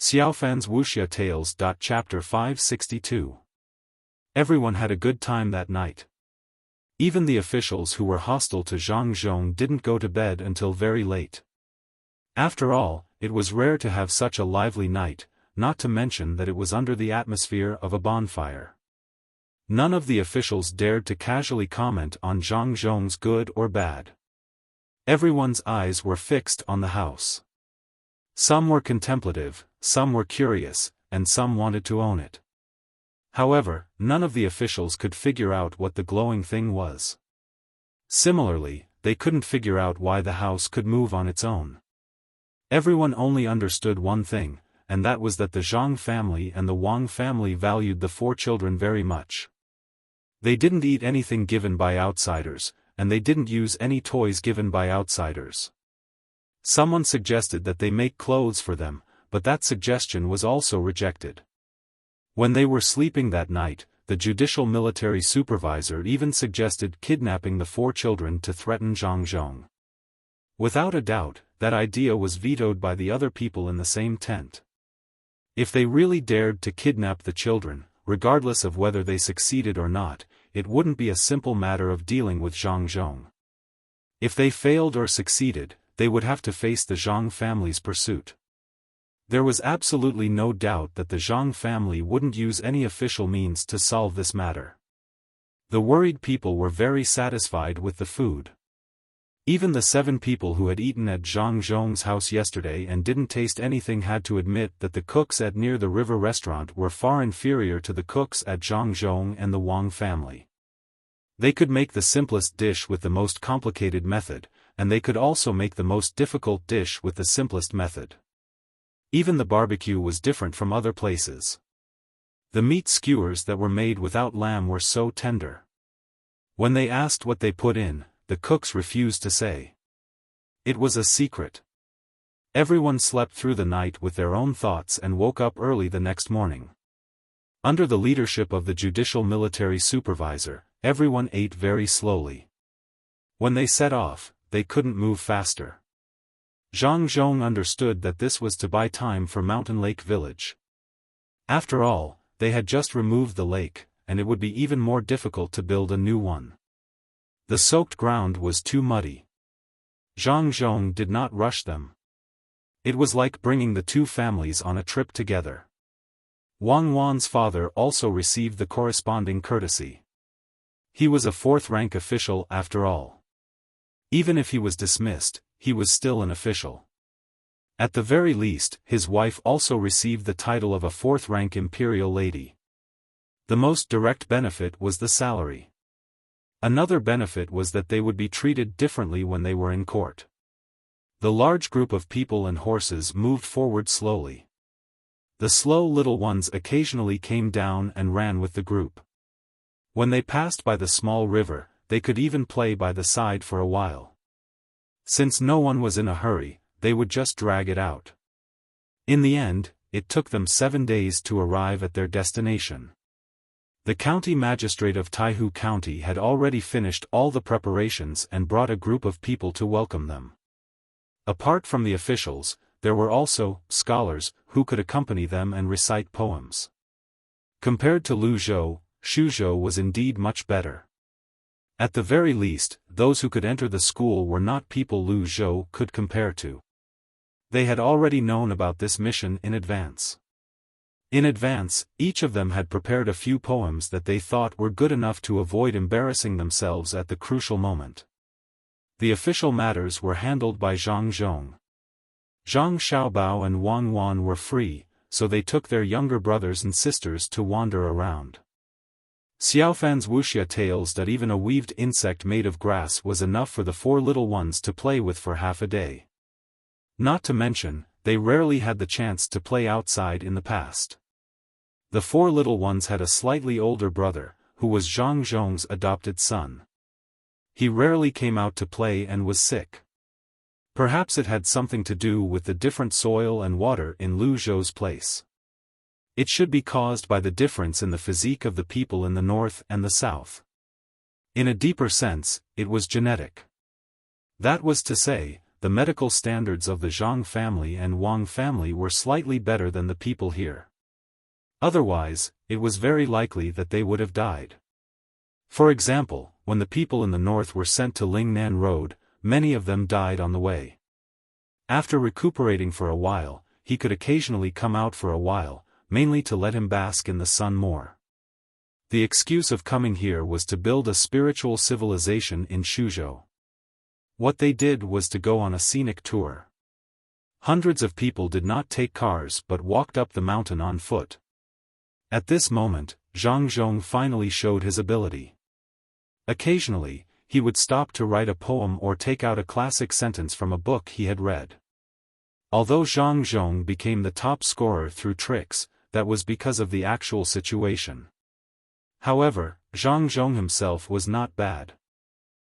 Xiaofan's Wuxia Tales. Chapter 562. Everyone had a good time that night. Even the officials who were hostile to Zhang Zhong didn't go to bed until very late. After all, it was rare to have such a lively night, not to mention that it was under the atmosphere of a bonfire. None of the officials dared to casually comment on Zhang Zhong's good or bad. Everyone's eyes were fixed on the house. Some were contemplative, some were curious, and some wanted to own it. However, none of the officials could figure out what the glowing thing was. Similarly, they couldn't figure out why the house could move on its own. Everyone only understood one thing, and that was that the Zhang family and the Wang family valued the four children very much. They didn't eat anything given by outsiders, and they didn't use any toys given by outsiders. Someone suggested that they make clothes for them, but that suggestion was also rejected. When they were sleeping that night, the judicial military supervisor even suggested kidnapping the four children to threaten Zhang Zhong. Without a doubt, that idea was vetoed by the other people in the same tent. If they really dared to kidnap the children, regardless of whether they succeeded or not, it wouldn't be a simple matter of dealing with Zhang Zhong. If they failed or succeeded, they would have to face the Zhang family's pursuit. There was absolutely no doubt that the Zhang family wouldn't use any official means to solve this matter. The worried people were very satisfied with the food. Even the 7 people who had eaten at Zhang Zhong's house yesterday and didn't taste anything had to admit that the cooks at Near the River restaurant were far inferior to the cooks at Zhang Zhong and the Wang family. They could make the simplest dish with the most complicated method, and they could also make the most difficult dish with the simplest method. Even the barbecue was different from other places. The meat skewers that were made without lamb were so tender. When they asked what they put in, the cooks refused to say. It was a secret. Everyone slept through the night with their own thoughts and woke up early the next morning. Under the leadership of the judicial military supervisor, everyone ate very slowly. When they set off, they couldn't move faster. Zhang Zhong understood that this was to buy time for Mountain Lake Village. After all, they had just removed the lake, and it would be even more difficult to build a new one. The soaked ground was too muddy. Zhang Zhong did not rush them. It was like bringing the two families on a trip together. Wang Wan's father also received the corresponding courtesy. He was a 4th-rank official after all. Even if he was dismissed, he was still an official. At the very least, his wife also received the title of a 4th-rank imperial lady. The most direct benefit was the salary. Another benefit was that they would be treated differently when they were in court. The large group of people and horses moved forward slowly. The slow little ones occasionally came down and ran with the group. When they passed by the small river, they could even play by the side for a while. Since no one was in a hurry, they would just drag it out. In the end, it took them 7 days to arrive at their destination. The county magistrate of Taihu County had already finished all the preparations and brought a group of people to welcome them. Apart from the officials, there were also scholars who could accompany them and recite poems. Compared to Lu Zhou, Xu Zhou was indeed much better. At the very least, those who could enter the school were not people Lu Zhou could compare to. They had already known about this mission in advance. In advance, each of them had prepared a few poems that they thought were good enough to avoid embarrassing themselves at the crucial moment. The official matters were handled by Zhang Zhong. Zhang Xiaobao and Wang Wan were free, so they took their younger brothers and sisters to wander around. Xiaofan's Wuxia Tales that even a weaved insect made of grass was enough for the 4 little ones to play with for half a day. Not to mention, they rarely had the chance to play outside in the past. The 4 little ones had a slightly older brother, who was Zhang Zhong's adopted son. He rarely came out to play and was sick. Perhaps it had something to do with the different soil and water in Lu Zhou's place. It should be caused by the difference in the physique of the people in the north and the south. In a deeper sense, it was genetic. That was to say, the medical standards of the Zhang family and Wang family were slightly better than the people here. Otherwise, it was very likely that they would have died. For example, when the people in the north were sent to Lingnan Road, many of them died on the way. After recuperating for a while, he could occasionally come out for a while, mainly to let him bask in the sun more. The excuse of coming here was to build a spiritual civilization in Shuzhou. What they did was to go on a scenic tour. Hundreds of people did not take cars but walked up the mountain on foot. At this moment, Zhang Zhong finally showed his ability. Occasionally, he would stop to write a poem or take out a classic sentence from a book he had read. Although Zhang Zhong became the top scorer through tricks, that was because of the actual situation. However, Zhang Zhong himself was not bad.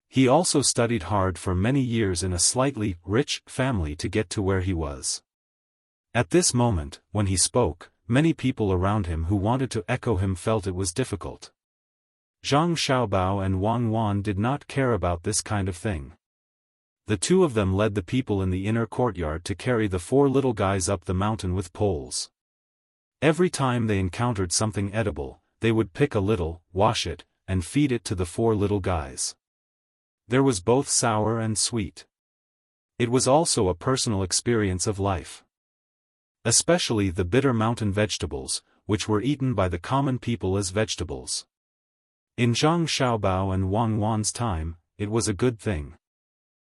He also studied hard for many years in a slightly rich family to get to where he was. At this moment, when he spoke, many people around him who wanted to echo him felt it was difficult. Zhang Xiaobao and Wang Wan did not care about this kind of thing. The two of them led the people in the inner courtyard to carry the four little guys up the mountain with poles. Every time they encountered something edible, they would pick a little, wash it, and feed it to the four little guys. There was both sour and sweet. It was also a personal experience of life. Especially the bitter mountain vegetables, which were eaten by the common people as vegetables. In Zhang Xiaobao and Wang Wan's time, it was a good thing.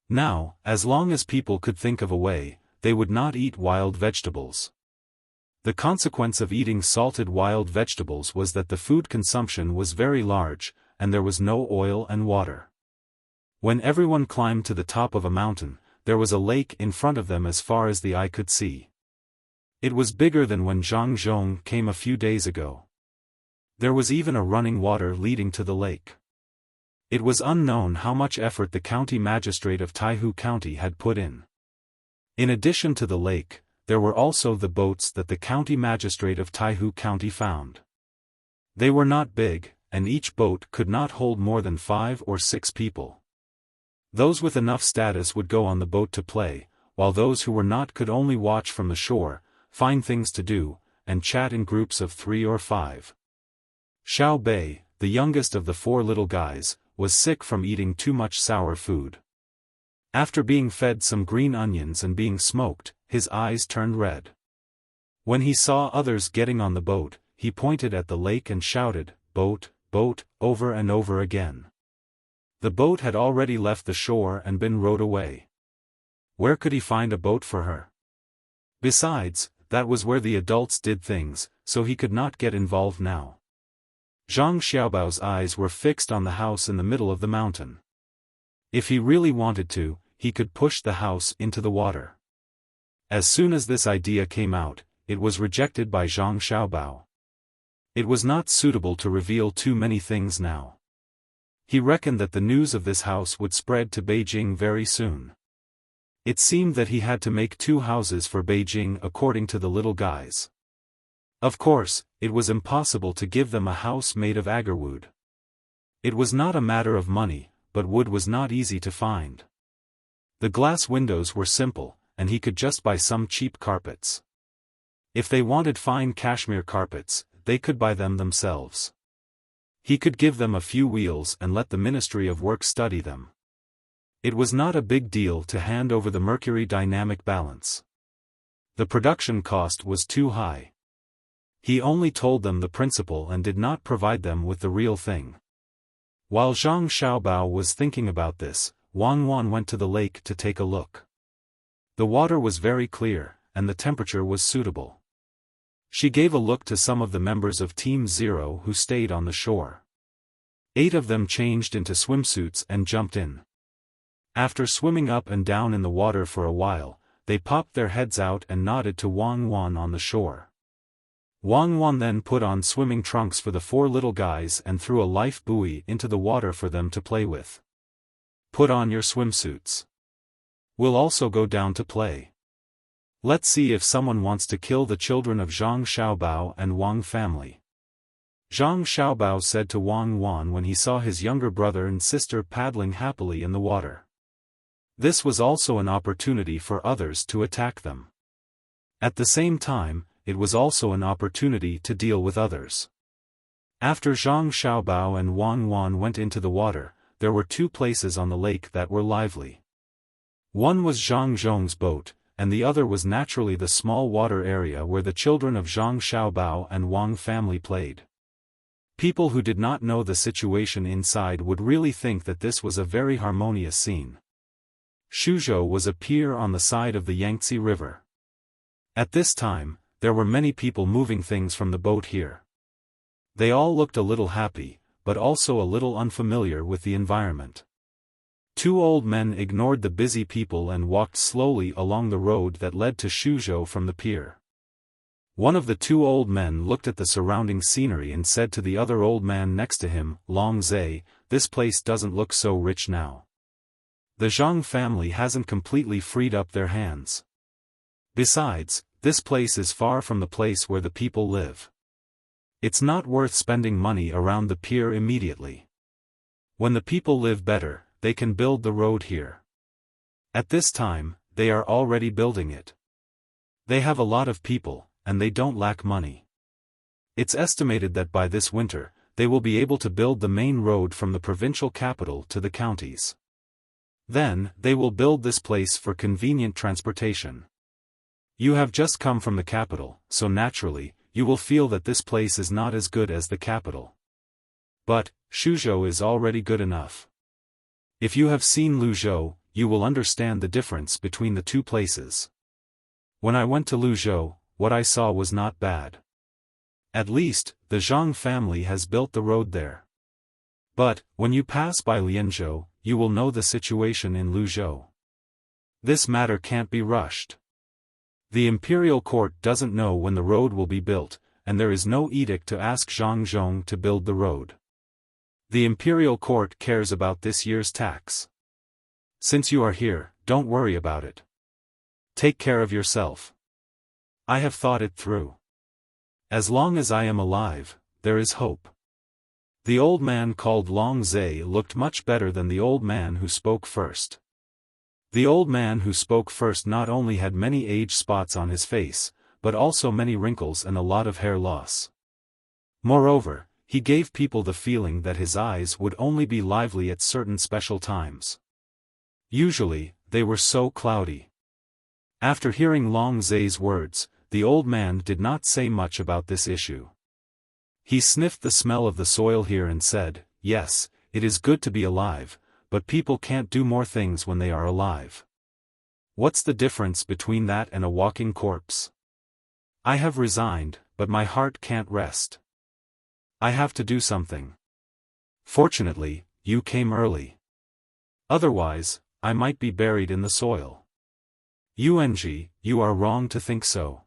Now, as long as people could think of a way, they would not eat wild vegetables. The consequence of eating salted wild vegetables was that the food consumption was very large, and there was no oil and water. When everyone climbed to the top of a mountain, there was a lake in front of them as far as the eye could see. It was bigger than when Zhang Zhong came a few days ago. There was even a running water leading to the lake. It was unknown how much effort the county magistrate of Taihu County had put in. In addition to the lake, there were also the boats that the county magistrate of Taihu County found. They were not big, and each boat could not hold more than 5 or 6 people. Those with enough status would go on the boat to play, while those who were not could only watch from the shore, find things to do, and chat in groups of 3 or 5. Xiao Bei, the youngest of the 4 little guys, was sick from eating too much sour food. After being fed some green onions and being smoked, his eyes turned red. When he saw others getting on the boat, he pointed at the lake and shouted, "Boat, boat," over and over again. The boat had already left the shore and been rowed away. Where could he find a boat for her? Besides, that was where the adults did things, so he could not get involved now. Zhang Xiaobao's eyes were fixed on the house in the middle of the mountain. If he really wanted to, he could push the house into the water. As soon as this idea came out, it was rejected by Zhang Xiaobao. It was not suitable to reveal too many things now. He reckoned that the news of this house would spread to Beijing very soon. It seemed that he had to make 2 houses for Beijing according to the little guys. Of course, it was impossible to give them a house made of agarwood. It was not a matter of money, but wood was not easy to find. The glass windows were simple, and he could just buy some cheap carpets. If they wanted fine cashmere carpets, they could buy them themselves. He could give them a few wheels and let the Ministry of Work study them. It was not a big deal to hand over the mercury dynamic balance. The production cost was too high. He only told them the principle and did not provide them with the real thing. While Zhang Xiaobao was thinking about this, Wang Wan went to the lake to take a look. The water was very clear, and the temperature was suitable. She gave a look to some of the members of Team Zero who stayed on the shore. 8 of them changed into swimsuits and jumped in. After swimming up and down in the water for a while, they popped their heads out and nodded to Wang Wan on the shore. Wang Wan then put on swimming trunks for the 4 little guys and threw a life buoy into the water for them to play with. "Put on your swimsuits. We'll also go down to play. Let's see if someone wants to kill the children of Zhang Xiaobao and Wang family." Zhang Xiaobao said to Wang Wan when he saw his younger brother and sister paddling happily in the water. This was also an opportunity for others to attack them. At the same time, it was also an opportunity to deal with others. After Zhang Xiaobao and Wang Wan went into the water, there were two places on the lake that were lively. One was Zhang Zhong's boat, and the other was naturally the small water area where the children of Zhang Xiaobao and Wang family played. People who did not know the situation inside would really think that this was a very harmonious scene. Shuzhou was a pier on the side of the Yangtze River. At this time, there were many people moving things from the boat here. They all looked a little happy, but also a little unfamiliar with the environment. Two old men ignored the busy people and walked slowly along the road that led to Shuzhou from the pier. One of the two old men looked at the surrounding scenery and said to the other old man next to him, "Long Zai, this place doesn't look so rich now. The Zhang family hasn't completely freed up their hands. Besides, this place is far from the place where the people live. It's not worth spending money around the pier immediately. When the people live better, they can build the road here. At this time, they are already building it. They have a lot of people, and they don't lack money. It's estimated that by this winter, they will be able to build the main road from the provincial capital to the counties. Then, they will build this place for convenient transportation. You have just come from the capital, so naturally, you will feel that this place is not as good as the capital. But, Shuzhou is already good enough. If you have seen Luzhou, you will understand the difference between the two places. When I went to Luzhou, what I saw was not bad. At least, the Zhang family has built the road there. But, when you pass by Lianzhou, you will know the situation in Luzhou. This matter can't be rushed. The imperial court doesn't know when the road will be built, and there is no edict to ask Zhang Zhong to build the road. The imperial court cares about this year's tax. Since you are here, don't worry about it. Take care of yourself. I have thought it through. As long as I am alive, there is hope. The old man called Long Zai looked much better than the old man who spoke first. The old man who spoke first not only had many age spots on his face, but also many wrinkles and a lot of hair loss. Moreover, he gave people the feeling that his eyes would only be lively at certain special times. Usually, they were so cloudy. After hearing Long Zai's words, the old man did not say much about this issue. He sniffed the smell of the soil here and said, "Yes, it is good to be alive, but people can't do more things when they are alive. What's the difference between that and a walking corpse? I have resigned, but my heart can't rest. I have to do something. Fortunately, you came early. Otherwise, I might be buried in the soil." "Yuanji, you are wrong to think so.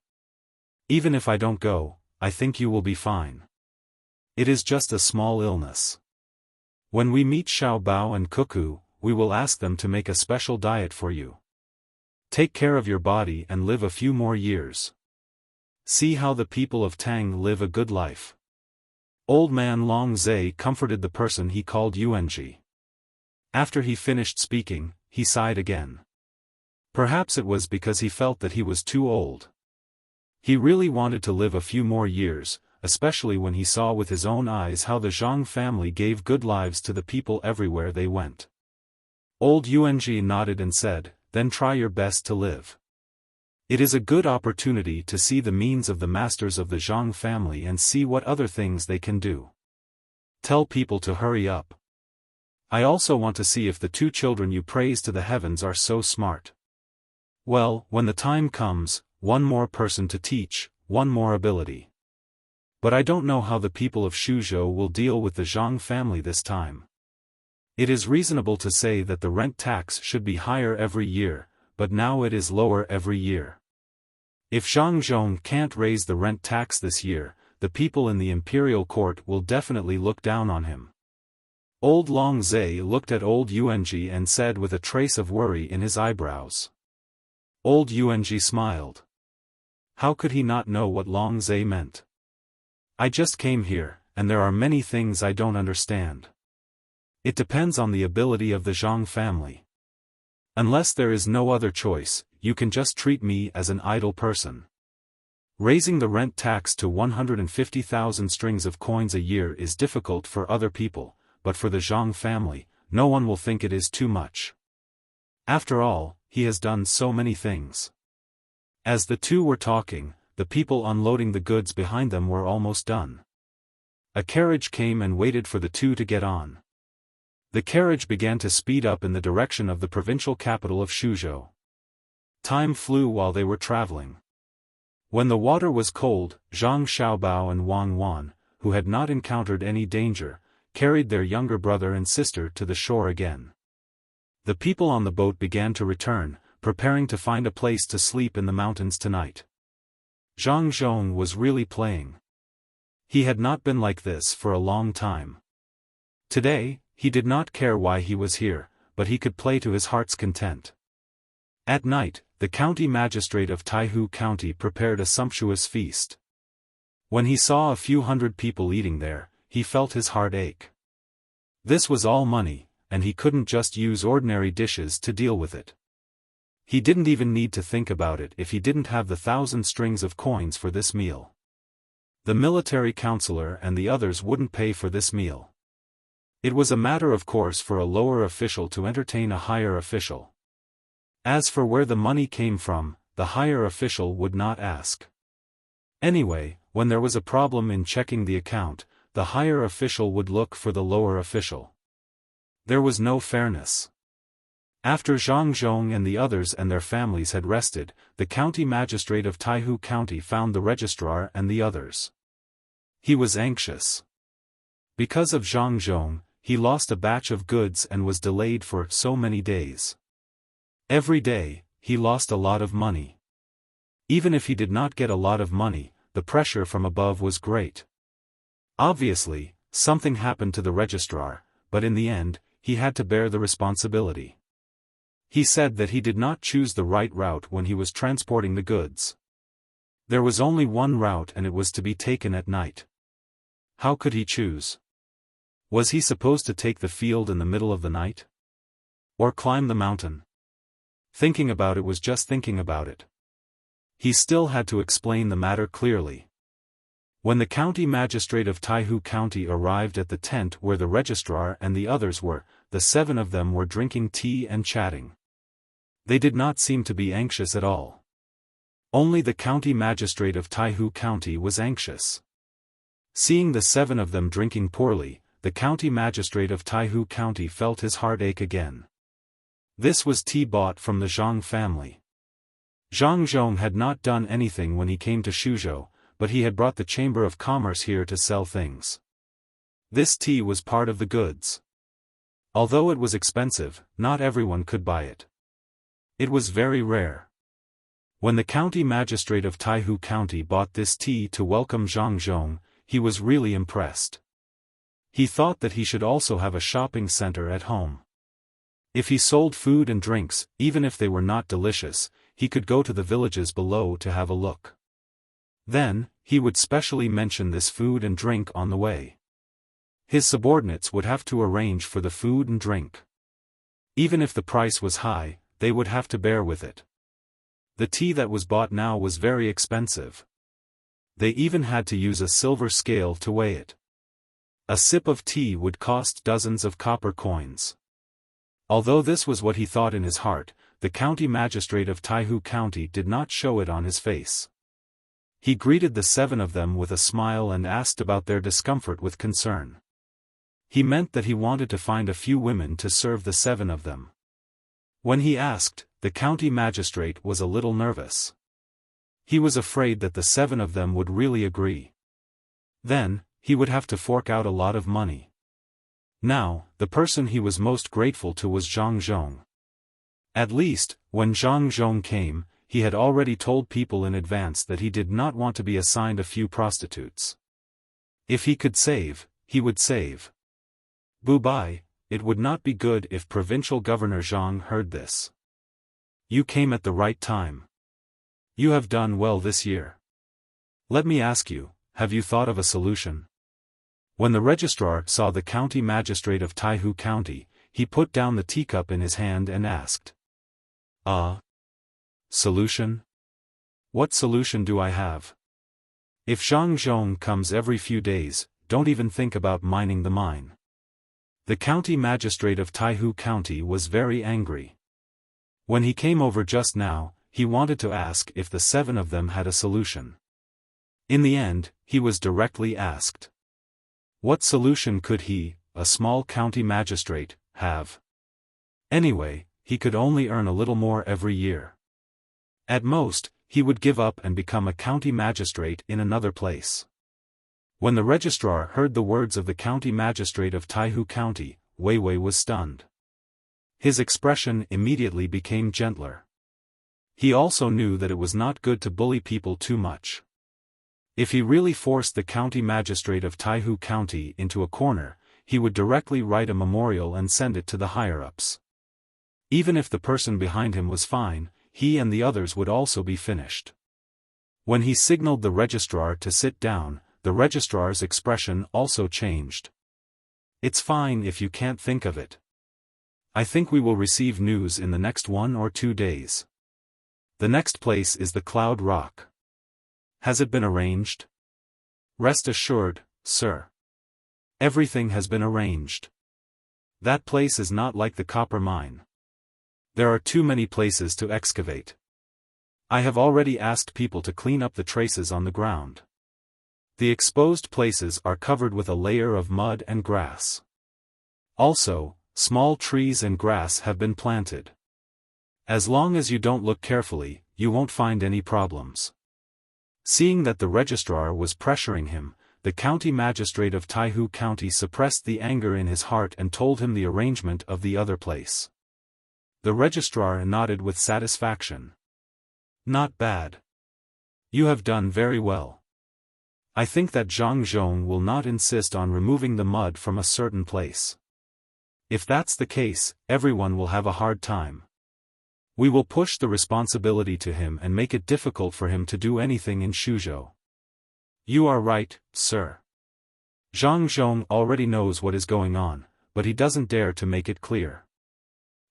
Even if I don't go, I think you will be fine. It is just a small illness. When we meet Xiaobao and Cuckoo, we will ask them to make a special diet for you. Take care of your body and live a few more years. See how the people of Tang live a good life." Old man Long Zai comforted the person he called Yuanji. After he finished speaking, he sighed again. Perhaps it was because he felt that he was too old. He really wanted to live a few more years, especially when he saw with his own eyes how the Zhang family gave good lives to the people everywhere they went. Old Yuanji nodded and said, "Then try your best to live. It is a good opportunity to see the means of the masters of the Zhang family and see what other things they can do. Tell people to hurry up. I also want to see if the two children you praise to the heavens are so smart. Well, when the time comes, one more person to teach, one more ability. But I don't know how the people of Shuzhou will deal with the Zhang family this time. It is reasonable to say that the rent tax should be higher every year, but now it is lower every year. If Zhang Zhong can't raise the rent tax this year, the people in the imperial court will definitely look down on him." Old Long Zai looked at old Yuanji and said with a trace of worry in his eyebrows. Old Yuanji smiled. How could he not know what Long Zai meant? "I just came here, and there are many things I don't understand. It depends on the ability of the Zhang family. Unless there is no other choice, you can just treat me as an idle person. Raising the rent tax to 150,000 strings of coins a year is difficult for other people, but for the Zhang family, no one will think it is too much. After all, he has done so many things. As the two were talking, the people unloading the goods behind them were almost done. A carriage came and waited for the two to get on. The carriage began to speed up in the direction of the provincial capital of Suzhou. Time flew while they were traveling. When the water was cold, Zhang Xiaobao and Wang Wan, who had not encountered any danger, carried their younger brother and sister to the shore again. The people on the boat began to return, preparing to find a place to sleep in the mountains tonight. Zhang Zhong was really playing. He had not been like this for a long time. Today, he did not care why he was here, but he could play to his heart's content. At night, the county magistrate of Taihu County prepared a sumptuous feast. When he saw a few hundred people eating there, he felt his heart ache. This was all money, and he couldn't just use ordinary dishes to deal with it. He didn't even need to think about it if he didn't have the 1,000 strings of coins for this meal. The military counselor and the others wouldn't pay for this meal. It was a matter of course for a lower official to entertain a higher official. As for where the money came from, the higher official would not ask. Anyway, when there was a problem in checking the account, the higher official would look for the lower official. There was no fairness. After Zhang Zhong and the others and their families had rested, the county magistrate of Taihu County found the registrar and the others. He was anxious. Because of Zhang Zhong, he lost a batch of goods and was delayed for so many days. Every day, he lost a lot of money. Even if he did not get a lot of money, the pressure from above was great. Obviously, something happened to the registrar, but in the end, he had to bear the responsibility. He said that he did not choose the right route when he was transporting the goods. There was only one route and it was to be taken at night. How could he choose? Was he supposed to take the field in the middle of the night? Or climb the mountain? Thinking about it was just thinking about it. He still had to explain the matter clearly. When the county magistrate of Taihu County arrived at the tent where the registrar and the others were, the 7 of them were drinking tea and chatting. They did not seem to be anxious at all. Only the county magistrate of Taihu County was anxious. Seeing the 7 of them drinking poorly, the county magistrate of Taihu County felt his heart ache again. This was tea bought from the Zhang family. Zhang Zhong had not done anything when he came to Suzhou, but he had brought the Chamber of Commerce here to sell things. This tea was part of the goods. Although it was expensive, not everyone could buy it. It was very rare. When the county magistrate of Taihu County bought this tea to welcome Zhang Zhong, he was really impressed. He thought that he should also have a shopping center at home. If he sold food and drinks, even if they were not delicious, he could go to the villages below to have a look. Then, he would specially mention this food and drink on the way. His subordinates would have to arrange for the food and drink. Even if the price was high, they would have to bear with it. The tea that was bought now was very expensive. They even had to use a silver scale to weigh it. A sip of tea would cost dozens of copper coins. Although this was what he thought in his heart, the county magistrate of Taihu County did not show it on his face. He greeted the 7 of them with a smile and asked about their discomfort with concern. He meant that he wanted to find a few women to serve the 7 of them. When he asked, the county magistrate was a little nervous. He was afraid that the 7 of them would really agree. Then, he would have to fork out a lot of money. Now, the person he was most grateful to was Zhang Zhong. At least, when Zhang Zhong came, he had already told people in advance that he did not want to be assigned a few prostitutes. If he could save, he would save. Bubai, it would not be good if Provincial Governor Zhang heard this. You came at the right time. You have done well this year. Let me ask you, have you thought of a solution? When the registrar saw the county magistrate of Taihu County, he put down the teacup in his hand and asked. Solution? What solution do I have? If Zhang Zhong comes every few days, don't even think about mining the mine. The county magistrate of Taihu County was very angry. When he came over just now, he wanted to ask if the 7 of them had a solution. In the end, he was directly asked. What solution could he, a small county magistrate, have? Anyway, he could only earn a little more every year. At most, he would give up and become a county magistrate in another place. When the registrar heard the words of the county magistrate of Taihu County, Wei Wei was stunned. His expression immediately became gentler. He also knew that it was not good to bully people too much. If he really forced the county magistrate of Taihu County into a corner, he would directly write a memorial and send it to the higher-ups. Even if the person behind him was fine, he and the others would also be finished. When he signaled the registrar to sit down, the registrar's expression also changed. It's fine if you can't think of it. I think we will receive news in the next 1 or 2 days. The next place is the Cloud Rock. Has it been arranged? Rest assured, sir. Everything has been arranged. That place is not like the copper mine. There are too many places to excavate. I have already asked people to clean up the traces on the ground. The exposed places are covered with a layer of mud and grass. Also, small trees and grass have been planted. As long as you don't look carefully, you won't find any problems. Seeing that the registrar was pressuring him, the county magistrate of Taihu County suppressed the anger in his heart and told him the arrangement of the other place. The registrar nodded with satisfaction. Not bad. You have done very well. I think that Zhang Zhong will not insist on removing the mud from a certain place. If that's the case, everyone will have a hard time. We will push the responsibility to him and make it difficult for him to do anything in Shuzhou. You are right, sir. Zhang Zhong already knows what is going on, but he doesn't dare to make it clear.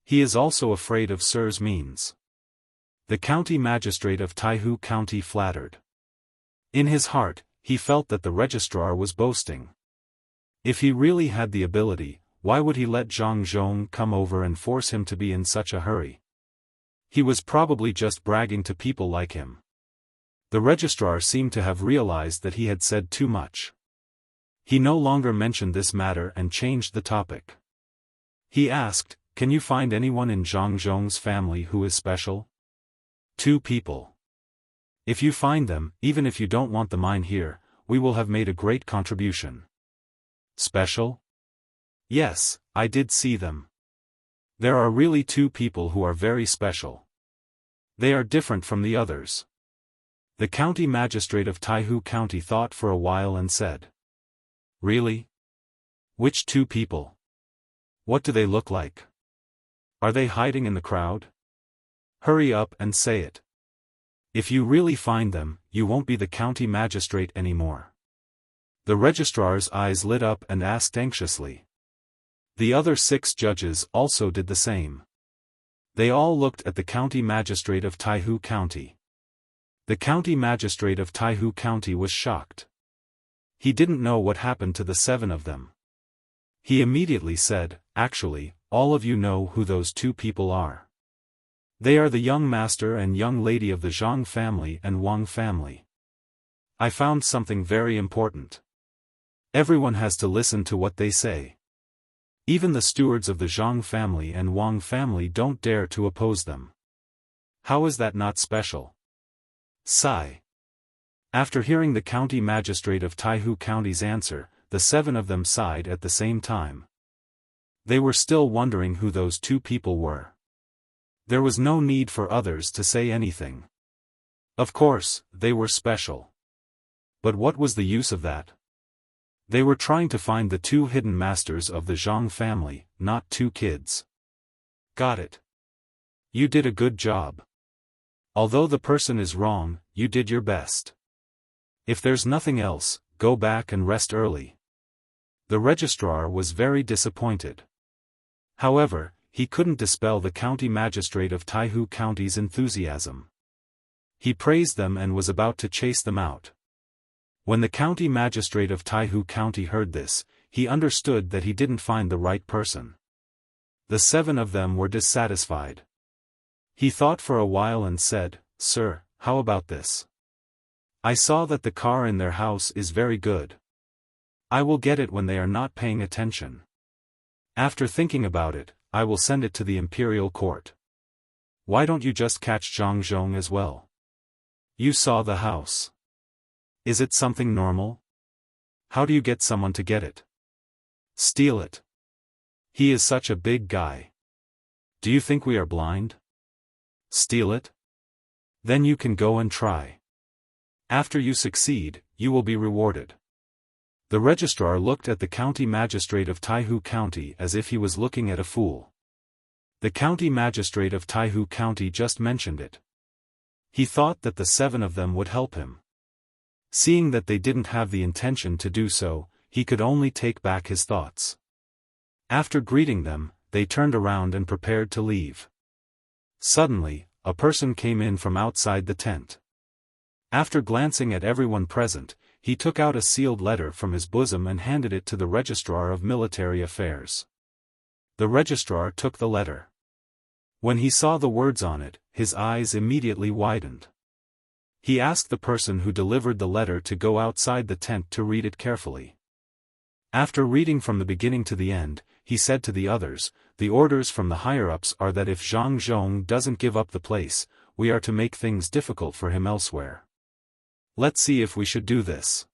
He is also afraid of Sir's means. The county magistrate of Taihu County flattered. In his heart, he felt that the registrar was boasting. If he really had the ability, why would he let Zhang Zhong come over and force him to be in such a hurry? He was probably just bragging to people like him. The registrar seemed to have realized that he had said too much. He no longer mentioned this matter and changed the topic. He asked, "Can you find anyone in Zhang Zhong's family who is special?" 2 people. If you find them, even if you don't want the mine here, we will have made a great contribution. Special? Yes, I did see them. There are really 2 people who are very special. They are different from the others. The county magistrate of Taihu County thought for a while and said. Really? Which 2 people? What do they look like? Are they hiding in the crowd? Hurry up and say it. If you really find them, you won't be the county magistrate anymore. The registrar's eyes lit up and asked anxiously. The other 6 judges also did the same. They all looked at the county magistrate of Taihu County. The county magistrate of Taihu County was shocked. He didn't know what happened to the 7 of them. He immediately said, "Actually, all of you know who those 2 people are. They are the young master and young lady of the Zhang family and Wang family. I found something very important. Everyone has to listen to what they say. Even the stewards of the Zhang family and Wang family don't dare to oppose them. How is that not special?" Sigh. After hearing the county magistrate of Taihu County's answer, the 7 of them sighed at the same time. They were still wondering who those 2 people were. There was no need for others to say anything. Of course, they were special. But what was the use of that? They were trying to find the 2 hidden masters of the Zhang family, not 2 kids. Got it. You did a good job. Although the person is wrong, you did your best. If there's nothing else, go back and rest early. The registrar was very disappointed. However, he couldn't dispel the county magistrate of Taihu County's enthusiasm. He praised them and was about to chase them out. When the county magistrate of Taihu County heard this, he understood that he didn't find the right person. The 7 of them were dissatisfied. He thought for a while and said, "Sir, how about this? I saw that the car in their house is very good. I will get it when they are not paying attention. After thinking about it, I will send it to the imperial court. Why don't you just catch Zhang Zhong as well? You saw the house. Is it something normal? How do you get someone to get it? Steal it. He is such a big guy. Do you think we are blind? Steal it? Then you can go and try. After you succeed, you will be rewarded." The registrar looked at the county magistrate of Taihu County as if he was looking at a fool. The county magistrate of Taihu County just mentioned it. He thought that the 7 of them would help him. Seeing that they didn't have the intention to do so, he could only take back his thoughts. After greeting them, they turned around and prepared to leave. Suddenly, a person came in from outside the tent. After glancing at everyone present, he took out a sealed letter from his bosom and handed it to the registrar of military affairs. The registrar took the letter. When he saw the words on it, his eyes immediately widened. He asked the person who delivered the letter to go outside the tent to read it carefully. After reading from the beginning to the end, he said to the others, "The orders from the higher-ups are that if Zhang Zhong doesn't give up the place, we are to make things difficult for him elsewhere. Let's see if we should do this."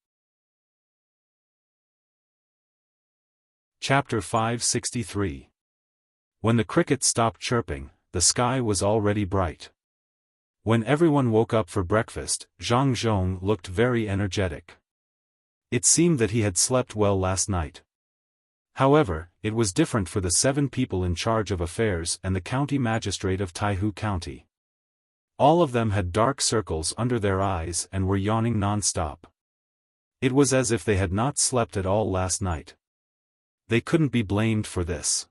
Chapter 563. When the crickets stopped chirping, the sky was already bright. When everyone woke up for breakfast, Zhang Zhong looked very energetic. It seemed that he had slept well last night. However, it was different for the 7 people in charge of affairs and the county magistrate of Taihu County. All of them had dark circles under their eyes and were yawning non-stop. It was as if they had not slept at all last night. They couldn't be blamed for this.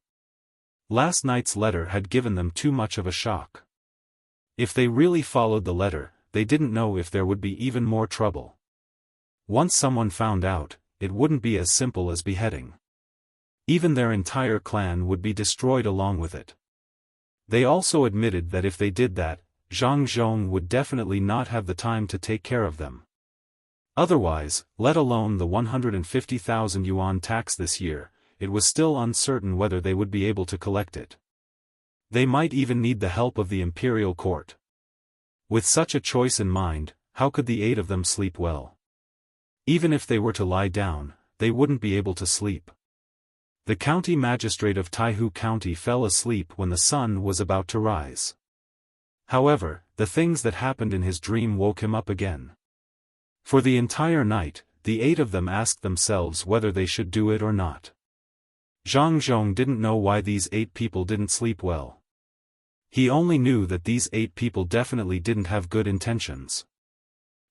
Last night's letter had given them too much of a shock. If they really followed the letter, they didn't know if there would be even more trouble. Once someone found out, it wouldn't be as simple as beheading. Even their entire clan would be destroyed along with it. They also admitted that if they did that, Zhang Zhong would definitely not have the time to take care of them. Otherwise, let alone the 150,000 yuan tax this year, it was still uncertain whether they would be able to collect it. They might even need the help of the imperial court. With such a choice in mind, how could the 8 of them sleep well? Even if they were to lie down, they wouldn't be able to sleep. The county magistrate of Taihu County fell asleep when the sun was about to rise. However, the things that happened in his dream woke him up again. For the entire night, the 8 of them asked themselves whether they should do it or not. Zhang Zhong didn't know why these 8 people didn't sleep well. He only knew that these 8 people definitely didn't have good intentions.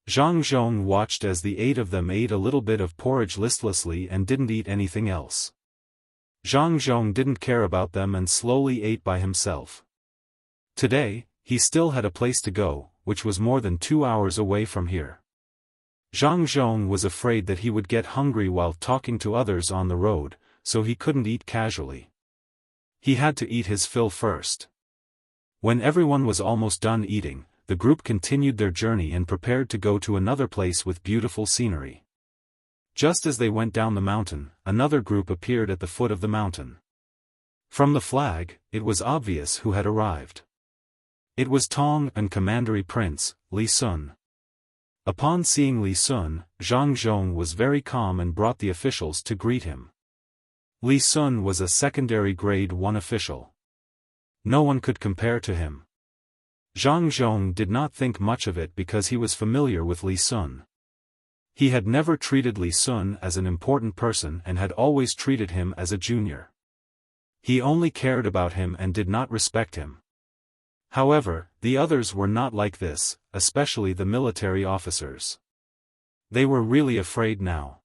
Zhang Zhong watched as the 8 of them ate a little bit of porridge listlessly and didn't eat anything else. Zhang Zhong didn't care about them and slowly ate by himself. Today, he still had a place to go, which was more than 2 hours away from here. Zhang Zhong was afraid that he would get hungry while talking to others on the road, so he couldn't eat casually. He had to eat his fill first. When everyone was almost done eating, the group continued their journey and prepared to go to another place with beautiful scenery. Just as they went down the mountain, another group appeared at the foot of the mountain. From the flag, it was obvious who had arrived. It was Tang and Commandery Prince, Li Sun. Upon seeing Li Sun, Zhang Zhong was very calm and brought the officials to greet him. Li Sun was a secondary grade 1 official. No one could compare to him. Zhang Zhong did not think much of it because he was familiar with Li Sun. He had never treated Li Sun as an important person and had always treated him as a junior. He only cared about him and did not respect him. However, the others were not like this, especially the military officers. They were really afraid now.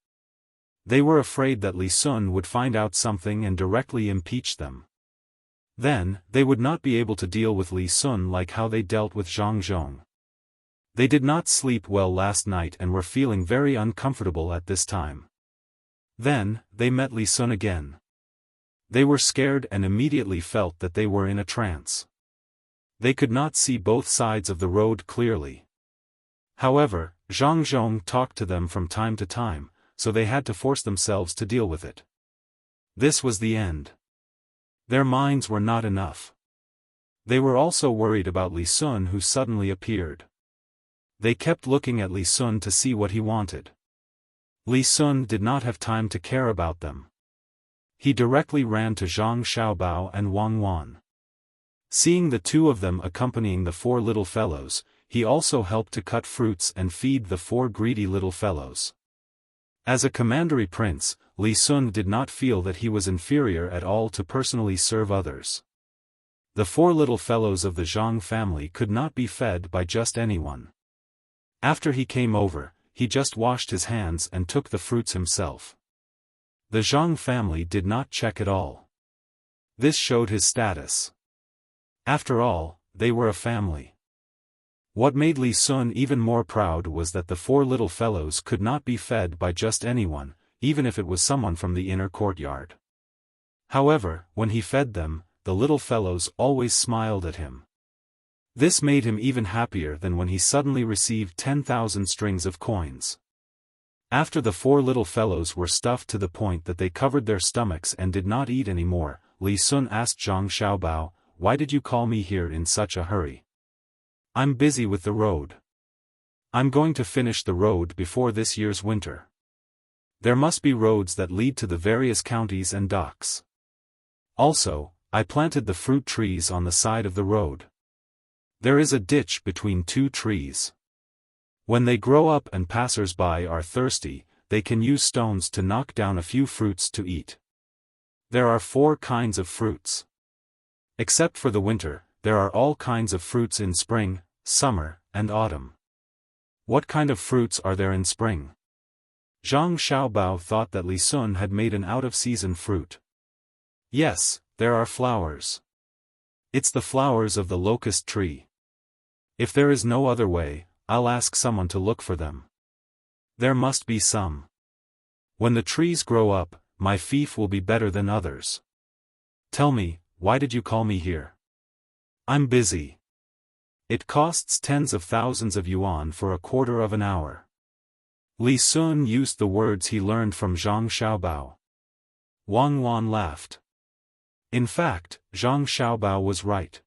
They were afraid that Li Sun would find out something and directly impeach them. Then, they would not be able to deal with Li Sun like how they dealt with Zhang Zhong. They did not sleep well last night and were feeling very uncomfortable at this time. Then, they met Li Sun again. They were scared and immediately felt that they were in a trance. They could not see both sides of the road clearly. However, Zhang Zhong talked to them from time to time, so they had to force themselves to deal with it. This was the end. Their minds were not enough. They were also worried about Li Sun, who suddenly appeared. They kept looking at Li Sun to see what he wanted. Li Sun did not have time to care about them. He directly ran to Zhang Xiaobao and Wang Wan. Seeing the two of them accompanying the four little fellows, he also helped to cut fruits and feed the four greedy little fellows. As a commandery prince, Li Sun did not feel that he was inferior at all to personally serve others. The four little fellows of the Zhang family could not be fed by just anyone. After he came over, he just washed his hands and took the fruits himself. The Zhang family did not check at all. This showed his status. After all, they were a family. What made Li Sun even more proud was that the four little fellows could not be fed by just anyone, even if it was someone from the inner courtyard. However, when he fed them, the little fellows always smiled at him. This made him even happier than when he suddenly received 10,000 strings of coins. After the four little fellows were stuffed to the point that they covered their stomachs and did not eat any more, Li Sun asked Zhang Xiaobao, "Why did you call me here in such a hurry?" "I'm busy with the road. I'm going to finish the road before this year's winter. There must be roads that lead to the various counties and docks. Also, I planted the fruit trees on the side of the road. There is a ditch between two trees. When they grow up and passers-by are thirsty, they can use stones to knock down a few fruits to eat. There are 4 kinds of fruits. Except for the winter, there are all kinds of fruits in spring, summer, and autumn. What kind of fruits are there in spring?" Zhang Xiaobao thought that Li Sun had made an out-of-season fruit. "Yes, there are flowers. It's the flowers of the locust tree. If there is no other way, I'll ask someone to look for them. There must be some. When the trees grow up, my fief will be better than others. Tell me, why did you call me here?" "I'm busy. It costs tens of thousands of yuan for a quarter of an hour." Li Sun used the words he learned from Zhang Xiaobao. Wang Wan laughed. In fact, Zhang Xiaobao was right.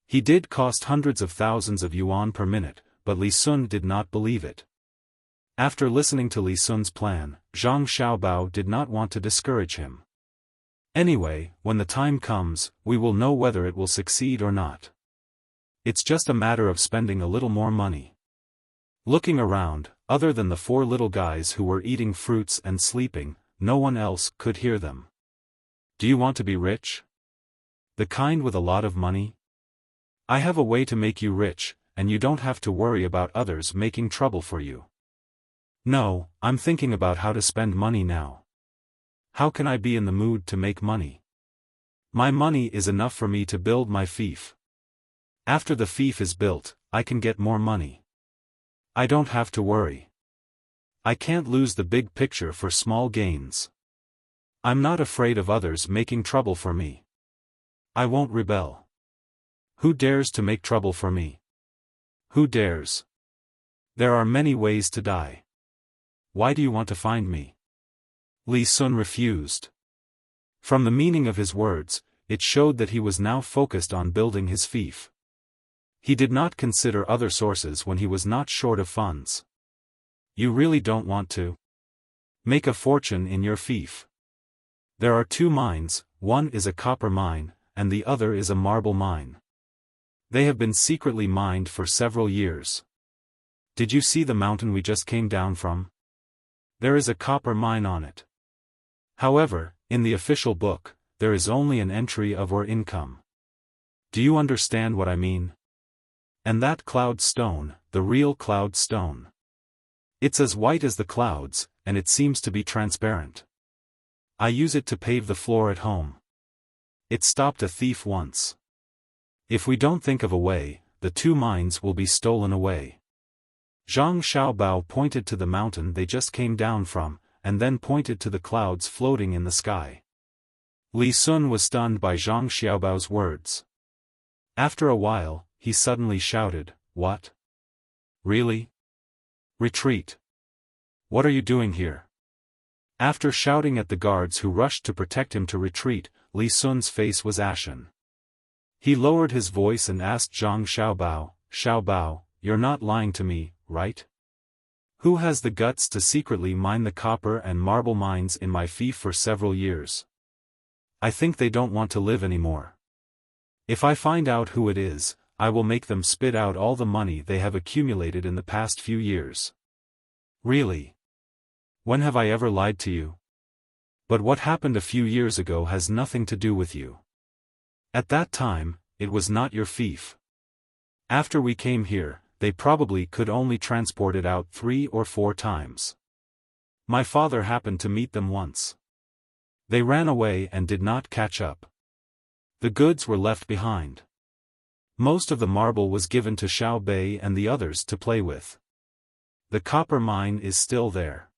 He did cost hundreds of thousands of yuan per minute, but Li Sun did not believe it. After listening to Li Sun's plan, Zhang Xiaobao did not want to discourage him. "Anyway, when the time comes, we will know whether it will succeed or not. It's just a matter of spending a little more money." Looking around, other than the 4 little guys who were eating fruits and sleeping, no one else could hear them. "Do you want to be rich? The kind with a lot of money? I have a way to make you rich, and you don't have to worry about others making trouble for you." "No, I'm thinking about how to spend money now. How can I be in the mood to make money? My money is enough for me to build my fief. After the fief is built, I can get more money. I don't have to worry. I can't lose the big picture for small gains. I'm not afraid of others making trouble for me. I won't rebel. Who dares to make trouble for me? Who dares? There are many ways to die. Why do you want to find me?" Li Sun refused. From the meaning of his words, it showed that he was now focused on building his fief. He did not consider other sources when he was not short of funds. "You really don't want to make a fortune in your fief? There are 2 mines, one is a copper mine, and the other is a marble mine. They have been secretly mined for several years. Did you see the mountain we just came down from? There is a copper mine on it. However, in the official book, there is only an entry of our income. Do you understand what I mean? And that cloud stone, the real cloud stone. It's as white as the clouds, and it seems to be transparent. I use it to pave the floor at home. It stopped a thief once. If we don't think of a way, the 2 mines will be stolen away. Zhang Xiaobao pointed to the mountain they just came down from, and then pointed to the clouds floating in the sky. Li Sun was stunned by Zhang Xiaobao's words. After a while, he suddenly shouted, "What? Really? Retreat! What are you doing here?" After shouting at the guards who rushed to protect him to retreat, Li Sun's face was ashen. He lowered his voice and asked Zhang Xiaobao, "Xiaobao, you're not lying to me, right? Who has the guts to secretly mine the copper and marble mines in my fief for several years? I think they don't want to live anymore. If I find out who it is, I will make them spit out all the money they have accumulated in the past few years." Really? When have I ever lied to you? But what happened a few years ago has nothing to do with you. At that time, it was not your fief. After we came here, they probably could only transport it out 3 or 4 times. My father happened to meet them once. They ran away and did not catch up. The goods were left behind. Most of the marble was given to Xiao Bei and the others to play with. The copper mine is still there.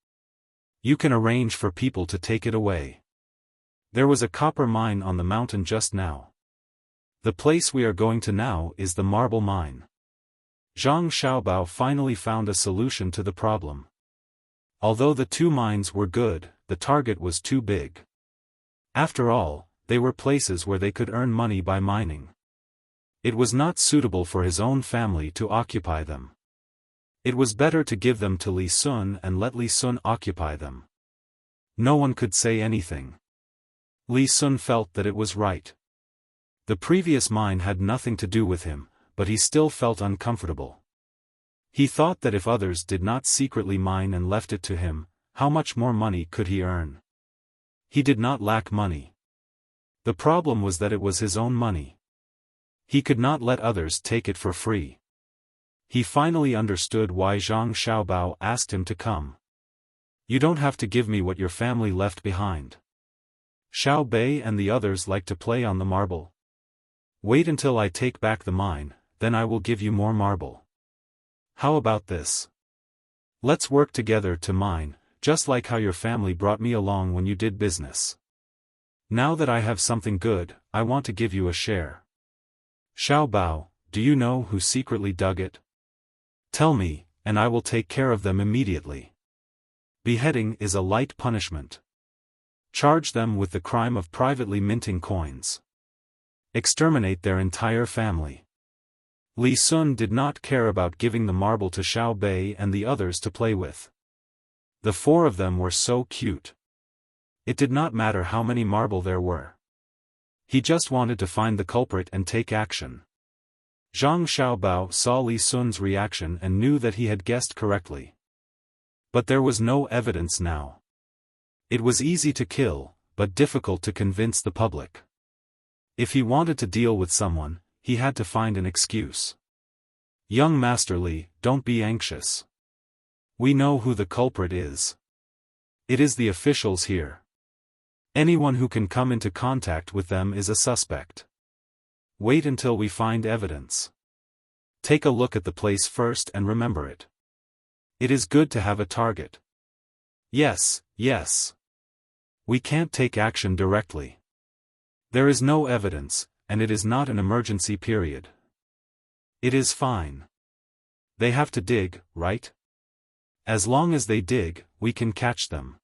You can arrange for people to take it away. There was a copper mine on the mountain just now. The place we are going to now is the marble mine. Zhang Xiaobao finally found a solution to the problem. Although the 2 mines were good, the target was too big. After all, they were places where they could earn money by mining. It was not suitable for his own family to occupy them. It was better to give them to Li Sun and let Li Sun occupy them. No one could say anything. Li Sun felt that it was right. The previous mine had nothing to do with him, but he still felt uncomfortable. He thought that if others did not secretly mine and left it to him, how much more money could he earn? He did not lack money. The problem was that it was his own money. He could not let others take it for free. He finally understood why Zhang Xiaobao asked him to come. "You don't have to give me what your family left behind. Xiao Bei and the others like to play on the marble. Wait until I take back the mine, then I will give you more marble. How about this? Let's work together to mine, just like how your family brought me along when you did business. Now that I have something good, I want to give you a share. Xiao Bao, do you know who secretly dug it? Tell me, and I will take care of them immediately. Beheading is a light punishment. Charge them with the crime of privately minting coins. Exterminate their entire family." Li Sun did not care about giving the marble to Xiao Bei and the others to play with. The 4 of them were so cute. It did not matter how many marble there were. He just wanted to find the culprit and take action. Zhang Xiaobao saw Li Sun's reaction and knew that he had guessed correctly. But there was no evidence now. It was easy to kill, but difficult to convince the public. If he wanted to deal with someone, he had to find an excuse. "Young Master Li, don't be anxious. We know who the culprit is. It is the officials here. Anyone who can come into contact with them is a suspect. Wait until we find evidence. Take a look at the place first and remember it. It is good to have a target." "Yes, yes. We can't take action directly. There is no evidence, and it is not an emergency period. It is fine. They have to dig, right? As long as they dig, we can catch them.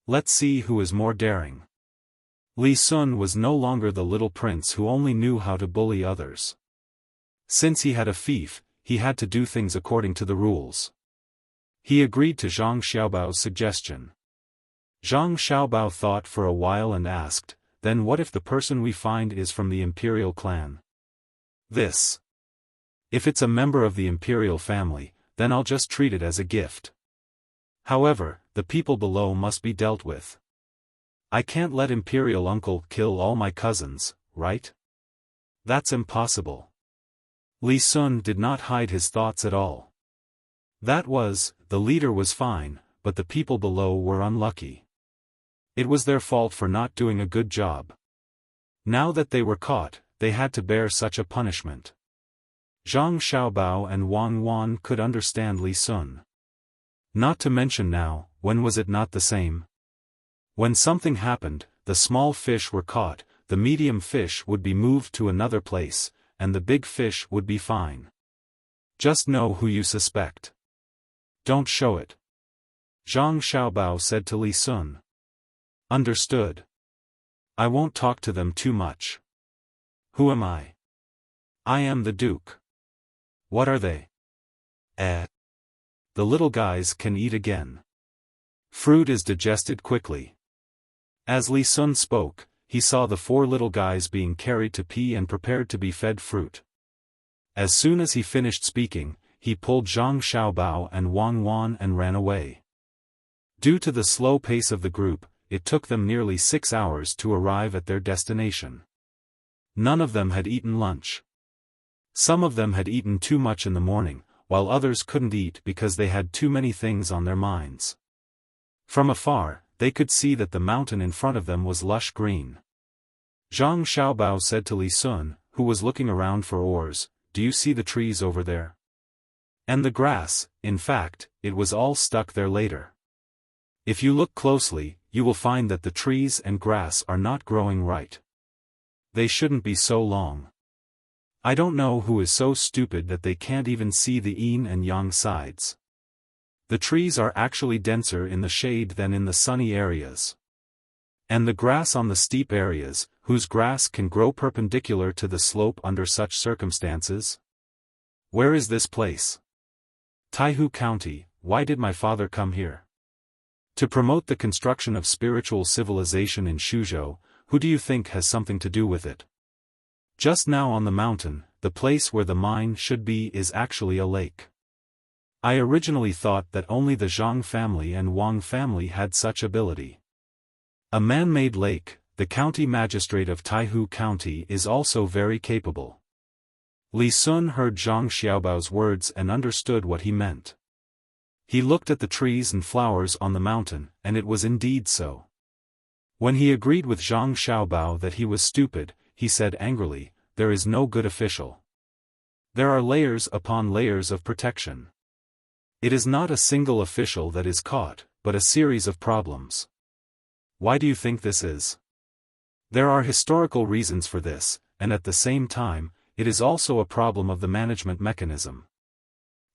Let's see who is more daring." Li Sun was no longer the little prince who only knew how to bully others. Since he had a fief, he had to do things according to the rules. He agreed to Zhang Xiaobao's suggestion. Zhang Xiaobao thought for a while and asked, "Then what if the person we find is from the imperial clan?" "This. If it's a member of the imperial family, then I'll just treat it as a gift. However, the people below must be dealt with. I can't let imperial uncle kill all my cousins, right? That's impossible." Li Sun did not hide his thoughts at all. The leader was fine, but the people below were unlucky. It was their fault for not doing a good job. Now that they were caught, they had to bear such a punishment. Zhang Xiaobao and Wang Wan could understand Li Sun. Not to mention now, when was it not the same? When something happened, the small fish were caught, the medium fish would be moved to another place, and the big fish would be fine. Just know who you suspect. Don't show it. Zhang Xiaobao said to Li Sun. Understood. I won't talk to them too much. Who am I? I am the Duke. What are they? The little guys can eat again. Fruit is digested quickly. As Li Sun spoke, he saw the 4 little guys being carried to pee and prepared to be fed fruit. As soon as he finished speaking, he pulled Zhang Xiaobao and Wang Wan and ran away. Due to the slow pace of the group, it took them nearly 6 hours to arrive at their destination. None of them had eaten lunch. Some of them had eaten too much in the morning, while others couldn't eat because they had too many things on their minds. From afar, they could see that the mountain in front of them was lush green. Zhang Xiaobao said to Li Sun, who was looking around for oars, "Do you see the trees over there? And the grass?" In fact, it was all stuck there later. If you look closely, you will find that the trees and grass are not growing right. They shouldn't be so long. I don't know who is so stupid that they can't even see the yin and yang sides. The trees are actually denser in the shade than in the sunny areas. And the grass on the steep areas, whose grass can grow perpendicular to the slope under such circumstances? Where is this place? Taihu County. Why did my father come here? To promote the construction of spiritual civilization in Shuzhou. Who do you think has something to do with it? Just now on the mountain, the place where the mine should be is actually a lake. I originally thought that only the Zhang family and Wang family had such ability. A man-made lake, the county magistrate of Taihu County is also very capable. Li Sun heard Zhang Xiaobao's words and understood what he meant. He looked at the trees and flowers on the mountain, and it was indeed so. When he agreed with Zhang Xiaobao that he was stupid, he said angrily, "There is no good official. There are layers upon layers of protection. It is not a single official that is caught, but a series of problems. Why do you think this is? There are historical reasons for this, and at the same time, it is also a problem of the management mechanism.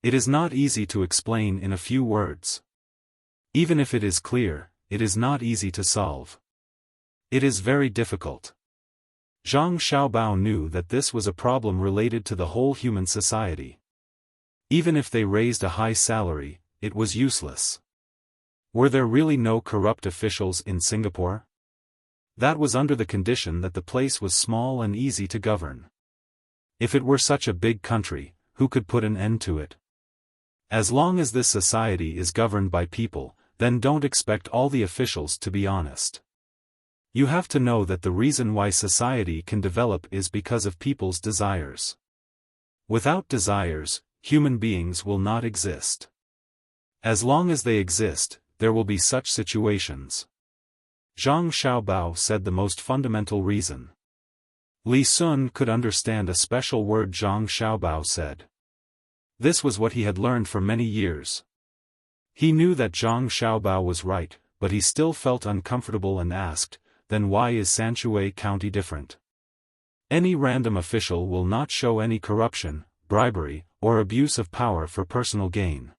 It is not easy to explain in a few words. Even if it is clear, it is not easy to solve. It is very difficult." Zhang Xiaobao knew that this was a problem related to the whole human society. Even if they raised a high salary, it was useless. Were there really no corrupt officials in Singapore? That was under the condition that the place was small and easy to govern. If it were such a big country, who could put an end to it? As long as this society is governed by people, then don't expect all the officials to be honest. You have to know that the reason why society can develop is because of people's desires. Without desires, human beings will not exist. As long as they exist, there will be such situations. Zhang Xiaobao said the most fundamental reason. Li Sun could understand a special word Zhang Xiaobao said. This was what he had learned for many years. He knew that Zhang Xiaobao was right, but he still felt uncomfortable and asked, "Then why is Sanshui County different?" Any random official will not show any corruption, bribery, or abuse of power for personal gain.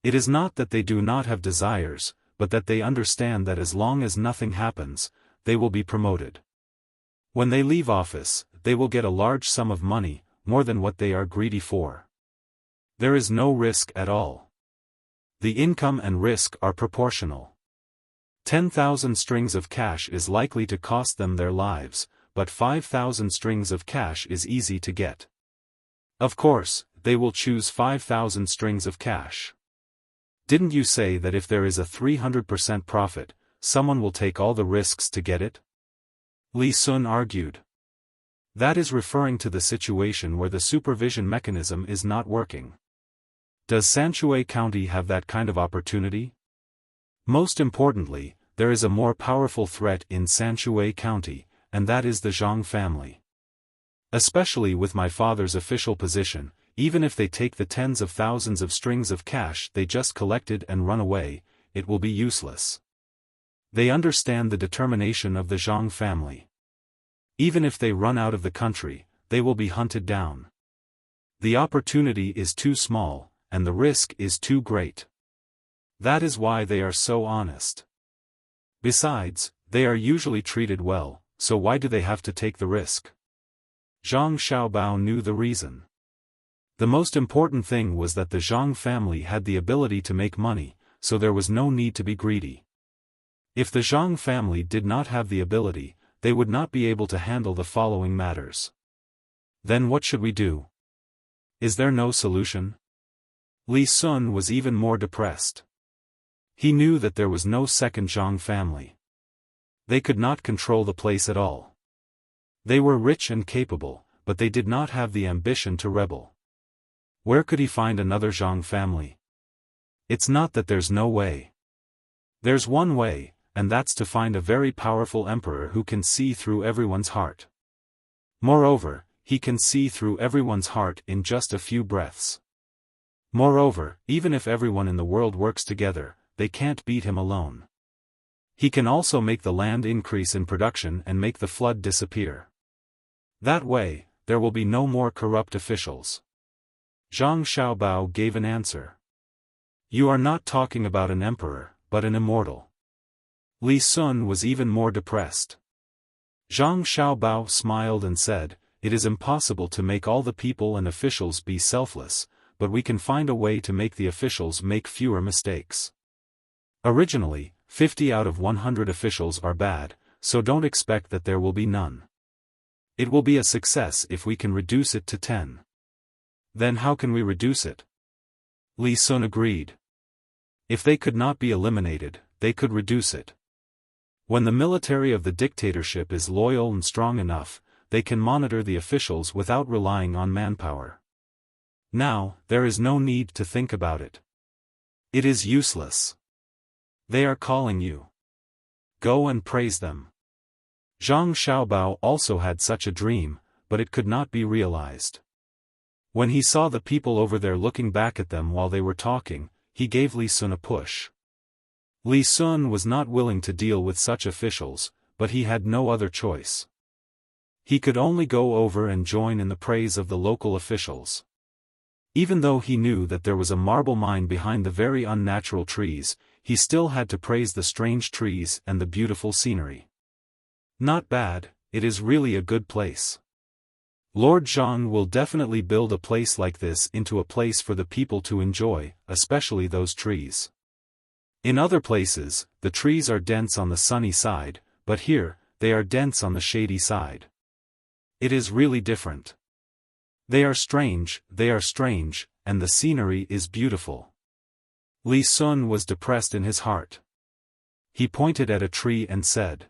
It is not that they do not have desires, but that they understand that as long as nothing happens, they will be promoted. When they leave office, they will get a large sum of money, more than what they are greedy for. There is no risk at all. The income and risk are proportional. 10,000 strings of cash is likely to cost them their lives, but 5,000 strings of cash is easy to get. Of course, they will choose 5,000 strings of cash. Didn't you say that if there is a 300% profit, someone will take all the risks to get it? Li Sun argued. That is referring to the situation where the supervision mechanism is not working. Does Sanshui County have that kind of opportunity? Most importantly, there is a more powerful threat in Sanshui County, and that is the Zhang family. Especially with my father's official position, even if they take the tens of thousands of strings of cash they just collected and run away, it will be useless. They understand the determination of the Zhang family. Even if they run out of the country, they will be hunted down. The opportunity is too small, and the risk is too great. That is why they are so honest. Besides, they are usually treated well, so why do they have to take the risk? Zhang Xiaobao knew the reason. The most important thing was that the Zhang family had the ability to make money, so there was no need to be greedy. If the Zhang family did not have the ability, they would not be able to handle the following matters. Then what should we do? Is there no solution? Li Sun was even more depressed. He knew that there was no second Zhang family. They could not control the place at all. They were rich and capable, but they did not have the ambition to rebel. Where could he find another Zhang family? It's not that there's no way. There's one way, and that's to find a very powerful emperor who can see through everyone's heart. Moreover, he can see through everyone's heart in just a few breaths. Moreover, even if everyone in the world works together, they can't beat him alone. He can also make the land increase in production and make the flood disappear. That way, there will be no more corrupt officials. Zhang Xiaobao gave an answer. You are not talking about an emperor, but an immortal. Li Sun was even more depressed. Zhang Xiaobao smiled and said, it is impossible to make all the people and officials be selfless, but we can find a way to make the officials make fewer mistakes. Originally, 50 out of 100 officials are bad, so don't expect that there will be none. It will be a success if we can reduce it to 10. Then how can we reduce it? Li Sun agreed. If they could not be eliminated, they could reduce it. When the military of the dictatorship is loyal and strong enough, they can monitor the officials without relying on manpower. Now, there is no need to think about it. It is useless. They are calling you. Go and praise them. Zhang Xiaobao also had such a dream, but it could not be realized. When he saw the people over there looking back at them while they were talking, he gave Li Sun a push. Li Sun was not willing to deal with such officials, but he had no other choice. He could only go over and join in the praise of the local officials. Even though he knew that there was a marble mine behind the very unnatural trees, he still had to praise the strange trees and the beautiful scenery. Not bad, it is really a good place. Lord Zhang will definitely build a place like this into a place for the people to enjoy, especially those trees. In other places, the trees are dense on the sunny side, but here, they are dense on the shady side. It is really different. They are strange, and the scenery is beautiful. Li Sun was depressed in his heart. He pointed at a tree and said.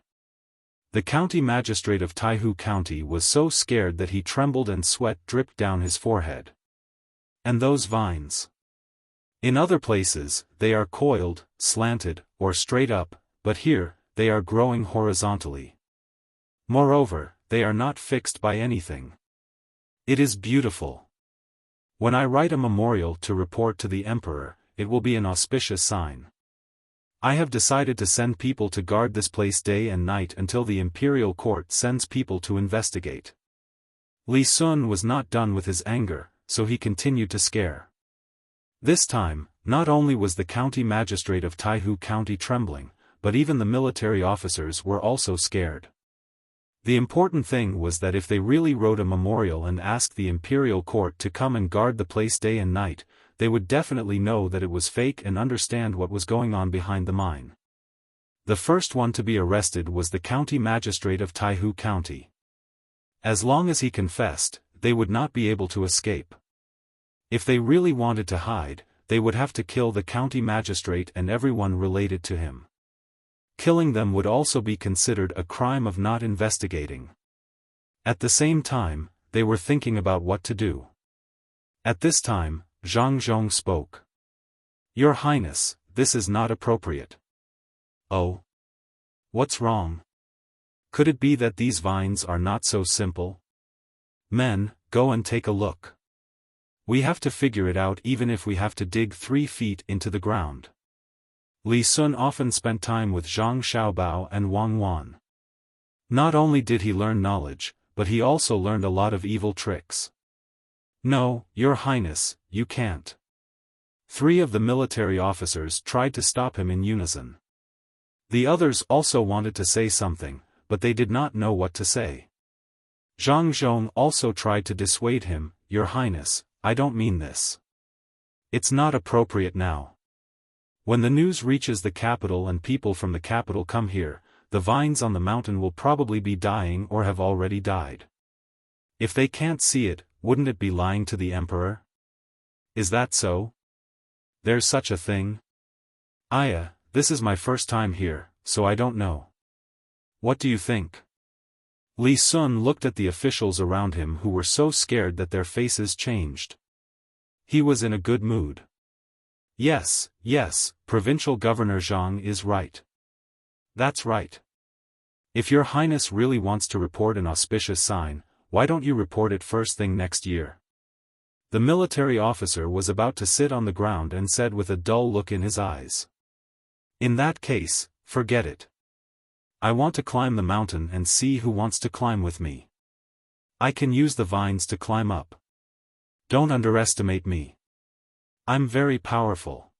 The county magistrate of Taihu County was so scared that he trembled and sweat dripped down his forehead. And those vines. In other places, they are coiled, slanted, or straight up, but here, they are growing horizontally. Moreover, they are not fixed by anything. It is beautiful. When I write a memorial to report to the emperor, it will be an auspicious sign. I have decided to send people to guard this place day and night until the imperial court sends people to investigate. Li Sun was not done with his anger, so he continued to scare. This time, not only was the county magistrate of Taihu County trembling, but even the military officers were also scared. The important thing was that if they really wrote a memorial and asked the imperial court to come and guard the place day and night, they would definitely know that it was fake and understand what was going on behind the mine. The first one to be arrested was the county magistrate of Taihu County. As long as he confessed, they would not be able to escape. If they really wanted to hide, they would have to kill the county magistrate and everyone related to him. Killing them would also be considered a crime of not investigating. At the same time, they were thinking about what to do. At this time, Zhang Zhong spoke. Your Highness, this is not appropriate. Oh? What's wrong? Could it be that these vines are not so simple? Men, go and take a look. We have to figure it out even if we have to dig 3 feet into the ground. Li Sun often spent time with Zhang Xiaobao and Wang Wan. Not only did he learn knowledge, but he also learned a lot of evil tricks. No, Your Highness, you can't. 3 of the military officers tried to stop him in unison. The others also wanted to say something, but they did not know what to say. Zhang Zhong also tried to dissuade him, Your Highness, I don't mean this. It's not appropriate now. When the news reaches the capital and people from the capital come here, the vines on the mountain will probably be dying or have already died. If they can't see it, wouldn't it be lying to the emperor? Is that so? There's such a thing? Aya, this is my first time here, so I don't know. What do you think? Li Sun looked at the officials around him who were so scared that their faces changed. He was in a good mood. Yes, Provincial Governor Zhang is right. That's right. If Your Highness really wants to report an auspicious sign, why don't you report it first thing next year? The military officer was about to sit on the ground and said with a dull look in his eyes. In that case, forget it. I want to climb the mountain and see who wants to climb with me. I can use the vines to climb up. Don't underestimate me. I'm very powerful.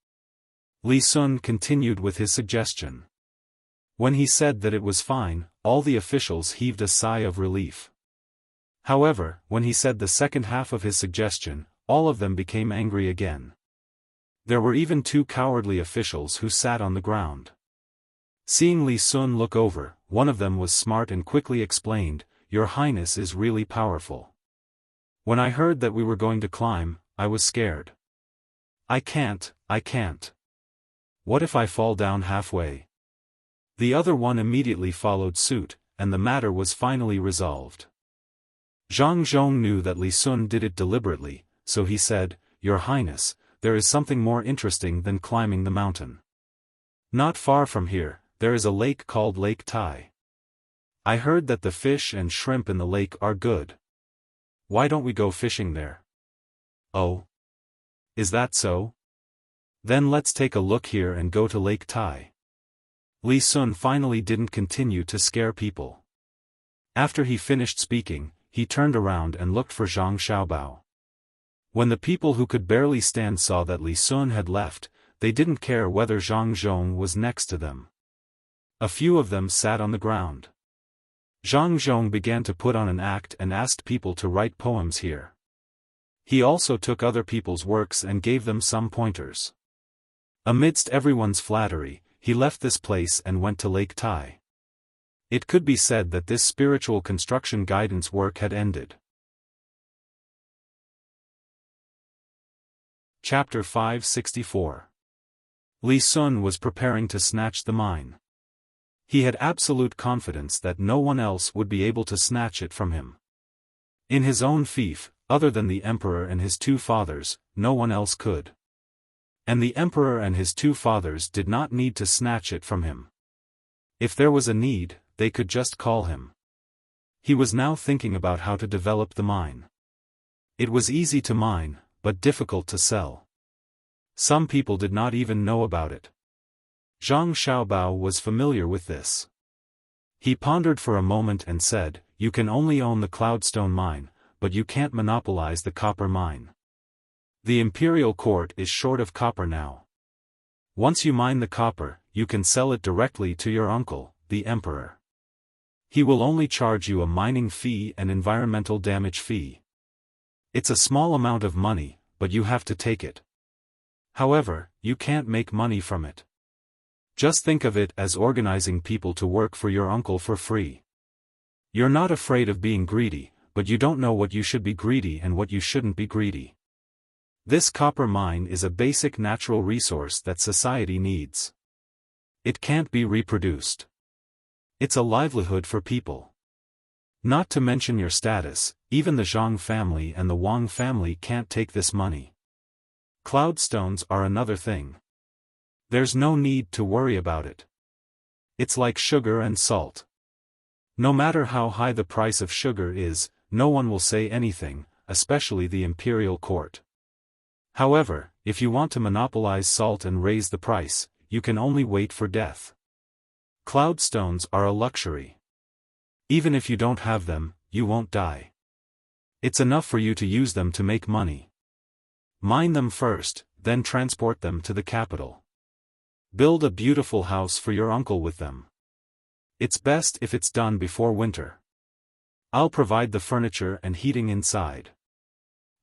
Li Sun continued with his suggestion. When he said that it was fine, all the officials heaved a sigh of relief. However, when he said the second half of his suggestion, all of them became angry again. There were even 2 cowardly officials who sat on the ground. Seeing Li Sun look over, one of them was smart and quickly explained, Your Highness is really powerful. When I heard that we were going to climb, I was scared. I can't. What if I fall down halfway? The other one immediately followed suit, and the matter was finally resolved. Zhang Zhong knew that Li Sun did it deliberately, so he said, Your Highness, there is something more interesting than climbing the mountain. Not far from here, there is a lake called Lake Tai. I heard that the fish and shrimp in the lake are good. Why don't we go fishing there? Oh. Is that so? Then let's take a look here and go to Lake Tai. Li Sun finally didn't continue to scare people. After he finished speaking, he turned around and looked for Zhang Xiaobao. When the people who could barely stand saw that Li Sun had left, they didn't care whether Zhang Zhong was next to them. A few of them sat on the ground. Zhang Zhong began to put on an act and asked people to write poems here. He also took other people's works and gave them some pointers. Amidst everyone's flattery, he left this place and went to Lake Tai. It could be said that this spiritual construction guidance work had ended. Chapter 564. Li Sun was preparing to snatch the mine. He had absolute confidence that no one else would be able to snatch it from him. In his own fief, other than the emperor and his 2 fathers, no one else could. And the emperor and his 2 fathers did not need to snatch it from him. If there was a need, they could just call him. He was now thinking about how to develop the mine. It was easy to mine, but difficult to sell. Some people did not even know about it. Zhang Xiaobao was familiar with this. He pondered for a moment and said, You can only own the Cloudstone mine, but you can't monopolize the copper mine. The imperial court is short of copper now. Once you mine the copper, you can sell it directly to your uncle, the emperor. He will only charge you a mining fee and environmental damage fee. It's a small amount of money, but you have to take it. However, you can't make money from it. Just think of it as organizing people to work for your uncle for free. You're not afraid of being greedy, but you don't know what you should be greedy and what you shouldn't be greedy. This copper mine is a basic natural resource that society needs. It can't be reproduced. It's a livelihood for people. Not to mention your status, even the Zhang family and the Wang family can't take this money. Cloudstones are another thing. There's no need to worry about it. It's like sugar and salt. No matter how high the price of sugar is, no one will say anything, especially the imperial court. However, if you want to monopolize salt and raise the price, you can only wait for death. Cloudstones are a luxury. Even if you don't have them, you won't die. It's enough for you to use them to make money. Mine them first, then transport them to the capital. Build a beautiful house for your uncle with them. It's best if it's done before winter. I'll provide the furniture and heating inside.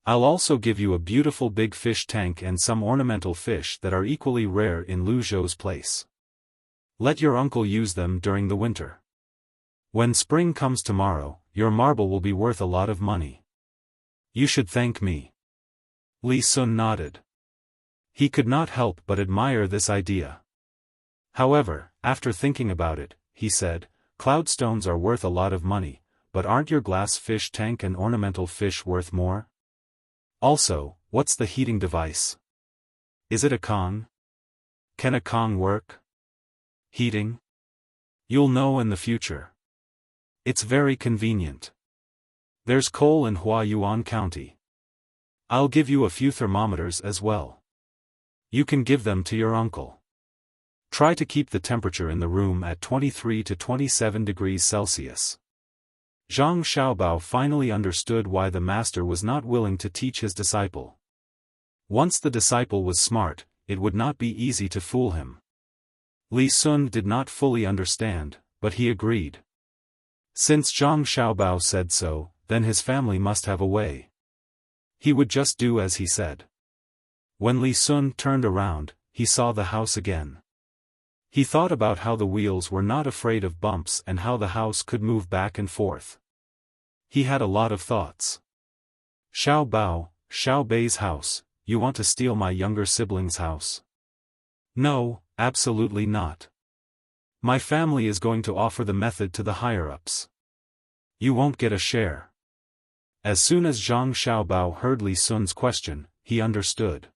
I'll also give you a beautiful big fish tank and some ornamental fish that are equally rare in Lu Zhou's place. Let your uncle use them during the winter. When spring comes tomorrow, your marble will be worth a lot of money. You should thank me. Li Sun nodded. He could not help but admire this idea. However, after thinking about it, he said, "Cloudstones are worth a lot of money, but aren't your glass fish tank and ornamental fish worth more? Also, what's the heating device? Is it a Kong? Can a Kong work? Heating? You'll know in the future. It's very convenient. There's coal in Huayuan County. I'll give you a few thermometers as well. You can give them to your uncle. Try to keep the temperature in the room at 23 to 27 degrees Celsius." Zhang Xiaobao finally understood why the master was not willing to teach his disciple. Once the disciple was smart, it would not be easy to fool him. Li Sun did not fully understand, but he agreed. Since Zhang Xiaobao said so, then his family must have a way. He would just do as he said. When Li Sun turned around, he saw the house again. He thought about how the wheels were not afraid of bumps and how the house could move back and forth. He had a lot of thoughts. Xiao Bei's house, you want to steal my younger sibling's house? No, absolutely not. My family is going to offer the method to the higher-ups. You won't get a share. As soon as Zhang Xiaobao heard Li Sun's question, he understood.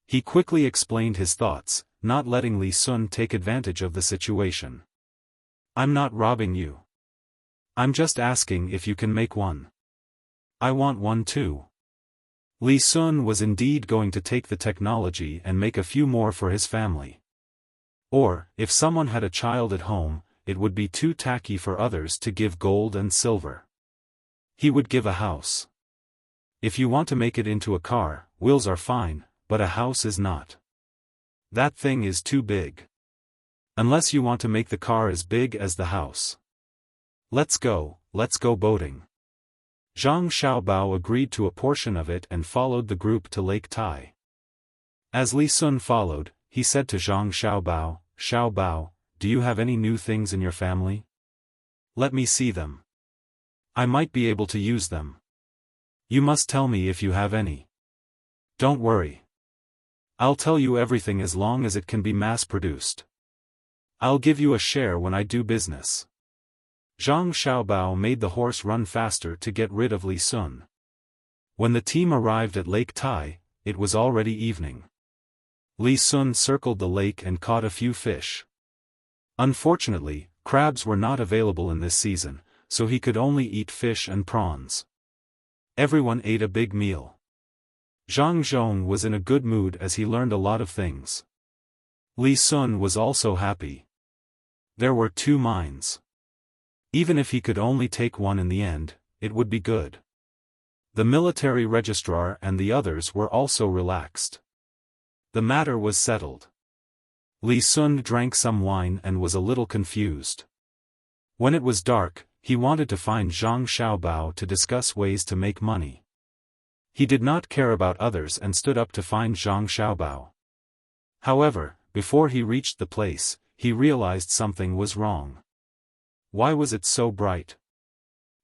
He quickly explained his thoughts, not letting Li Sun take advantage of the situation. I'm not robbing you. I'm just asking if you can make one. I want one too. Li Sun was indeed going to take the technology and make a few more for his family. Or, if someone had a child at home, it would be too tacky for others to give gold and silver. He would give a house. If you want to make it into a car, wheels are fine, but a house is not. That thing is too big. Unless you want to make the car as big as the house. Let's go boating. Zhang Xiaobao agreed to a portion of it and followed the group to Lake Tai. As Li Sun followed, he said to Zhang Xiaobao, "Xiaobao, do you have any new things in your family? Let me see them. I might be able to use them. You must tell me if you have any. Don't worry. I'll tell you everything as long as it can be mass-produced. I'll give you a share when I do business." Zhang Xiaobao made the horse run faster to get rid of Li Sun. When the team arrived at Lake Tai, it was already evening. Li Sun circled the lake and caught a few fish. Unfortunately, crabs were not available in this season, so he could only eat fish and prawns. Everyone ate a big meal. Zhang Zhong was in a good mood as he learned a lot of things. Li Sun was also happy. There were 2 mines. Even if he could only take one in the end, it would be good. The military registrar and the others were also relaxed. The matter was settled. Li Sun drank some wine and was a little confused. When it was dark, he wanted to find Zhang Xiaobao to discuss ways to make money. He did not care about others and stood up to find Zhang Xiaobao. However, before he reached the place, he realized something was wrong. Why was it so bright?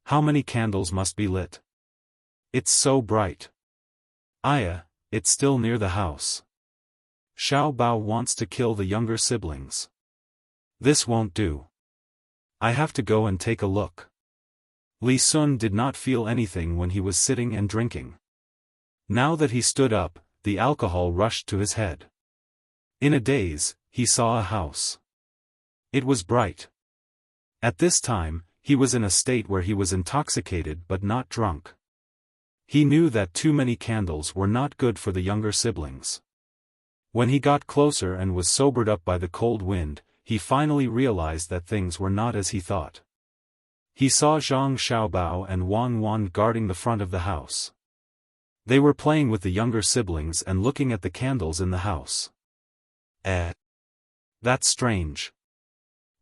How many candles must be lit? It's so bright. It's still near the house. Xiaobao wants to kill the younger siblings. This won't do. I have to go and take a look. Li Sun did not feel anything when he was sitting and drinking. Now that he stood up, the alcohol rushed to his head. In a daze, he saw a house. It was bright. At this time, He was in a state where he was intoxicated but not drunk. He knew that too many candles were not good for the younger siblings. When he got closer and was sobered up by the cold wind, he finally realized that things were not as he thought. He saw Zhang Xiaobao and Wang Wan guarding the front of the house. They were playing with the younger siblings and looking at the candles in the house. That's strange.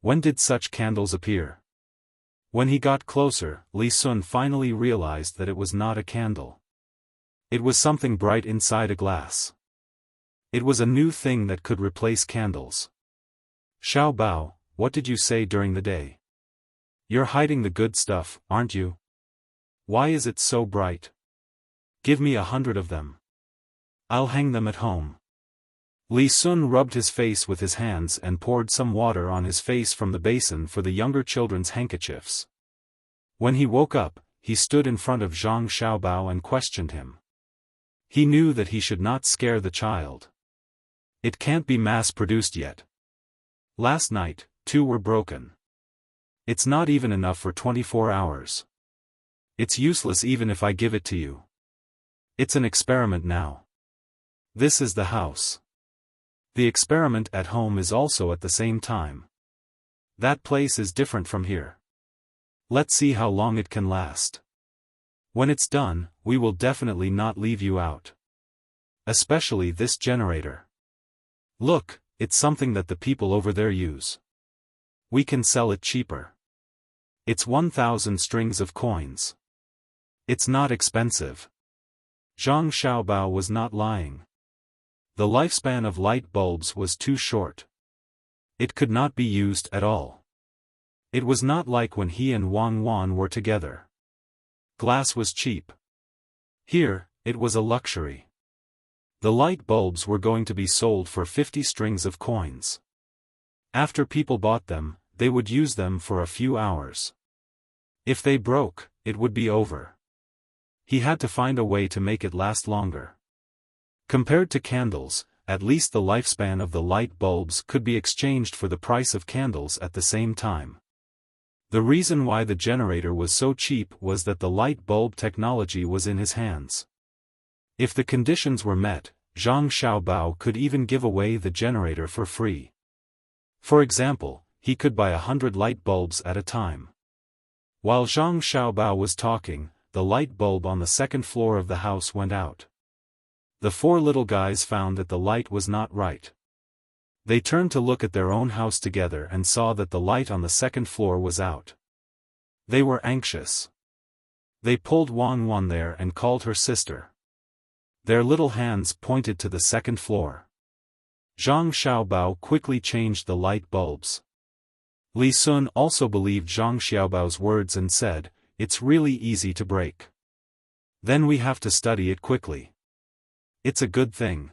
When did such candles appear? When he got closer, Li Sun finally realized that it was not a candle. It was something bright inside a glass. It was a new thing that could replace candles. Xiaobao, what did you say during the day? You're hiding the good stuff, aren't you? Why is it so bright? Give me 100 of them. I'll hang them at home. Li Sun rubbed his face with his hands and poured some water on his face from the basin for the younger children's handkerchiefs. When he woke up, he stood in front of Zhang Xiaobao and questioned him. He knew that he should not scare the child. It can't be mass-produced yet. Last night, 2 were broken. It's not even enough for 24 hours. It's useless even if I give it to you. It's an experiment now. This is the house. The experiment at home is also at the same time. That place is different from here. Let's see how long it can last. When it's done, we will definitely not leave you out. Especially this generator. Look, it's something that the people over there use. We can sell it cheaper. It's 1,000 strings of coins. It's not expensive. Zhang Xiaobao was not lying. The lifespan of light bulbs was too short. It could not be used at all. It was not like when he and Wang Wan were together. Glass was cheap. Here, it was a luxury. The light bulbs were going to be sold for 50 strings of coins. After people bought them, they would use them for a few hours. If they broke, it would be over. He had to find a way to make it last longer. Compared to candles, at least the lifespan of the light bulbs could be exchanged for the price of candles at the same time. The reason why the generator was so cheap was that the light bulb technology was in his hands. If the conditions were met, Zhang Xiaobao could even give away the generator for free. For example, he could buy 100 light bulbs at a time. While Zhang Xiaobao was talking, the light bulb on the second floor of the house went out. The 4 little guys found that the light was not right. They turned to look at their own house together and saw that the light on the second floor was out. They were anxious. They pulled Wang Wan there and called her sister. Their little hands pointed to the second floor. Zhang Xiaobao quickly changed the light bulbs. Li Sun also believed Zhang Xiaobao's words and said, "It's really easy to break. Then we have to study it quickly. It's a good thing.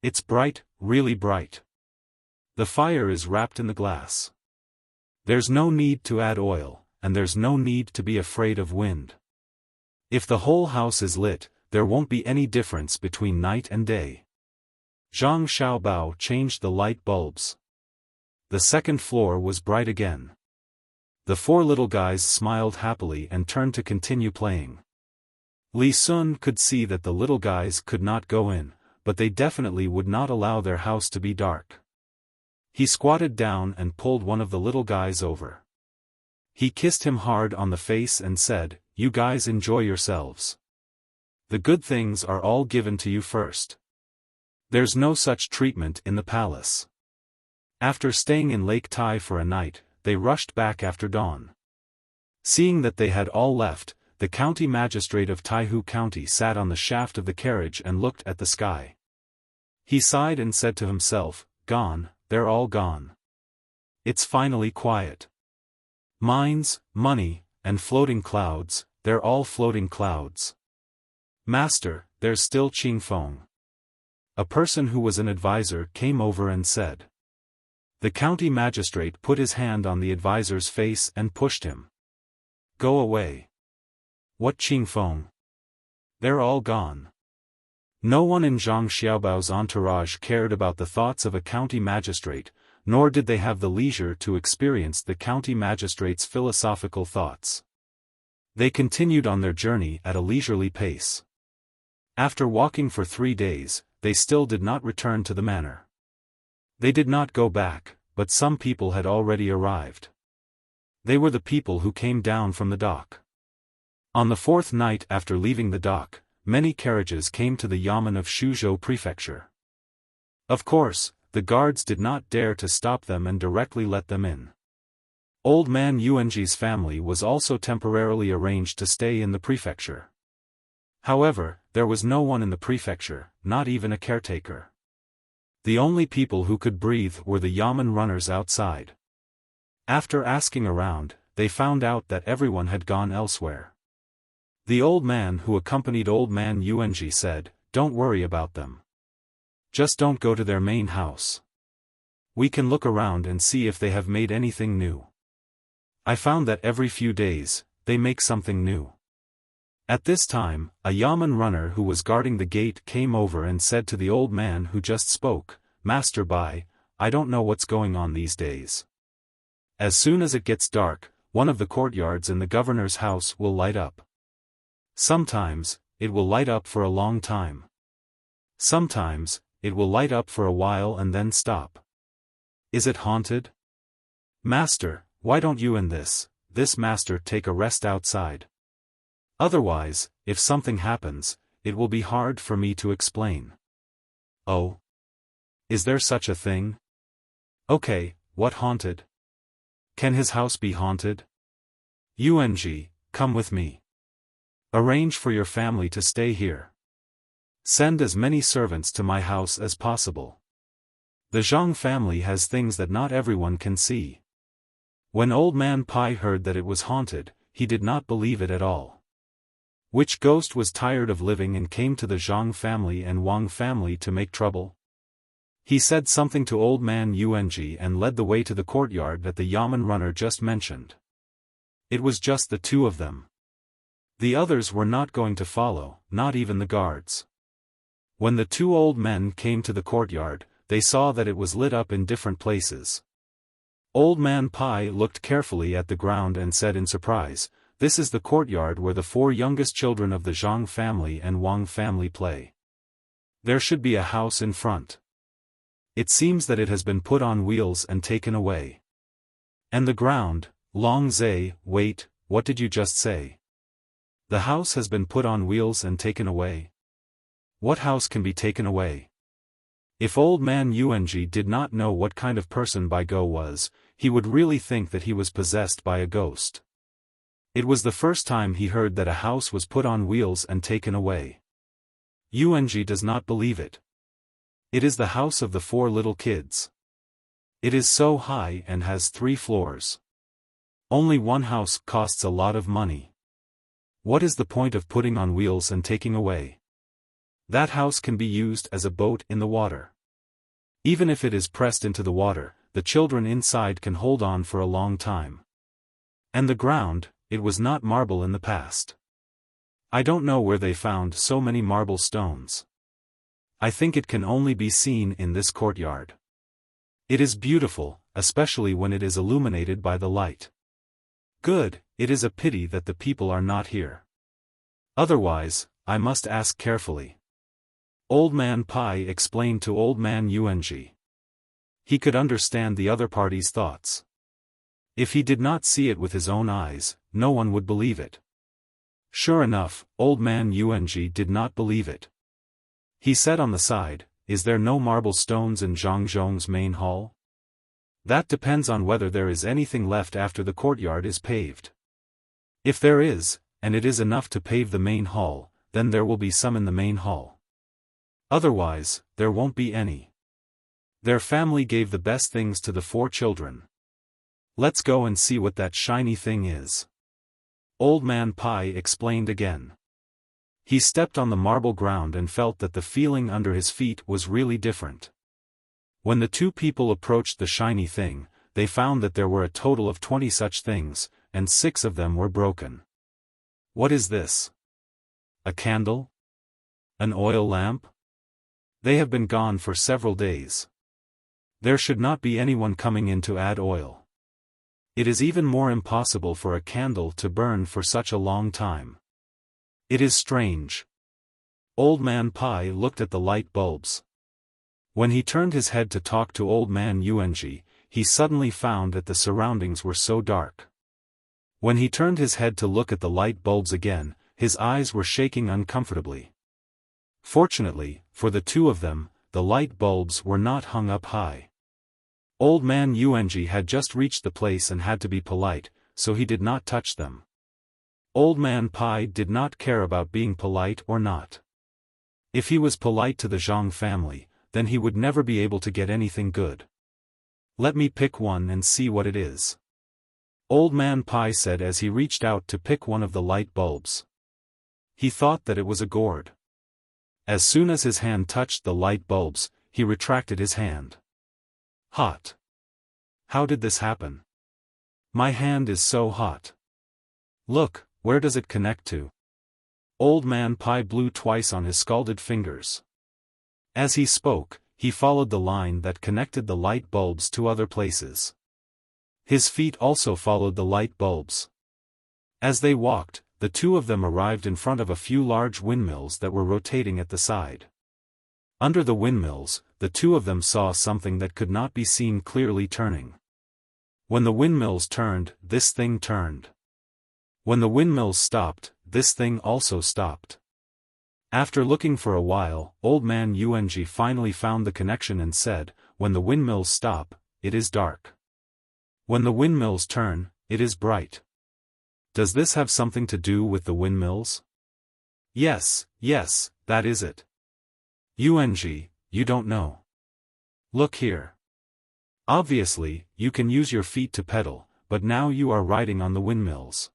It's bright, really bright. The fire is wrapped in the glass. There's no need to add oil, and there's no need to be afraid of wind. If the whole house is lit, there won't be any difference between night and day." Zhang Xiaobao changed the light bulbs. The second floor was bright again. The 4 little guys smiled happily and turned to continue playing. Li Sun could see that the little guys could not go in, but they definitely would not allow their house to be dark. He squatted down and pulled one of the little guys over. He kissed him hard on the face and said, "You guys enjoy yourselves. The good things are all given to you first. There's no such treatment in the palace." After staying in Lake Tai for a night, they rushed back after dawn. Seeing that they had all left, the county magistrate of Taihu County sat on the shaft of the carriage and looked at the sky. He sighed and said to himself, "Gone, they're all gone. It's finally quiet. Mines, money, and floating clouds, they're all floating clouds. Master, there's still Qing Feng." A person who was an advisor came over and said. The county magistrate put his hand on the advisor's face and pushed him. "Go away. What Qing Feng? They're all gone." No one in Zhang Xiaobao's entourage cared about the thoughts of a county magistrate, nor did they have the leisure to experience the county magistrate's philosophical thoughts. They continued on their journey at a leisurely pace. After walking for 3 days, they still did not return to the manor. They did not go back, but some people had already arrived. They were the people who came down from the dock. On the 4th night after leaving the dock, many carriages came to the yamen of Shuzhou Prefecture. Of course, the guards did not dare to stop them and directly let them in. Old man Yuanji's family was also temporarily arranged to stay in the prefecture. However, there was no one in the prefecture, not even a caretaker. The only people who could breathe were the yamen runners outside. After asking around, they found out that everyone had gone elsewhere. The old man who accompanied old man Yuanji said, "Don't worry about them. Just don't go to their main house. We can look around and see if they have made anything new. I found that every few days, they make something new." At this time, a yamen runner who was guarding the gate came over and said to the old man who just spoke, "Master Bai, I don't know what's going on these days. As soon as it gets dark, one of the courtyards in the governor's house will light up. Sometimes, it will light up for a long time. Sometimes, it will light up for a while and then stop. Is it haunted? Master, why don't you and this master take a rest outside? Otherwise, if something happens, it will be hard for me to explain." "Oh? Is there such a thing? Okay, what haunted? Can his house be haunted? Yuanji, come with me. Arrange for your family to stay here. Send as many servants to my house as possible. The Zhang family has things that not everyone can see." When old man Pai heard that it was haunted, he did not believe it at all. Which ghost was tired of living and came to the Zhang family and Wang family to make trouble? He said something to old man Yuanji and led the way to the courtyard that the yamen runner just mentioned. It was just the two of them. The others were not going to follow, not even the guards. When the two old men came to the courtyard, they saw that it was lit up in different places. Old man Pai looked carefully at the ground and said in surprise, "This is the courtyard where the 4 youngest children of the Zhang family and Wang family play. There should be a house in front. It seems that it has been put on wheels and taken away. And the ground, Long Zai, wait, what did you just say? The house has been put on wheels and taken away? What house can be taken away?" If old man Yuanji did not know what kind of person Bai Go was, he would really think that he was possessed by a ghost. It was the first time he heard that a house was put on wheels and taken away. Yuanji does not believe it. It is the house of the 4 little kids. It is so high and has 3 floors. Only one house costs a lot of money. What is the point of putting on wheels and taking away? That house can be used as a boat in the water. Even if it is pressed into the water, the children inside can hold on for a long time. And the ground, it was not marble in the past. I don't know where they found so many marble stones. I think it can only be seen in this courtyard. It is beautiful, especially when it is illuminated by the light. Good, it is a pity that the people are not here. Otherwise, I must ask carefully. Old man Pai explained to old man Yuanji. He could understand the other party's thoughts. If he did not see it with his own eyes, no one would believe it. Sure enough, old man Yuanji did not believe it. He said on the side, "Is there no marble stones in Zhangzhong's main hall? That depends on whether there is anything left after the courtyard is paved. If there is, and it is enough to pave the main hall, then there will be some in the main hall. Otherwise, there won't be any." Their family gave the best things to the 4 children. "Let's go and see what that shiny thing is." Old man Pai explained again. He stepped on the marble ground and felt that the feeling under his feet was really different. When the 2 people approached the shiny thing, they found that there were a total of 20 such things, and 6 of them were broken. What is this? A candle? An oil lamp? They have been gone for several days. There should not be anyone coming in to add oil. It is even more impossible for a candle to burn for such a long time. It is strange. Old Man Pai looked at the light bulbs. When he turned his head to talk to Old Man Yuanji, he suddenly found that the surroundings were so dark. When he turned his head to look at the light bulbs again, his eyes were shaking uncomfortably. Fortunately, for the two of them, the light bulbs were not hung up high. Old Man Yuanji had just reached the place and had to be polite, so he did not touch them. Old Man Pai did not care about being polite or not. If he was polite to the Zhang family, then he would never be able to get anything good. Let me pick one and see what it is. Old Man Pai said as he reached out to pick one of the light bulbs. He thought that it was a gourd. As soon as his hand touched the light bulbs, he retracted his hand. Hot. How did this happen? My hand is so hot. Look, where does it connect to? Old Man Pai blew twice on his scalded fingers. As he spoke, he followed the line that connected the light bulbs to other places. His feet also followed the light bulbs. As they walked, the two of them arrived in front of a few large windmills that were rotating at the side. Under the windmills, the two of them saw something that could not be seen clearly turning. When the windmills turned, this thing turned. When the windmills stopped, this thing also stopped. After looking for a while, Old Man Yuanji finally found the connection and said, when the windmills stop, it is dark. When the windmills turn, it is bright. Does this have something to do with the windmills? Yes, that is it. Yuanji, you don't know. Look here. Obviously, you can use your feet to pedal, but now you are riding on the windmills.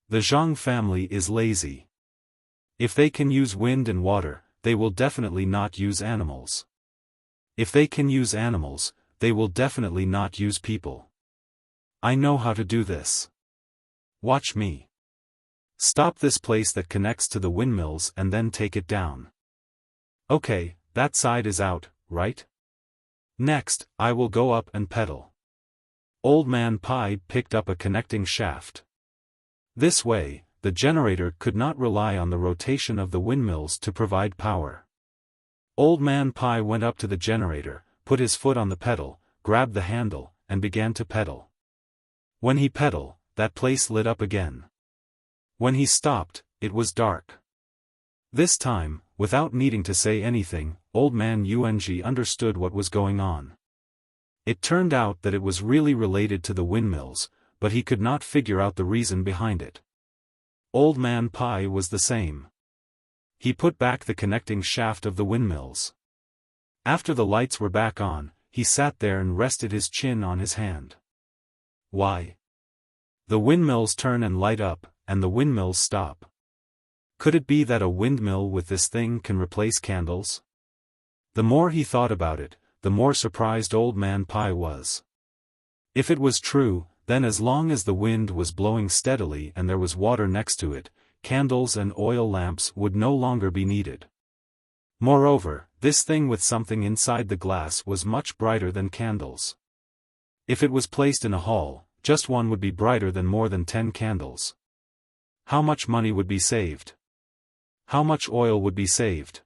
The Zhang family is lazy. If they can use wind and water, they will definitely not use animals. If they can use animals, they will definitely not use people. I know how to do this. Watch me. Stop this place that connects to the windmills and then take it down. Okay, that side is out, right? Next, I will go up and pedal. Old Man Pai picked up a connecting shaft. This way, the generator could not rely on the rotation of the windmills to provide power. Old Man Pai went up to the generator, put his foot on the pedal, grabbed the handle, and began to pedal. When he pedaled, that place lit up again. When he stopped, it was dark. This time, without needing to say anything, Old Man Yuanji understood what was going on. It turned out that it was really related to the windmills, but he could not figure out the reason behind it. Old Man Pai was the same. He put back the connecting shaft of the windmills. After the lights were back on, he sat there and rested his chin on his hand. Why? The windmills turn and light up, and the windmills stop. Could it be that a windmill with this thing can replace candles? The more he thought about it, the more surprised Old Man Pai was. If it was true, then as long as the wind was blowing steadily and there was water next to it, candles and oil lamps would no longer be needed. Moreover, this thing with something inside the glass was much brighter than candles. If it was placed in a hall, just one would be brighter than more than 10 candles. How much money would be saved? How much oil would be saved?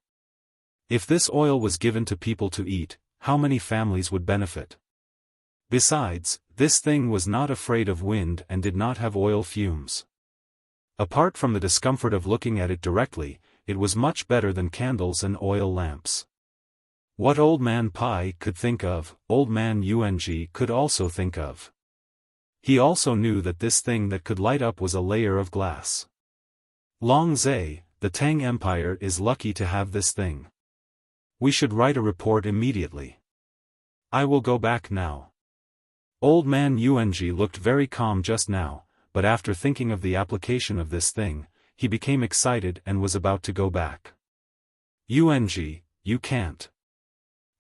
If this oil was given to people to eat, how many families would benefit? Besides, this thing was not afraid of wind and did not have oil fumes. Apart from the discomfort of looking at it directly, it was much better than candles and oil lamps. What Old Man Pai could think of, Old Man Yuanji could also think of. He also knew that this thing that could light up was a layer of glass. Long Zhe, the Tang Empire is lucky to have this thing. We should write a report immediately. I will go back now. Old Man Yuanji looked very calm just now, but after thinking of the application of this thing, he became excited and was about to go back. Yuanji, you can't.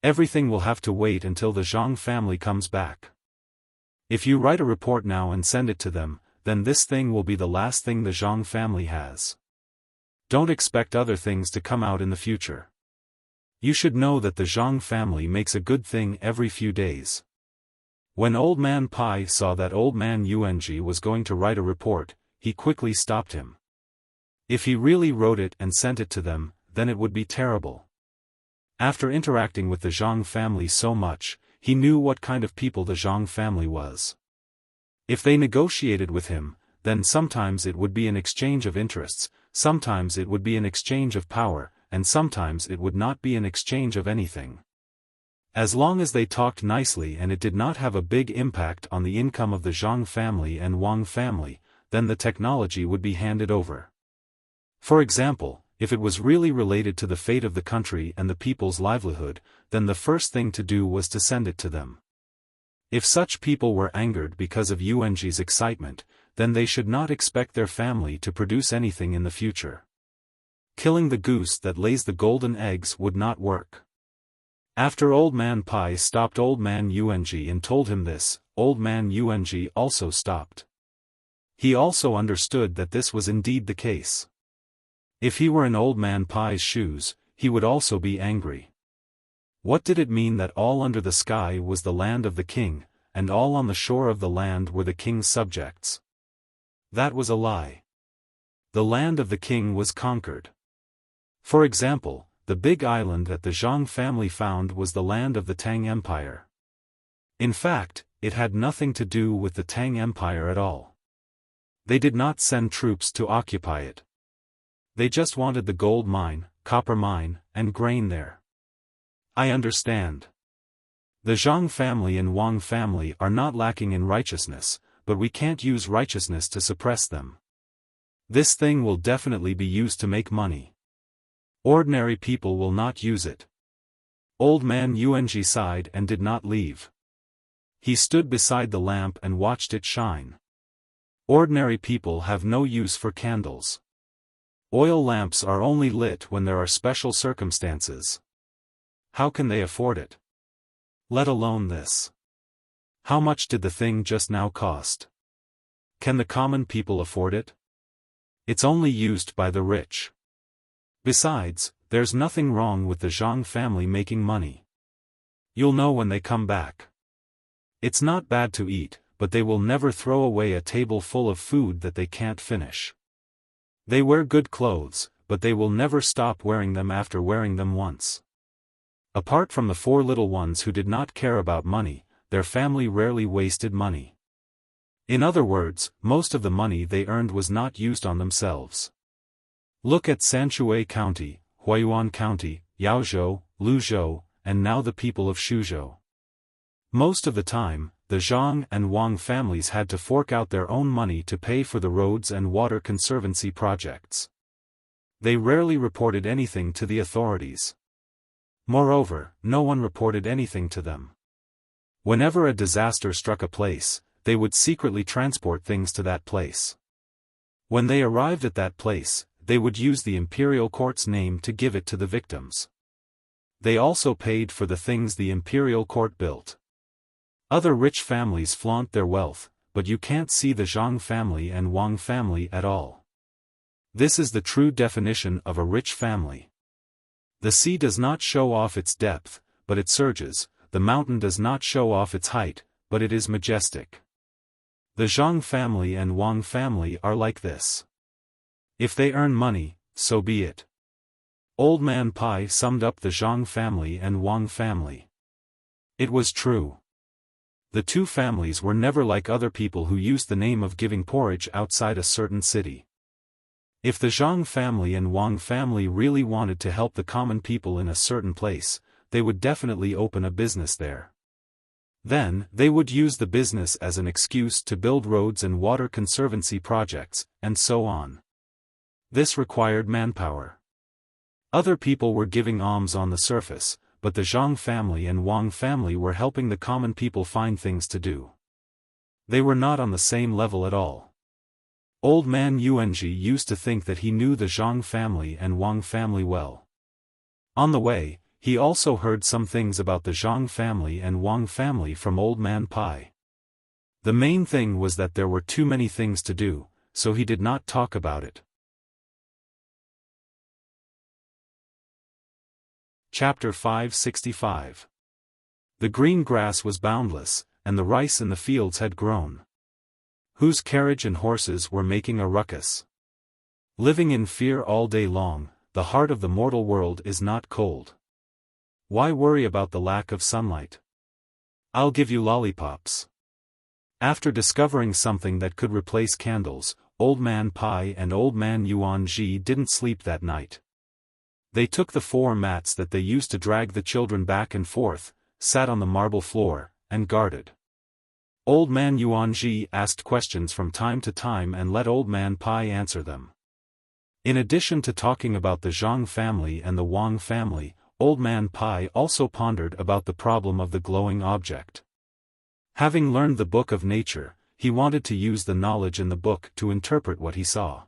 Everything will have to wait until the Zhang family comes back. If you write a report now and send it to them, then this thing will be the last thing the Zhang family has. Don't expect other things to come out in the future. You should know that the Zhang family makes a good thing every few days. When Old Man Pai saw that Old Man Yuanji was going to write a report, he quickly stopped him. If he really wrote it and sent it to them, then it would be terrible. After interacting with the Zhang family so much, he knew what kind of people the Zhang family was. If they negotiated with him, then sometimes it would be an exchange of interests, sometimes it would be an exchange of power, and sometimes it would not be an exchange of anything. As long as they talked nicely and it did not have a big impact on the income of the Zhang family and Wang family, then the technology would be handed over. For example, if it was really related to the fate of the country and the people's livelihood, then the first thing to do was to send it to them. If such people were angered because of Yuanji's excitement, then they should not expect their family to produce anything in the future. Killing the goose that lays the golden eggs would not work. After Old Man Pai stopped Old Man Yuanji and told him this, Old Man Yuanji also stopped. He also understood that this was indeed the case. If he were in Old Man Pai's shoes, he would also be angry. What did it mean that all under the sky was the land of the king, and all on the shore of the land were the king's subjects? That was a lie. The land of the king was conquered. For example, the big island that the Zhang family found was the land of the Tang Empire. In fact, it had nothing to do with the Tang Empire at all. They did not send troops to occupy it. They just wanted the gold mine, copper mine, and grain there. I understand. The Zhang family and Wang family are not lacking in righteousness, but we can't use righteousness to suppress them. This thing will definitely be used to make money. Ordinary people will not use it. Old Man Yuanji sighed and did not leave. He stood beside the lamp and watched it shine. Ordinary people have no use for candles. Oil lamps are only lit when there are special circumstances. How can they afford it? Let alone this. How much did the thing just now cost? Can the common people afford it? It's only used by the rich. Besides, there's nothing wrong with the Zhang family making money. You'll know when they come back. It's not bad to eat, but they will never throw away a table full of food that they can't finish. They wear good clothes, but they will never stop wearing them after wearing them once. Apart from the 4 little ones who did not care about money, their family rarely wasted money. In other words, most of the money they earned was not used on themselves. Look at Sanshui County, Huayuan County, Yaozhou, Luzhou, and now the people of Shuzhou. Most of the time, the Zhang and Wang families had to fork out their own money to pay for the roads and water conservancy projects. They rarely reported anything to the authorities. Moreover, no one reported anything to them. Whenever a disaster struck a place, they would secretly transport things to that place. When they arrived at that place, they would use the imperial court's name to give it to the victims. They also paid for the things the imperial court built. Other rich families flaunt their wealth, but you can't see the Zhang family and Wang family at all. This is the true definition of a rich family. The sea does not show off its depth, but it surges, the mountain does not show off its height, but it is majestic. The Zhang family and Wang family are like this. If they earn money, so be it. Old Man Pai summed up the Zhang family and Wang family. It was true. The two families were never like other people who used the name of giving porridge outside a certain city. If the Zhang family and Wang family really wanted to help the common people in a certain place, they would definitely open a business there. Then, they would use the business as an excuse to build roads and water conservancy projects, and so on. This required manpower. Other people were giving alms on the surface, but the Zhang family and Wang family were helping the common people find things to do. They were not on the same level at all. Old Man Yuanji used to think that he knew the Zhang family and Wang family well. On the way, he also heard some things about the Zhang family and Wang family from Old Man Pai. The main thing was that there were too many things to do, so he did not talk about it. Chapter 565. The green grass was boundless, and the rice in the fields had grown. Whose carriage and horses were making a ruckus. Living in fear all day long, the heart of the mortal world is not cold. Why worry about the lack of sunlight? I'll give you lollipops. After discovering something that could replace candles, Old Man Pai and Old Man Yuanji didn't sleep that night. They took the 4 mats that they used to drag the children back and forth, sat on the marble floor, and guarded. Old Man Yuanji asked questions from time to time and let Old Man Pai answer them. In addition to talking about the Zhang family and the Wang family, Old Man Pai also pondered about the problem of the glowing object. Having learned the Book of Nature, he wanted to use the knowledge in the book to interpret what he saw.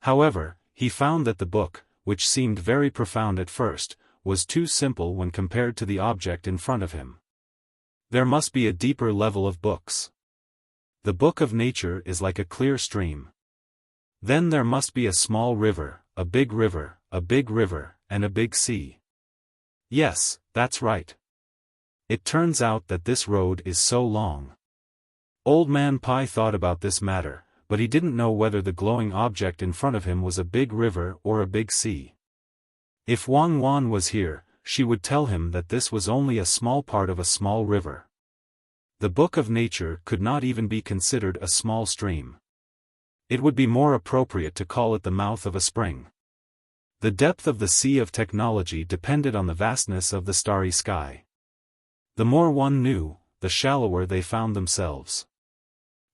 However, he found that the book, which seemed very profound at first, was too simple when compared to the object in front of him. There must be a deeper level of books. The Book of Nature is like a clear stream. Then there must be a small river, a big river, a big river, and a big sea. Yes, that's right. It turns out that this road is so long. Old Man Pai thought about this matter, but he didn't know whether the glowing object in front of him was a big river or a big sea. If Wang Wan was here, she would tell him that this was only a small part of a small river. The Book of Nature could not even be considered a small stream. It would be more appropriate to call it the mouth of a spring. The depth of the sea of technology depended on the vastness of the starry sky. The more one knew, the shallower they found themselves.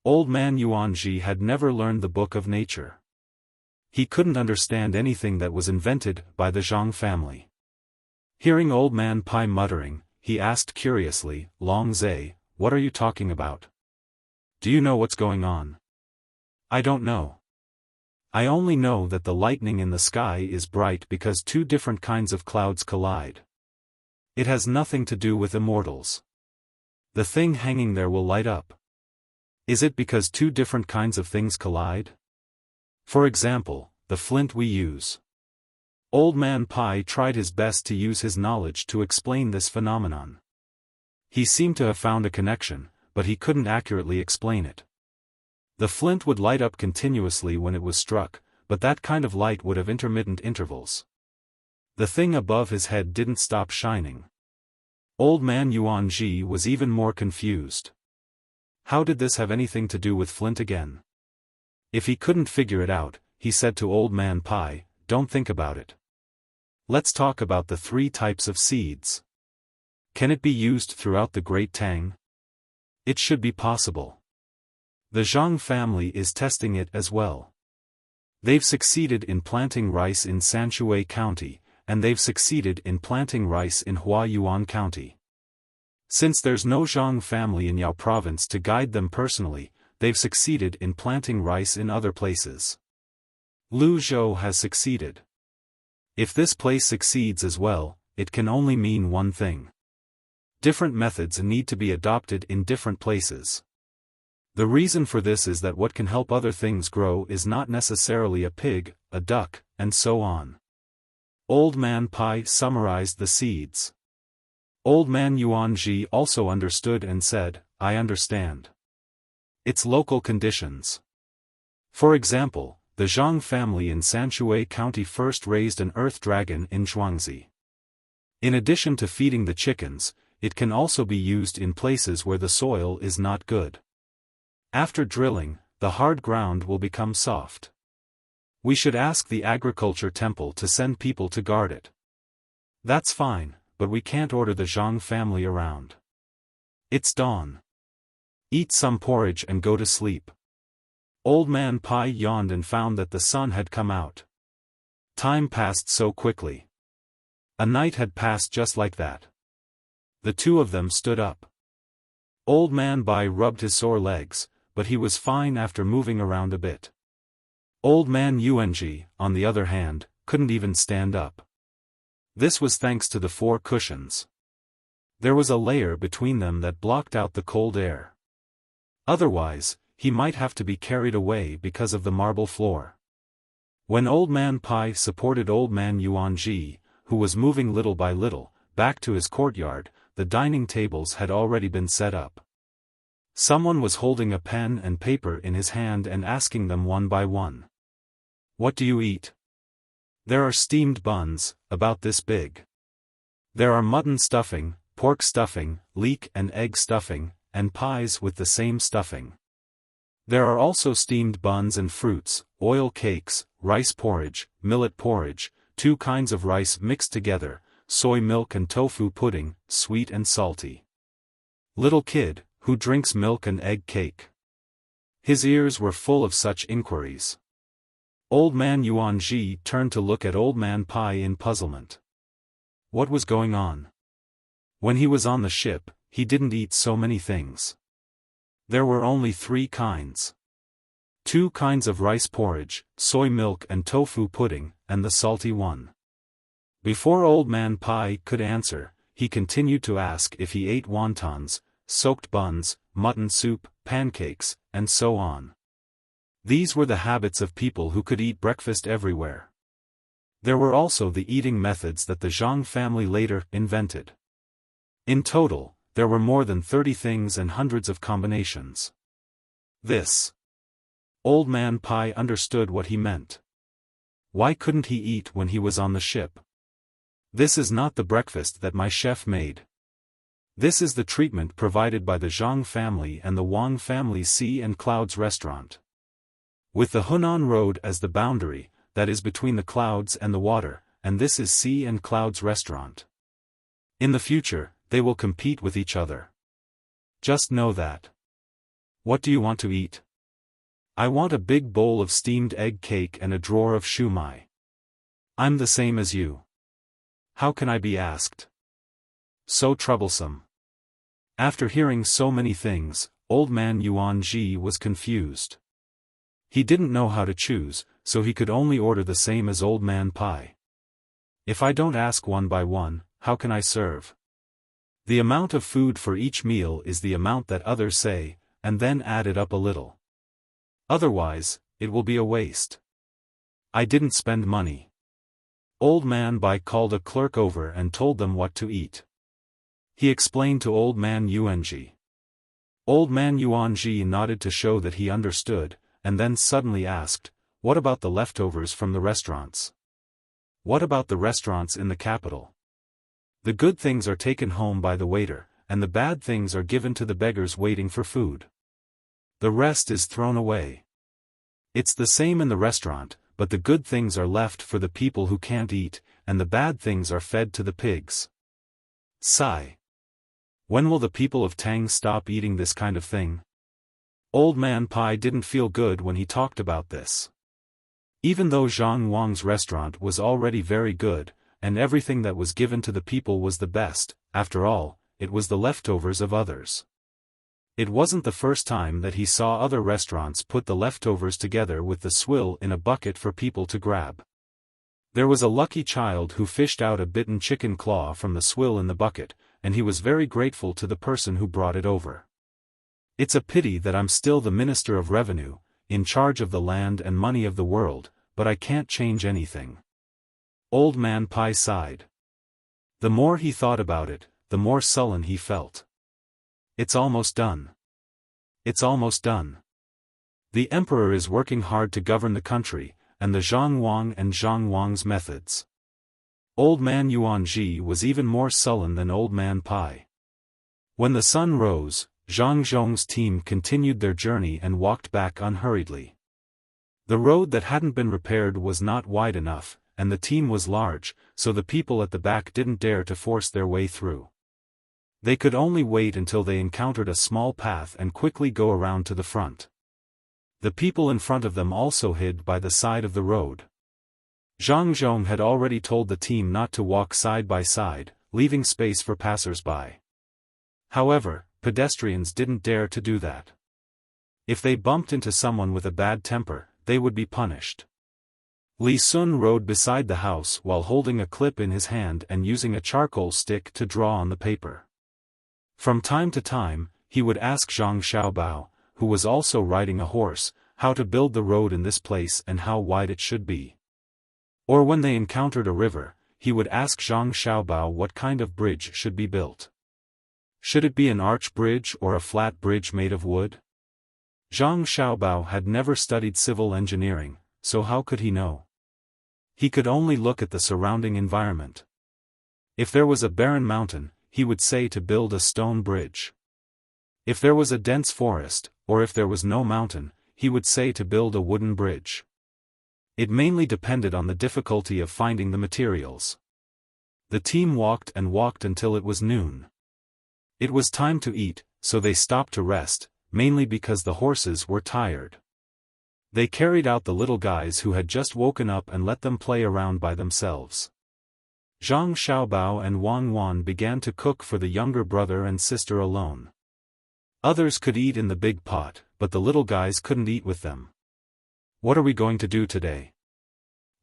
Old Man Yuanji had never learned the Book of Nature. He couldn't understand anything that was invented by the Zhang family. Hearing Old Man Pai muttering, he asked curiously, "Long Zhe, what are you talking about? Do you know what's going on?" "I don't know. I only know that the lightning in the sky is bright because 2 different kinds of clouds collide. It has nothing to do with immortals. The thing hanging there will light up. Is it because 2 different kinds of things collide? For example, the flint we use." Old Man Pai tried his best to use his knowledge to explain this phenomenon. He seemed to have found a connection, but he couldn't accurately explain it. The flint would light up continuously when it was struck, but that kind of light would have intermittent intervals. The thing above his head didn't stop shining. Old Man Yuanji was even more confused. How did this have anything to do with flint again? If he couldn't figure it out, he said to Old Man Pai, "Don't think about it. Let's talk about the 3 types of seeds. Can it be used throughout the Great Tang? It should be possible. The Zhang family is testing it as well. They've succeeded in planting rice in Sanshui County, and they've succeeded in planting rice in Huayuan County. Since there's no Zhang family in Yao province to guide them personally, they've succeeded in planting rice in other places. Lu Zhou has succeeded. If this place succeeds as well, it can only mean one thing. Different methods need to be adopted in different places. The reason for this is that what can help other things grow is not necessarily a pig, a duck, and so on." Old Man Pai summarized the seeds. Old Man Yuanji also understood and said, "I understand. It's local conditions. For example, the Zhang family in Sanshui County first raised an earth dragon in Zhuangzi. In addition to feeding the chickens, it can also be used in places where the soil is not good. After drilling, the hard ground will become soft. We should ask the agriculture temple to send people to guard it." "That's fine, but we can't order the Zhang family around. It's dawn. Eat some porridge and go to sleep." Old Man Pai yawned and found that the sun had come out. Time passed so quickly. A night had passed just like that. The 2 of them stood up. Old Man Pai rubbed his sore legs, but he was fine after moving around a bit. Old Man Yuanji, on the other hand, couldn't even stand up. This was thanks to the 4 cushions. There was a layer between them that blocked out the cold air. Otherwise, he might have to be carried away because of the marble floor. When Old Man Pai supported Old Man Yuanji, who was moving little by little, back to his courtyard. The dining tables had already been set up. Someone was holding a pen and paper in his hand and asking them one by one. "What do you eat?" "There are steamed buns, about this big. There are mutton stuffing, pork stuffing, leek and egg stuffing, and pies with the same stuffing. There are also steamed buns and fruits, oil cakes, rice porridge, millet porridge, 2 kinds of rice mixed together, soy milk and tofu pudding, sweet and salty. Little kid, who drinks milk and egg cake?" His ears were full of such inquiries. Old man Yuanji turned to look at Old Man Pai in puzzlement. What was going on? When he was on the ship, he didn't eat so many things. There were only 3 kinds. 2 kinds of rice porridge, soy milk and tofu pudding, and the salty one. Before Old Man Pai could answer, he continued to ask if he ate wontons, soaked buns, mutton soup, pancakes, and so on. These were the habits of people who could eat breakfast everywhere. There were also the eating methods that the Zhang family later invented. In total, there were more than 30 things and hundreds of combinations. This. Old Man Pai understood what he meant. Why couldn't he eat when he was on the ship? This is not the breakfast that my chef made. This is the treatment provided by the Zhang family and the Wang family's Sea and Clouds restaurant. With the Hunan Road as the boundary, that is between the clouds and the water, and this is Sea and Clouds restaurant. In the future, they will compete with each other. Just know that. What do you want to eat? I want a big bowl of steamed egg cake and a drawer of shumai. I'm the same as you. How can I be asked? So troublesome. After hearing so many things, Old Man Yuanji was confused. He didn't know how to choose, so he could only order the same as Old Man Pai. If I don't ask one by one, how can I serve? The amount of food for each meal is the amount that others say, and then add it up a little. Otherwise, it will be a waste. I didn't spend money. Old Man Pai called a clerk over and told them what to eat. He explained to Old Man Yuanji. Old Man Yuanji nodded to show that he understood, and then suddenly asked, "What about the leftovers from the restaurants? What about the restaurants in the capital? The good things are taken home by the waiter, and the bad things are given to the beggars waiting for food. The rest is thrown away. It's the same in the restaurant, but the good things are left for the people who can't eat, and the bad things are fed to the pigs." Sigh. When will the people of Tang stop eating this kind of thing? Old Man Pai didn't feel good when he talked about this. Even though Zhang Wang's restaurant was already very good, and everything that was given to the people was the best, after all, it was the leftovers of others. It wasn't the first time that he saw other restaurants put the leftovers together with the swill in a bucket for people to grab. There was a lucky child who fished out a bitten chicken claw from the swill in the bucket, and he was very grateful to the person who brought it over. It's a pity that I'm still the Minister of Revenue, in charge of the land and money of the world, but I can't change anything. Old Man Pai sighed. The more he thought about it, the more sullen he felt. It's almost done. It's almost done. The emperor is working hard to govern the country, and the Zhang Wang and Zhang Wang's methods. Old Man Yuanji was even more sullen than Old Man Pai. When the sun rose, Zhang Zhong's team continued their journey and walked back unhurriedly. The road that hadn't been repaired was not wide enough, and the team was large, so the people at the back didn't dare to force their way through. They could only wait until they encountered a small path and quickly go around to the front. The people in front of them also hid by the side of the road. Zhang Zhong had already told the team not to walk side by side, leaving space for passers-by. However, pedestrians didn't dare to do that. If they bumped into someone with a bad temper, they would be punished. Li Sun rode beside the house while holding a clip in his hand and using a charcoal stick to draw on the paper. From time to time, he would ask Zhang Xiaobao, who was also riding a horse, how to build the road in this place and how wide it should be. Or when they encountered a river, he would ask Zhang Xiaobao what kind of bridge should be built. Should it be an arch bridge or a flat bridge made of wood? Zhang Xiaobao had never studied civil engineering, so how could he know? He could only look at the surrounding environment. If there was a barren mountain, he would say to build a stone bridge. If there was a dense forest, or if there was no mountain, he would say to build a wooden bridge. It mainly depended on the difficulty of finding the materials. The team walked and walked until it was noon. It was time to eat, so they stopped to rest, mainly because the horses were tired. They carried out the little guys who had just woken up and let them play around by themselves. Zhang Xiaobao and Wang Wan began to cook for the younger brother and sister alone. Others could eat in the big pot, but the little guys couldn't eat with them. What are we going to do today?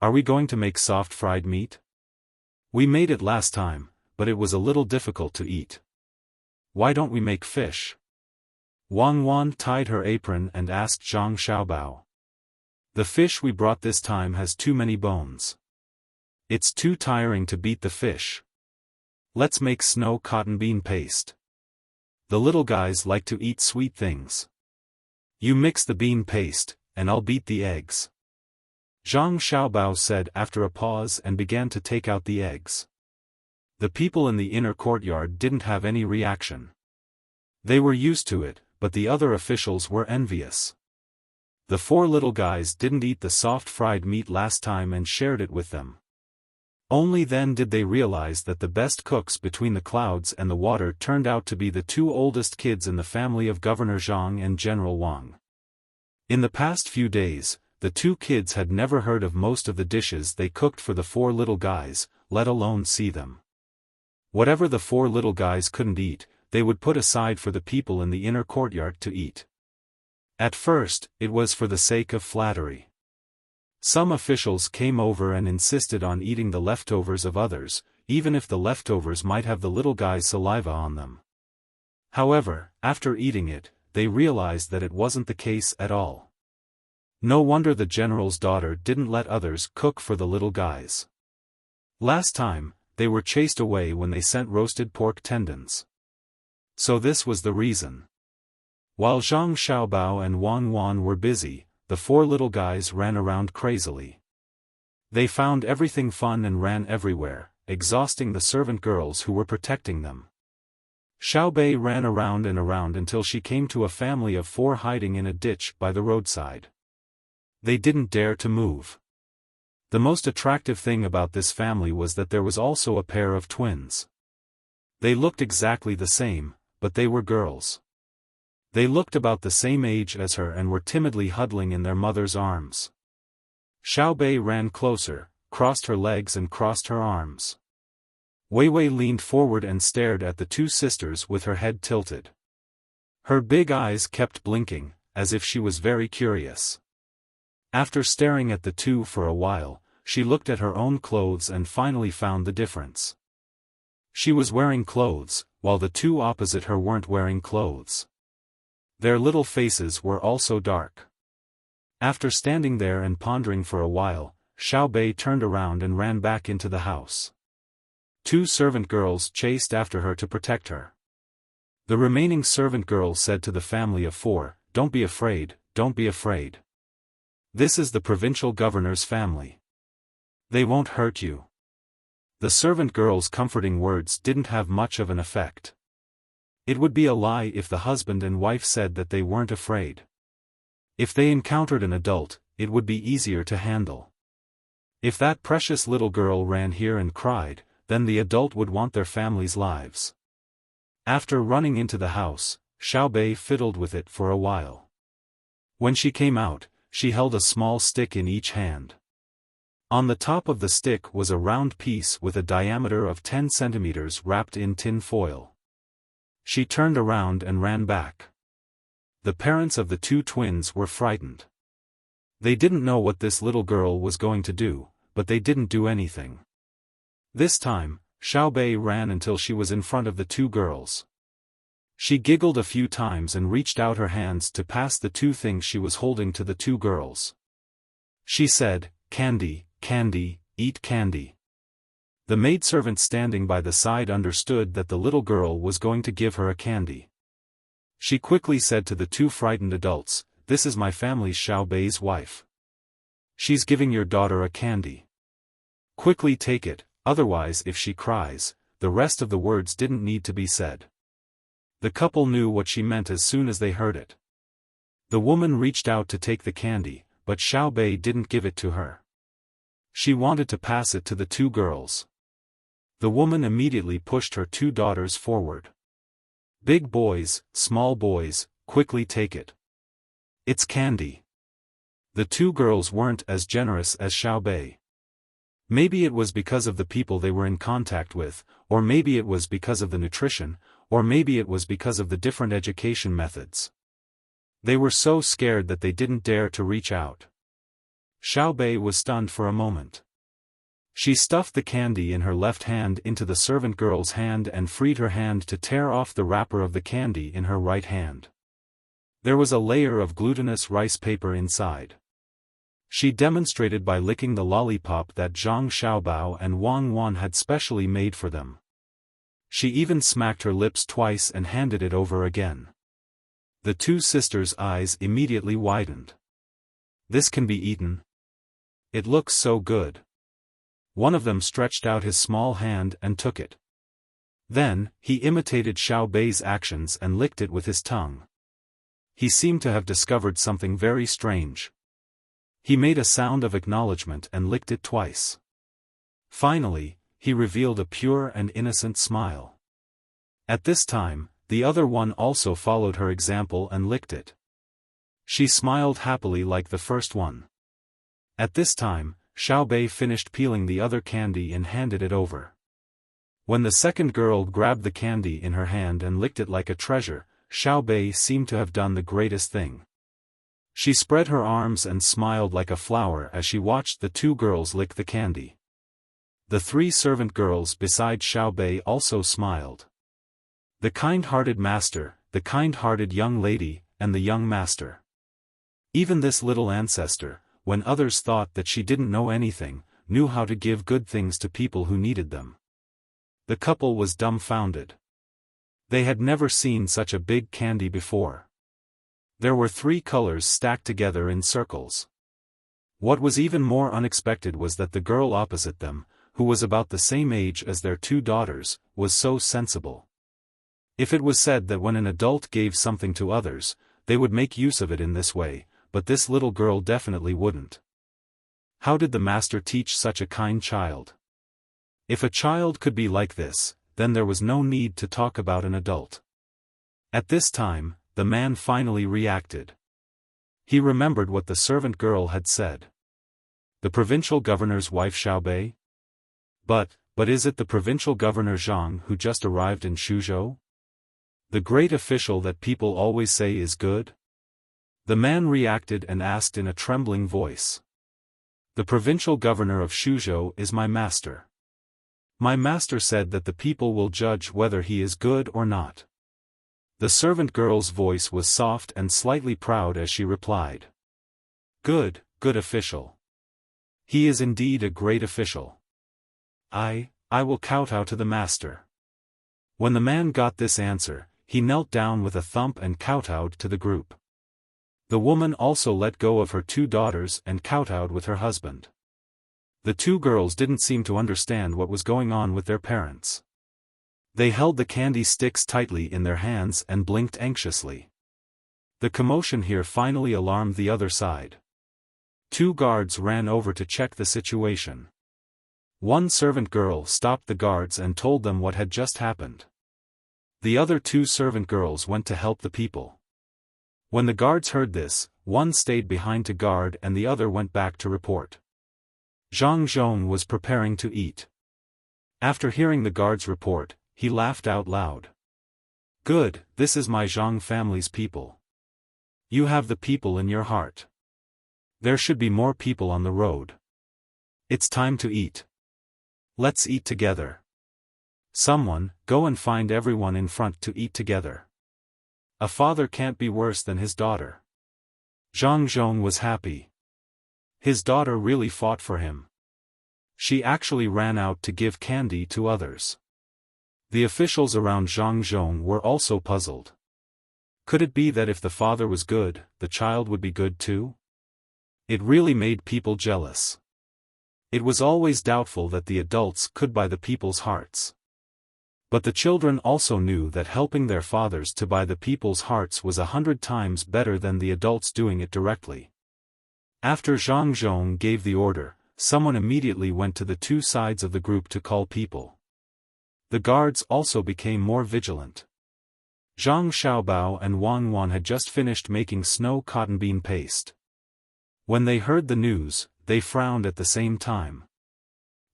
Are we going to make soft fried meat? We made it last time, but it was a little difficult to eat. Why don't we make fish? Wang Wan tied her apron and asked Zhang Xiaobao. The fish we brought this time has too many bones. It's too tiring to beat the fish. Let's make snow cotton bean paste. The little guys like to eat sweet things. You mix the bean paste, and I'll beat the eggs. Zhang Xiaobao said after a pause and began to take out the eggs. The people in the inner courtyard didn't have any reaction. They were used to it, but the other officials were envious. The four little guys didn't eat the soft fried meat last time and shared it with them. Only then did they realize that the best cooks between the clouds and the water turned out to be the two oldest kids in the family of Governor Zhang and General Wang. In the past few days, the two kids had never heard of most of the dishes they cooked for the four little guys, let alone see them. Whatever the four little guys couldn't eat, they would put aside for the people in the inner courtyard to eat. At first, it was for the sake of flattery. Some officials came over and insisted on eating the leftovers of others, even if the leftovers might have the little guy's saliva on them. However, after eating it, they realized that it wasn't the case at all. No wonder the general's daughter didn't let others cook for the little guys. Last time, they were chased away when they sent roasted pork tendons. So this was the reason. While Zhang Xiaobao and Wang Wan were busy, the four little guys ran around crazily. They found everything fun and ran everywhere, exhausting the servant girls who were protecting them. Xiaobei ran around and around until she came to a family of four hiding in a ditch by the roadside. They didn't dare to move. The most attractive thing about this family was that there was also a pair of twins. They looked exactly the same, but they were girls. They looked about the same age as her and were timidly huddling in their mother's arms. Xiaobei ran closer, crossed her legs and crossed her arms. Wei Wei leaned forward and stared at the two sisters with her head tilted. Her big eyes kept blinking, as if she was very curious. After staring at the two for a while, she looked at her own clothes and finally found the difference. She was wearing clothes, while the two opposite her weren't wearing clothes. Their little faces were also dark. After standing there and pondering for a while, Xiaobei turned around and ran back into the house. Two servant girls chased after her to protect her. The remaining servant girl said to the family of four, "Don't be afraid, don't be afraid. This is the provincial governor's family. They won't hurt you." The servant girl's comforting words didn't have much of an effect. It would be a lie if the husband and wife said that they weren't afraid. If they encountered an adult, it would be easier to handle. If that precious little girl ran here and cried, then the adult would want their family's lives. After running into the house, Xiaobei fiddled with it for a while. When she came out, she held a small stick in each hand. On the top of the stick was a round piece with a diameter of 10 centimeters wrapped in tin foil. She turned around and ran back. The parents of the two twins were frightened. They didn't know what this little girl was going to do, but they didn't do anything. This time, Xiaobei ran until she was in front of the two girls. She giggled a few times and reached out her hands to pass the two things she was holding to the two girls. She said, "Candy, candy, eat candy." The maidservant standing by the side understood that the little girl was going to give her a candy. She quickly said to the two frightened adults, "This is my family's Xiao Bei's wife. She's giving your daughter a candy. Quickly take it, otherwise if she cries." The rest of the words didn't need to be said. The couple knew what she meant as soon as they heard it. The woman reached out to take the candy, but Xiao Bei didn't give it to her. She wanted to pass it to the two girls. The woman immediately pushed her two daughters forward. "Big boys, small boys, quickly take it. It's candy." The two girls weren't as generous as Xiao Bei. Maybe it was because of the people they were in contact with, or maybe it was because of the nutrition, or maybe it was because of the different education methods. They were so scared that they didn't dare to reach out. Xiao Bei was stunned for a moment. She stuffed the candy in her left hand into the servant girl's hand and freed her hand to tear off the wrapper of the candy in her right hand. There was a layer of glutinous rice paper inside. She demonstrated by licking the lollipop that Zhang Xiaobao and Wang Wan had specially made for them. She even smacked her lips twice and handed it over again. The two sisters' eyes immediately widened. "This can be eaten? It looks so good." One of them stretched out his small hand and took it. Then, he imitated Xiao Bei's actions and licked it with his tongue. He seemed to have discovered something very strange. He made a sound of acknowledgement and licked it twice. Finally, he revealed a pure and innocent smile. At this time, the other one also followed her example and licked it. She smiled happily like the first one. At this time, Xiao Bei finished peeling the other candy and handed it over. When the second girl grabbed the candy in her hand and licked it like a treasure, Xiao Bei seemed to have done the greatest thing. She spread her arms and smiled like a flower as she watched the two girls lick the candy. The three servant girls beside Xiao Bei also smiled. The kind-hearted master, the kind-hearted young lady, and the young master. Even this little ancestor, when others thought that she didn't know anything, knew how to give good things to people who needed them. The couple was dumbfounded. They had never seen such a big candy before. There were 3 colors stacked together in circles. What was even more unexpected was that the girl opposite them, who was about the same age as their 2 daughters, was so sensible. If it was said that when an adult gave something to others, they would make use of it in this way, but this little girl definitely wouldn't. How did the master teach such a kind child? If a child could be like this, then there was no need to talk about an adult. At this time, the man finally reacted. He remembered what the servant girl had said. The provincial governor's wife Xiao Bei? But is it the provincial governor Zhang who just arrived in Shuzhou? The great official that people always say is good? The man reacted and asked in a trembling voice. The provincial governor of Shuzhou is my master. My master said that the people will judge whether he is good or not. The servant girl's voice was soft and slightly proud as she replied. Good official. He is indeed a great official. I will kowtow to the master. When the man got this answer, he knelt down with a thump and kowtowed to the group. The woman also let go of her 2 daughters and kowtowed with her husband. The 2 girls didn't seem to understand what was going on with their parents. They held the candy sticks tightly in their hands and blinked anxiously. The commotion here finally alarmed the other side. 2 guards ran over to check the situation. One servant girl stopped the guards and told them what had just happened. The other 2 servant girls went to help the people. When the guards heard this, one stayed behind to guard and the other went back to report. Zhang Zhong was preparing to eat. After hearing the guard's report, he laughed out loud. Good, this is my Zhang family's people. You have the people in your heart. There should be more people on the road. It's time to eat. Let's eat together. Someone, go and find everyone in front to eat together. A father can't be worse than his daughter. Zhang Zhong was happy. His daughter really fought for him. She actually ran out to give candy to others. The officials around Zhang Zhong were also puzzled. Could it be that if the father was good, the child would be good too? It really made people jealous. It was always doubtful that the adults could buy the people's hearts. But the children also knew that helping their fathers to buy the people's hearts was 100 times better than the adults doing it directly. After Zhang Zhong gave the order, someone immediately went to the two sides of the group to call people. The guards also became more vigilant. Zhang Xiaobao and Wang Wan had just finished making snow cotton bean paste. When they heard the news, they frowned at the same time.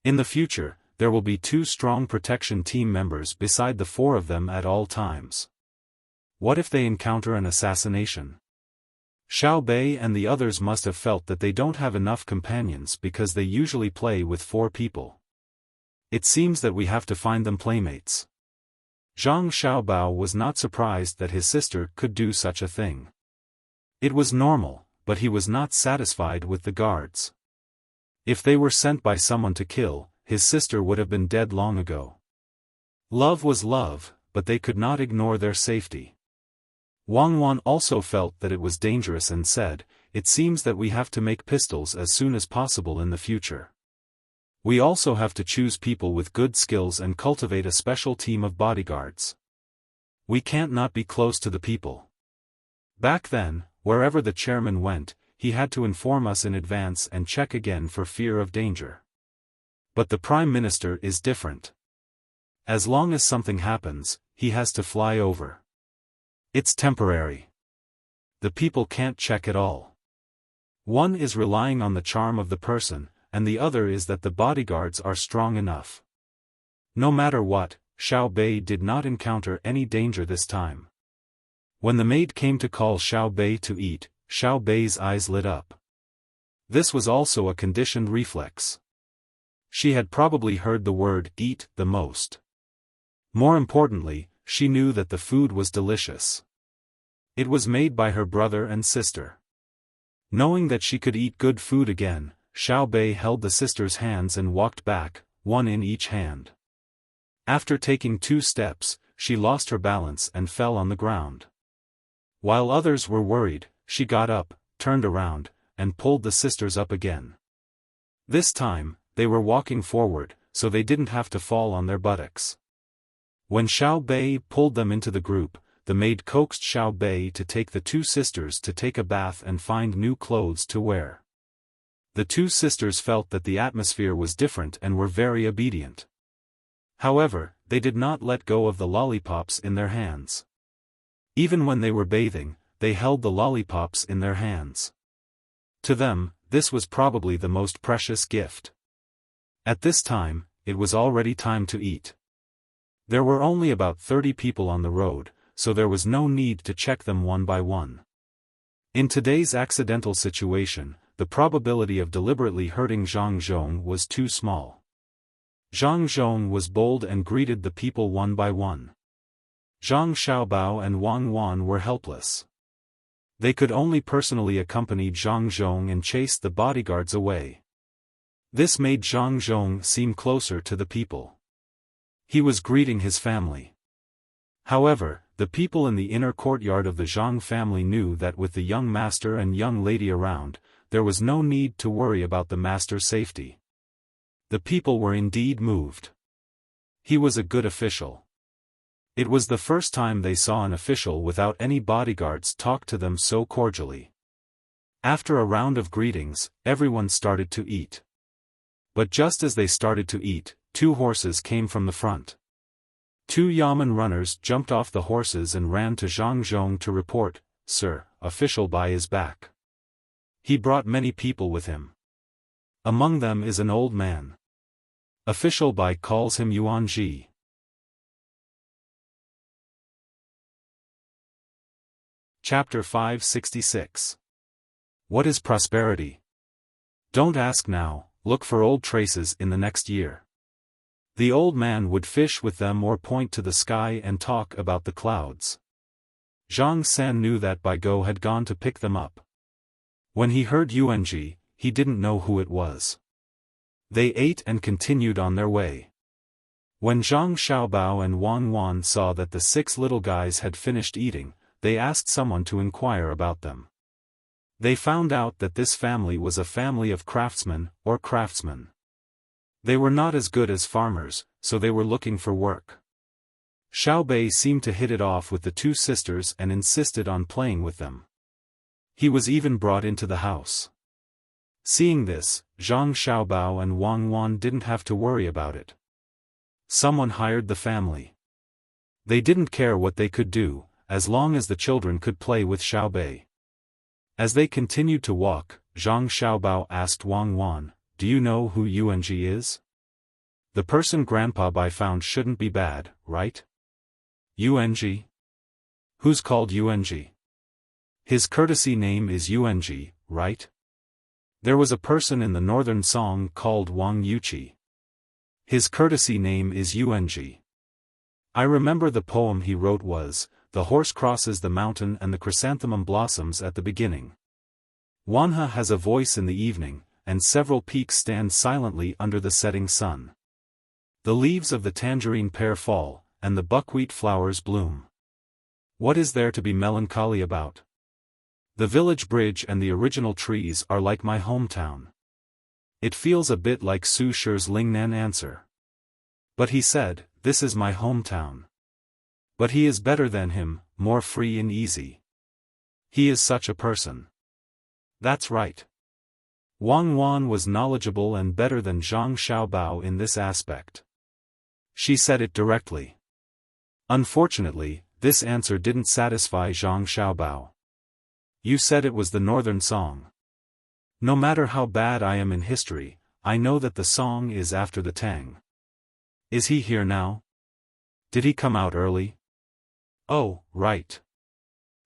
In the future, there will be 2 strong protection team members beside the 4 of them at all times. What if they encounter an assassination? Xiao Bei and the others must have felt that they don't have enough companions because they usually play with 4 people. It seems that we have to find them playmates. Zhang Xiaobao was not surprised that his sister could do such a thing. It was normal, but he was not satisfied with the guards. If they were sent by someone to kill, his sister would have been dead long ago. Love was love, but they could not ignore their safety. Wang Wan also felt that it was dangerous and said, "It seems that we have to make pistols as soon as possible in the future. We also have to choose people with good skills and cultivate a special team of bodyguards. We can't not be close to the people." Back then, wherever the chairman went, he had to inform us in advance and check again for fear of danger. But the Prime Minister is different. As long as something happens, he has to fly over. It's temporary. The people can't check at all. One is relying on the charm of the person, and the other is that the bodyguards are strong enough. No matter what, Xiao Bei did not encounter any danger this time. When the maid came to call Xiao Bei to eat, Xiao Bei's eyes lit up. This was also a conditioned reflex. She had probably heard the word eat the most. More importantly, she knew that the food was delicious. It was made by her brother and sister. Knowing that she could eat good food again, Xiao Bei held the sisters' hands and walked back, one in each hand. After taking 2 steps, she lost her balance and fell on the ground. While others were worried, she got up, turned around, and pulled the sisters up again. This time, they were walking forward, so they didn't have to fall on their buttocks. When Xiao Bei pulled them into the group, the maid coaxed Xiao Bei to take the 2 sisters to take a bath and find new clothes to wear. The 2 sisters felt that the atmosphere was different and were very obedient. However, they did not let go of the lollipops in their hands. Even when they were bathing, they held the lollipops in their hands. To them, this was probably the most precious gift. At this time, it was already time to eat. There were only about 30 people on the road, so there was no need to check them one by one. In today's accidental situation, the probability of deliberately hurting Zhang Zhong was too small. Zhang Zhong was bold and greeted the people one by one. Zhang Xiaobao and Wang Wan were helpless. They could only personally accompany Zhang Zhong and chase the bodyguards away. This made Zhang Zhong seem closer to the people. He was greeting his family. However, the people in the inner courtyard of the Zhang family knew that with the young master and young lady around, there was no need to worry about the master's safety. The people were indeed moved. He was a good official. It was the first time they saw an official without any bodyguards talk to them so cordially. After a round of greetings, everyone started to eat. But just as they started to eat, 2 horses came from the front. 2 yamen runners jumped off the horses and ran to Zhang Zhong to report, "Sir, official Bai is back. He brought many people with him. Among them is an old man. Official Bai calls him Yuan Ji." Chapter 566. What is prosperity? Don't ask now, look for old traces in the next year. The old man would fish with them or point to the sky and talk about the clouds. Zhang San knew that Bai Go had gone to pick them up. When he heard Yuanji, he didn't know who it was. They ate and continued on their way. When Zhang Xiaobao and Wang Wan saw that the 6 little guys had finished eating, they asked someone to inquire about them. They found out that this family was a family of craftsmen, or craftsmen. They were not as good as farmers, so they were looking for work. Xiaobei seemed to hit it off with the 2 sisters and insisted on playing with them. He was even brought into the house. Seeing this, Zhang Xiaobao and Wang Wan didn't have to worry about it. Someone hired the family. They didn't care what they could do, as long as the children could play with Xiaobei. As they continued to walk, Zhang Xiaobao asked Wang Wan, "Do you know who Yuan is? The person Grandpa Bai found shouldn't be bad, right? Yuan? Who's called Yuan? His courtesy name is Yuan, right? There was a person in the northern song called Wang Yuqi. His courtesy name is Yuan. I remember the poem he wrote was, 'The horse crosses the mountain and the chrysanthemum blossoms at the beginning.' Wanhe has a voice in the evening, and several peaks stand silently under the setting sun. The leaves of the tangerine pear fall, and the buckwheat flowers bloom. What is there to be melancholy about? The village bridge and the original trees are like my hometown. It feels a bit like Su Shi's Lingnan answer. But he said, 'This is my hometown.' But he is better than him, more free and easy. He is such a person." That's right. Wang Wan was knowledgeable and better than Zhang Xiaobao in this aspect. She said it directly. Unfortunately, this answer didn't satisfy Zhang Xiaobao. "You said it was the northern song. No matter how bad I am in history, I know that the song is after the Tang. Is he here now? Did he come out early? Oh, right.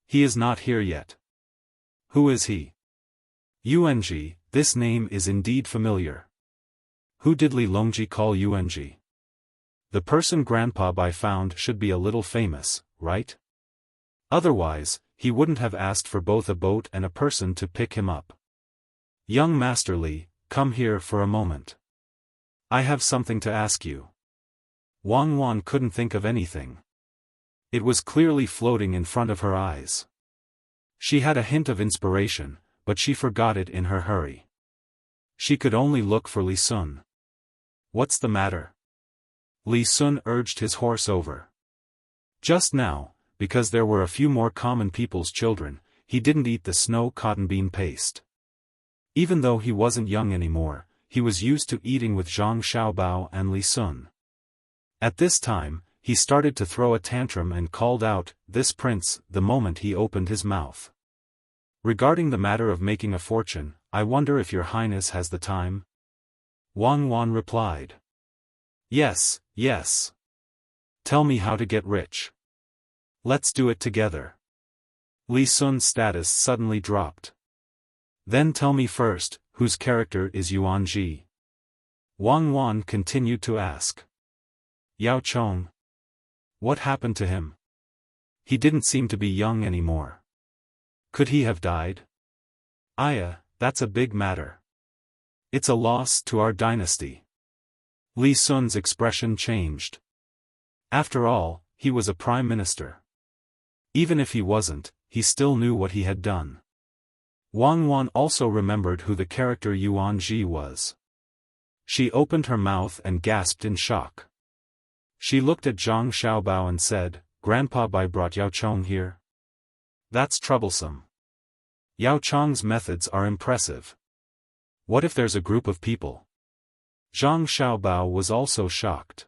He is not here yet. Who is he? Yuan, this name is indeed familiar. Who did Li Longji call Yuan? The person Grandpa Bai found should be a little famous, right? Otherwise, he wouldn't have asked for both a boat and a person to pick him up. Young Master Li, come here for a moment. I have something to ask you." Wang Wan couldn't think of anything. It was clearly floating in front of her eyes. She had a hint of inspiration, but she forgot it in her hurry. She could only look for Li Sun. "What's the matter?" Li Sun urged his horse over. Just now, because there were a few more common people's children, he didn't eat the snow cotton bean paste. Even though he wasn't young anymore, he was used to eating with Zhang Xiaobao and Li Sun. At this time, he started to throw a tantrum and called out, "This prince," the moment he opened his mouth. "Regarding the matter of making a fortune, I wonder if your highness has the time?" Wang Wan replied. Yes, yes. Tell me how to get rich. Let's do it together." Li Sun's status suddenly dropped. "Then tell me first, whose character is Yuan Ji?" Wang Wan continued to ask. "Yao Chong. What happened to him? He didn't seem to be young anymore. Could he have died? That's a big matter. It's a loss to our dynasty." Li Sun's expression changed. After all, he was a prime minister. Even if he wasn't, he still knew what he had done. Wang Wan also remembered who the character Yuan Ji was. She opened her mouth and gasped in shock. She looked at Zhang Xiaobao and said, "Grandpa Bai brought Yao Chong here? That's troublesome. Yao Chong's methods are impressive. What if there's a group of people?" Zhang Xiaobao was also shocked.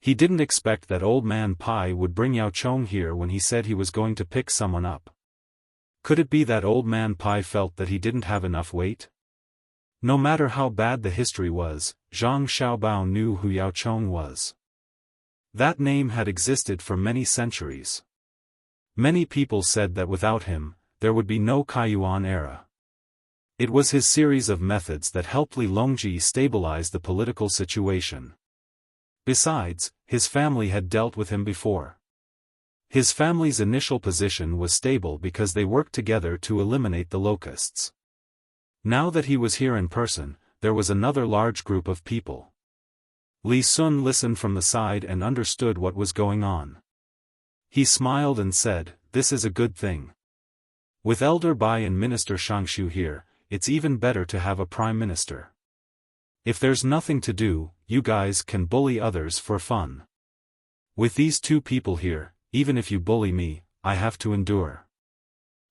He didn't expect that old man Pai would bring Yao Chong here when he said he was going to pick someone up. Could it be that old man Pai felt that he didn't have enough weight? No matter how bad the history was, Zhang Xiaobao knew who Yao Chong was. That name had existed for many centuries. Many people said that without him, there would be no Kaiyuan era. It was his series of methods that helped Li Longji stabilize the political situation. Besides, his family had dealt with him before. His family's initial position was stable because they worked together to eliminate the locusts. Now that he was here in person, there was another large group of people. Li Sun listened from the side and understood what was going on. He smiled and said, "This is a good thing. With Elder Bai and Minister Shangshu here, it's even better to have a prime minister. If there's nothing to do, you guys can bully others for fun. With these two people here, even if you bully me, I have to endure.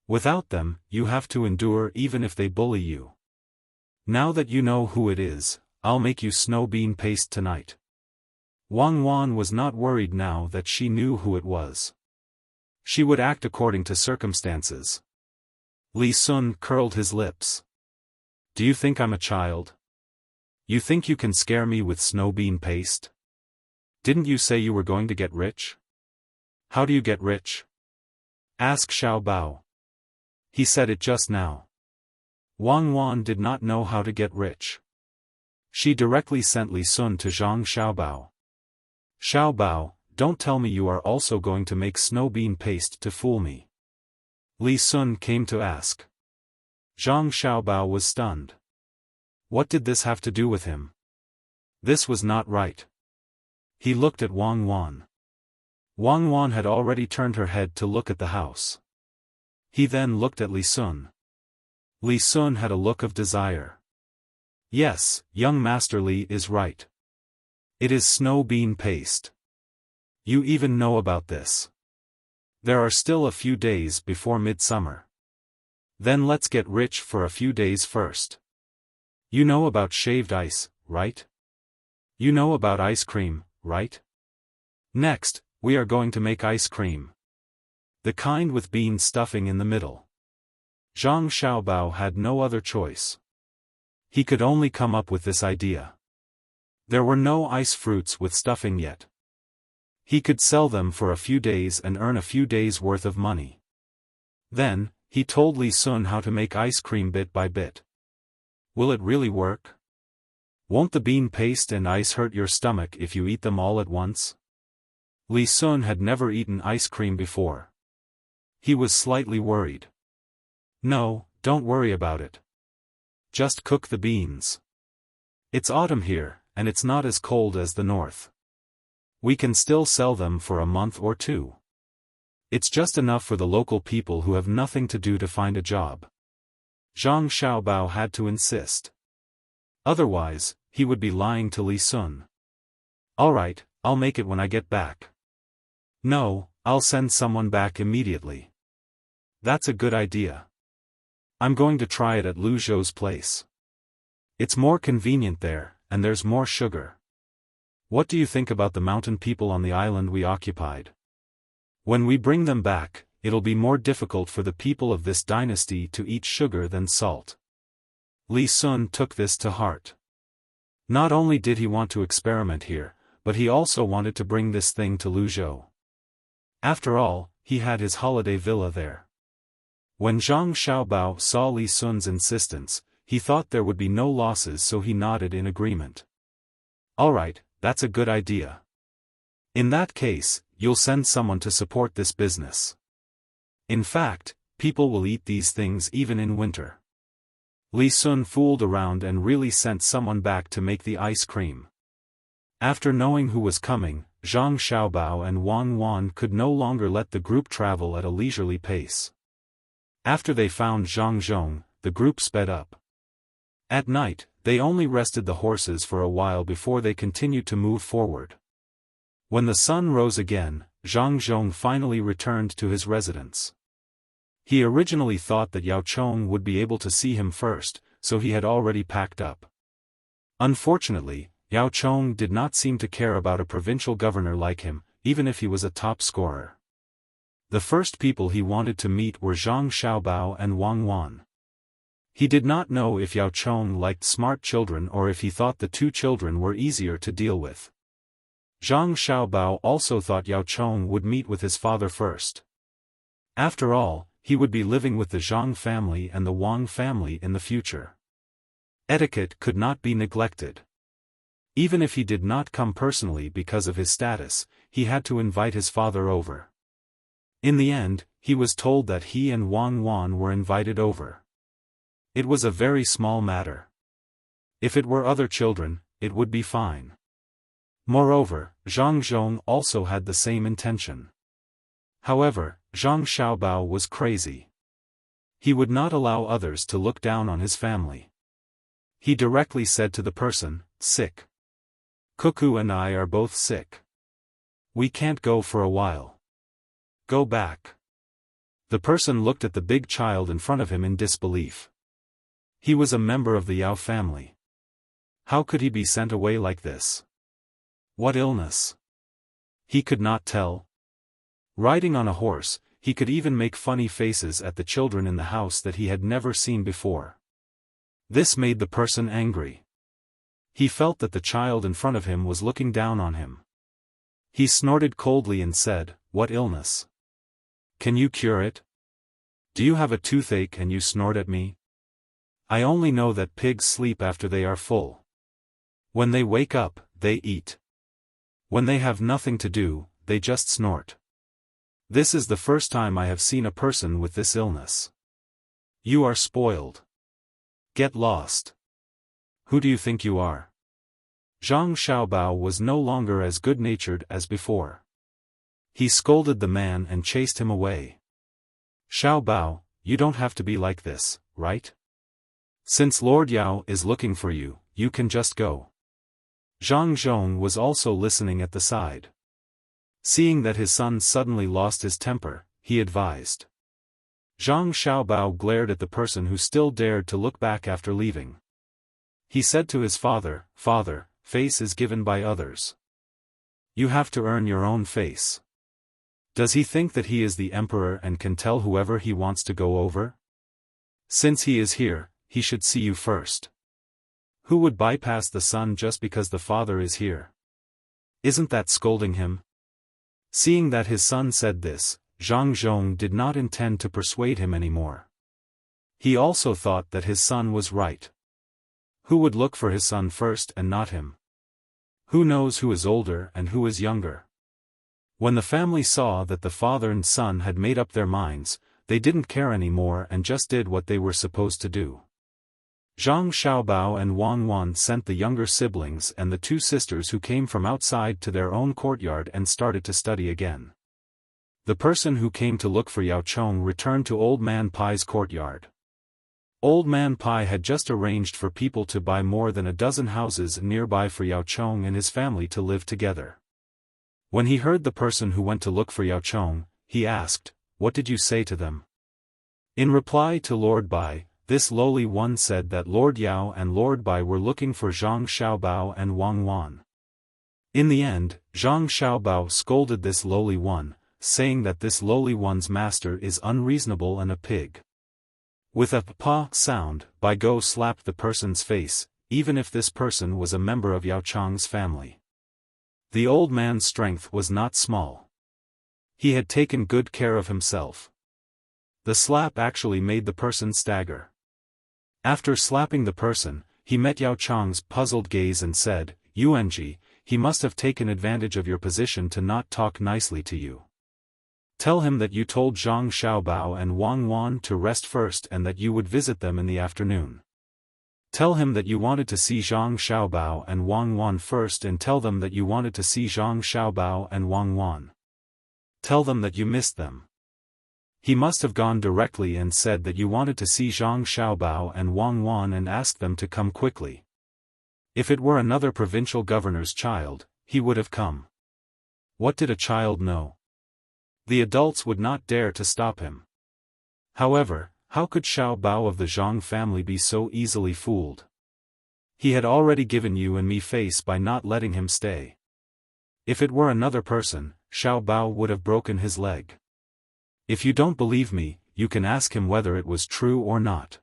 Without them, you have to endure even if they bully you. Now that you know who it is, I'll make you snow bean paste tonight." Wang Wan was not worried now that she knew who it was. She would act according to circumstances. Li Sun curled his lips. "Do you think I'm a child? You think you can scare me with snow bean paste? Didn't you say you were going to get rich? How do you get rich? Ask Xiao Bao. He said it just now." Wang Wan did not know how to get rich. She directly sent Li Sun to Zhang Xiaobao. "Xiaobao, don't tell me you are also going to make snow bean paste to fool me." Li Sun came to ask. Zhang Xiaobao was stunned. What did this have to do with him? This was not right. He looked at Wang Wan. Wang Wan had already turned her head to look at the house. He then looked at Li Sun. Li Sun had a look of desire. "Yes, young Master Li is right. It is snow bean paste. You even know about this. There are still a few days before midsummer. Then let's get rich for a few days first. You know about shaved ice, right? You know about ice cream, right? Next, we are going to make ice cream. The kind with bean stuffing in the middle." Zhang Xiaobao had no other choice. He could only come up with this idea. There were no ice fruits with stuffing yet. He could sell them for a few days and earn a few days' worth of money. Then, he told Li Sun how to make ice cream bit by bit. Will it really work? Won't the bean paste and ice hurt your stomach if you eat them all at once? Li Sun had never eaten ice cream before. He was slightly worried. "No, don't worry about it. Just cook the beans. It's autumn here, and it's not as cold as the north. We can still sell them for a month or two. It's just enough for the local people who have nothing to do to find a job." Zhang Xiaobao had to insist. Otherwise, he would be lying to Li Sun. "All right, I'll make it when I get back." "No, I'll send someone back immediately." "That's a good idea. I'm going to try it at Lu Zhou's place. It's more convenient there, and there's more sugar. What do you think about the mountain people on the island we occupied? When we bring them back, it'll be more difficult for the people of this dynasty to eat sugar than salt." Li Sun took this to heart. Not only did he want to experiment here, but he also wanted to bring this thing to Lu Zhou. After all, he had his holiday villa there. When Zhang Xiaobao saw Li Sun's insistence, he thought there would be no losses, so he nodded in agreement. "All right, that's a good idea. In that case, you'll send someone to support this business. In fact, people will eat these things even in winter." Li Sun fooled around and really sent someone back to make the ice cream. After knowing who was coming, Zhang Xiaobao and Wang Wan could no longer let the group travel at a leisurely pace. After they found Zhang Zhong, the group sped up. At night, they only rested the horses for a while before they continued to move forward. When the sun rose again, Zhang Zhong finally returned to his residence. He originally thought that Yao Chong would be able to see him first, so he had already packed up. Unfortunately, Yao Chong did not seem to care about a provincial governor like him, even if he was a top scorer. The first people he wanted to meet were Zhang Xiaobao and Wang Wan. He did not know if Yao Chong liked smart children or if he thought the two children were easier to deal with. Zhang Xiaobao also thought Yao Chong would meet with his father first. After all, he would be living with the Zhang family and the Wang family in the future. Etiquette could not be neglected. Even if he did not come personally because of his status, he had to invite his father over. In the end, he was told that he and Wang Wan were invited over. It was a very small matter. If it were other children, it would be fine. Moreover, Zhang Zhong also had the same intention. However, Zhang Xiaobao was crazy. He would not allow others to look down on his family. He directly said to the person, "Sick. Cuckoo and I are both sick. We can't go for a while. Go back." The person looked at the big child in front of him in disbelief. He was a member of the Yao family. How could he be sent away like this? What illness? He could not tell. Riding on a horse, he could even make funny faces at the children in the house that he had never seen before. This made the person angry. He felt that the child in front of him was looking down on him. He snorted coldly and said, "What illness? Can you cure it? Do you have a toothache and you snort at me? I only know that pigs sleep after they are full. When they wake up, they eat. When they have nothing to do, they just snort. This is the first time I have seen a person with this illness. You are spoiled. Get lost. Who do you think you are?" Zhang Xiaobao was no longer as good-natured as before. He scolded the man and chased him away. "Xiaobao, you don't have to be like this, right? Since Lord Yao is looking for you, you can just go." Zhang Zhong was also listening at the side. Seeing that his son suddenly lost his temper, he advised. Zhang Xiaobao glared at the person who still dared to look back after leaving. He said to his father, "Father, face is given by others. You have to earn your own face. Does he think that he is the emperor and can tell whoever he wants to go over? Since he is here, he should see you first. Who would bypass the son just because the father is here? Isn't that scolding him?" Seeing that his son said this, Zhang Zhong did not intend to persuade him anymore. He also thought that his son was right. Who would look for his son first and not him? Who knows who is older and who is younger? When the family saw that the father and son had made up their minds, they didn't care anymore and just did what they were supposed to do. Zhang Xiaobao and Wang Wan sent the younger siblings and the two sisters who came from outside to their own courtyard and started to study again. The person who came to look for Yao Chong returned to Old Man Pai's courtyard. Old Man Pai had just arranged for people to buy more than a dozen houses nearby for Yao Chong and his family to live together. When he heard the person who went to look for Yao Chong, he asked, "What did you say to them?" In reply to Lord Bai, this lowly one said that Lord Yao and Lord Bai were looking for Zhang Xiaobao and Wang Wan. In the end, Zhang Xiaobao scolded this lowly one, saying that this lowly one's master is unreasonable and a pig. With a pa sound, Bai Go slapped the person's face, even if this person was a member of Yao Chang's family. The old man's strength was not small. He had taken good care of himself. The slap actually made the person stagger. After slapping the person, he met Yao Chang's puzzled gaze and said, "Yuanji, he must have taken advantage of your position to not talk nicely to you. Tell him that you told Zhang Xiaobao and Wang Wan to rest first and that you would visit them in the afternoon. Tell him that you wanted to see Zhang Xiaobao and Wang Wan first and tell them that you wanted to see Zhang Xiaobao and Wang Wan. Tell them that you missed them." He must have gone directly and said that you wanted to see Zhang Xiaobao and Wang Wan and asked them to come quickly. If it were another provincial governor's child, he would have come. What did a child know? The adults would not dare to stop him. However, how could Xiao Bao of the Zhang family be so easily fooled? He had already given you and me face by not letting him stay. If it were another person, Xiao Bao would have broken his leg. If you don't believe me, you can ask him whether it was true or not.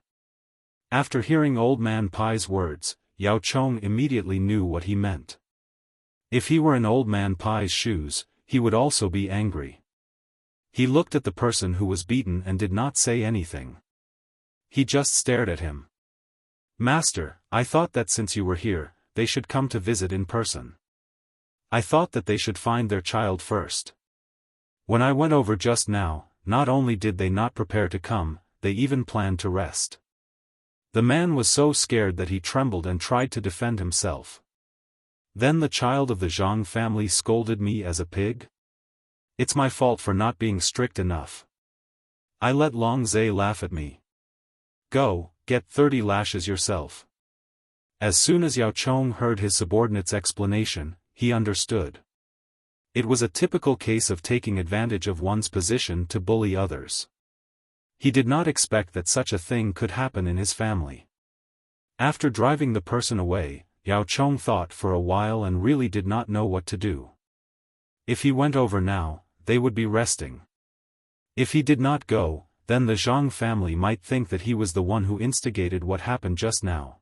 After hearing Old Man Pai's words, Yao Chong immediately knew what he meant. If he were in Old Man Pai's shoes, he would also be angry. He looked at the person who was beaten and did not say anything. He just stared at him. "Master, I thought that since you were here, they should come to visit in person. I thought that they should find their child first. When I went over just now, not only did they not prepare to come, they even planned to rest. The man was so scared that he trembled and tried to defend himself. Then the child of the Zhang family scolded me as a pig? It's my fault for not being strict enough. I let Long Zai laugh at me. Go, get 30 lashes yourself. As soon as Yao Chong heard his subordinate's explanation, he understood. It was a typical case of taking advantage of one's position to bully others. He did not expect that such a thing could happen in his family. After driving the person away, Yao Chong thought for a while and really did not know what to do. If he went over now, they would be resting. If he did not go, then the Zhang family might think that he was the one who instigated what happened just now.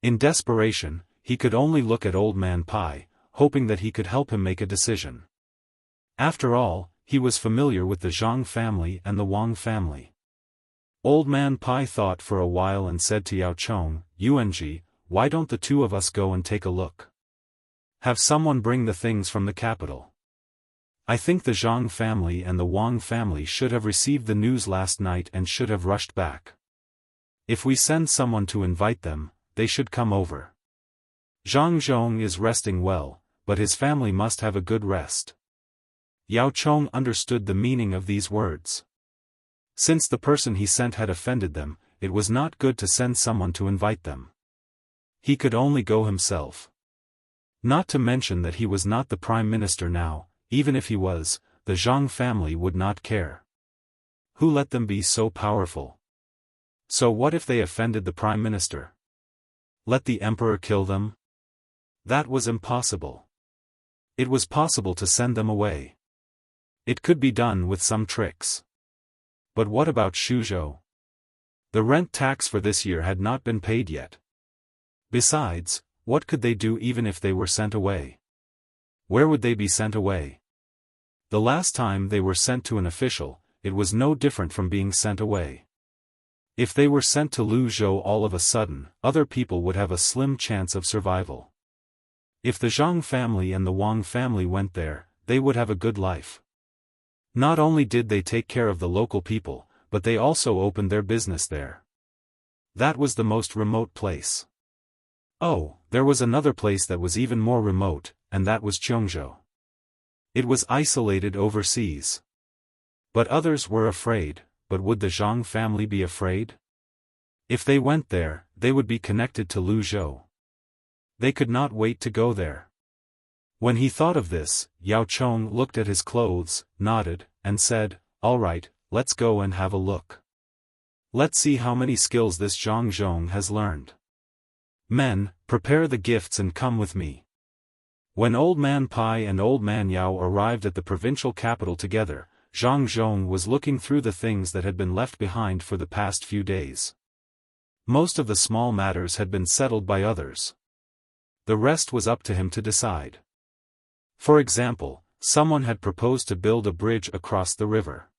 In desperation, he could only look at Old Man Pai, hoping that he could help him make a decision. After all, he was familiar with the Zhang family and the Wang family. Old Man Pai thought for a while and said to Yao Chong, "Yuanji, why don't the two of us go and take a look? Have someone bring the things from the capital. I think the Zhang family and the Wang family should have received the news last night and should have rushed back. If we send someone to invite them, they should come over. Zhang Zhong is resting well, but his family must have a good rest." Yao Chong understood the meaning of these words. Since the person he sent had offended them, it was not good to send someone to invite them. He could only go himself. Not to mention that he was not the prime minister now. Even if he was, the Zhang family would not care. Who let them be so powerful? So what if they offended the prime minister? Let the emperor kill them? That was impossible. It was possible to send them away. It could be done with some tricks. But what about Shuzhou? The rent tax for this year had not been paid yet. Besides, what could they do even if they were sent away? Where would they be sent away? The last time they were sent to an official, it was no different from being sent away. If they were sent to Luzhou all of a sudden, other people would have a slim chance of survival. If the Zhang family and the Wang family went there, they would have a good life. Not only did they take care of the local people, but they also opened their business there. That was the most remote place. Oh, there was another place that was even more remote, and that was Cheongzhou. It was isolated overseas. But others were afraid, but would the Zhang family be afraid? If they went there, they would be connected to Luzhou. They could not wait to go there. When he thought of this, Yao Chong looked at his clothes, nodded, and said, "All right, let's go and have a look. Let's see how many skills this Zhang Zhong has learned. Men, prepare the gifts and come with me." When Old Man Pai and Old Man Yao arrived at the provincial capital together, Zhang Zhong was looking through the things that had been left behind for the past few days. Most of the small matters had been settled by others. The rest was up to him to decide. For example, someone had proposed to build a bridge across the river.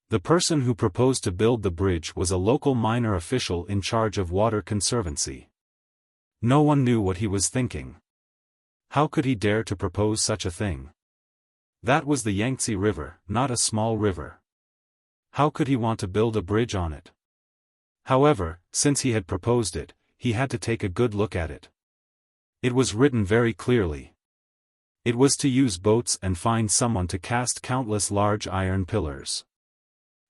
The person who proposed to build the bridge was a local minor official in charge of water conservancy. No one knew what he was thinking. How could he dare to propose such a thing? That was the Yangtze River, not a small river. How could he want to build a bridge on it? However, since he had proposed it, he had to take a good look at it. It was written very clearly. It was to use boats and find someone to cast countless large iron pillars.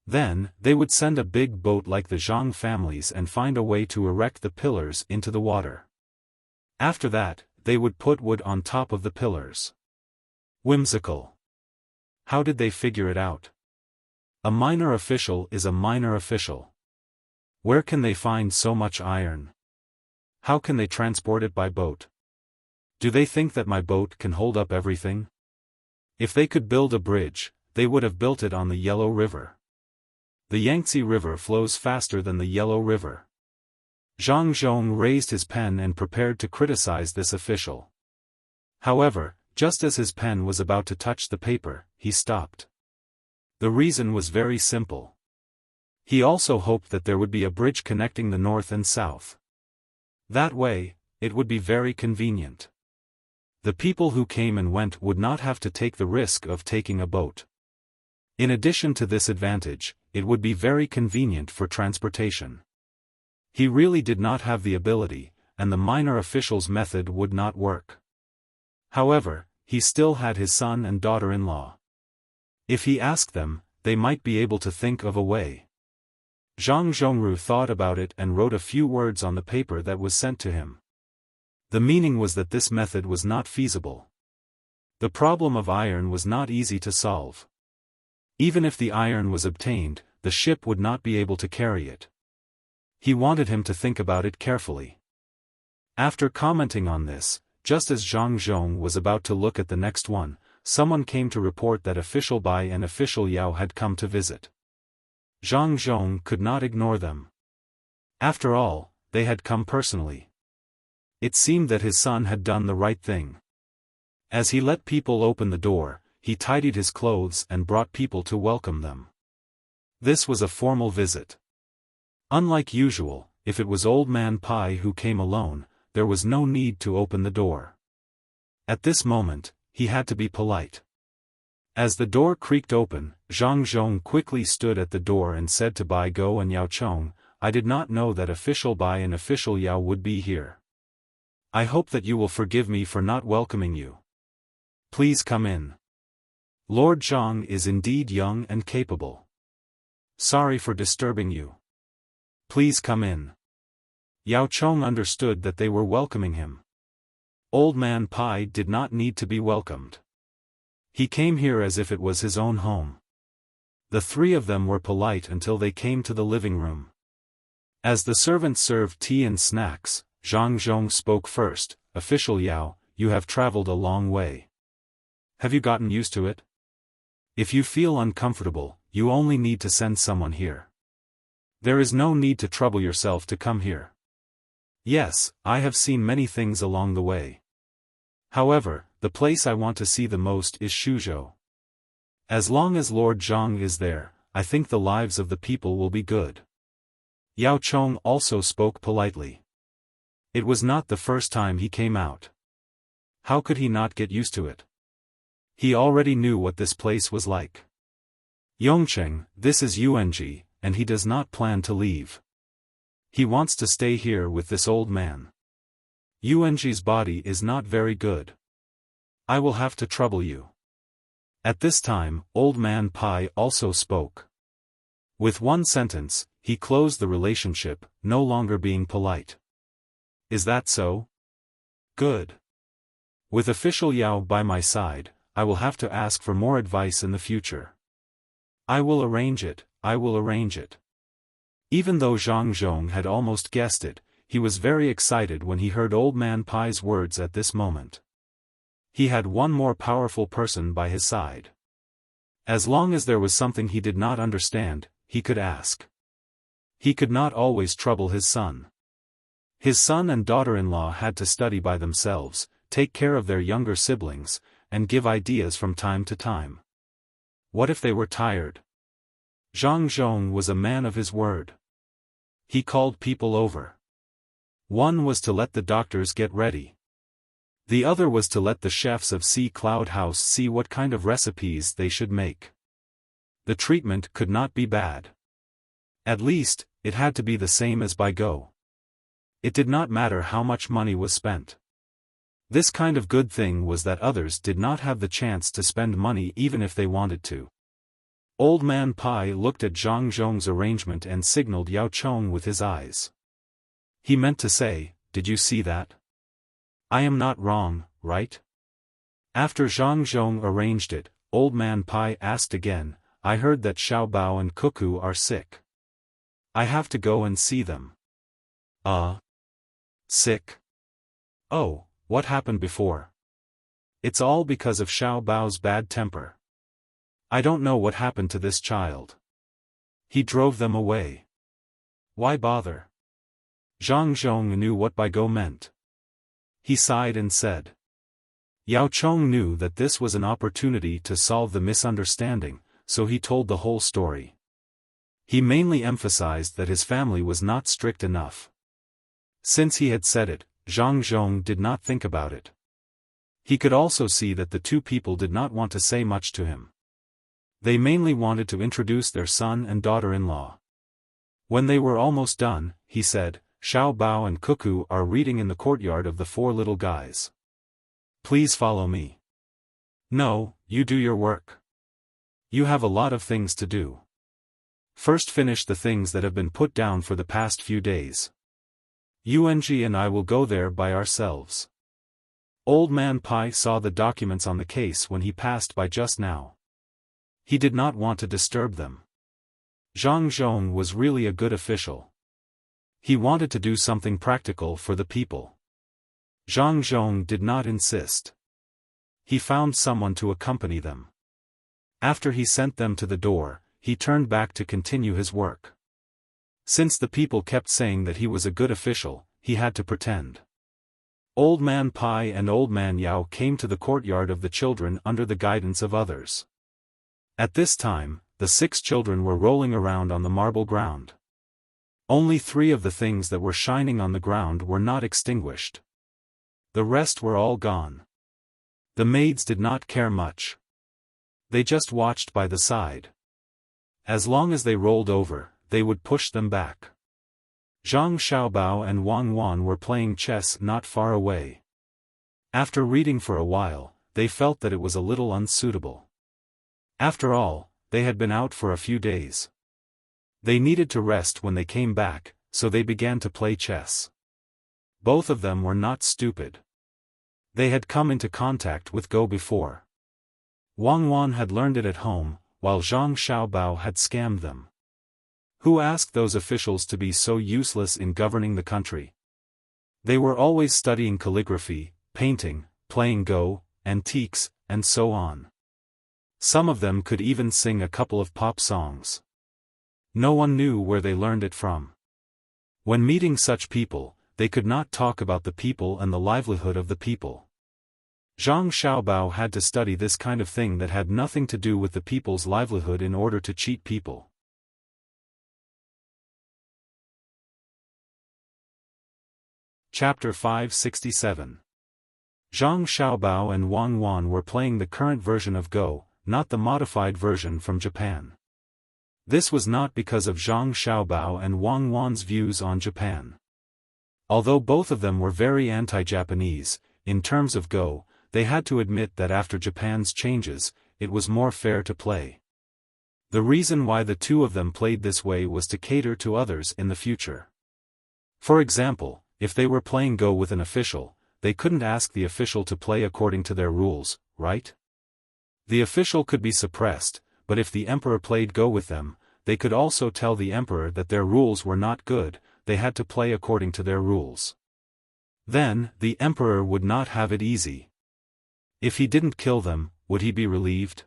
Then, they would send a big boat like the Zhang families and find a way to erect the pillars into the water. After that, they would put wood on top of the pillars. Whimsical. How did they figure it out? A minor official is a minor official. Where can they find so much iron? How can they transport it by boat? Do they think that my boat can hold up everything? If they could build a bridge, they would have built it on the Yellow River. The Yangtze River flows faster than the Yellow River. Zhang Zhong raised his pen and prepared to criticize this official. However, just as his pen was about to touch the paper, he stopped. The reason was very simple. He also hoped that there would be a bridge connecting the north and south. That way, it would be very convenient. The people who came and went would not have to take the risk of taking a boat. In addition to this advantage, it would be very convenient for transportation. He really did not have the ability, and the minor official's method would not work. However, he still had his son and daughter-in-law. If he asked them, they might be able to think of a way. Zhang Zhongru thought about it and wrote a few words on the paper that was sent to him. The meaning was that this method was not feasible. The problem of iron was not easy to solve. Even if the iron was obtained, the ship would not be able to carry it. He wanted him to think about it carefully. After commenting on this, just as Zhang Zhong was about to look at the next one, someone came to report that Official Bai and Official Yao had come to visit. Zhang Zhong could not ignore them. After all, they had come personally. It seemed that his son had done the right thing. As he let people open the door, he tidied his clothes and brought people to welcome them. This was a formal visit. Unlike usual, if it was Old Man Pai who came alone, there was no need to open the door. At this moment, he had to be polite. As the door creaked open, Zhang Zhong quickly stood at the door and said to Bai Go and Yao Chong, "I did not know that Official Bai and Official Yao would be here. I hope that you will forgive me for not welcoming you. Please come in. Lord Zhang is indeed young and capable. Sorry for disturbing you. Please come in." Yao Chong understood that they were welcoming him. Old Man Pai did not need to be welcomed. He came here as if it was his own home. The three of them were polite until they came to the living room. As the servants served tea and snacks, Zhang Zhong spoke first. "Official Yao, you have traveled a long way. Have you gotten used to it? If you feel uncomfortable, you only need to send someone here. There is no need to trouble yourself to come here. Yes, I have seen many things along the way. However, the place I want to see the most is Shuzhou. As long as Lord Zhang is there, I think the lives of the people will be good." Yao Chong also spoke politely. It was not the first time he came out. How could he not get used to it? He already knew what this place was like. "Yongcheng, this is Yuanji, and he does not plan to leave. He wants to stay here with this old man. Yuanji's body is not very good. I will have to trouble you." At this time, Old Man Pai also spoke. With one sentence, he closed the relationship, no longer being polite. "Is that so? Good. With Official Yao by my side, I will have to ask for more advice in the future. I will arrange it, I will arrange it." Even though Zhang Zhong had almost guessed it, he was very excited when he heard Old Man Pai's words at this moment. He had one more powerful person by his side. As long as there was something he did not understand, he could ask. He could not always trouble his son. His son and daughter-in-law had to study by themselves, take care of their younger siblings, and give ideas from time to time. What if they were tired? Zhang Zhong was a man of his word. He called people over. One was to let the doctors get ready. The other was to let the chefs of Sea Cloud House see what kind of recipes they should make. The treatment could not be bad. At least, it had to be the same as by Go. It did not matter how much money was spent. This kind of good thing was that others did not have the chance to spend money even if they wanted to. Old Man Pai looked at Zhang Zhong's arrangement and signaled Yao Chong with his eyes. He meant to say, "Did you see that? I am not wrong, right?" After Zhang Zhong arranged it, Old Man Pai asked again, "I heard that Xiao Bao and Cuckoo are sick. I have to go and see them." Sick? Oh, what happened before? It's all because of Xiao Bao's bad temper. I don't know what happened to this child. He drove them away. Why bother? Zhang Zhong knew what Bai Go meant. He sighed and said. Yao Chong knew that this was an opportunity to solve the misunderstanding, so he told the whole story. He mainly emphasized that his family was not strict enough. Since he had said it, Zhang Zhong did not think about it. He could also see that the two people did not want to say much to him. They mainly wanted to introduce their son and daughter-in-law. When they were almost done, he said, Xiao Bao and Cuckoo are reading in the courtyard of the Four Little Guys. Please follow me. No, you do your work. You have a lot of things to do. First finish the things that have been put down for the past few days. Yuanji and I will go there by ourselves. Old Man Pai saw the documents on the case when he passed by just now. He did not want to disturb them. Zhang Zhong was really a good official. He wanted to do something practical for the people. Zhang Zhong did not insist. He found someone to accompany them. After he sent them to the door, he turned back to continue his work. Since the people kept saying that he was a good official, he had to pretend. Old Man Pai and Old Man Yao came to the courtyard of the children under the guidance of others. At this time, the 6 children were rolling around on the marble ground. Only 3 of the things that were shining on the ground were not extinguished. The rest were all gone. The maids did not care much. They just watched by the side. As long as they rolled over, they would push them back. Zhang Xiaobao and Wang Wan were playing chess not far away. After reading for a while, they felt that it was a little unsuitable. After all, they had been out for a few days. They needed to rest when they came back, so they began to play chess. Both of them were not stupid. They had come into contact with Go before. Wang Wan had learned it at home, while Zhang Xiaobao had scammed them. Who asked those officials to be so useless in governing the country? They were always studying calligraphy, painting, playing Go, antiques, and so on. Some of them could even sing a couple of pop songs. No one knew where they learned it from. When meeting such people, they could not talk about the people and the livelihood of the people. Zhang Xiaobao had to study this kind of thing that had nothing to do with the people's livelihood in order to cheat people. Chapter 567. Zhang Xiaobao and Wang Wan were playing the current version of Go, not the modified version from Japan. This was not because of Zhang Xiaobao and Wang Wan's views on Japan. Although both of them were very anti-Japanese, in terms of Go, they had to admit that after Japan's changes, it was more fair to play. The reason why the two of them played this way was to cater to others in the future. For example, if they were playing Go with an official, they couldn't ask the official to play according to their rules, right? The official could be suppressed, but if the emperor played Go with them, they could also tell the emperor that their rules were not good, they had to play according to their rules. Then, the emperor would not have it easy. If he didn't kill them, would he be relieved?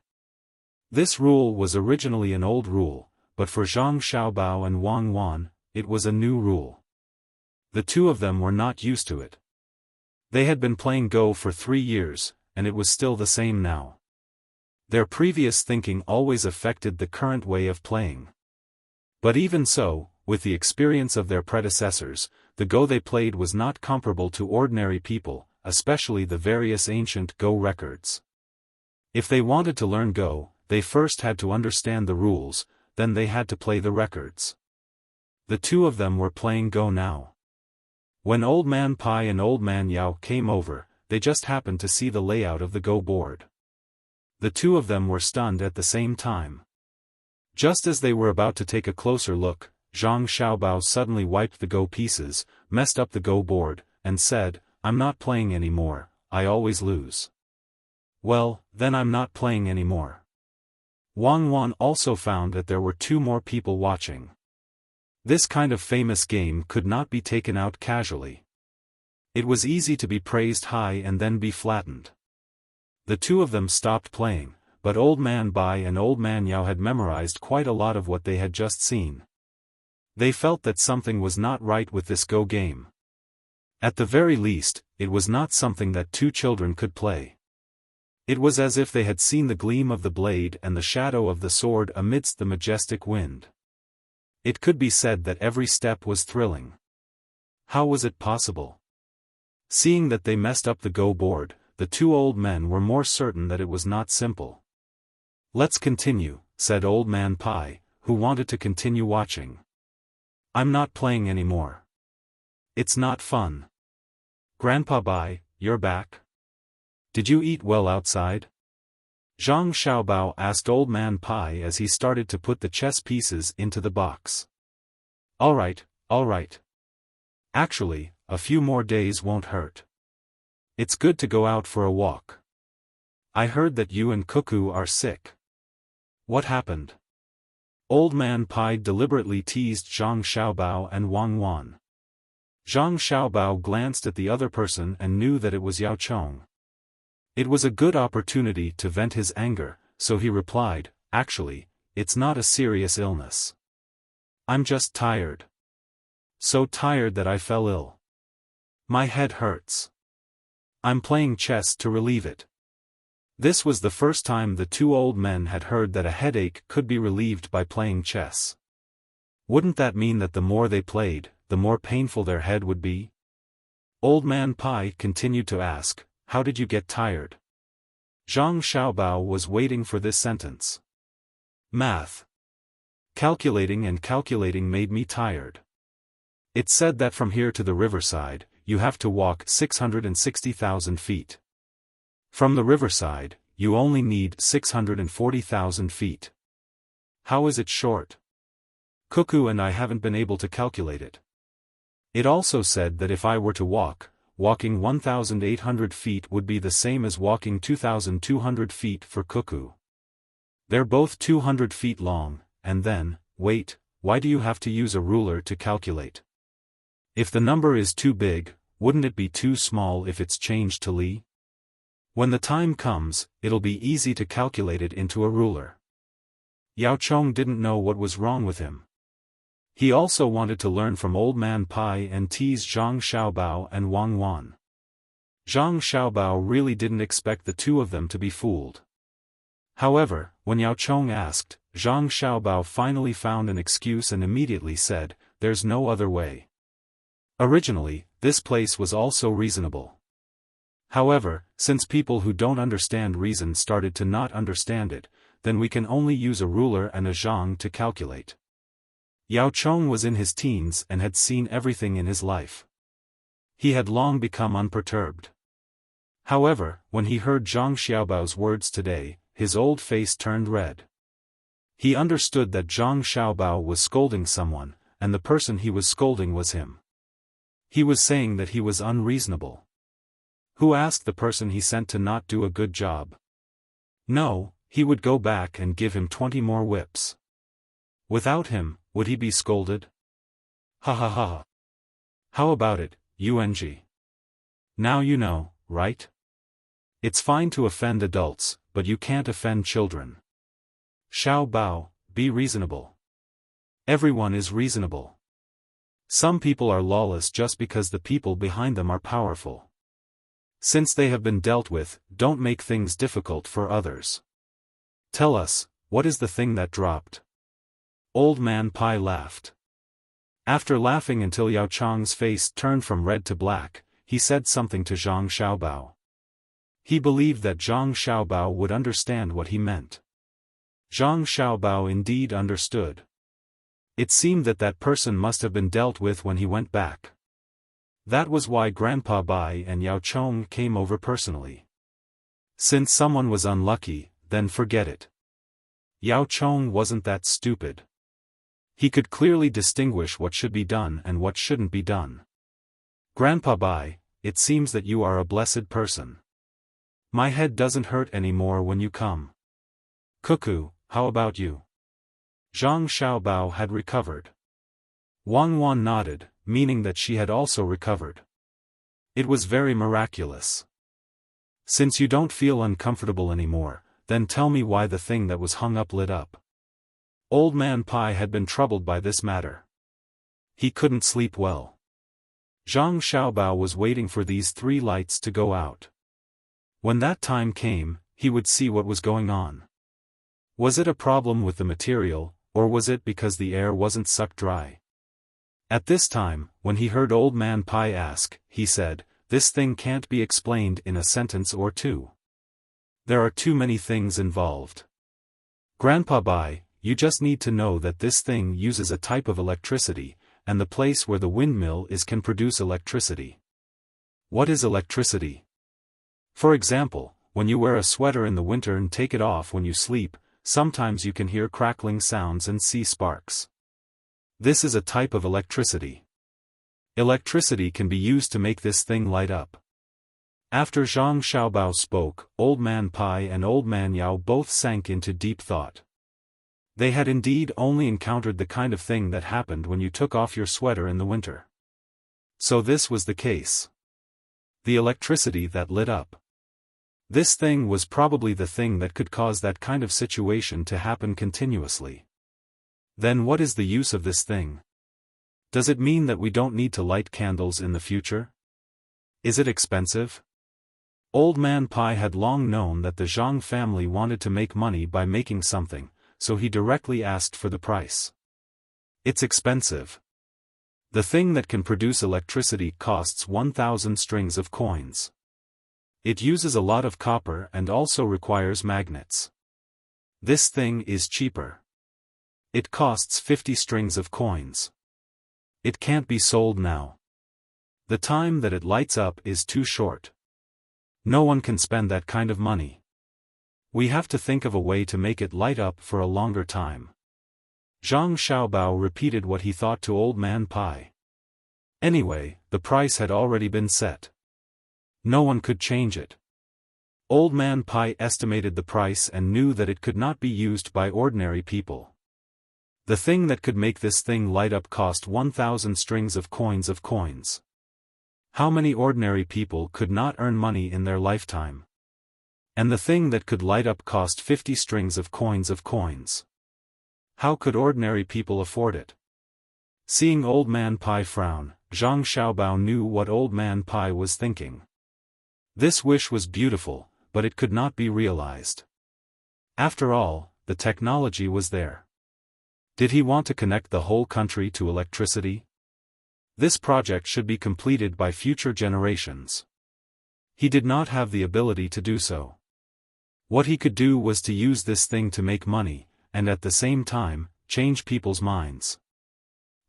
This rule was originally an old rule, but for Zhang Xiaobao and Wang Wan, it was a new rule. The two of them were not used to it. They had been playing Go for 3 years, and it was still the same now. Their previous thinking always affected the current way of playing. But even so, with the experience of their predecessors, the Go they played was not comparable to ordinary people, especially the various ancient Go records. If they wanted to learn Go, they first had to understand the rules, then they had to play the records. The two of them were playing Go now. When Old Man Pai and Old Man Yao came over, they just happened to see the layout of the Go board. The two of them were stunned at the same time. Just as they were about to take a closer look, Zhang Xiaobao suddenly wiped the Go pieces, messed up the Go board, and said, "I'm not playing anymore, I always lose." Well, then I'm not playing anymore. Wang Wan also found that there were 2 more people watching. This kind of famous game could not be taken out casually. It was easy to be praised high and then be flattened. The two of them stopped playing, but Old Man Bai and Old Man Yao had memorized quite a lot of what they had just seen. They felt that something was not right with this Go game. At the very least, it was not something that 2 children could play. It was as if they had seen the gleam of the blade and the shadow of the sword amidst the majestic wind. It could be said that every step was thrilling. How was it possible? Seeing that they messed up the Go board, the 2 old men were more certain that it was not simple. "Let's continue," said Old Man Pai, who wanted to continue watching. "I'm not playing anymore." It's not fun. Grandpa Bai, you're back? Did you eat well outside? Zhang Xiaobao asked Old Man Pai as he started to put the chess pieces into the box. All right. Actually, a few more days won't hurt. It's good to go out for a walk. I heard that you and Cuckoo are sick. What happened? Old Man Pai deliberately teased Zhang Xiaobao and Wang Wan. Zhang Xiaobao glanced at the other person and knew that it was Yao Chong. It was a good opportunity to vent his anger, so he replied, actually, it's not a serious illness. I'm just tired. So tired that I fell ill. My head hurts. I'm playing chess to relieve it. This was the first time the two old men had heard that a headache could be relieved by playing chess. Wouldn't that mean that the more they played, the more painful their head would be? Old Man Pai continued to ask, how did you get tired? Zhang Xiaobao was waiting for this sentence. Math. Calculating made me tired. It said that from here to the riverside, you have to walk 660,000 feet. From the riverside, you only need 640,000 feet. How is it short? Cuckoo and I haven't been able to calculate it. It also said that if I were to walking 1,800 feet would be the same as walking 2,200 feet for Cuckoo. They're both 200 feet long, and then, wait, why do you have to use a ruler to calculate? If the number is too big, wouldn't it be too small if it's changed to li? When the time comes, it'll be easy to calculate it into a ruler. Yao Chong didn't know what was wrong with him. He also wanted to learn from Old Man Pai and tease Zhang Xiaobao and Wang Wan. Zhang Xiaobao really didn't expect the two of them to be fooled. However, when Yao Chong asked, Zhang Xiaobao finally found an excuse and immediately said, there's no other way. Originally, this place was also reasonable. However, since people who don't understand reason started to not understand it, then we can only use a ruler and a zhang to calculate. Yao Chong was in his teens and had seen everything in his life. He had long become unperturbed. However, when he heard Zhang Xiaobao's words today, his old face turned red. He understood that Zhang Xiaobao was scolding someone, and the person he was scolding was him. He was saying that he was unreasonable. Who asked the person he sent to not do a good job? No, he would go back and give him 20 more whips. Without him, would he be scolded? Ha ha ha. How about it, UNG? Now you know, right? It's fine to offend adults, but you can't offend children. Xiao Bao, be reasonable. Everyone is reasonable. Some people are lawless just because the people behind them are powerful. Since they have been dealt with, don't make things difficult for others. Tell us, what is the thing that dropped? Old Man Pai laughed. After laughing until Yao Chong's face turned from red to black, he said something to Zhang Xiaobao. He believed that Zhang Xiaobao would understand what he meant. Zhang Xiaobao indeed understood. It seemed that that person must have been dealt with when he went back. That was why Grandpa Bai and Yao Chong came over personally. Since someone was unlucky, then forget it. Yao Chong wasn't that stupid. He could clearly distinguish what should be done and what shouldn't be done. Grandpa Bai, it seems that you are a blessed person. My head doesn't hurt anymore when you come. Cuckoo, how about you? Zhang Xiaobao had recovered. Wang Wan nodded, meaning that she had also recovered. It was very miraculous. Since you don't feel uncomfortable anymore, then tell me why the thing that was hung up lit up. Old Man Pai had been troubled by this matter. He couldn't sleep well. Zhang Xiaobao was waiting for these 3 lights to go out. When that time came, he would see what was going on. Was it a problem with the material, or was it because the air wasn't sucked dry? At this time, when he heard Old Man Pai ask, he said, this thing can't be explained in a sentence or two. There are too many things involved. Grandpa Bai, you just need to know that this thing uses a type of electricity, and the place where the windmill is can produce electricity. What is electricity? For example, when you wear a sweater in the winter and take it off when you sleep, sometimes you can hear crackling sounds and see sparks. This is a type of electricity. Electricity can be used to make this thing light up. After Zhang Xiaobao spoke, Old Man Pai and Old Man Yao both sank into deep thought. They had indeed only encountered the kind of thing that happened when you took off your sweater in the winter. So this was the case. The electricity that lit up. This thing was probably the thing that could cause that kind of situation to happen continuously. Then what is the use of this thing? Does it mean that we don't need to light candles in the future? Is it expensive? Old Man Pai had long known that the Zhang family wanted to make money by making something, so he directly asked for the price. It's expensive. The thing that can produce electricity costs 1,000 strings of coins. It uses a lot of copper and also requires magnets. This thing is cheaper. It costs 50 strings of coins. It can't be sold now. The time that it lights up is too short. No one can spend that kind of money. We have to think of a way to make it light up for a longer time. Zhang Xiaobao repeated what he thought to Old Man Pai. Anyway, the price had already been set. No one could change it. Old Man Pai estimated the price and knew that it could not be used by ordinary people. The thing that could make this thing light up cost 1,000 strings of coins. How many ordinary people could not earn money in their lifetime? And the thing that could light up cost 50 strings of coins. How could ordinary people afford it? Seeing Old Man Pai frown, Zhang Xiaobao knew what Old Man Pai was thinking. This wish was beautiful, but it could not be realized. After all, the technology was there. Did he want to connect the whole country to electricity? This project should be completed by future generations. He did not have the ability to do so. What he could do was to use this thing to make money, and at the same time, change people's minds.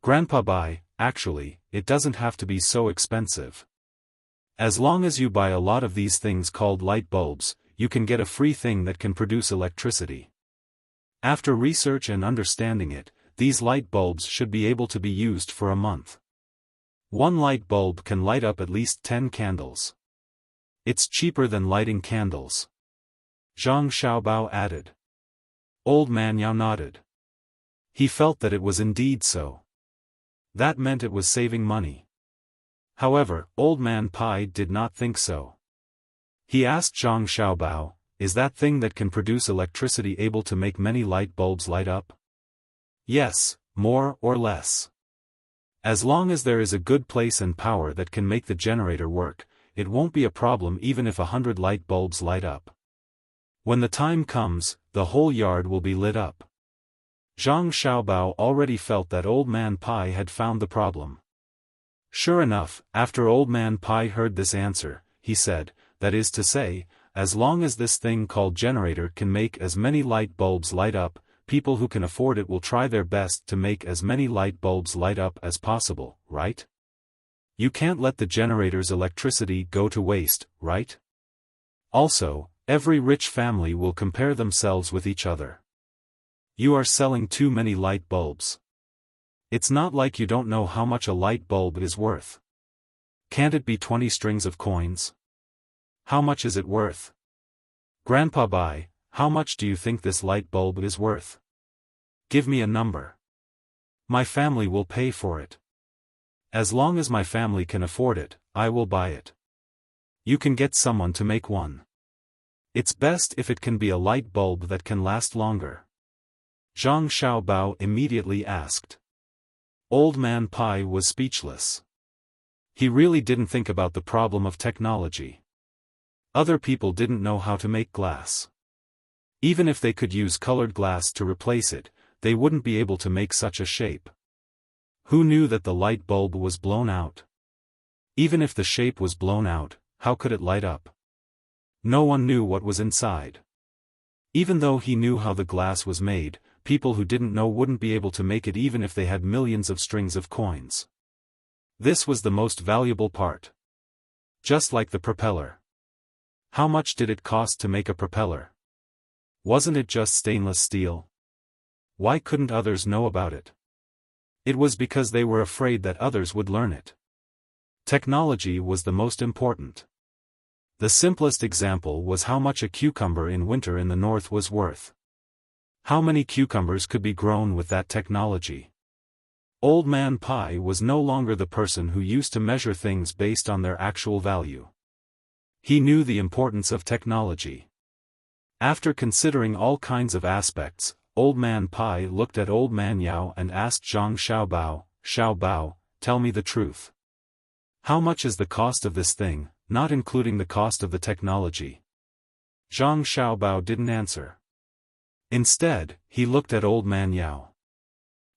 Grandpa Bai, actually, it doesn't have to be so expensive. As long as you buy a lot of these things called light bulbs, you can get a free thing that can produce electricity. After research and understanding it, these light bulbs should be able to be used for a month. One light bulb can light up at least 10 candles. It's cheaper than lighting candles. Zhang Xiaobao added. Old Man Yao nodded. He felt that it was indeed so. That meant it was saving money. However, Old Man Pai did not think so. He asked Zhang Xiaobao, is that thing that can produce electricity able to make many light bulbs light up? Yes, more or less. As long as there is a good place and power that can make the generator work, it won't be a problem even if 100 light bulbs light up. When the time comes, the whole yard will be lit up. Zhang Xiaobao already felt that Old Man Pai had found the problem. Sure enough, after Old Man Pai heard this answer, he said, that is to say, as long as this thing called generator can make as many light bulbs light up, people who can afford it will try their best to make as many light bulbs light up as possible, right? You can't let the generator's electricity go to waste, right? Also, every rich family will compare themselves with each other. You are selling too many light bulbs. It's not like you don't know how much a light bulb is worth. Can't it be 20 strings of coins? How much is it worth? Grandpa Bai, how much do you think this light bulb is worth? Give me a number. My family will pay for it. As long as my family can afford it, I will buy it. You can get someone to make one. It's best if it can be a light bulb that can last longer. Zhang Xiaobao immediately asked. Old Man Pai was speechless. He really didn't think about the problem of technology. Other people didn't know how to make glass. Even if they could use colored glass to replace it, they wouldn't be able to make such a shape. Who knew that the light bulb was blown out? Even if the shape was blown out, how could it light up? No one knew what was inside. Even though he knew how the glass was made, people who didn't know wouldn't be able to make it even if they had millions of strings of coins. This was the most valuable part. Just like the propeller. How much did it cost to make a propeller? Wasn't it just stainless steel? Why couldn't others know about it? It was because they were afraid that others would learn it. Technology was the most important. The simplest example was how much a cucumber in winter in the north was worth. How many cucumbers could be grown with that technology? Old Man Pai was no longer the person who used to measure things based on their actual value. He knew the importance of technology. After considering all kinds of aspects, Old Man Pai looked at Old Man Yao and asked Zhang Xiaobao, tell me the truth. How much is the cost of this thing, not including the cost of the technology? Zhang Xiaobao didn't answer. Instead, he looked at Old Man Yao.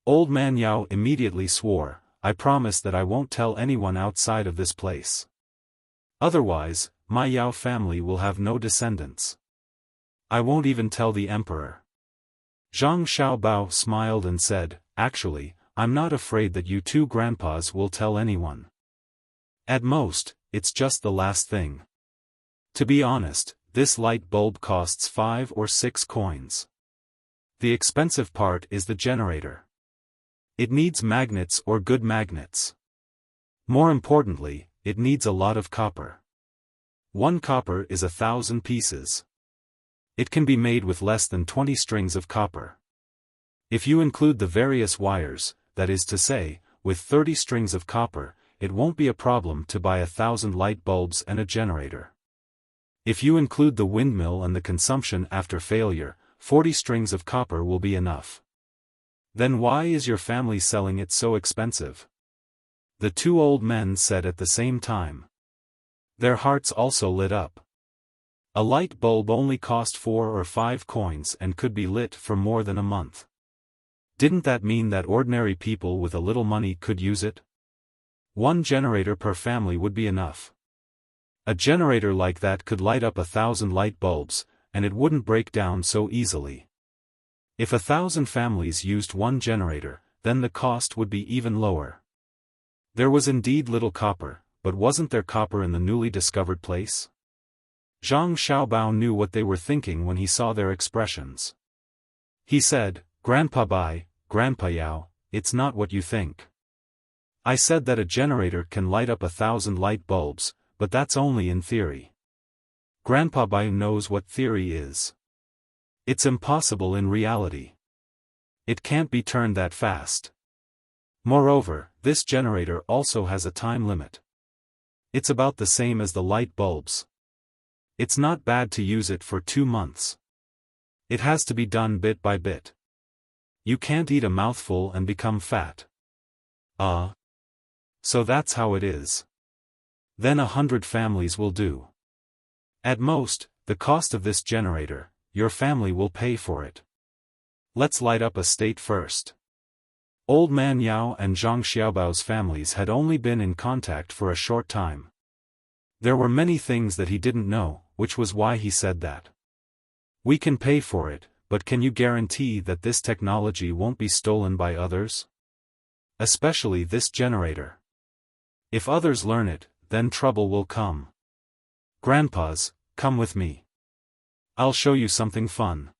Old Man Yao immediately swore, I promise that I won't tell anyone outside of this place. Otherwise, my Yao family will have no descendants. I won't even tell the emperor. Zhang Xiaobao smiled and said, actually, I'm not afraid that you two grandpas will tell anyone. At most, it's just the last thing. To be honest, this light bulb costs 5 or 6 coins. The expensive part is the generator. It needs magnets or good magnets. More importantly, it needs a lot of copper. 1 copper is 1,000 pieces. It can be made with less than 20 strings of copper. If you include the various wires, that is to say, with 30 strings of copper, it won't be a problem to buy 1,000 light bulbs and a generator. If you include the windmill and the consumption after failure, 40 strings of copper will be enough. Then why is your family selling it so expensive? The 2 old men said at the same time. Their hearts also lit up. A light bulb only cost 4 or 5 coins and could be lit for more than a month. Didn't that mean that ordinary people with a little money could use it? 1 generator per family would be enough. A generator like that could light up 1,000 light bulbs, and it wouldn't break down so easily. If 1,000 families used 1 generator, then the cost would be even lower. There was indeed little copper, but wasn't there copper in the newly discovered place? Zhang Xiaobao knew what they were thinking when he saw their expressions. He said, Grandpa Bai, Grandpa Yao, it's not what you think. I said that a generator can light up 1,000 light bulbs, but that's only in theory. Grandpa Bai knows what theory is. It's impossible in reality. It can't be turned that fast. Moreover, this generator also has a time limit. It's about the same as the light bulbs. It's not bad to use it for 2 months. It has to be done bit by bit. You can't eat a mouthful and become fat. So that's how it is. Then 100 families will do. At most, the cost of this generator, your family will pay for it. Let's light up a state first. Old Man Yao and Zhang Xiaobao's families had only been in contact for a short time. There were many things that he didn't know, which was why he said that. We can pay for it, but can you guarantee that this technology won't be stolen by others? Especially this generator. If others learn it, then trouble will come. Grandpas, come with me. I'll show you something fun.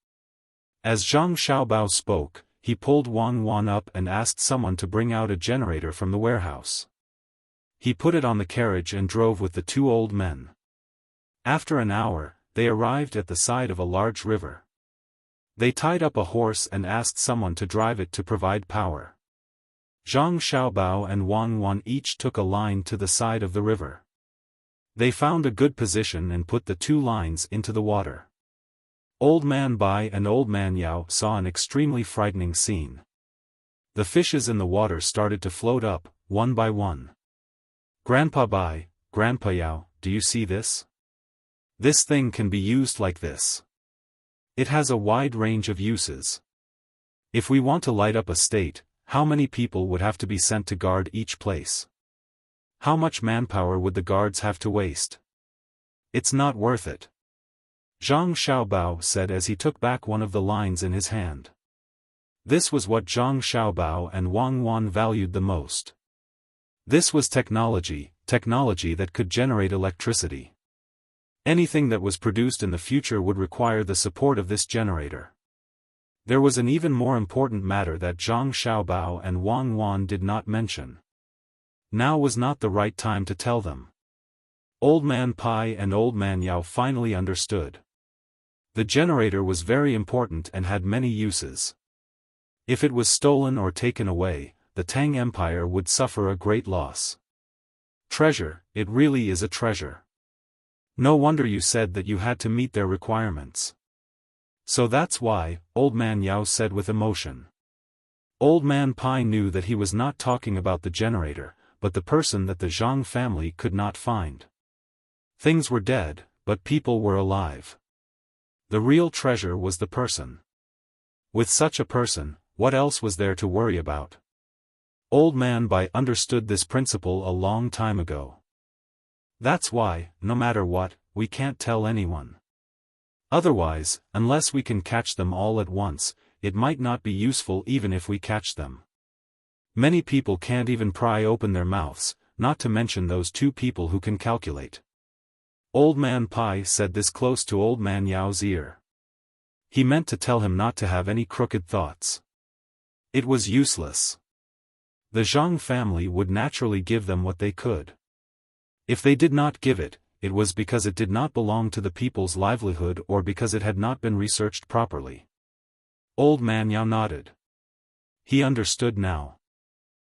As Zhang Xiaobao spoke, he pulled Wang up and asked someone to bring out a generator from the warehouse. He put it on the carriage and drove with the 2 old men. After an hour, they arrived at the side of a large river. They tied up a horse and asked someone to drive it to provide power. Zhang Xiaobao and Wang each took a line to the side of the river. They found a good position and put the 2 lines into the water. Old Man Bai and Old Man Yao saw an extremely frightening scene. The fishes in the water started to float up, one by one. Grandpa Bai, Grandpa Yao, do you see this? This thing can be used like this. It has a wide range of uses. If we want to light up a state, how many people would have to be sent to guard each place? How much manpower would the guards have to waste? It's not worth it. Zhang Xiaobao said as he took back one of the lines in his hand. This was what Zhang Xiaobao and Wang Wan valued the most. This was technology that could generate electricity. Anything that was produced in the future would require the support of this generator. There was an even more important matter that Zhang Xiaobao and Wang Wan did not mention. Now was not the right time to tell them. Old Man Pai and Old Man Yao finally understood. The generator was very important and had many uses. If it was stolen or taken away, the Tang Empire would suffer a great loss. Treasure, it really is a treasure. No wonder you said that you had to meet their requirements. So that's why, Old Man Yao said with emotion. Old Man Pai knew that he was not talking about the generator, but the person that the Zhang family could not find. Things were dead, but people were alive. The real treasure was the person. With such a person, what else was there to worry about? Old Man Pai understood this principle a long time ago. That's why, no matter what, we can't tell anyone. Otherwise, unless we can catch them all at once, it might not be useful even if we catch them. Many people can't even pry open their mouths, not to mention those two people who can calculate. Old Man Pai said this close to Old Man Yao's ear. He meant to tell him not to have any crooked thoughts. It was useless. The Zhang family would naturally give them what they could. If they did not give it, it was because it did not belong to the people's livelihood or because it had not been researched properly. Old Man Yao nodded. He understood now.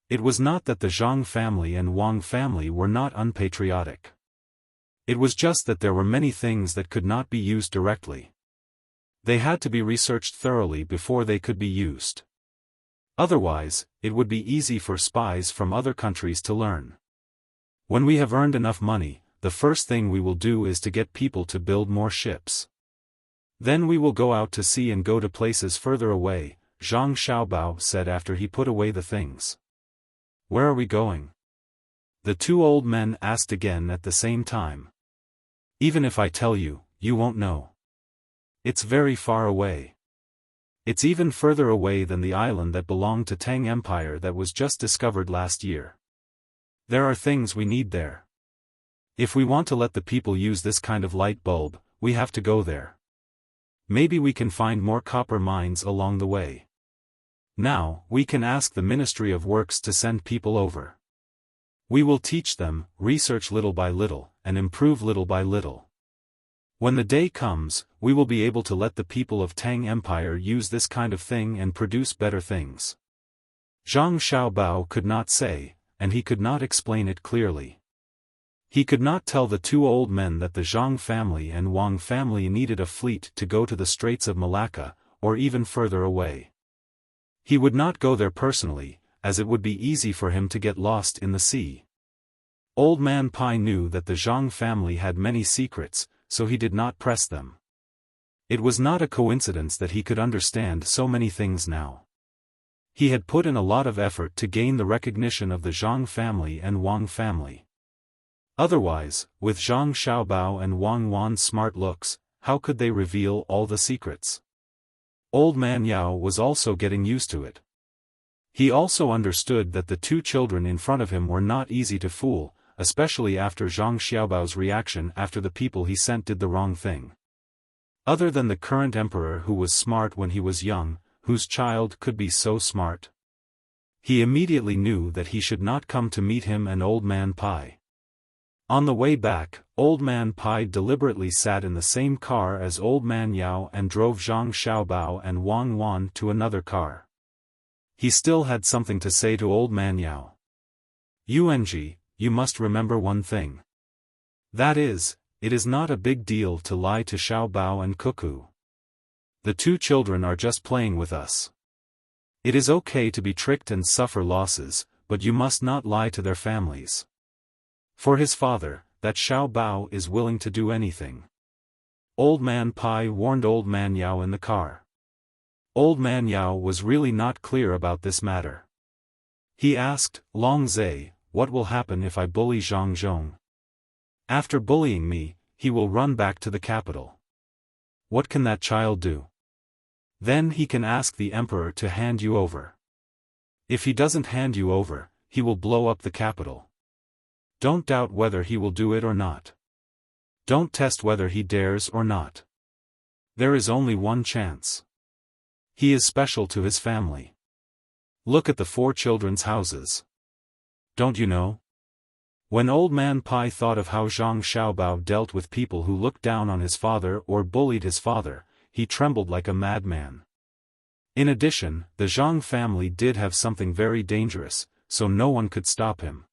It was not that the Zhang family and Wang family were not unpatriotic. It was just that there were many things that could not be used directly. They had to be researched thoroughly before they could be used. Otherwise, it would be easy for spies from other countries to learn. When we have earned enough money, the first thing we will do is to get people to build more ships. Then we will go out to sea and go to places further away, Zhang Xiaobao said after he put away the things. Where are we going? The two old men asked again at the same time. Even if I tell you, you won't know. It's very far away. It's even further away than the island that belonged to Tang Empire that was just discovered last year. There are things we need there. If we want to let the people use this kind of light bulb, we have to go there. Maybe we can find more copper mines along the way. Now, we can ask the Ministry of Works to send people over. We will teach them, research little by little, and improve little by little. When the day comes, we will be able to let the people of Tang Empire use this kind of thing and produce better things. Zhang Xiaobao could not say, and he could not explain it clearly. He could not tell the two old men that the Zhang family and Wang family needed a fleet to go to the Straits of Malacca, or even further away. He would not go there personally, as it would be easy for him to get lost in the sea. Old Man Pai knew that the Zhang family had many secrets, so he did not press them. It was not a coincidence that he could understand so many things now. He had put in a lot of effort to gain the recognition of the Zhang family and Wang family. Otherwise, with Zhang Xiaobao and Wang Wan's smart looks, how could they reveal all the secrets? Old Man Yao was also getting used to it. He also understood that the two children in front of him were not easy to fool, especially after Zhang Xiaobao's reaction after the people he sent did the wrong thing. Other than the current emperor who was smart when he was young, whose child could be so smart? He immediately knew that he should not come to meet him and Old Man Pai. On the way back, Old Man Pai deliberately sat in the same car as Old Man Yao and drove Zhang Xiaobao and Wang Wan to another car. He still had something to say to Old Man Yao. Yuanji, you must remember one thing. That is, it is not a big deal to lie to Xiaobao and Cuckoo. The two children are just playing with us. It is okay to be tricked and suffer losses, but you must not lie to their families. For his father, that Xiaobao is willing to do anything. Old Man Pai warned Old Man Yao in the car. Old Man Yao was really not clear about this matter. He asked, Long Zhe, what will happen if I bully Zhang Zhong? After bullying me, he will run back to the capital. What can that child do? Then he can ask the emperor to hand you over. If he doesn't hand you over, he will blow up the capital. Don't doubt whether he will do it or not. Don't test whether he dares or not. There is only one chance. He is special to his family. Look at the 4 children's houses. Don't you know? When Old Man Pai thought of how Zhang Xiaobao dealt with people who looked down on his father or bullied his father, he trembled like a madman. In addition, the Zhang family did have something very dangerous, so no one could stop him.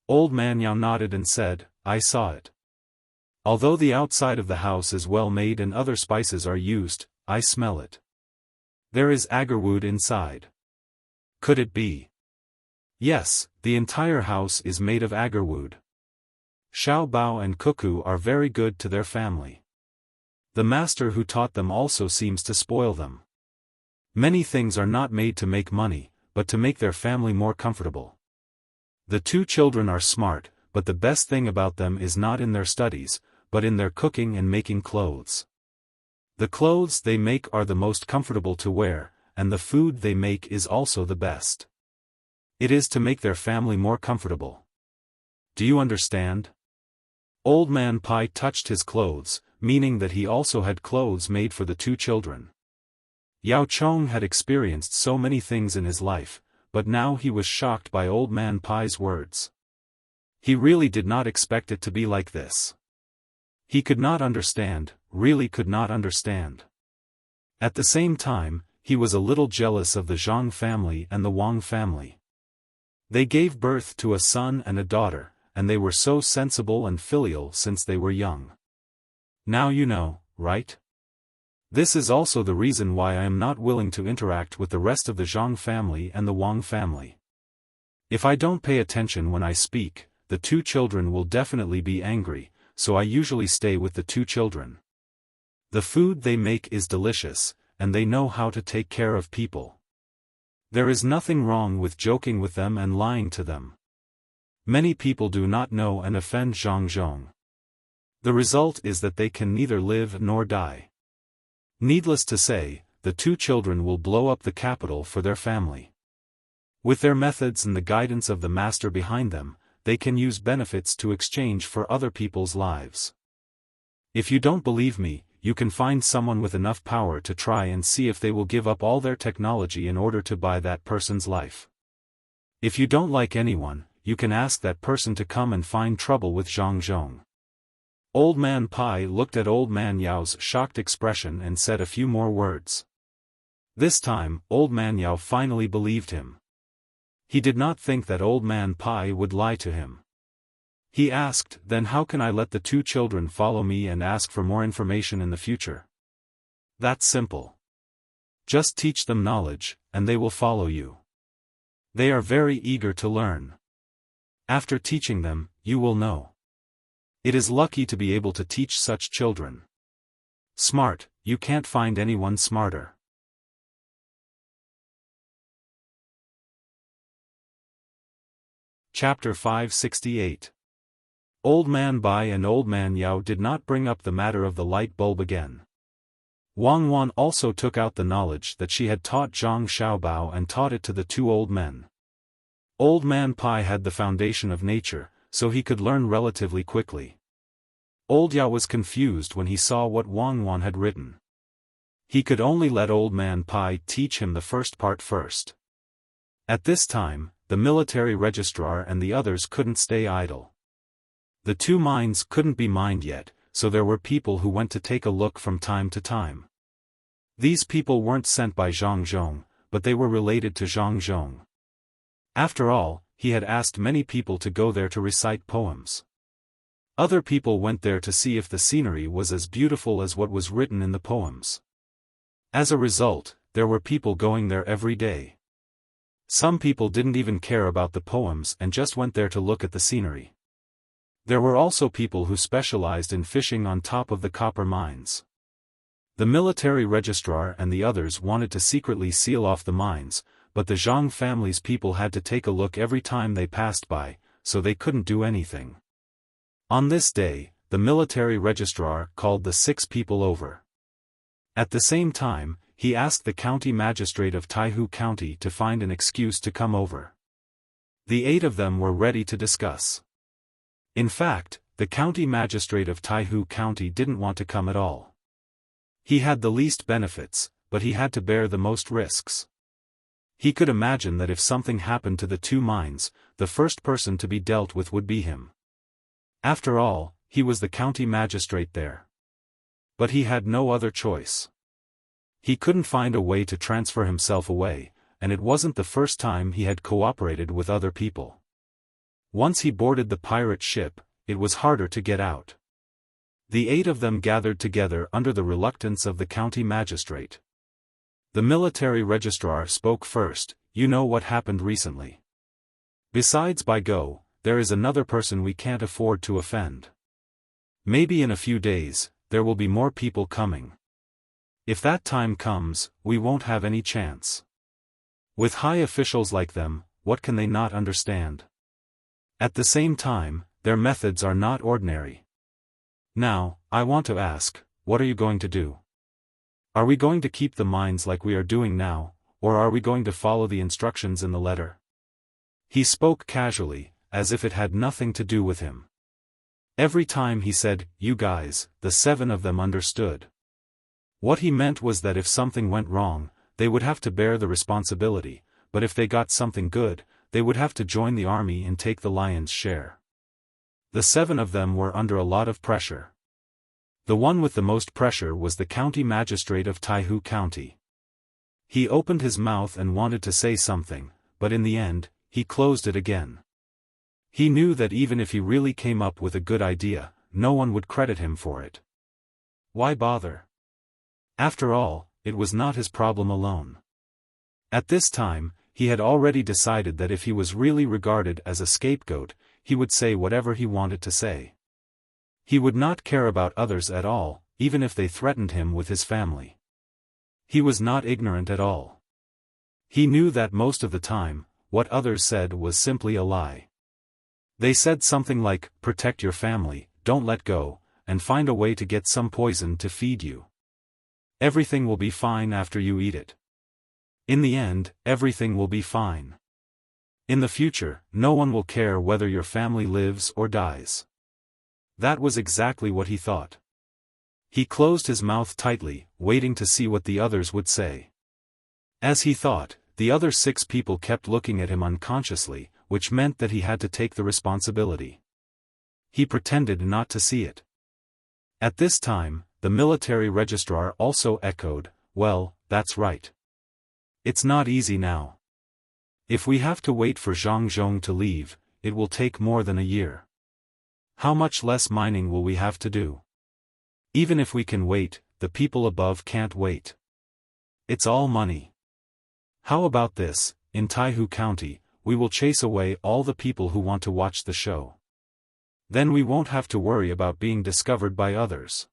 Old Man Yao nodded and said, I saw it. Although the outside of the house is well made and other spices are used, I smell it. There is agarwood inside. Could it be? Yes, the entire house is made of agarwood. Xiao Bao and Cuckoo are very good to their family. The master who taught them also seems to spoil them. Many things are not made to make money, but to make their family more comfortable. The 2 children are smart, but the best thing about them is not in their studies, but in their cooking and making clothes. The clothes they make are the most comfortable to wear, and the food they make is also the best. It is to make their family more comfortable. Do you understand? Old Man Pai touched his clothes, meaning that he also had clothes made for the 2 children. Yao Chong had experienced so many things in his life, but now he was shocked by Old Man Pai's words. He really did not expect it to be like this. He could not understand, really could not understand. At the same time, he was a little jealous of the Zhang family and the Wang family. They gave birth to a son and a daughter, and they were so sensible and filial since they were young. Now you know, right? This is also the reason why I am not willing to interact with the rest of the Zhang family and the Wang family. If I don't pay attention when I speak, the 2 children will definitely be angry, so I usually stay with the 2 children. The food they make is delicious, and they know how to take care of people. There is nothing wrong with joking with them and lying to them. Many people do not know and offend Zhang Zhong. The result is that they can neither live nor die. Needless to say, the 2 children will blow up the capital for their family. With their methods and the guidance of the master behind them, they can use benefits to exchange for other people's lives. If you don't believe me, you can find someone with enough power to try and see if they will give up all their technology in order to buy that person's life. If you don't like anyone, you can ask that person to come and find trouble with Zhang Zhong. Old Man Pai looked at Old Man Yao's shocked expression and said a few more words. This time, Old Man Yao finally believed him. He did not think that Old Man Pai would lie to him. He asked, then how can I let the 2 children follow me and ask for more information in the future? That's simple. Just teach them knowledge, and they will follow you. They are very eager to learn. After teaching them, you will know. It is lucky to be able to teach such children. Smart, you can't find anyone smarter. Chapter 568. Old Man Bai and Old Man Yao did not bring up the matter of the light bulb again. Wang Wan also took out the knowledge that she had taught Zhang Xiaobao and taught it to the 2 old men. Old Man Pai had the foundation of nature, so he could learn relatively quickly. Old Yao was confused when he saw what Wang Wan had written. He could only let Old Man Pai teach him the first part first. At this time, the military registrar and the others couldn't stay idle. The 2 mines couldn't be mined yet, so there were people who went to take a look from time to time. These people weren't sent by Zhang Zhong, but they were related to Zhang Zhong. After all, he had asked many people to go there to recite poems. Other people went there to see if the scenery was as beautiful as what was written in the poems. As a result, there were people going there every day. Some people didn't even care about the poems and just went there to look at the scenery. There were also people who specialized in fishing on top of the copper mines. The military registrar and the others wanted to secretly seal off the mines, but the Zhang family's people had to take a look every time they passed by, so they couldn't do anything. On this day, the military registrar called the 6 people over. At the same time, he asked the county magistrate of Taihu County to find an excuse to come over. The 8 of them were ready to discuss. In fact, the county magistrate of Taihu County didn't want to come at all. He had the least benefits, but he had to bear the most risks. He could imagine that if something happened to the 2 mines, the first person to be dealt with would be him. After all, he was the county magistrate there. But he had no other choice. He couldn't find a way to transfer himself away, and it wasn't the first time he had cooperated with other people. Once he boarded the pirate ship, it was harder to get out. The 8 of them gathered together under the reluctance of the county magistrate. The military registrar spoke first. You know what happened recently. Besides Baigo, there is another person we can't afford to offend. Maybe in a few days, there will be more people coming. If that time comes, we won't have any chance. With high officials like them, what can they not understand? At the same time, their methods are not ordinary. Now, I want to ask, what are you going to do? Are we going to keep the mines like we are doing now, or are we going to follow the instructions in the letter? He spoke casually, as if it had nothing to do with him. Every time he said, "You guys," the 7 of them understood. What he meant was that if something went wrong, they would have to bear the responsibility, but if they got something good, they would have to join the army and take the lion's share. The 7 of them were under a lot of pressure. The one with the most pressure was the county magistrate of Taihu County. He opened his mouth and wanted to say something, but in the end, he closed it again. He knew that even if he really came up with a good idea, no one would credit him for it. Why bother? After all, it was not his problem alone. At this time, he had already decided that if he was really regarded as a scapegoat, he would say whatever he wanted to say. He would not care about others at all, even if they threatened him with his family. He was not ignorant at all. He knew that most of the time, what others said was simply a lie. They said something like, "Protect your family, don't let go, and find a way to get some poison to feed you. Everything will be fine after you eat it. In the end, everything will be fine. In the future, no one will care whether your family lives or dies." That was exactly what he thought. He closed his mouth tightly, waiting to see what the others would say. As he thought, the other 6 people kept looking at him unconsciously, which meant that he had to take the responsibility. He pretended not to see it. At this time, the military registrar also echoed, "Well, that's right. It's not easy now. If we have to wait for Zhang Zhong to leave, it will take more than a year. How much less mining will we have to do? Even if we can wait, the people above can't wait. It's all money. How about this, in Taihu County, we will chase away all the people who want to watch the show. Then we won't have to worry about being discovered by others.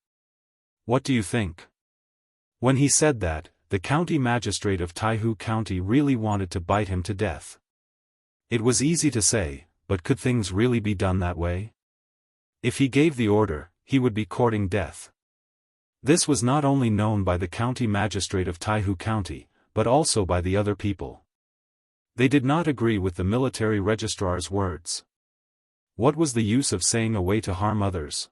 What do you think?" When he said that, the county magistrate of Taihu County really wanted to bite him to death. It was easy to say, but could things really be done that way? If he gave the order, he would be courting death. This was not only known by the county magistrate of Taihu County, but also by the other people. They did not agree with the military registrar's words. What was the use of saying a way to harm others?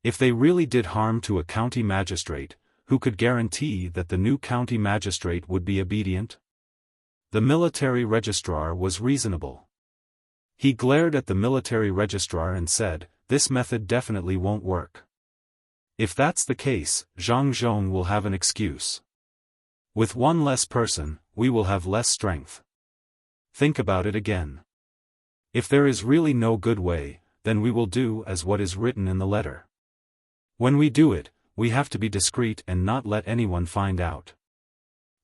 If they really did harm to a county magistrate, who could guarantee that the new county magistrate would be obedient? The military registrar was reasonable. He glared at the military registrar and said, "This method definitely won't work. If that's the case, Zhang Zhong will have an excuse. With one less person, we will have less strength. Think about it again. If there is really no good way, then we will do as what is written in the letter. When we do it, we have to be discreet and not let anyone find out.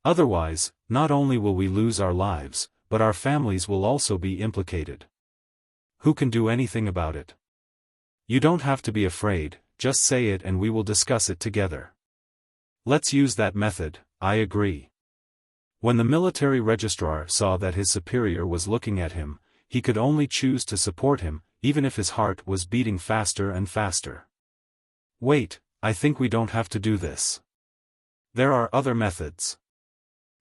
Otherwise, not only will we lose our lives, but our families will also be implicated. Who can do anything about it? You don't have to be afraid, just say it and we will discuss it together. Let's use that method, I agree." When the military registrar saw that his superior was looking at him, he could only choose to support him, even if his heart was beating faster and faster. "Wait, I think we don't have to do this. There are other methods.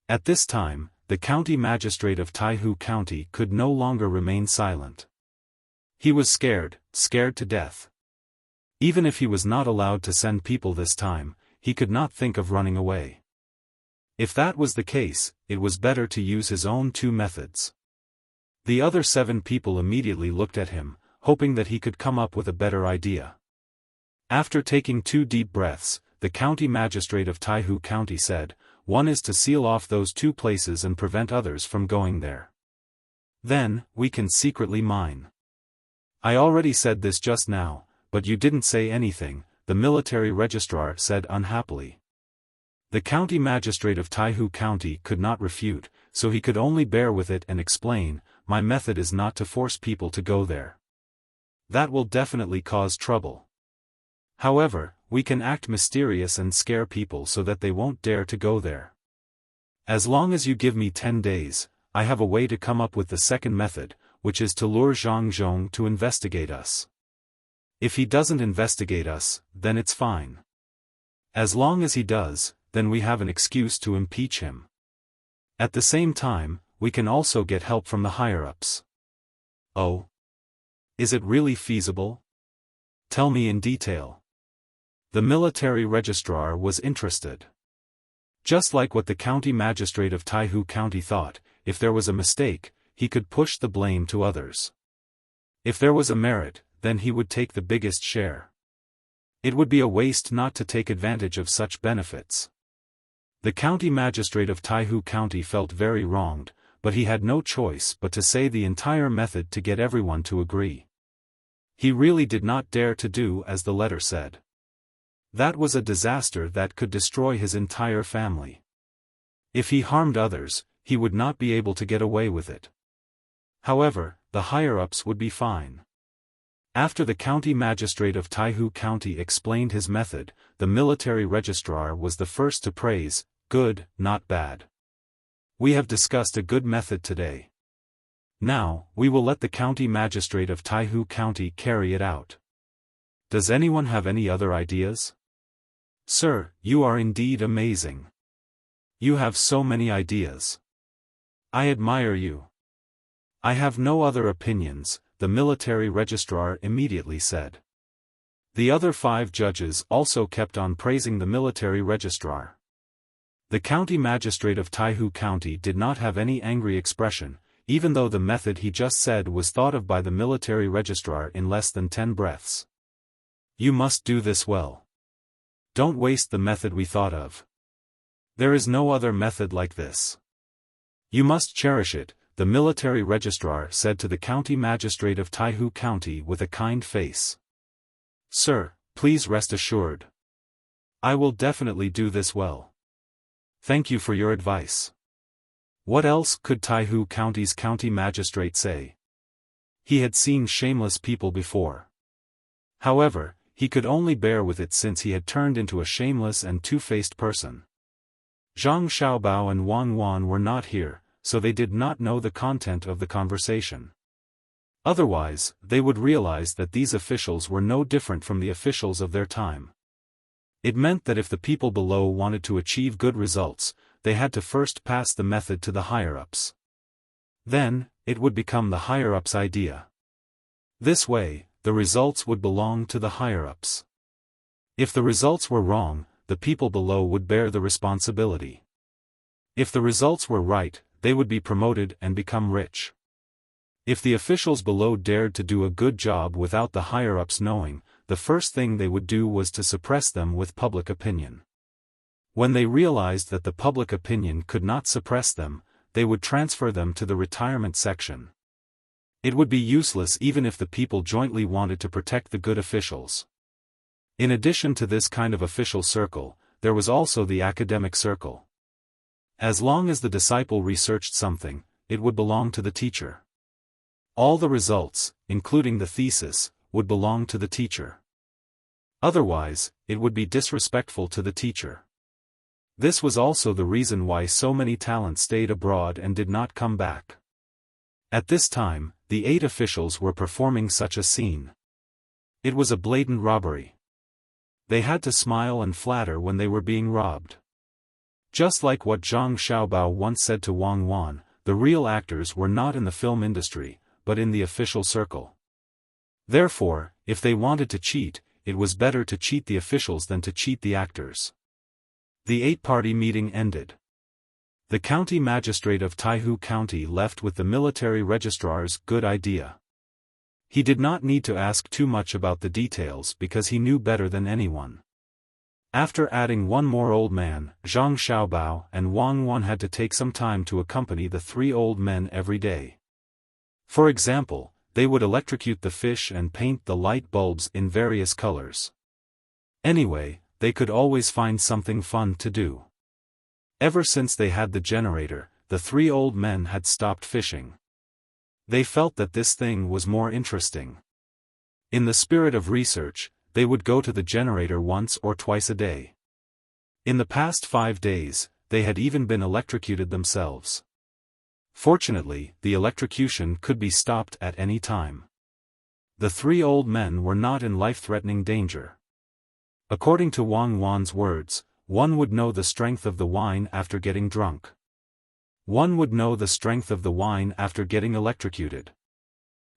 At this time, the county magistrate of Taihu County could no longer remain silent. He was scared to death. Even if he was not allowed to send people this time, he could not think of running away. If that was the case, it was better to use his own 2 methods. The other 7 people immediately looked at him, hoping that he could come up with a better idea. After taking 2 deep breaths, the county magistrate of Taihu County said, "One is to seal off those 2 places and prevent others from going there. Then, we can secretly mine." "I already said this just now, but you didn't say anything," the military registrar said unhappily. The county magistrate of Taihu County could not refute, so he could only bear with it and explain, "My method is not to force people to go there. That will definitely cause trouble. However, we can act mysterious and scare people so that they won't dare to go there. As long as you give me 10 days, I have a way to come up with the second method, which is to lure Zhang Zhong to investigate us. If he doesn't investigate us, then it's fine. As long as he does, then we have an excuse to impeach him. At the same time, we can also get help from the higher-ups." "Oh? Is it really feasible? Tell me in detail." The military registrar was interested. Just like what the county magistrate of Taihu County thought, if there was a mistake, he could push the blame to others. If there was a merit, then he would take the biggest share. It would be a waste not to take advantage of such benefits. The county magistrate of Taihu County felt very wronged, but he had no choice but to say the entire method to get everyone to agree. He really did not dare to do as the letter said. That was a disaster that could destroy his entire family. If he harmed others, he would not be able to get away with it. However, the higher-ups would be fine. After the county magistrate of Taihu County explained his method, the military registrar was the first to praise, "Good, not bad. We have discussed a good method today. Now, we will let the county magistrate of Taihu County carry it out. Does anyone have any other ideas?" "Sir, you are indeed amazing. You have so many ideas. I admire you." "I have no other opinions," the military registrar immediately said. The other 5 judges also kept on praising the military registrar. The county magistrate of Taihu County did not have any angry expression, even though the method he just said was thought of by the military registrar in less than 10 breaths. "You must do this well. Don't waste the method we thought of. There is no other method like this. You must cherish it," the military registrar said to the county magistrate of Taihu County with a kind face. "Sir, please rest assured. I will definitely do this well. Thank you for your advice." What else could Taihu County's county magistrate say? He had seen shameless people before. However, he could only bear with it since he had turned into a shameless and two-faced person. Zhang Xiaobao and Wang Wan were not here, so they did not know the content of the conversation. Otherwise, they would realize that these officials were no different from the officials of their time. It meant that if the people below wanted to achieve good results, they had to first pass the method to the higher-ups. Then, it would become the higher-ups' idea. This way, the results would belong to the higher-ups. If the results were wrong, the people below would bear the responsibility. If the results were right, they would be promoted and become rich. If the officials below dared to do a good job without the higher-ups knowing, the first thing they would do was to suppress them with public opinion. When they realized that the public opinion could not suppress them, they would transfer them to the retirement section. It would be useless even if the people jointly wanted to protect the good officials. In addition to this kind of official circle, there was also the academic circle. As long as the disciple researched something, it would belong to the teacher. All the results, including the thesis, would belong to the teacher. Otherwise, it would be disrespectful to the teacher. This was also the reason why so many talents stayed abroad and did not come back. At this time, the 8 officials were performing such a scene. It was a blatant robbery. They had to smile and flatter when they were being robbed. Just like what Zhang Xiaobao once said to Wang Wan, the real actors were not in the film industry, but in the official circle. Therefore, if they wanted to cheat, it was better to cheat the officials than to cheat the actors. The 8-party meeting ended. The county magistrate of Taihu County left with the military registrar's good idea. He did not need to ask too much about the details because he knew better than anyone. After adding one more old man, Zhang Xiaobao and Wang Wan had to take some time to accompany the 3 old men every day. For example, they would electrocute the fish and paint the light bulbs in various colors. Anyway, they could always find something fun to do. Ever since they had the generator, the 3 old men had stopped fishing. They felt that this thing was more interesting. In the spirit of research, they would go to the generator once or twice a day. In the past 5 days, they had even been electrocuted themselves. Fortunately, the electrocution could be stopped at any time. The 3 old men were not in life-threatening danger. According to Wang Wan's words, one would know the strength of the wine after getting drunk. One would know the strength of the wine after getting electrocuted.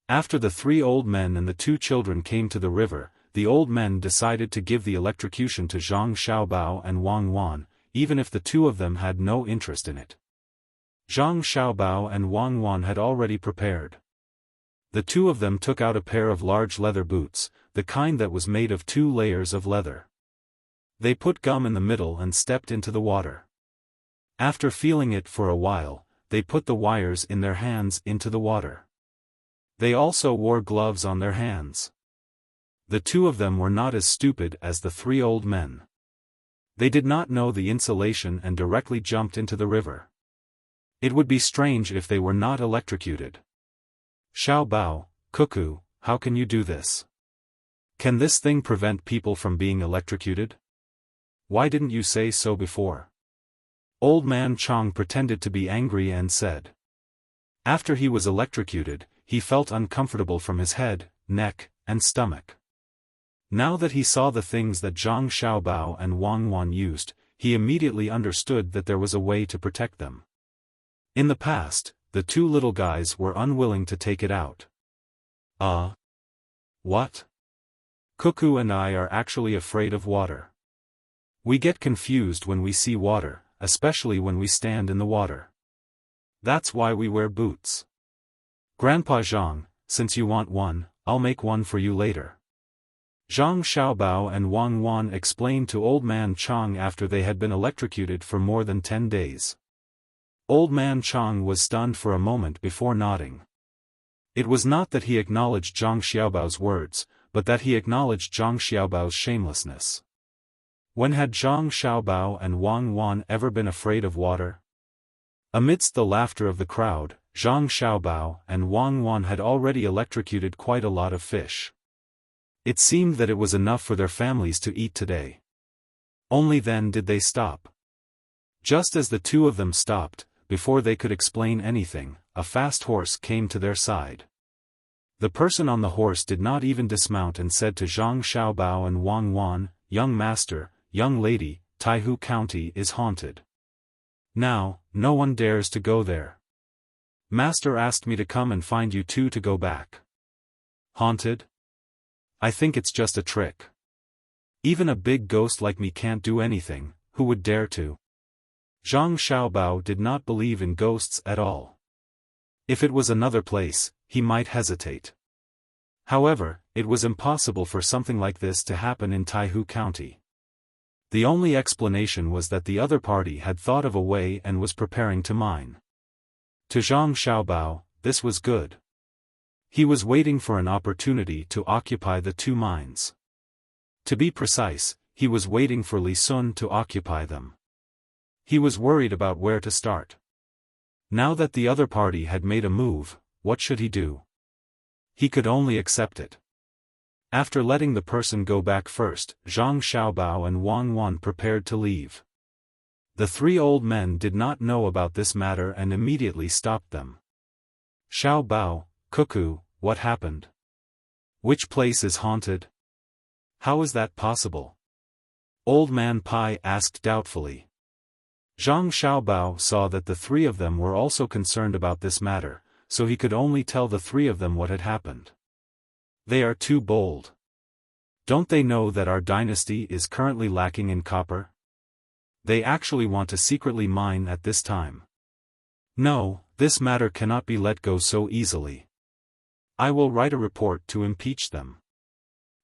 After the 3 old men and the 2 children came to the river, the old men decided to give the electrocution to Zhang Xiaobao and Wang Wan, even if the 2 of them had no interest in it. Zhang Xiaobao and Wang Wan had already prepared. The 2 of them took out a pair of large leather boots, the kind that was made of 2 layers of leather. They put gum in the middle and stepped into the water. After feeling it for a while, they put the wires in their hands into the water. They also wore gloves on their hands. The 2 of them were not as stupid as the 3 old men. They did not know the insulation and directly jumped into the river. It would be strange if they were not electrocuted. Xiaobao, Cuckoo, how can you do this? Can this thing prevent people from being electrocuted? Why didn't you say so before? Old man Chang pretended to be angry and said. After he was electrocuted, he felt uncomfortable from his head, neck, and stomach. Now that he saw the things that Zhang Xiaobao and Wang Wan used, he immediately understood that there was a way to protect them. In the past, the 2 little guys were unwilling to take it out. What? Cuckoo and I are actually afraid of water. We get confused when we see water, especially when we stand in the water. That's why we wear boots. Grandpa Zhang, since you want one, I'll make one for you later. Zhang Xiaobao and Wang Wan explained to Old Man Chang after they had been electrocuted for more than 10 days. Old Man Chang was stunned for a moment before nodding. It was not that he acknowledged Zhang Xiaobao's words, but that he acknowledged Zhang Xiaobao's shamelessness. When had Zhang Xiaobao and Wang Wan ever been afraid of water? Amidst the laughter of the crowd, Zhang Xiaobao and Wang Wan had already electrocuted quite a lot of fish. It seemed that it was enough for their families to eat today. Only then did they stop. Just as the 2 of them stopped, before they could explain anything, a fast horse came to their side. The person on the horse did not even dismount and said to Zhang Xiaobao and Wang Wan, "Young master, young lady, Taihu County is haunted. Now, no one dares to go there. Master asked me to come and find you 2 to go back." Haunted? I think it's just a trick. Even a big ghost like me can't do anything, who would dare to? Zhang Xiaobao did not believe in ghosts at all. If it was another place, he might hesitate. However, it was impossible for something like this to happen in Taihu County. The only explanation was that the other party had thought of a way and was preparing to mine. To Zhang Xiaobao, this was good. He was waiting for an opportunity to occupy the 2 mines. To be precise, he was waiting for Li Sun to occupy them. He was worried about where to start. Now that the other party had made a move, what should he do? He could only accept it. After letting the person go back first, Zhang Xiaobao and Wang Wan prepared to leave. The 3 old men did not know about this matter and immediately stopped them. Xiaobao, Cuckoo, what happened? Which place is haunted? How is that possible? Old Man Pai asked doubtfully. Zhang Xiaobao saw that the three of them were also concerned about this matter, so he could only tell the three of them what had happened. They are too bold. Don't they know that our dynasty is currently lacking in copper? They actually want to secretly mine at this time. No, this matter cannot be let go so easily. I will write a report to impeach them.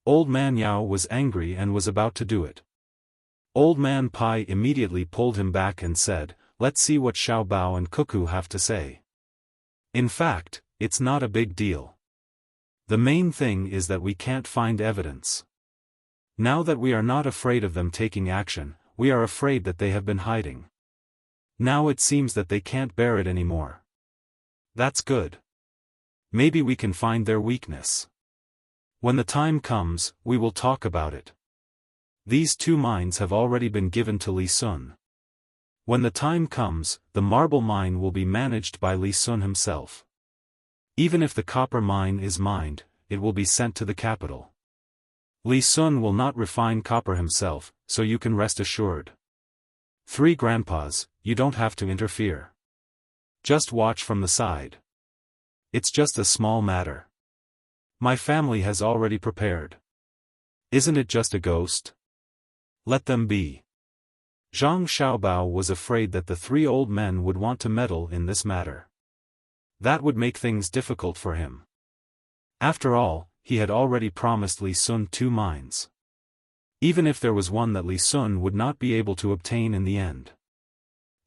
Old Man Yao was angry and was about to do it. Old Man Pai immediately pulled him back and said, "Let's see what Xiaobao and Cuckoo have to say. In fact, it's not a big deal. The main thing is that we can't find evidence. Now that we are not afraid of them taking action, we are afraid that they have been hiding. Now it seems that they can't bear it anymore. That's good. Maybe we can find their weakness. When the time comes, we will talk about it. These 2 mines have already been given to Li Sun. When the time comes, the marble mine will be managed by Li Sun himself. Even if the copper mine is mined, it will be sent to the capital. Li Sun will not refine copper himself, so you can rest assured. 3 grandpas, you don't have to interfere. Just watch from the side. It's just a small matter. My family has already prepared. Isn't it just a ghost? Let them be." Zhang Xiaobao was afraid that the 3 old men would want to meddle in this matter. That would make things difficult for him. After all, he had already promised Li Sun 2 mines. Even if there was one that Li Sun would not be able to obtain in the end.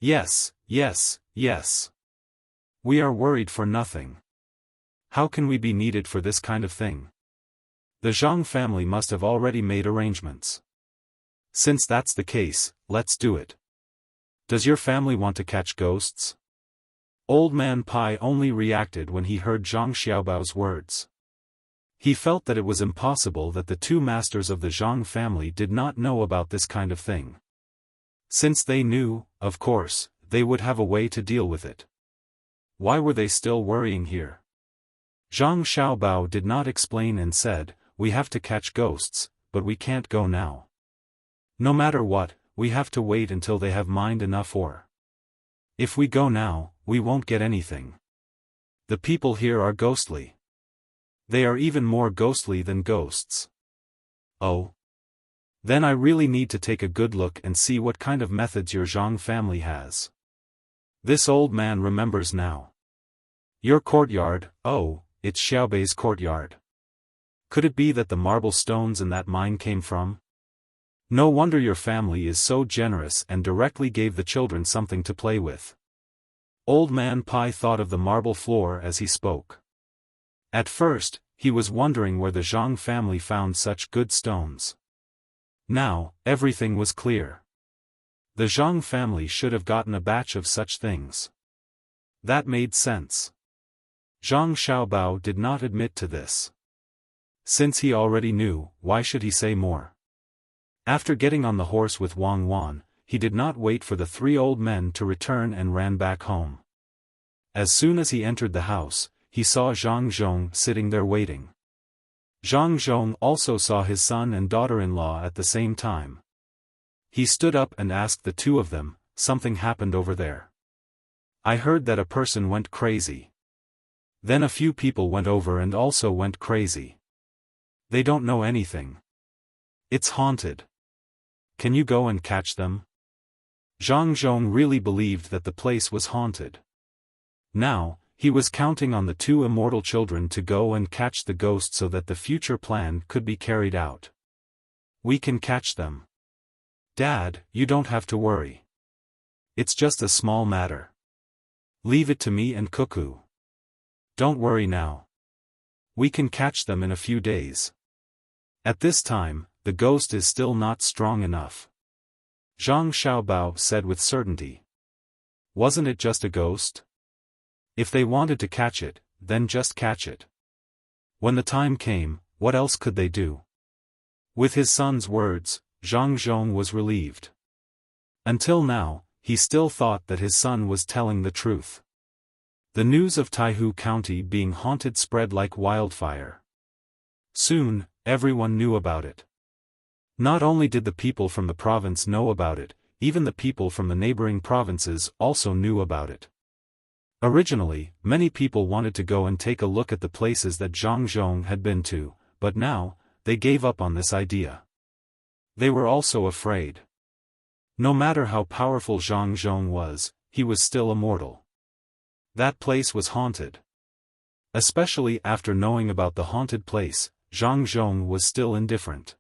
Yes, yes, yes. We are worried for nothing. How can we be needed for this kind of thing? The Zhang family must have already made arrangements. Since that's the case, let's do it. Does your family want to catch ghosts? Old Man Pai only reacted when he heard Zhang Xiaobao's words. He felt that it was impossible that the 2 masters of the Zhang family did not know about this kind of thing. Since they knew, of course, they would have a way to deal with it. Why were they still worrying here? Zhang Xiaobao did not explain and said, "We have to catch ghosts, but we can't go now. No matter what, we have to wait until they have mined enough ore. If we go now, we won't get anything. The people here are ghostly. They are even more ghostly than ghosts. Oh. Then I really need to take a good look and see what kind of methods your Zhang family has." This old man remembers now. "Your courtyard, oh, it's Xiaobei's courtyard. Could it be that the marble stones in that mine came from? No wonder your family is so generous and directly gave the children something to play with." Old Man Pai thought of the marble floor as he spoke. At first, he was wondering where the Zhang family found such good stones. Now, everything was clear. The Zhang family should have gotten a batch of such things. That made sense. Zhang Xiaobao did not admit to this. Since he already knew, why should he say more? After getting on the horse with Wang Wan, he did not wait for the 3 old men to return and ran back home. As soon as he entered the house, he saw Zhang Zhong sitting there waiting. Zhang Zhong also saw his son and daughter-in-law at the same time. He stood up and asked the 2 of them, "Something happened over there. I heard that a person went crazy. Then a few people went over and also went crazy. They don't know anything. It's haunted. Can you go and catch them?" Zhang Zhong really believed that the place was haunted. Now, he was counting on the 2 immortal children to go and catch the ghost so that the future plan could be carried out. "We can catch them. Dad, you don't have to worry. It's just a small matter. Leave it to me and Cuckoo. Don't worry now. We can catch them in a few days. At this time, the ghost is still not strong enough," Zhang Xiaobao said with certainty. "Wasn't it just a ghost? If they wanted to catch it, then just catch it. When the time came, what else could they do?" With his son's words, Zhang Zhong was relieved. Until now, he still thought that his son was telling the truth. The news of Taihu County being haunted spread like wildfire. Soon, everyone knew about it. Not only did the people from the province know about it, even the people from the neighboring provinces also knew about it. Originally, many people wanted to go and take a look at the places that Zhang Zhong had been to, but now, they gave up on this idea. They were also afraid. No matter how powerful Zhang Zhong was, he was still a mortal. That place was haunted. Especially after knowing about the haunted place, Zhang Zhong was still indifferent.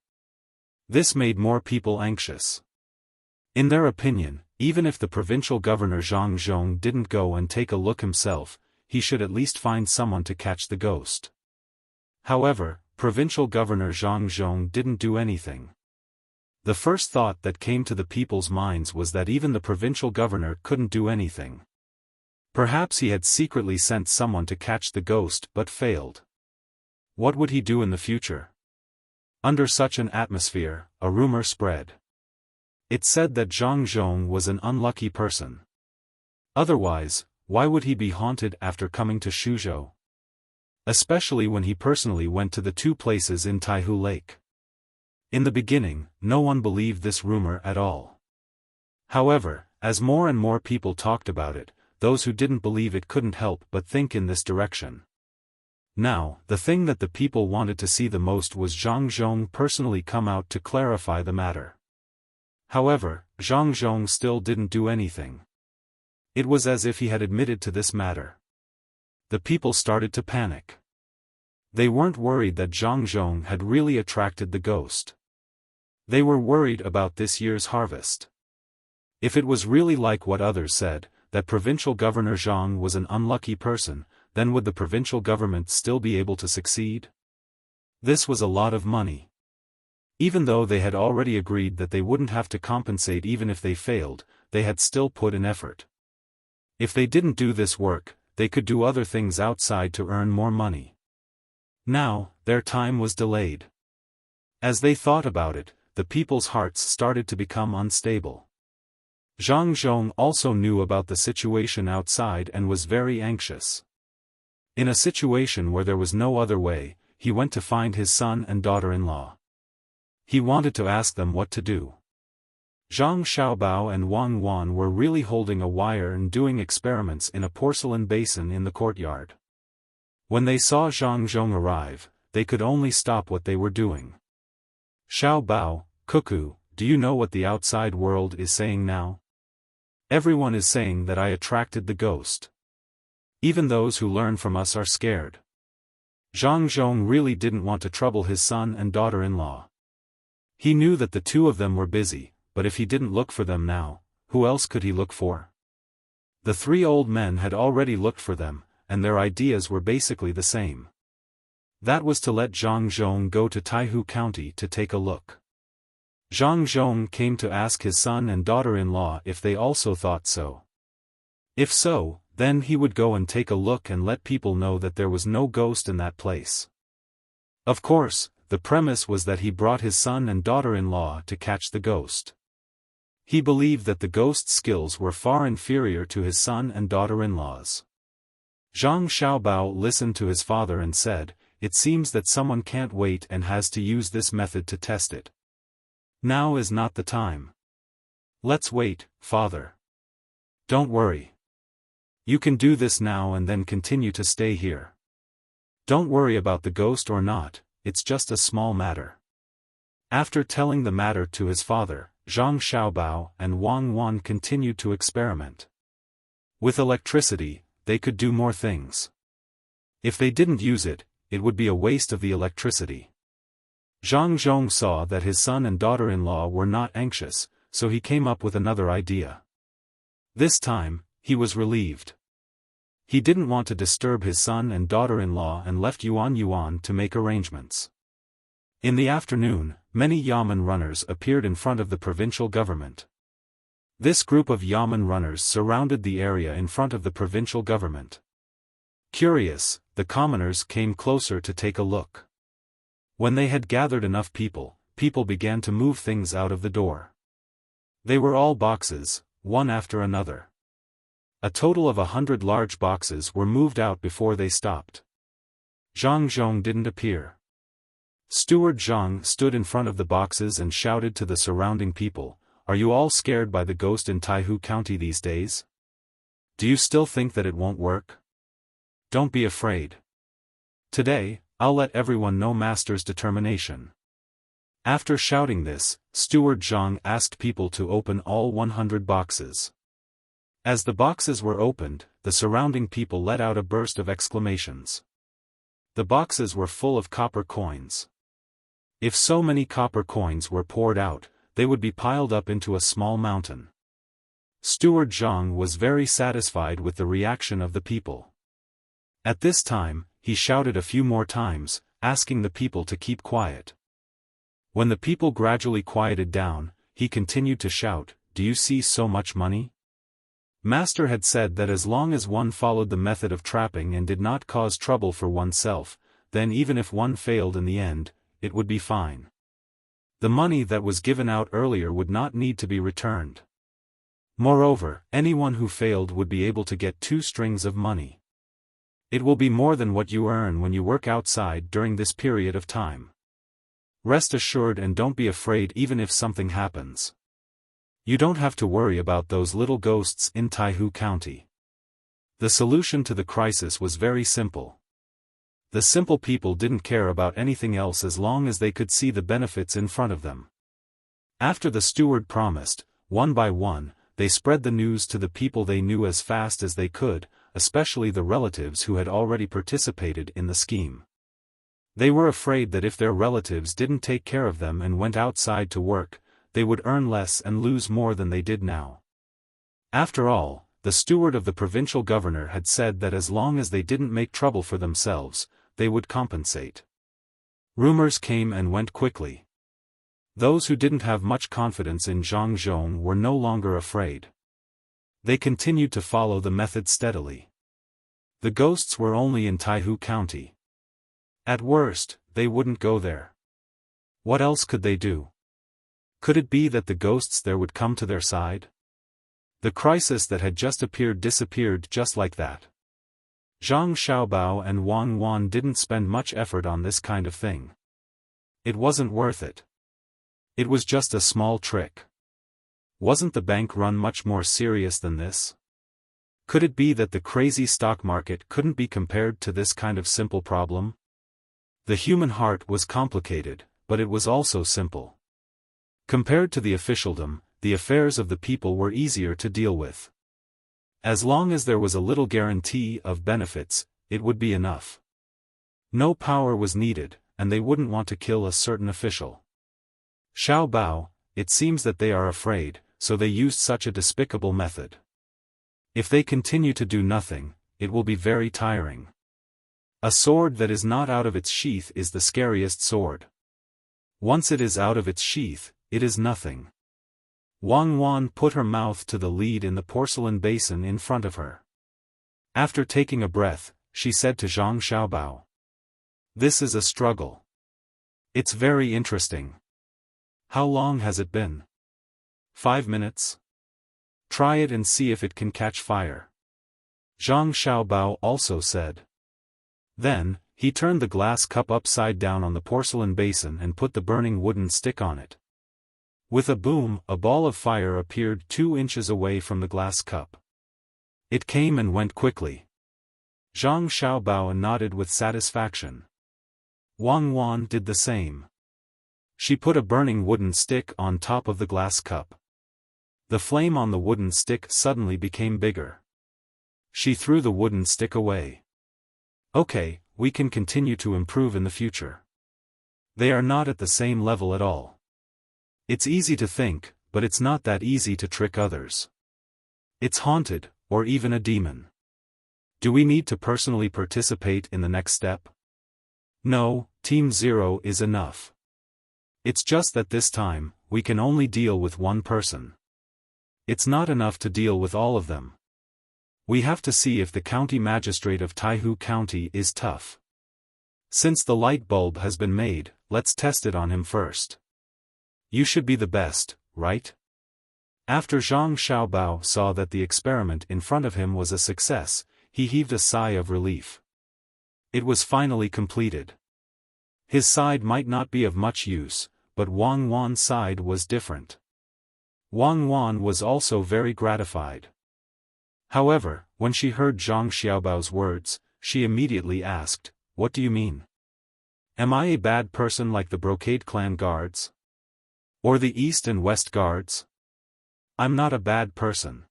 This made more people anxious. In their opinion, even if the provincial governor Zhang Zhong didn't go and take a look himself, he should at least find someone to catch the ghost. However, provincial governor Zhang Zhong didn't do anything. The first thought that came to the people's minds was that even the provincial governor couldn't do anything. Perhaps he had secretly sent someone to catch the ghost but failed. What would he do in the future? Under such an atmosphere, a rumor spread. It said that Zhang Zhong was an unlucky person. Otherwise, why would he be haunted after coming to Shuzhou? Especially when he personally went to the two places in Taihu Lake. In the beginning, no one believed this rumor at all. However, as more and more people talked about it, those who didn't believe it couldn't help but think in this direction. Now, the thing that the people wanted to see the most was Zhang Zhong personally come out to clarify the matter. However, Zhang Zhong still didn't do anything. It was as if he had admitted to this matter. The people started to panic. They weren't worried that Zhang Zhong had really attracted the ghost. They were worried about this year's harvest. If it was really like what others said, that provincial governor Zhang was an unlucky person, then would the provincial government still be able to succeed? This was a lot of money. Even though they had already agreed that they wouldn't have to compensate even if they failed, they had still put in effort. If they didn't do this work, they could do other things outside to earn more money. Now, their time was delayed. As they thought about it, the people's hearts started to become unstable. Zhang Zhong also knew about the situation outside and was very anxious. In a situation where there was no other way, he went to find his son and daughter-in-law. He wanted to ask them what to do. Zhang Xiaobao and Wang Wan were really holding a wire and doing experiments in a porcelain basin in the courtyard. When they saw Zhang Zhong arrive, they could only stop what they were doing. Xiaobao, Cuckoo, do you know what the outside world is saying now? Everyone is saying that I attracted the ghost. Even those who learn from us are scared. Zhang Zhong really didn't want to trouble his son and daughter-in-law. He knew that the two of them were busy, but if he didn't look for them now, who else could he look for? The three old men had already looked for them, and their ideas were basically the same. That was to let Zhang Zhong go to Taihu County to take a look. Zhang Zhong came to ask his son and daughter-in-law if they also thought so. If so, then he would go and take a look and let people know that there was no ghost in that place. Of course, the premise was that he brought his son and daughter-in-law to catch the ghost. He believed that the ghost's skills were far inferior to his son and daughter-in-law's. Zhang Xiaobao listened to his father and said, "It seems that someone can't wait and has to use this method to test it. Now is not the time. Let's wait, father. Don't worry. You can do this now and then continue to stay here. Don't worry about the ghost or not, it's just a small matter." After telling the matter to his father, Zhang Xiaobao and Wang Wan continued to experiment. With electricity, they could do more things. If they didn't use it, it would be a waste of the electricity. Zhang Zhong saw that his son and daughter-in-law were not anxious, so he came up with another idea. This time, he was relieved. He didn't want to disturb his son and daughter-in-law and left Yuan to make arrangements. In the afternoon, many Yamen runners appeared in front of the provincial government. This group of Yamen runners surrounded the area in front of the provincial government. Curious, the commoners came closer to take a look. When they had gathered enough people, people began to move things out of the door. They were all boxes, one after another. A total of 100 large boxes were moved out before they stopped. Zhang Zhong didn't appear. Steward Zhang stood in front of the boxes and shouted to the surrounding people, are you all scared by the ghost in Taihu County these days? Do you still think that it won't work? Don't be afraid. Today, I'll let everyone know Master's determination. After shouting this, Steward Zhang asked people to open all 100 boxes. As the boxes were opened, the surrounding people let out a burst of exclamations. The boxes were full of copper coins. If so many copper coins were poured out, they would be piled up into a small mountain. Steward Zhang was very satisfied with the reaction of the people. At this time, he shouted a few more times, asking the people to keep quiet. When the people gradually quieted down, he continued to shout, "Do you see so much money?" Master had said that as long as one followed the method of trapping and did not cause trouble for oneself, then even if one failed in the end, it would be fine. The money that was given out earlier would not need to be returned. Moreover, anyone who failed would be able to get 2 strings of money. It will be more than what you earn when you work outside during this period of time. Rest assured and don't be afraid even if something happens. You don't have to worry about those little ghosts in Taihu County. The solution to the crisis was very simple. The simple people didn't care about anything else as long as they could see the benefits in front of them. After the steward promised, one by one, they spread the news to the people they knew as fast as they could, especially the relatives who had already participated in the scheme. They were afraid that if their relatives didn't take care of them and went outside to work, they would earn less and lose more than they did now. After all, the steward of the provincial governor had said that as long as they didn't make trouble for themselves, they would compensate. Rumors came and went quickly. Those who didn't have much confidence in Zhang Zhong were no longer afraid. They continued to follow the method steadily. The ghosts were only in Taihu County. At worst, they wouldn't go there. What else could they do? Could it be that the ghosts there would come to their side? The crisis that had just appeared disappeared just like that. Zhang Xiaobao and Wang Wan didn't spend much effort on this kind of thing. It wasn't worth it. It was just a small trick. Wasn't the bank run much more serious than this? Could it be that the crazy stock market couldn't be compared to this kind of simple problem? The human heart was complicated, but it was also simple. Compared to the officialdom, the affairs of the people were easier to deal with. As long as there was a little guarantee of benefits, it would be enough. No power was needed, and they wouldn't want to kill a certain official. Xiao Bao, it seems that they are afraid, so they used such a despicable method. If they continue to do nothing, it will be very tiring. A sword that is not out of its sheath is the scariest sword. Once it is out of its sheath, it is nothing. Wang Wan put her mouth to the lead in the porcelain basin in front of her. After taking a breath, she said to Zhang Xiaobao, "This is a struggle. It's very interesting. How long has it been? 5 minutes? Try it and see if it can catch fire." Zhang Xiaobao also said. Then, he turned the glass cup upside down on the porcelain basin and put the burning wooden stick on it. With a boom, a ball of fire appeared 2 inches away from the glass cup. It came and went quickly. Zhang Xiaobao nodded with satisfaction. Wang Wan did the same. She put a burning wooden stick on top of the glass cup. The flame on the wooden stick suddenly became bigger. She threw the wooden stick away. Okay, we can continue to improve in the future. They are not at the same level at all. It's easy to think, but it's not that easy to trick others. It's haunted, or even a demon. Do we need to personally participate in the next step? No, Team Zero is enough. It's just that this time, we can only deal with one person. It's not enough to deal with all of them. We have to see if the county magistrate of Taihu County is tough. Since the light bulb has been made, let's test it on him first. You should be the best, right? After Zhang Xiaobao saw that the experiment in front of him was a success, he heaved a sigh of relief. It was finally completed. His side might not be of much use, but Wang Wan's side was different. Wang Wan was also very gratified. However, when she heard Zhang Xiaobao's words, she immediately asked, "What do you mean? Am I a bad person like the Brocade clan guards? Or the East and West guards? I'm not a bad person.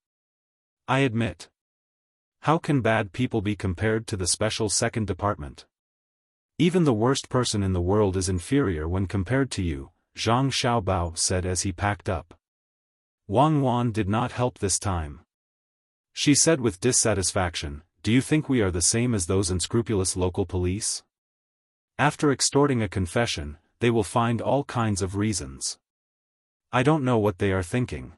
I admit. How can bad people be compared to the special second department? Even the worst person in the world is inferior when compared to you," Zhang Xiaobao said as he packed up. Wang Wan did not help this time. She said with dissatisfaction, "Do you think we are the same as those unscrupulous local police? After extorting a confession, they will find all kinds of reasons. I don't know what they are thinking.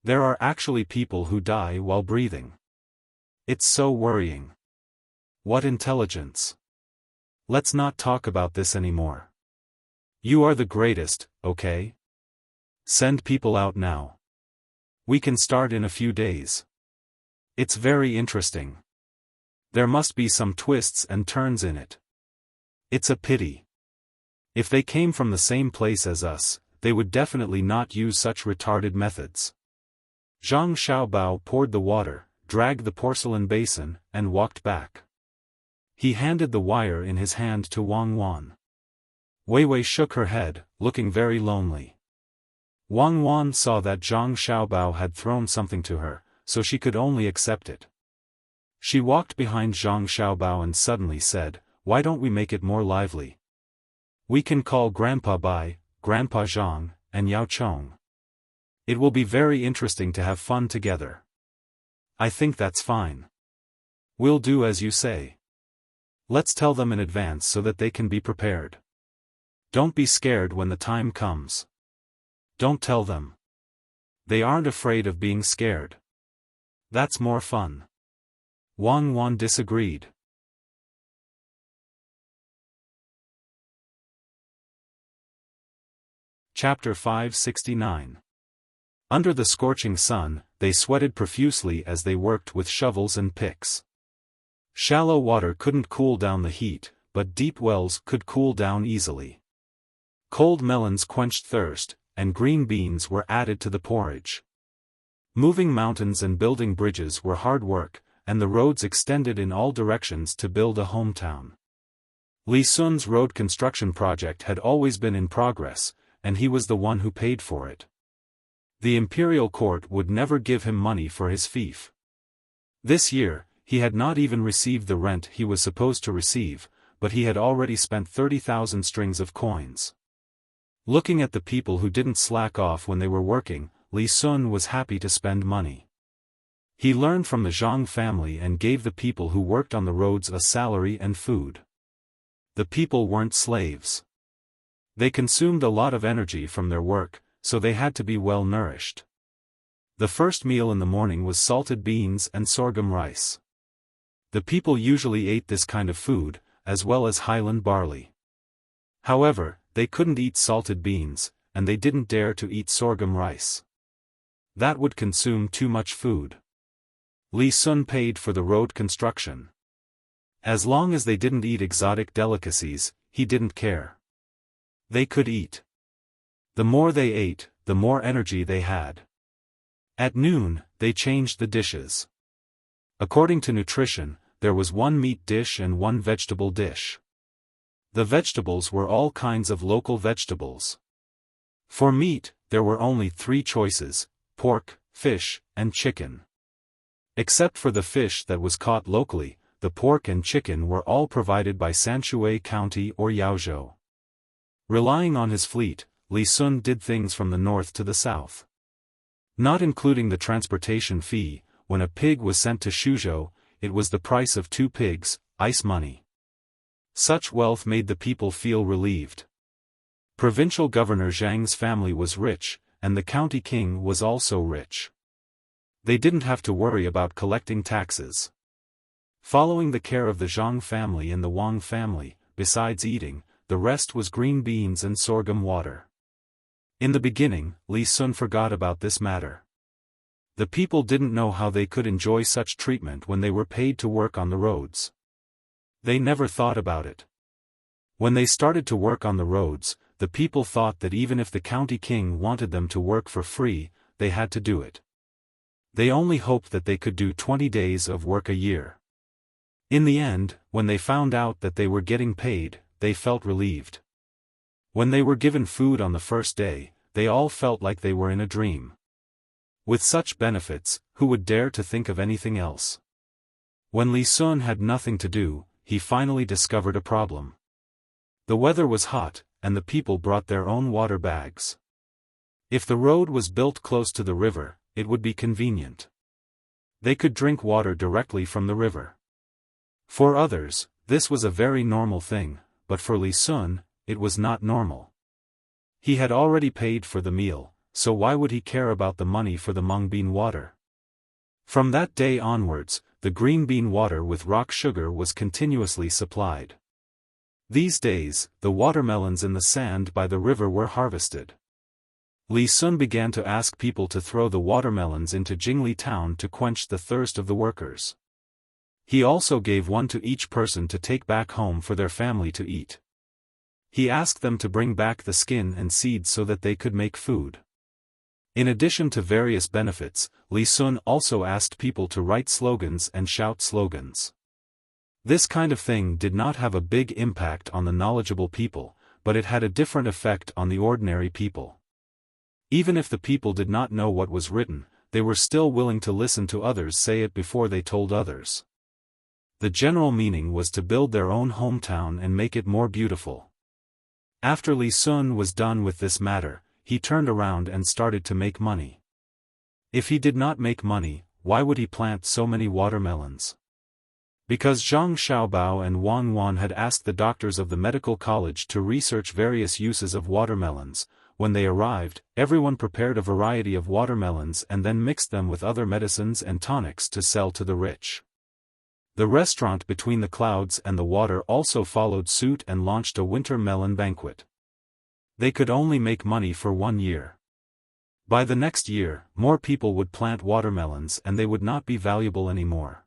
There are actually people who die while breathing. It's so worrying. What intelligence. Let's not talk about this anymore. You are the greatest, okay? Send people out now. We can start in a few days. It's very interesting. There must be some twists and turns in it. It's a pity. If they came from the same place as us, they would definitely not use such retarded methods." Zhang Xiaobao poured the water, dragged the porcelain basin, and walked back. He handed the wire in his hand to Wang Wan. Wei Wei shook her head, looking very lonely. Wang Wan saw that Zhang Xiaobao had thrown something to her, so she could only accept it. She walked behind Zhang Xiaobao and suddenly said, "Why don't we make it more lively? We can call Grandpa Bai, Grandpa Zhang, and Yao Chong. It will be very interesting to have fun together." "I think that's fine. We'll do as you say. Let's tell them in advance so that they can be prepared. Don't be scared when the time comes. Don't tell them. They aren't afraid of being scared. That's more fun." Wang Wan disagreed. Chapter 569. Under the scorching sun, they sweated profusely as they worked with shovels and picks. Shallow water couldn't cool down the heat, but deep wells could cool down easily. Cold melons quenched thirst, and green beans were added to the porridge. Moving mountains and building bridges were hard work, and the roads extended in all directions to build a hometown. Li Sun's road construction project had always been in progress, and he was the one who paid for it. The imperial court would never give him money for his fief. This year, he had not even received the rent he was supposed to receive, but he had already spent 30,000 strings of coins. Looking at the people who didn't slack off when they were working, Li Sun was happy to spend money. He learned from the Zhang family and gave the people who worked on the roads a salary and food. The people weren't slaves. They consumed a lot of energy from their work, so they had to be well nourished. The first meal in the morning was salted beans and sorghum rice. The people usually ate this kind of food, as well as highland barley. However, they couldn't eat salted beans, and they didn't dare to eat sorghum rice. That would consume too much food. Li Sun paid for the road construction. As long as they didn't eat exotic delicacies, he didn't care. They could eat. The more they ate, the more energy they had. At noon, they changed the dishes. According to nutrition, there was one meat dish and one vegetable dish. The vegetables were all kinds of local vegetables. For meat, there were only 3 choices: pork, fish, and chicken. Except for the fish that was caught locally, the pork and chicken were all provided by Sanshui County or Yaozhou. Relying on his fleet, Li Sun did things from the north to the south. Not including the transportation fee, when a pig was sent to Shuzhou, it was the price of 2 pigs, ice money. Such wealth made the people feel relieved. Provincial Governor Zhang's family was rich, and the county king was also rich. They didn't have to worry about collecting taxes. Following the care of the Zhang family and the Wang family, besides eating, the rest was green beans and sorghum water. In the beginning, Li Sun forgot about this matter. The people didn't know how they could enjoy such treatment when they were paid to work on the roads. They never thought about it. When they started to work on the roads, the people thought that even if the county king wanted them to work for free, they had to do it. They only hoped that they could do 20 days of work a year. In the end, when they found out that they were getting paid, they felt relieved. When they were given food on the first day, they all felt like they were in a dream. With such benefits, who would dare to think of anything else? When Li Sun had nothing to do, he finally discovered a problem. The weather was hot, and the people brought their own water bags. If the road was built close to the river, it would be convenient. They could drink water directly from the river. For others, this was a very normal thing, but for Li Sun, it was not normal. He had already paid for the meal, so why would he care about the money for the mung bean water? From that day onwards, the green bean water with rock sugar was continuously supplied. These days, the watermelons in the sand by the river were harvested. Li Sun began to ask people to throw the watermelons into Jingli town to quench the thirst of the workers. He also gave one to each person to take back home for their family to eat. He asked them to bring back the skin and seeds so that they could make food. In addition to various benefits, Li Sun also asked people to write slogans and shout slogans. This kind of thing did not have a big impact on the knowledgeable people, but it had a different effect on the ordinary people. Even if the people did not know what was written, they were still willing to listen to others say it before they told others. The general meaning was to build their own hometown and make it more beautiful. After Li Sun was done with this matter, he turned around and started to make money. If he did not make money, why would he plant so many watermelons? Because Zhang Xiaobao and Wang Wan had asked the doctors of the medical college to research various uses of watermelons. When they arrived, everyone prepared a variety of watermelons and then mixed them with other medicines and tonics to sell to the rich. The restaurant between the clouds and the water also followed suit and launched a winter melon banquet. They could only make money for 1 year. By the next year, more people would plant watermelons and they would not be valuable anymore.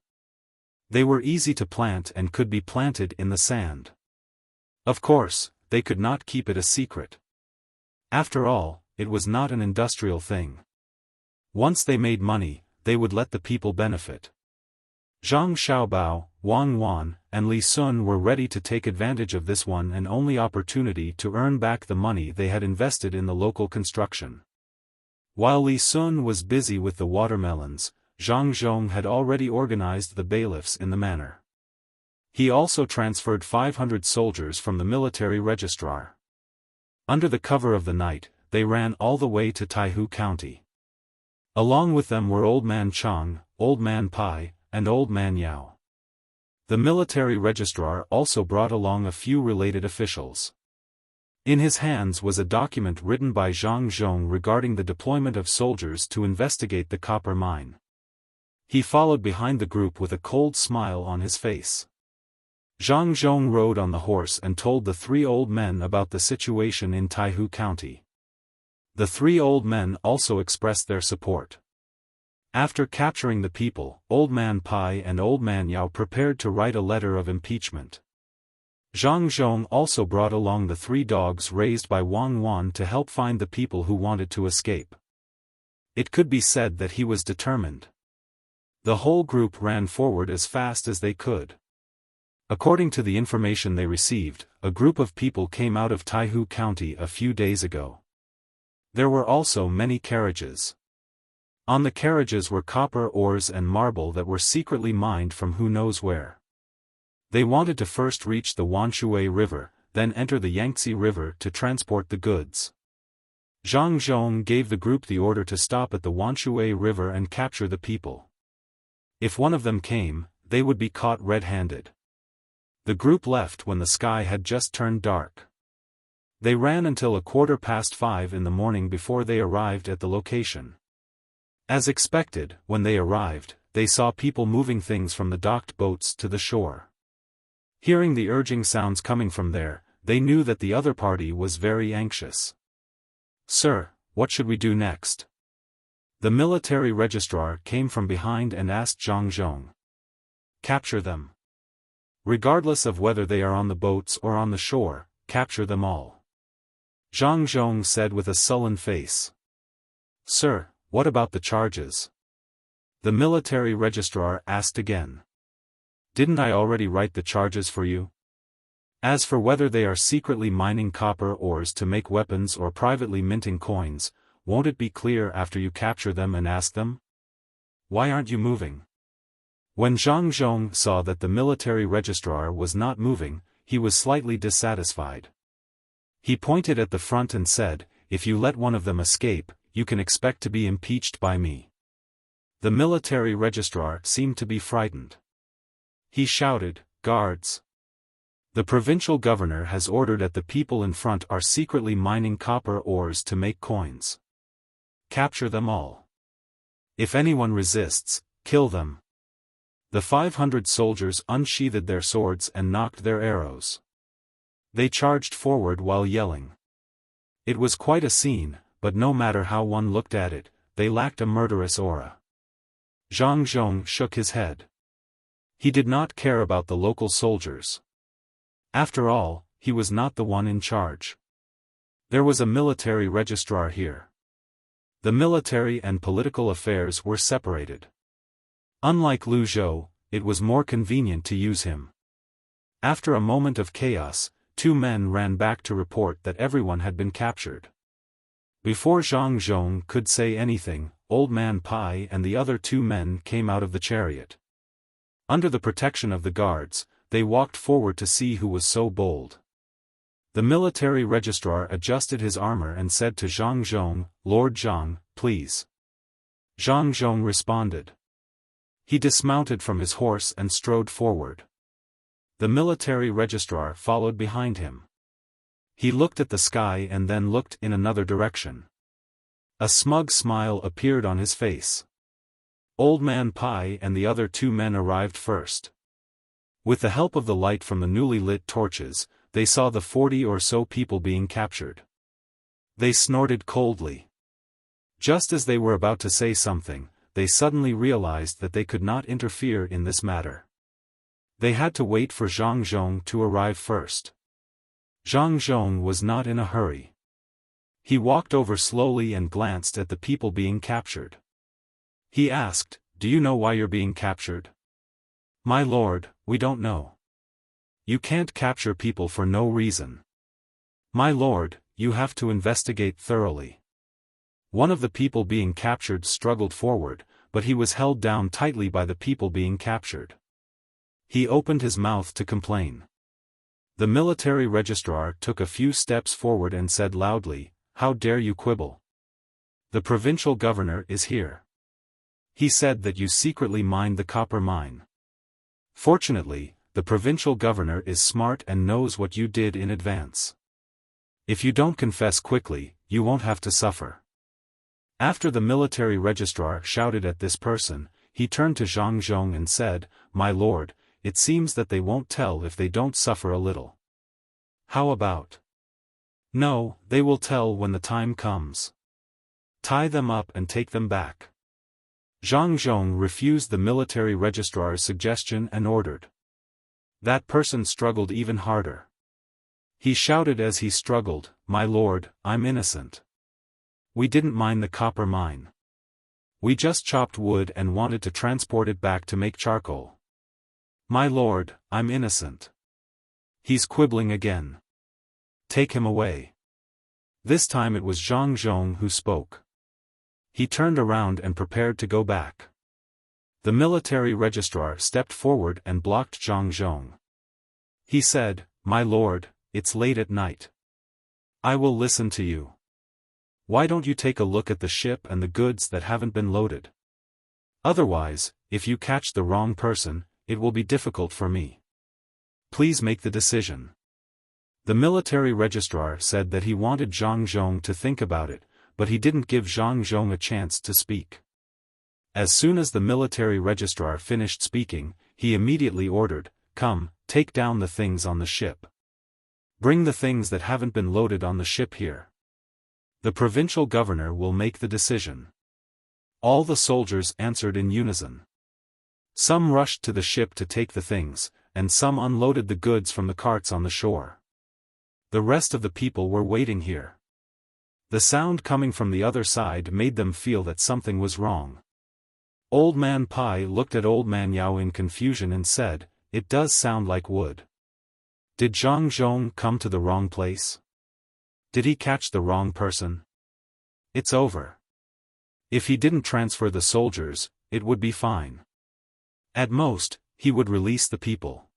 They were easy to plant and could be planted in the sand. Of course, they could not keep it a secret. After all, it was not an industrial thing. Once they made money, they would let the people benefit. Zhang Xiaobao, Wang Wan, and Li Sun were ready to take advantage of this one and only opportunity to earn back the money they had invested in the local construction. While Li Sun was busy with the watermelons, Zhang Zhong had already organized the bailiffs in the manor. He also transferred 500 soldiers from the military registrar. Under the cover of the night, they ran all the way to Taihu County. Along with them were Old Man Chang, Old Man Pai, and Old Man Yao. The military registrar also brought along a few related officials. In his hands was a document written by Zhang Zhong regarding the deployment of soldiers to investigate the copper mine. He followed behind the group with a cold smile on his face. Zhang Zhong rode on the horse and told the 3 old men about the situation in Taihu County. The 3 old men also expressed their support. After capturing the people, Old Man Pai and Old Man Yao prepared to write a letter of impeachment. Zhang Zhong also brought along the 3 dogs raised by Wang Wan to help find the people who wanted to escape. It could be said that he was determined. The whole group ran forward as fast as they could. According to the information they received, a group of people came out of Taihu County a few days ago. There were also many carriages. On the carriages were copper ores and marble that were secretly mined from who knows where. They wanted to first reach the Wanshui River, then enter the Yangtze River to transport the goods. Zhang Zhong gave the group the order to stop at the Wanshui River and capture the people. If one of them came, they would be caught red-handed. The group left when the sky had just turned dark. They ran until 5:15 in the morning before they arrived at the location. As expected, when they arrived, they saw people moving things from the docked boats to the shore. Hearing the urging sounds coming from there, they knew that the other party was very anxious. "Sir, what should we do next?" The military registrar came from behind and asked Zhang Zhong. "Capture them. Regardless of whether they are on the boats or on the shore, capture them all." Zhang Zhong said with a sullen face. "Sir, What about the charges? The military registrar asked again. Didn't I already write the charges for you? As for whether they are secretly mining copper ores to make weapons or privately minting coins, won't it be clear after you capture them and ask them? Why aren't you moving? When Zhang Zhong saw that the military registrar was not moving, he was slightly dissatisfied. He pointed at the front and said, "If you let one of them escape, you can expect to be impeached by me." The military registrar seemed to be frightened. He shouted, "Guards! The provincial governor has ordered that the people in front are secretly mining copper ores to make coins. Capture them all. If anyone resists, kill them." The 500 soldiers unsheathed their swords and knocked their arrows. They charged forward while yelling. It was quite a scene, but no matter how one looked at it, they lacked a murderous aura. Zhang Zhong shook his head. He did not care about the local soldiers. After all, he was not the one in charge. There was a military registrar here. The military and political affairs were separated. Unlike Lu Zhou, it was more convenient to use him. After a moment of chaos, 2 men ran back to report that everyone had been captured. Before Zhang Zhong could say anything, Old Man Pai and the other 2 men came out of the chariot. Under the protection of the guards, they walked forward to see who was so bold. The military registrar adjusted his armor and said to Zhang Zhong, "Lord Zhang, please." Zhang Zhong responded. He dismounted from his horse and strode forward. The military registrar followed behind him. He looked at the sky and then looked in another direction. A smug smile appeared on his face. Old Man Pai and the other 2 men arrived first. With the help of the light from the newly lit torches, they saw the 40 or so people being captured. They snorted coldly. Just as they were about to say something, they suddenly realized that they could not interfere in this matter. They had to wait for Zhang Zhong to arrive first. Zhang Zhong was not in a hurry. He walked over slowly and glanced at the people being captured. He asked, "Do you know why you're being captured?" "My lord, we don't know." "You can't capture people for no reason." "My lord, you have to investigate thoroughly." One of the people being captured struggled forward, but he was held down tightly by the people being captured. He opened his mouth to complain. The military registrar took a few steps forward and said loudly, "How dare you quibble? The provincial governor is here. He said that you secretly mined the copper mine. Fortunately, the provincial governor is smart and knows what you did in advance. If you don't confess quickly, you won't have to suffer." After the military registrar shouted at this person, he turned to Zhang Zhong and said, "My lord, it seems that they won't tell if they don't suffer a little." "How about?" "No, they will tell when the time comes. Tie them up and take them back." Zhang Zhong refused the military registrar's suggestion and ordered. That person struggled even harder. He shouted as he struggled, "My lord, I'm innocent. We didn't mine the copper mine. We just chopped wood and wanted to transport it back to make charcoal. My lord, I'm innocent." "He's quibbling again. Take him away." This time it was Zhang Zhong who spoke. He turned around and prepared to go back. The military registrar stepped forward and blocked Zhang Zhong. He said, "My lord, it's late at night. I will listen to you. Why don't you take a look at the ship and the goods that haven't been loaded? Otherwise, if you catch the wrong person, it will be difficult for me. Please make the decision." The military registrar said that he wanted Zhang Zhong to think about it, but he didn't give Zhang Zhong a chance to speak. As soon as the military registrar finished speaking, he immediately ordered, "Come, take down the things on the ship. Bring the things that haven't been loaded on the ship here. The provincial governor will make the decision." All the soldiers answered in unison. Some rushed to the ship to take the things, and some unloaded the goods from the carts on the shore. The rest of the people were waiting here. The sound coming from the other side made them feel that something was wrong. Old Man Pai looked at Old Man Yao in confusion and said, "It does sound like wood. Did Zhang Zhong come to the wrong place? Did he catch the wrong person? It's over. If he didn't transfer the soldiers, it would be fine. At most, he would release the people.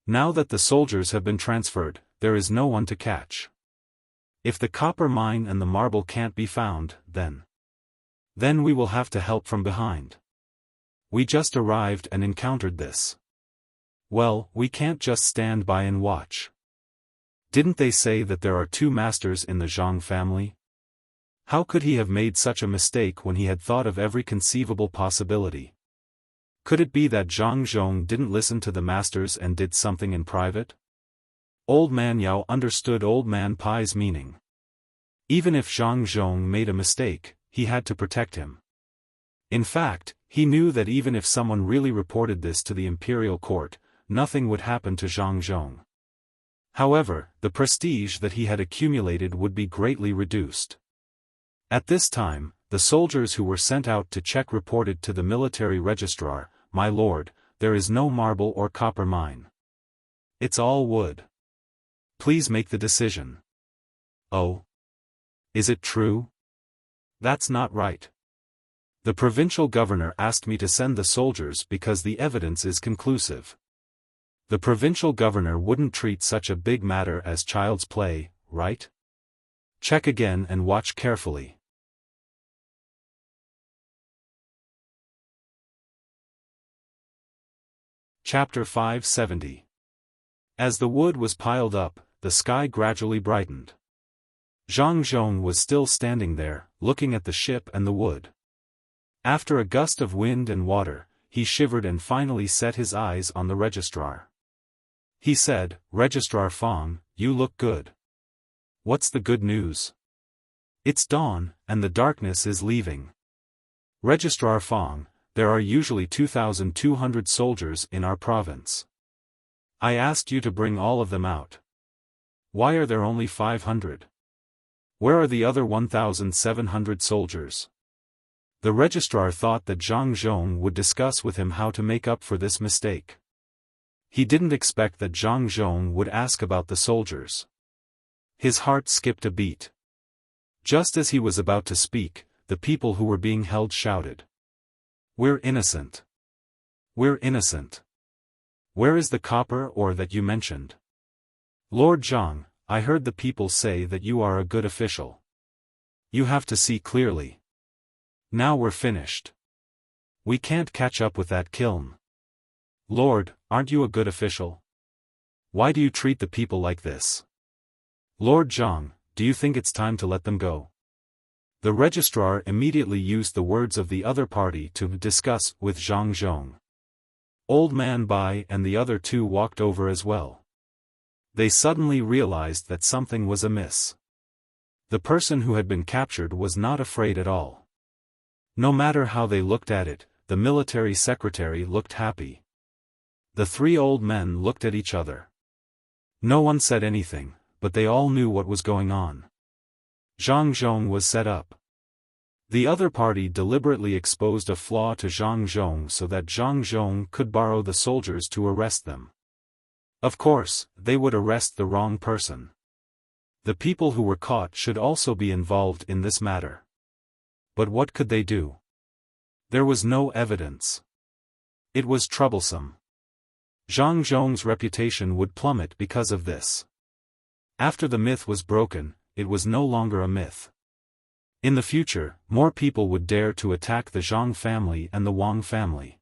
Now that the soldiers have been transferred, there is no one to catch. If the copper mine and the marble can't be found, then we will have to help from behind. We just arrived and encountered this. Well, we can't just stand by and watch. Didn't they say that there are 2 masters in the Zhang family? How could he have made such a mistake when he had thought of every conceivable possibility? Could it be that Zhang Zhong didn't listen to the masters and did something in private? Old Man Yao understood Old Man Pai's meaning. Even if Zhang Zhong made a mistake, he had to protect him. In fact, he knew that even if someone really reported this to the imperial court, nothing would happen to Zhang Zhong. However, the prestige that he had accumulated would be greatly reduced. At this time, the soldiers who were sent out to check reported to the military registrar, "My lord, there is no marble or copper mine. It's all wood. Please make the decision." "Oh? Is it true? That's not right. The provincial governor asked me to send the soldiers because the evidence is conclusive. The provincial governor wouldn't treat such a big matter as child's play, right? Check again and watch carefully." Chapter 570. As the wood was piled up, the sky gradually brightened. Zhang Zhong was still standing there, looking at the ship and the wood. After a gust of wind and water, he shivered and finally set his eyes on the registrar. He said, "Registrar Fang, you look good. What's the good news?" "It's dawn, and the darkness is leaving. Registrar Fang, there are usually 2,200 soldiers in our province. I asked you to bring all of them out. Why are there only 500? Where are the other 1,700 soldiers?" The registrar thought that Zhang Zhong would discuss with him how to make up for this mistake. He didn't expect that Zhang Zhong would ask about the soldiers. His heart skipped a beat. Just as he was about to speak, the people who were being held shouted, "We're innocent. We're innocent. Where is the copper ore that you mentioned? Lord Zhang, I heard the people say that you are a good official. You have to see clearly. Now we're finished. We can't catch up with that kiln. Lord, aren't you a good official? Why do you treat the people like this? Lord Zhang, do you think it's time to let them go?" The registrar immediately used the words of the other party to discuss with Zhang Zhong. Old Man Bai and the other 2 walked over as well. They suddenly realized that something was amiss. The person who had been captured was not afraid at all. No matter how they looked at it, the military secretary looked happy. The 3 old men looked at each other. No one said anything, but they all knew what was going on. Zhang Zhong was set up. The other party deliberately exposed a flaw to Zhang Zhong so that Zhang Zhong could borrow the soldiers to arrest them. Of course, they would arrest the wrong person. The people who were caught should also be involved in this matter. But what could they do? There was no evidence. It was troublesome. Zhang Zhong's reputation would plummet because of this. After the myth was broken, it was no longer a myth. In the future, more people would dare to attack the Zhang family and the Wang family.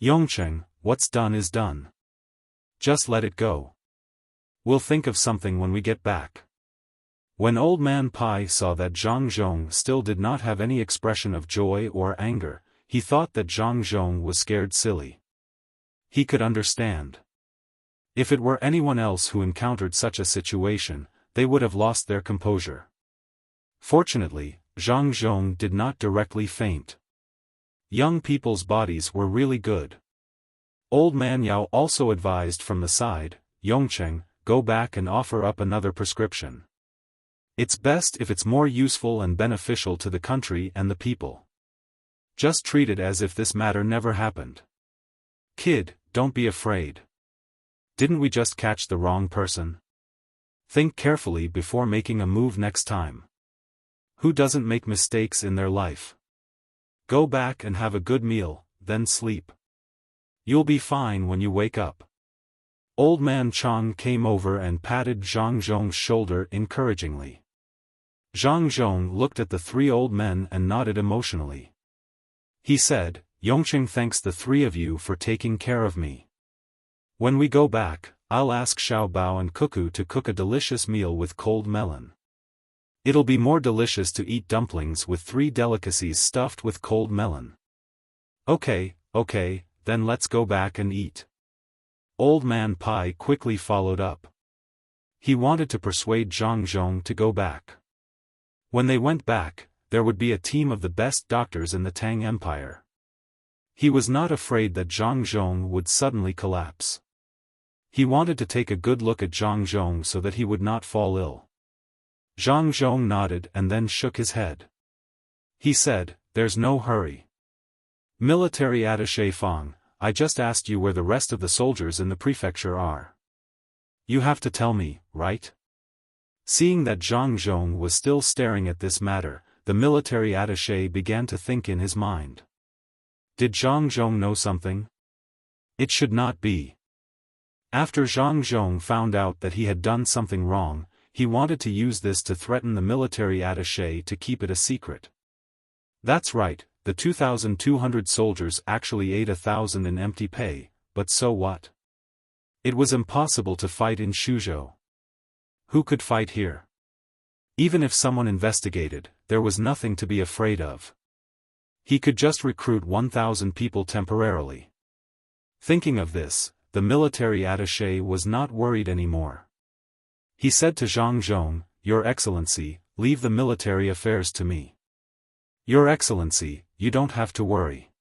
"Yongcheng, what's done is done. Just let it go. We'll think of something when we get back." When Old Man Pai saw that Zhang Zhong still did not have any expression of joy or anger, he thought that Zhang Zhong was scared silly. He could understand. If it were anyone else who encountered such a situation, they would have lost their composure. Fortunately, Zhang Zhong did not directly faint. Young people's bodies were really good. Old Man Yao also advised from the side, "Yongcheng, go back and offer up another prescription. It's best if it's more useful and beneficial to the country and the people. Just treat it as if this matter never happened. Kid, don't be afraid. Didn't we just catch the wrong person? Think carefully before making a move next time. Who doesn't make mistakes in their life? Go back and have a good meal, then sleep. You'll be fine when you wake up. Old man Chang came over and patted Zhang Zhong's shoulder encouragingly. Zhang Zhong looked at the three old men and nodded emotionally. He said, Yongqing thanks the three of you for taking care of me. When we go back, I'll ask Xiao Bao and Cuckoo to cook a delicious meal with cold melon. It'll be more delicious to eat dumplings with 3 delicacies stuffed with cold melon. Okay, then let's go back and eat. Old Man Pai quickly followed up. He wanted to persuade Zhang Zhong to go back. When they went back, there would be a team of the best doctors in the Tang Empire. He was not afraid that Zhang Zhong would suddenly collapse. He wanted to take a good look at Zhang Zhong so that he would not fall ill. Zhang Zhong nodded and then shook his head. He said, there's no hurry. Military attaché Fang, I just asked you where the rest of the soldiers in the prefecture are. You have to tell me, right? Seeing that Zhang Zhong was still staring at this matter, the military attaché began to think in his mind. Did Zhang Zhong know something? It should not be. After Zhang Zhong found out that he had done something wrong, he wanted to use this to threaten the military attaché to keep it a secret. That's right, the 2,200 soldiers actually ate 1,000 in empty pay, but so what? It was impossible to fight in Shuzhou. Who could fight here? Even if someone investigated, there was nothing to be afraid of. He could just recruit 1,000 people temporarily. Thinking of this, the military attaché was not worried anymore. He said to Zhang Zhong, Your Excellency, leave the military affairs to me. Your Excellency, you don't have to worry.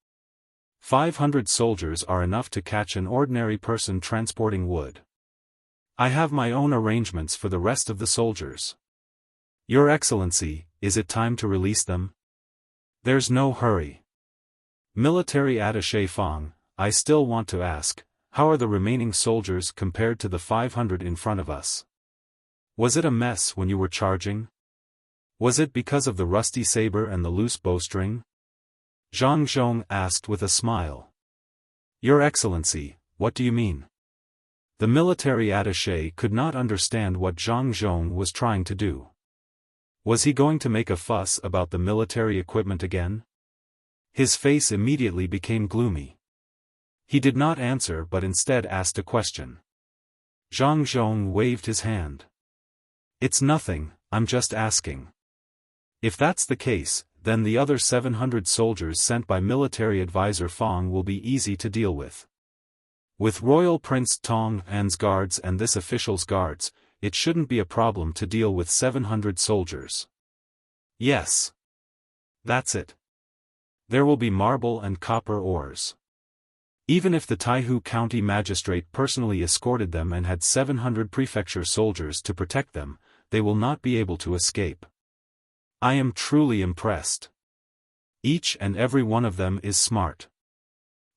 500 soldiers are enough to catch an ordinary person transporting wood. I have my own arrangements for the rest of the soldiers. Your Excellency, is it time to release them? There's no hurry. Military attaché Fang, I still want to ask, how are the remaining soldiers compared to the 500 in front of us? Was it a mess when you were charging? Was it because of the rusty saber and the loose bowstring? Zhang Zhong asked with a smile. Your Excellency, what do you mean? The military attaché could not understand what Zhang Zhong was trying to do. Was he going to make a fuss about the military equipment again? His face immediately became gloomy. He did not answer but instead asked a question. Zhang Zhong waved his hand. It's nothing, I'm just asking. If that's the case, then the other 700 soldiers sent by military advisor Fang will be easy to deal with. With Royal Prince Tong's guards and this official's guards, it shouldn't be a problem to deal with 700 soldiers. Yes. That's it. There will be marble and copper ores. Even if the Taihu County magistrate personally escorted them and had 700 prefecture soldiers to protect them, they will not be able to escape. I am truly impressed. Each and every one of them is smart.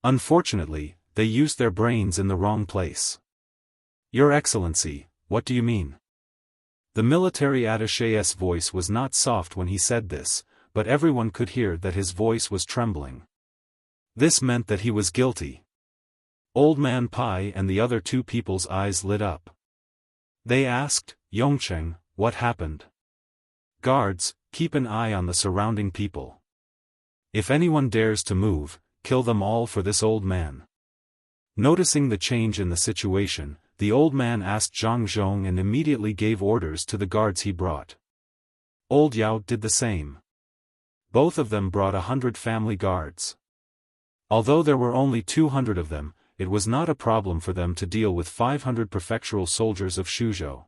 Unfortunately, they used their brains in the wrong place. Your Excellency, what do you mean? The military attaché's voice was not soft when he said this, but everyone could hear that his voice was trembling. This meant that he was guilty. Old Man Pai and the other 2 people's eyes lit up. They asked, Yongqing, what happened? Guards, keep an eye on the surrounding people. If anyone dares to move, kill them all for this old man. Noticing the change in the situation, the old man asked Zhang Zhong and immediately gave orders to the guards he brought. Old Yao did the same. Both of them brought 100 family guards. Although there were only 200 of them, it was not a problem for them to deal with 500 prefectural soldiers of Shuzhou.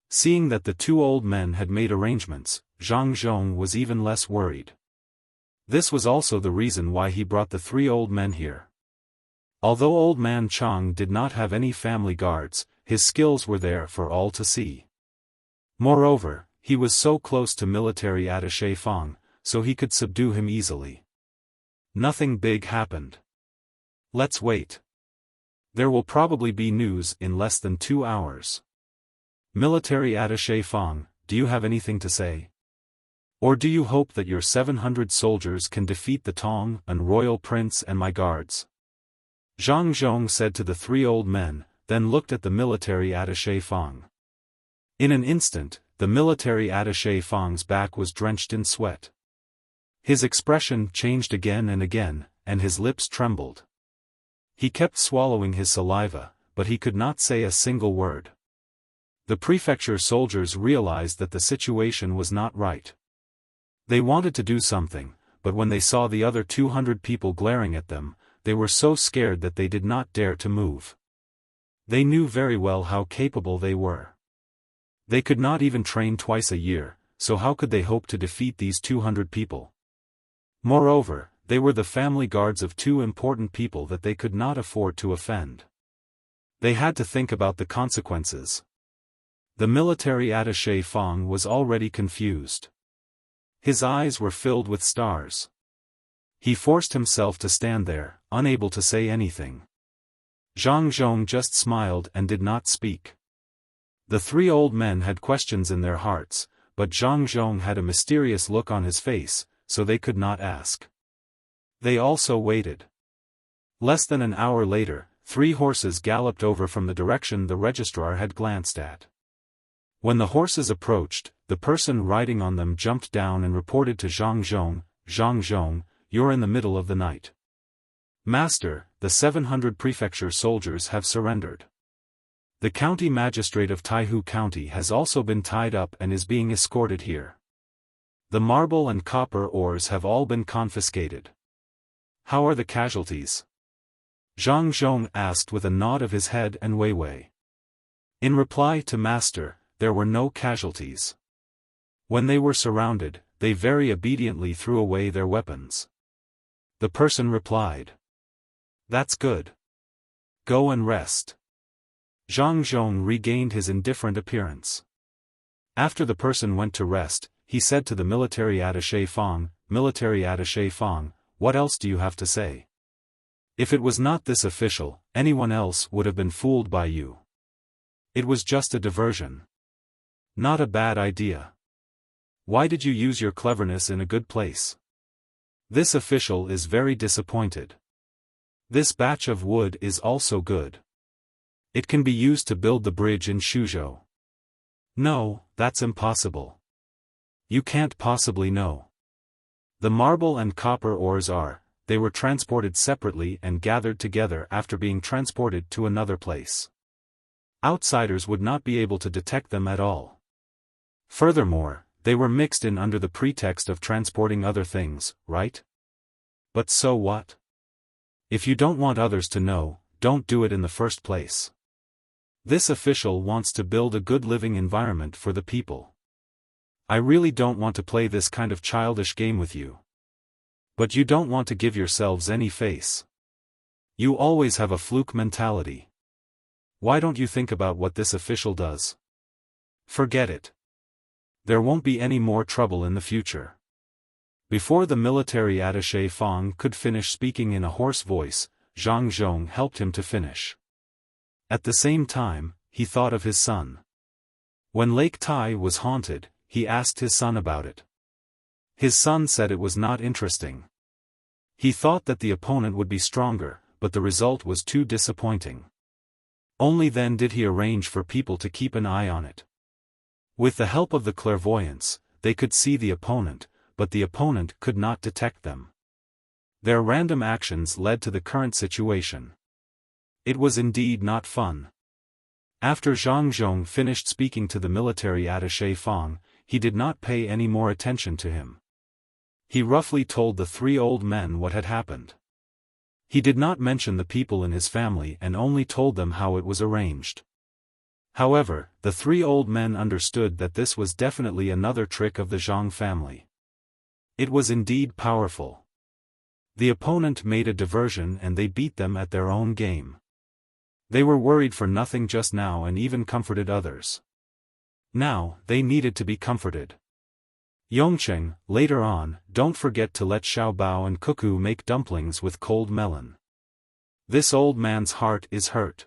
Seeing that the 2 old men had made arrangements, Zhang Zhong was even less worried. This was also the reason why he brought the 3 old men here. Although old man Chang did not have any family guards, his skills were there for all to see. Moreover, He was so close to military attaché Fang, so he could subdue him easily. Nothing big happened. Let's wait. There will probably be news in less than 2 hours. Military attaché Fang, do you have anything to say? Or do you hope that your 700 soldiers can defeat the Tang and royal prince and my guards? Zhang Zhong said to the 3 old men, then looked at the military attaché Fang. In an instant, the military attaché Fang's back was drenched in sweat. His expression changed again, and his lips trembled. He kept swallowing his saliva, but he could not say a single word. The prefecture soldiers realized that the situation was not right. They wanted to do something, but when they saw the other 200 people glaring at them, they were so scared that they did not dare to move. They knew very well how capable they were. They could not even train twice a year, so how could they hope to defeat these 200 people? Moreover, they were the family guards of 2 important people that they could not afford to offend. They had to think about the consequences. The military attaché Fang was already confused. His eyes were filled with stars. He forced himself to stand there, unable to say anything. Zhang Zhong just smiled and did not speak. The 3 old men had questions in their hearts, but Zhang Zhong had a mysterious look on his face, so they could not ask. They also waited. Less than an hour later, 3 horses galloped over from the direction the registrar had glanced at. When the horses approached, the person riding on them jumped down and reported to Zhang Zhong, "You're in the middle of the night. Master, the 700 prefecture soldiers have surrendered. The county magistrate of Taihu County has also been tied up and is being escorted here. The marble and copper ores have all been confiscated. How are the casualties?" Zhang Zhong asked with a nod of his head and Weiwei. In reply to Master, there were no casualties. When they were surrounded, they very obediently threw away their weapons. The person replied. That's good. Go and rest. Zhang Zhong regained his indifferent appearance. After the person went to rest, he said to the military attaché Fang, "What else do you have to say? If it was not this official, anyone else would have been fooled by you. It was just a diversion. Not a bad idea. Why did you use your cleverness in a good place? This official is very disappointed. This batch of wood is also good. It can be used to build the bridge in Shuzhou." "No, that's impossible. You can't possibly know. The marble and copper ores they were transported separately and gathered together after being transported to another place. Outsiders would not be able to detect them at all. Furthermore, they were mixed in under the pretext of transporting other things, right? But so what? If you don't want others to know, don't do it in the first place. This official wants to build a good living environment for the people. I really don't want to play this kind of childish game with you. But you don't want to give yourselves any face. You always have a fluke mentality. Why don't you think about what this official does? Forget it. There won't be any more trouble in the future." Before the military attaché Fang could finish speaking in a hoarse voice, Zhang Zhong helped him to finish. At the same time, he thought of his son. When Lake Tai was haunted, he asked his son about it. His son said it was not interesting. He thought that the opponent would be stronger, but the result was too disappointing. Only then did he arrange for people to keep an eye on it. With the help of the clairvoyance, they could see the opponent, but the opponent could not detect them. Their random actions led to the current situation. It was indeed not fun. After Zhang Zhong finished speaking to the military attaché Fang, he did not pay any more attention to him. He roughly told the 3 old men what had happened. He did not mention the people in his family and only told them how it was arranged. However, the 3 old men understood that this was definitely another trick of the Zhang family. It was indeed powerful. The opponent made a diversion and they beat them at their own game. They were worried for nothing just now and even comforted others. Now, they needed to be comforted. Yongcheng, later on, don't forget to let Xiaobao and Cuckoo make dumplings with cold melon. This old man's heart is hurt.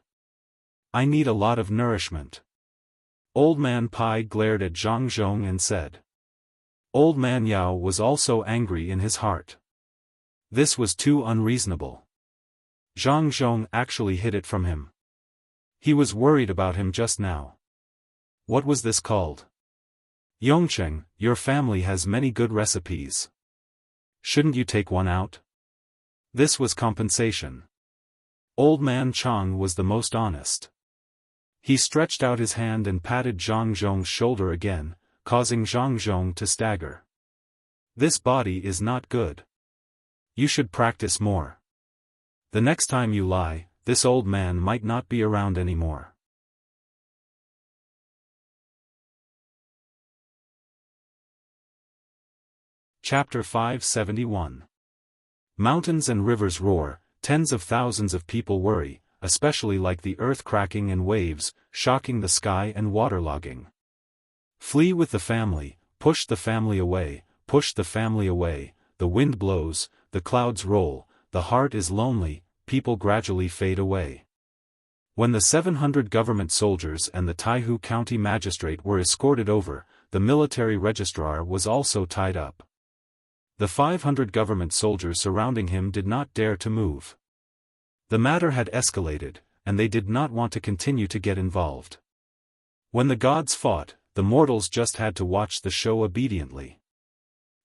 I need a lot of nourishment. Old Man Pai glared at Zhang Zhong and said. Old Man Yao was also angry in his heart. This was too unreasonable. Zhang Zhong actually hid it from him. He was worried about him just now. What was this called? Yongcheng, your family has many good recipes. Shouldn't you take one out? This was compensation. Old Man Chang was the most honest. He stretched out his hand and patted Zhang Zhong's shoulder again, causing Zhang Zhong to stagger. This body is not good. You should practice more. The next time you lie, this old man might not be around anymore. Chapter 571. Mountains and rivers roar, tens of thousands of people worry, especially like the earth cracking and waves, shocking the sky and waterlogging. Flee with the family, push the family away, the wind blows, the clouds roll, the heart is lonely, people gradually fade away. When the 700 government soldiers and the Taihu County magistrate were escorted over, the military registrar was also tied up. The 500 government soldiers surrounding him did not dare to move. The matter had escalated, and they did not want to continue to get involved. When the gods fought, the mortals just had to watch the show obediently.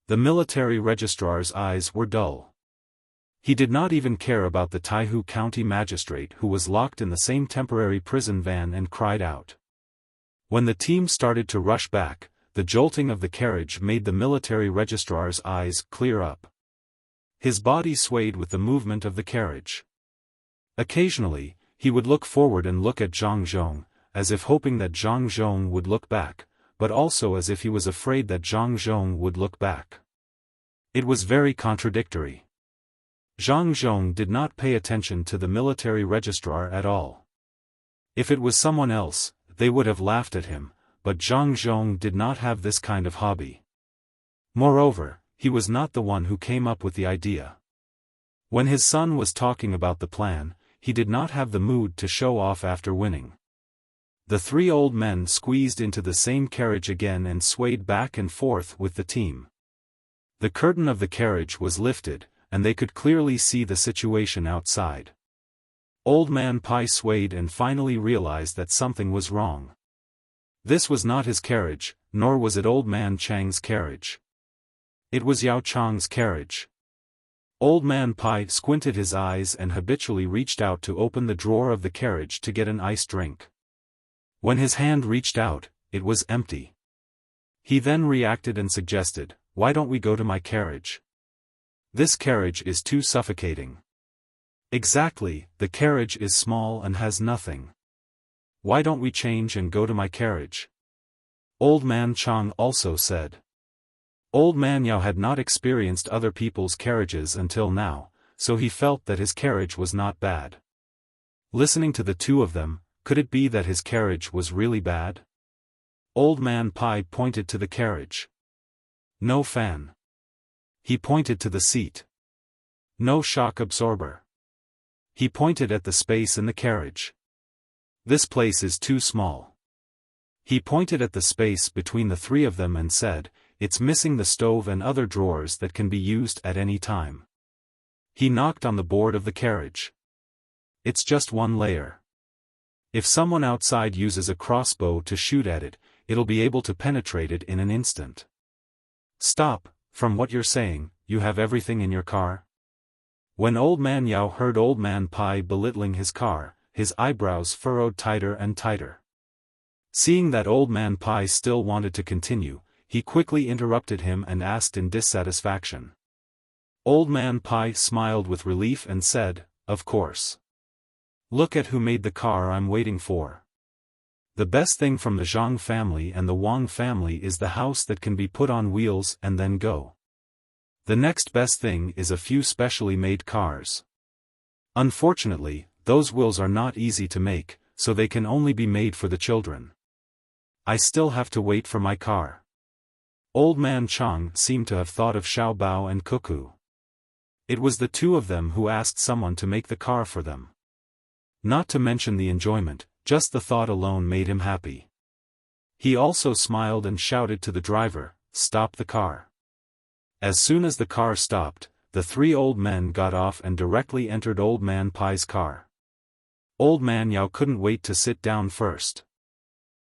The military registrar's eyes were dull. He did not even care about the Taihu County magistrate who was locked in the same temporary prison van and cried out. When the team started to rush back, the jolting of the carriage made the military registrar's eyes clear up. His body swayed with the movement of the carriage. Occasionally, he would look forward and look at Zhang Zhong, as if hoping that Zhang Zhong would look back, but also as if he was afraid that Zhang Zhong would look back. It was very contradictory. Zhang Zhong did not pay attention to the military registrar at all. If it was someone else, they would have laughed at him, but Zhang Zhong did not have this kind of hobby. Moreover, he was not the one who came up with the idea. When his son was talking about the plan, he did not have the mood to show off after winning. The three old men squeezed into the same carriage again and swayed back and forth with the team. The curtain of the carriage was lifted, and they could clearly see the situation outside. Old Man Pai swayed and finally realized that something was wrong. This was not his carriage, nor was it Old Man Chang's carriage. It was Yao Chang's carriage. Old Man Pai squinted his eyes and habitually reached out to open the drawer of the carriage to get an iced drink. When his hand reached out, it was empty. He then reacted and suggested, "Why don't we go to my carriage? This carriage is too suffocating." "Exactly, the carriage is small and has nothing. Why don't we change and go to my carriage?" Old Man Chang also said. Old Man Yao had not experienced other people's carriages until now, so he felt that his carriage was not bad. Listening to the two of them, could it be that his carriage was really bad? Old Man Pai pointed to the carriage. No fan. He pointed to the seat. No shock absorber. He pointed at the space in the carriage. This place is too small. He pointed at the space between the three of them and said, "It's missing the stove and other drawers that can be used at any time." He knocked on the board of the carriage. "It's just one layer. If someone outside uses a crossbow to shoot at it, it'll be able to penetrate it in an instant." "Stop, from what you're saying, you have everything in your car?" When Old Man Yao heard Old Man Pai belittling his car, his eyebrows furrowed tighter and tighter. Seeing that Old Man Pai still wanted to continue, he quickly interrupted him and asked in dissatisfaction. Old Man Pai smiled with relief and said, "Of course. Look at who made the car I'm waiting for. The best thing from the Zhang family and the Wang family is the house that can be put on wheels and then go. The next best thing is a few specially made cars. Unfortunately, those wheels are not easy to make, so they can only be made for the children. I still have to wait for my car. Old man Chang seemed to have thought of Xiao Bao and Cuckoo. It was the two of them who asked someone to make the car for them. Not to mention the enjoyment, just the thought alone made him happy. He also smiled and shouted to the driver, "Stop the car." As soon as the car stopped, the three old men got off and directly entered Old Man Pai's car. Old Man Yao couldn't wait to sit down first.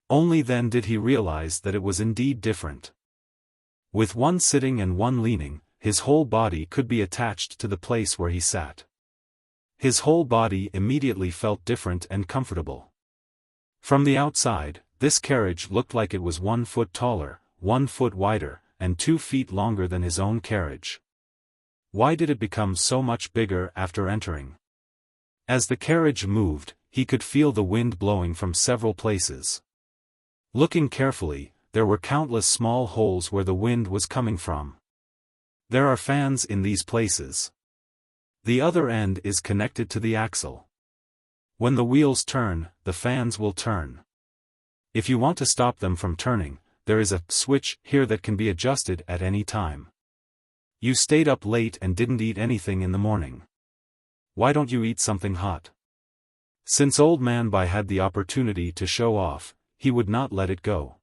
Only then did he realize that it was indeed different. With one sitting and one leaning, his whole body could be attached to the place where he sat. His whole body immediately felt different and comfortable. From the outside, this carriage looked like it was 1 foot taller, 1 foot wider, and 2 feet longer than his own carriage. Why did it become so much bigger after entering? As the carriage moved, he could feel the wind blowing from several places. Looking carefully, there were countless small holes where the wind was coming from. There are fans in these places. The other end is connected to the axle. When the wheels turn, the fans will turn. If you want to stop them from turning, there is a switch here that can be adjusted at any time. You stayed up late and didn't eat anything in the morning. Why don't you eat something hot? Since Old Man Bai had the opportunity to show off, he would not let it go.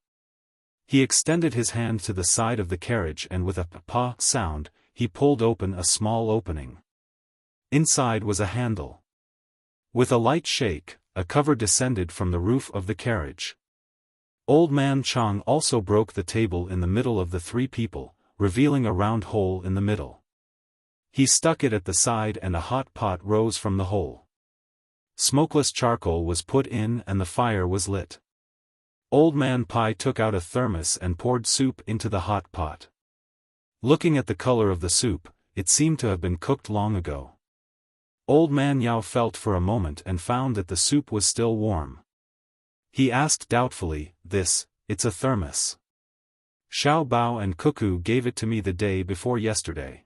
He extended his hand to the side of the carriage and with a pa sound, he pulled open a small opening. Inside was a handle. With a light shake, a cover descended from the roof of the carriage. Old Man Chang also broke the table in the middle of the three people, revealing a round hole in the middle. He stuck it at the side and a hot pot rose from the hole. Smokeless charcoal was put in and the fire was lit. Old Man Pai took out a thermos and poured soup into the hot pot. Looking at the color of the soup, it seemed to have been cooked long ago. Old Man Yao felt for a moment and found that the soup was still warm. He asked doubtfully, "It's a thermos. Xiao Bao and Cuckoo gave it to me the day before yesterday.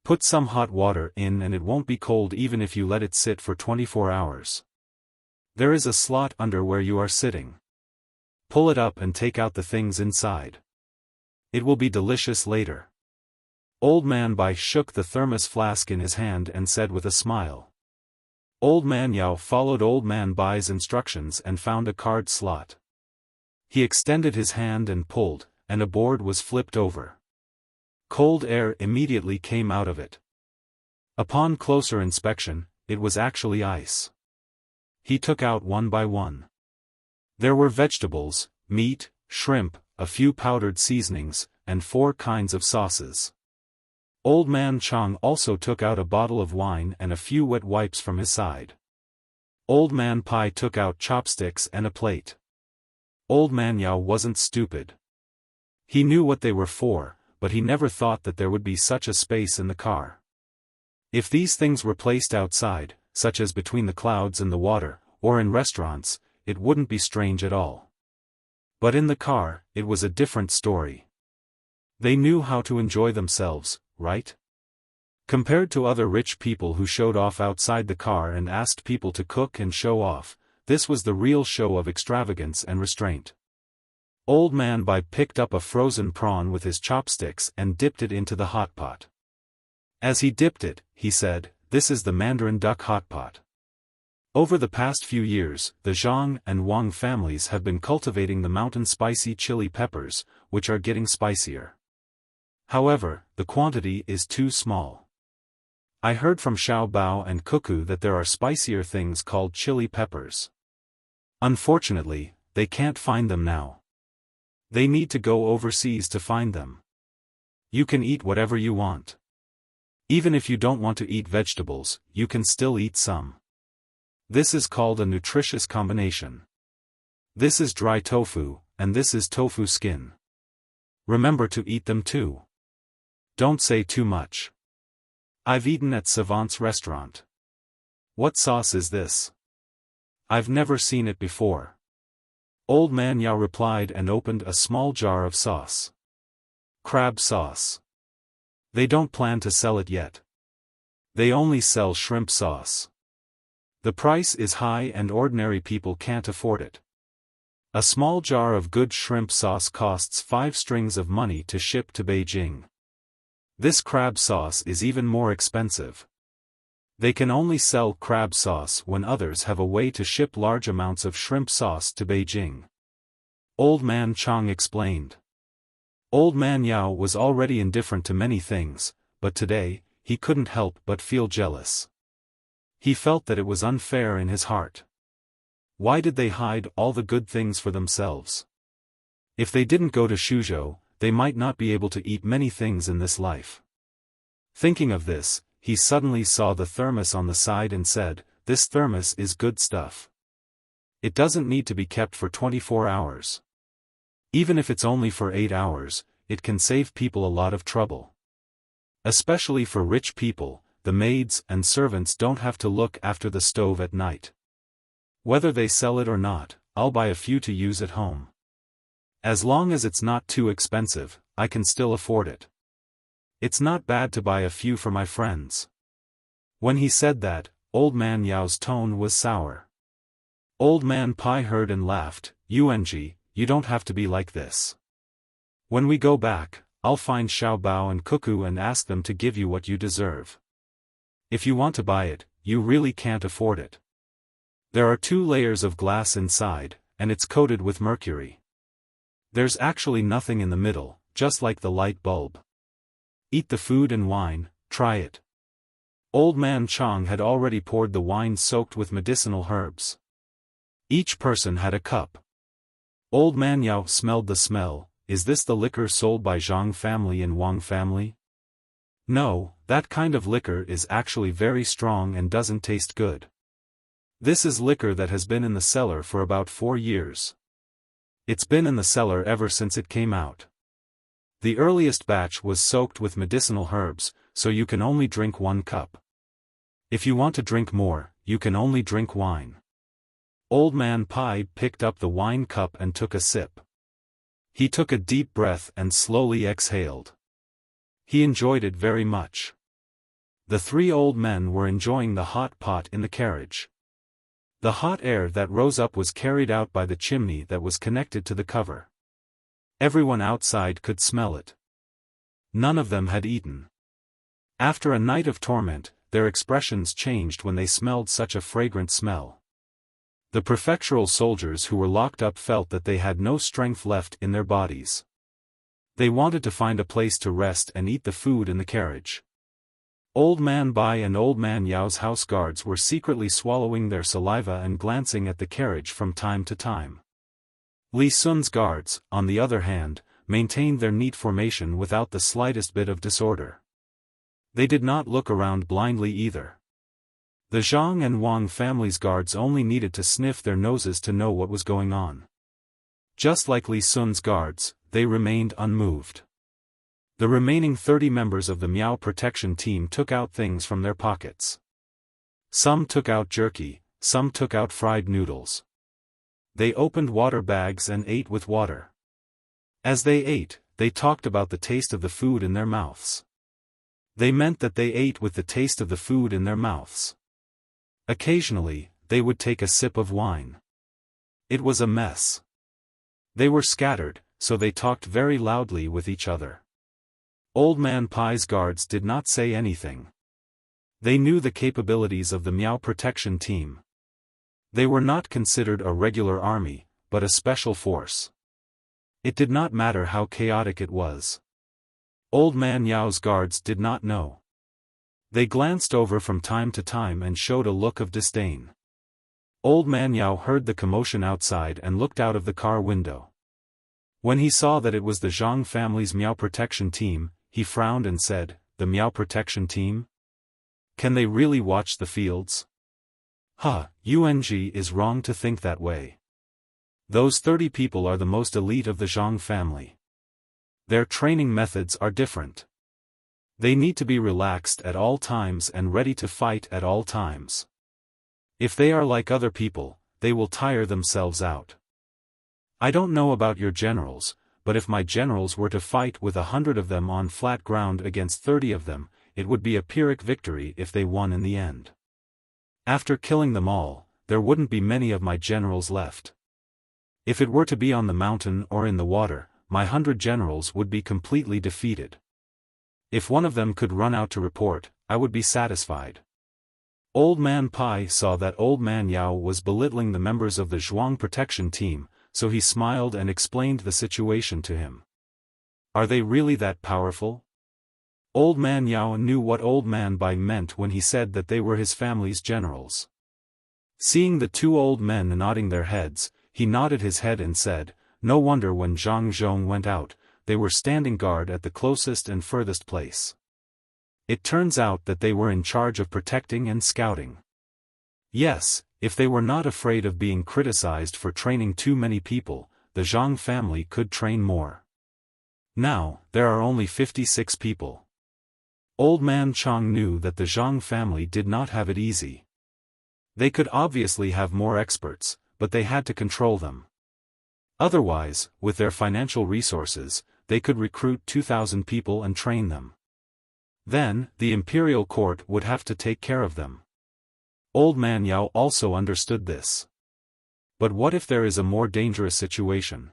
Put some hot water in and it won't be cold even if you let it sit for 24 hours. There is a slot under where you are sitting. Pull it up and take out the things inside. It will be delicious later." Old Man Bai shook the thermos flask in his hand and said with a smile. Old Man Yao followed Old Man Bai's instructions and found a card slot. He extended his hand and pulled, and a board was flipped over. Cold air immediately came out of it. Upon closer inspection, it was actually ice. He took out one by one. There were vegetables, meat, shrimp, a few powdered seasonings, and 4 kinds of sauces. Old Man Chang also took out a bottle of wine and a few wet wipes from his side. Old Man Pai took out chopsticks and a plate. Old Man Yao wasn't stupid. He knew what they were for, but he never thought that there would be such a space in the car. If these things were placed outside, such as between the clouds and the water, or in restaurants, it wouldn't be strange at all. But in the car, it was a different story. They knew how to enjoy themselves, right? Compared to other rich people who showed off outside the car and asked people to cook and show off, this was the real show of extravagance and restraint. Old Man Bai picked up a frozen prawn with his chopsticks and dipped it into the hot pot. As he dipped it, he said, "This is the Mandarin duck hot pot." Over the past few years, the Zhang and Wang families have been cultivating the mountain spicy chili peppers, which are getting spicier. However, the quantity is too small. I heard from Xiao Bao and Cuckoo that there are spicier things called chili peppers. Unfortunately, they can't find them now. They need to go overseas to find them. You can eat whatever you want. Even if you don't want to eat vegetables, you can still eat some. This is called a nutritious combination. This is dry tofu, and this is tofu skin. Remember to eat them too. Don't say too much. I've eaten at Savant's restaurant. What sauce is this? I've never seen it before. Old Man Yao replied and opened a small jar of sauce. Crab sauce. They don't plan to sell it yet. They only sell shrimp sauce. The price is high and ordinary people can't afford it. A small jar of good shrimp sauce costs 5 strings of money to ship to Beijing. This crab sauce is even more expensive. They can only sell crab sauce when others have a way to ship large amounts of shrimp sauce to Beijing. Old Man Chang explained. Old Man Yao was already indifferent to many things, but today, he couldn't help but feel jealous. He felt that it was unfair in his heart. Why did they hide all the good things for themselves? If they didn't go to Shuzhou, they might not be able to eat many things in this life. Thinking of this, he suddenly saw the thermos on the side and said, "This thermos is good stuff. It doesn't need to be kept for 24 hours. Even if it's only for 8 hours, it can save people a lot of trouble. Especially for rich people, the maids and servants don't have to look after the stove at night. Whether they sell it or not, I'll buy a few to use at home. As long as it's not too expensive, I can still afford it. It's not bad to buy a few for my friends." When he said that, Old Man Yao's tone was sour. Old Man Pai heard and laughed. "Yung, you don't have to be like this. When we go back, I'll find Xiao Bao and Cuckoo and ask them to give you what you deserve. If you want to buy it, you really can't afford it. There are 2 layers of glass inside, and it's coated with mercury. There's actually nothing in the middle, just like the light bulb. Eat the food and wine, try it." Old Man Chang had already poured the wine soaked with medicinal herbs. Each person had a cup. Old Man Yao smelled the smell. "Is this the liquor sold by Zhang family and Wang family?" "No, that kind of liquor is actually very strong and doesn't taste good. This is liquor that has been in the cellar for about 4 years. It's been in the cellar ever since it came out. The earliest batch was soaked with medicinal herbs, so you can only drink 1 cup. If you want to drink more, you can only drink wine." Old Man Pai picked up the wine cup and took a sip. He took a deep breath and slowly exhaled. He enjoyed it very much. The 3 old men were enjoying the hot pot in the carriage. The hot air that rose up was carried out by the chimney that was connected to the cover. Everyone outside could smell it. None of them had eaten. After a night of torment, their expressions changed when they smelled such a fragrant smell. The prefectural soldiers who were locked up felt that they had no strength left in their bodies. They wanted to find a place to rest and eat the food in the carriage. Old Man Bai and Old Man Yao's house guards were secretly swallowing their saliva and glancing at the carriage from time to time. Li Sun's guards, on the other hand, maintained their neat formation without the slightest bit of disorder. They did not look around blindly either. The Zhang and Wang families' guards only needed to sniff their noses to know what was going on. Just like Li Sun's guards, they remained unmoved. The remaining 30 members of the Miao protection team took out things from their pockets. Some took out jerky, some took out fried noodles. They opened water bags and ate with water. As they ate, they talked about the taste of the food in their mouths. They meant that they ate with the taste of the food in their mouths. Occasionally, they would take a sip of wine. It was a mess. They were scattered, so they talked very loudly with each other. Old Man Pai's guards did not say anything. They knew the capabilities of the Miao protection team. They were not considered a regular army, but a special force. It did not matter how chaotic it was. Old Man Yao's guards did not know. They glanced over from time to time and showed a look of disdain. Old Man Yao heard the commotion outside and looked out of the car window. When he saw that it was the Zhang family's Miao protection team, he frowned and said, "The Miao protection team? Can they really watch the fields?" Yung is wrong to think that way. Those 30 people are the most elite of the Zhang family. Their training methods are different. They need to be relaxed at all times and ready to fight at all times. If they are like other people, they will tire themselves out. I don't know about your generals, but if my generals were to fight with 100 of them on flat ground against 30 of them, it would be a Pyrrhic victory if they won in the end. After killing them all, there wouldn't be many of my generals left. If it were to be on the mountain or in the water, my 100 generals would be completely defeated. If one of them could run out to report, I would be satisfied. Old Man Pai saw that Old Man Yao was belittling the members of the Zhuang protection team, so he smiled and explained the situation to him. Are they really that powerful? Old Man Yao knew what Old Man Bai meant when he said that they were his family's generals. Seeing the two old men nodding their heads, he nodded his head and said, "No wonder when Zhang Zhong went out, they were standing guard at the closest and furthest place. It turns out that they were in charge of protecting and scouting." Yes, if they were not afraid of being criticized for training too many people, the Zhang family could train more. Now, there are only 56 people. Old Man Chang knew that the Zhang family did not have it easy. They could obviously have more experts, but they had to control them. Otherwise, with their financial resources, they could recruit 2,000 people and train them. Then, the imperial court would have to take care of them. Old Man Yao also understood this. But what if there is a more dangerous situation?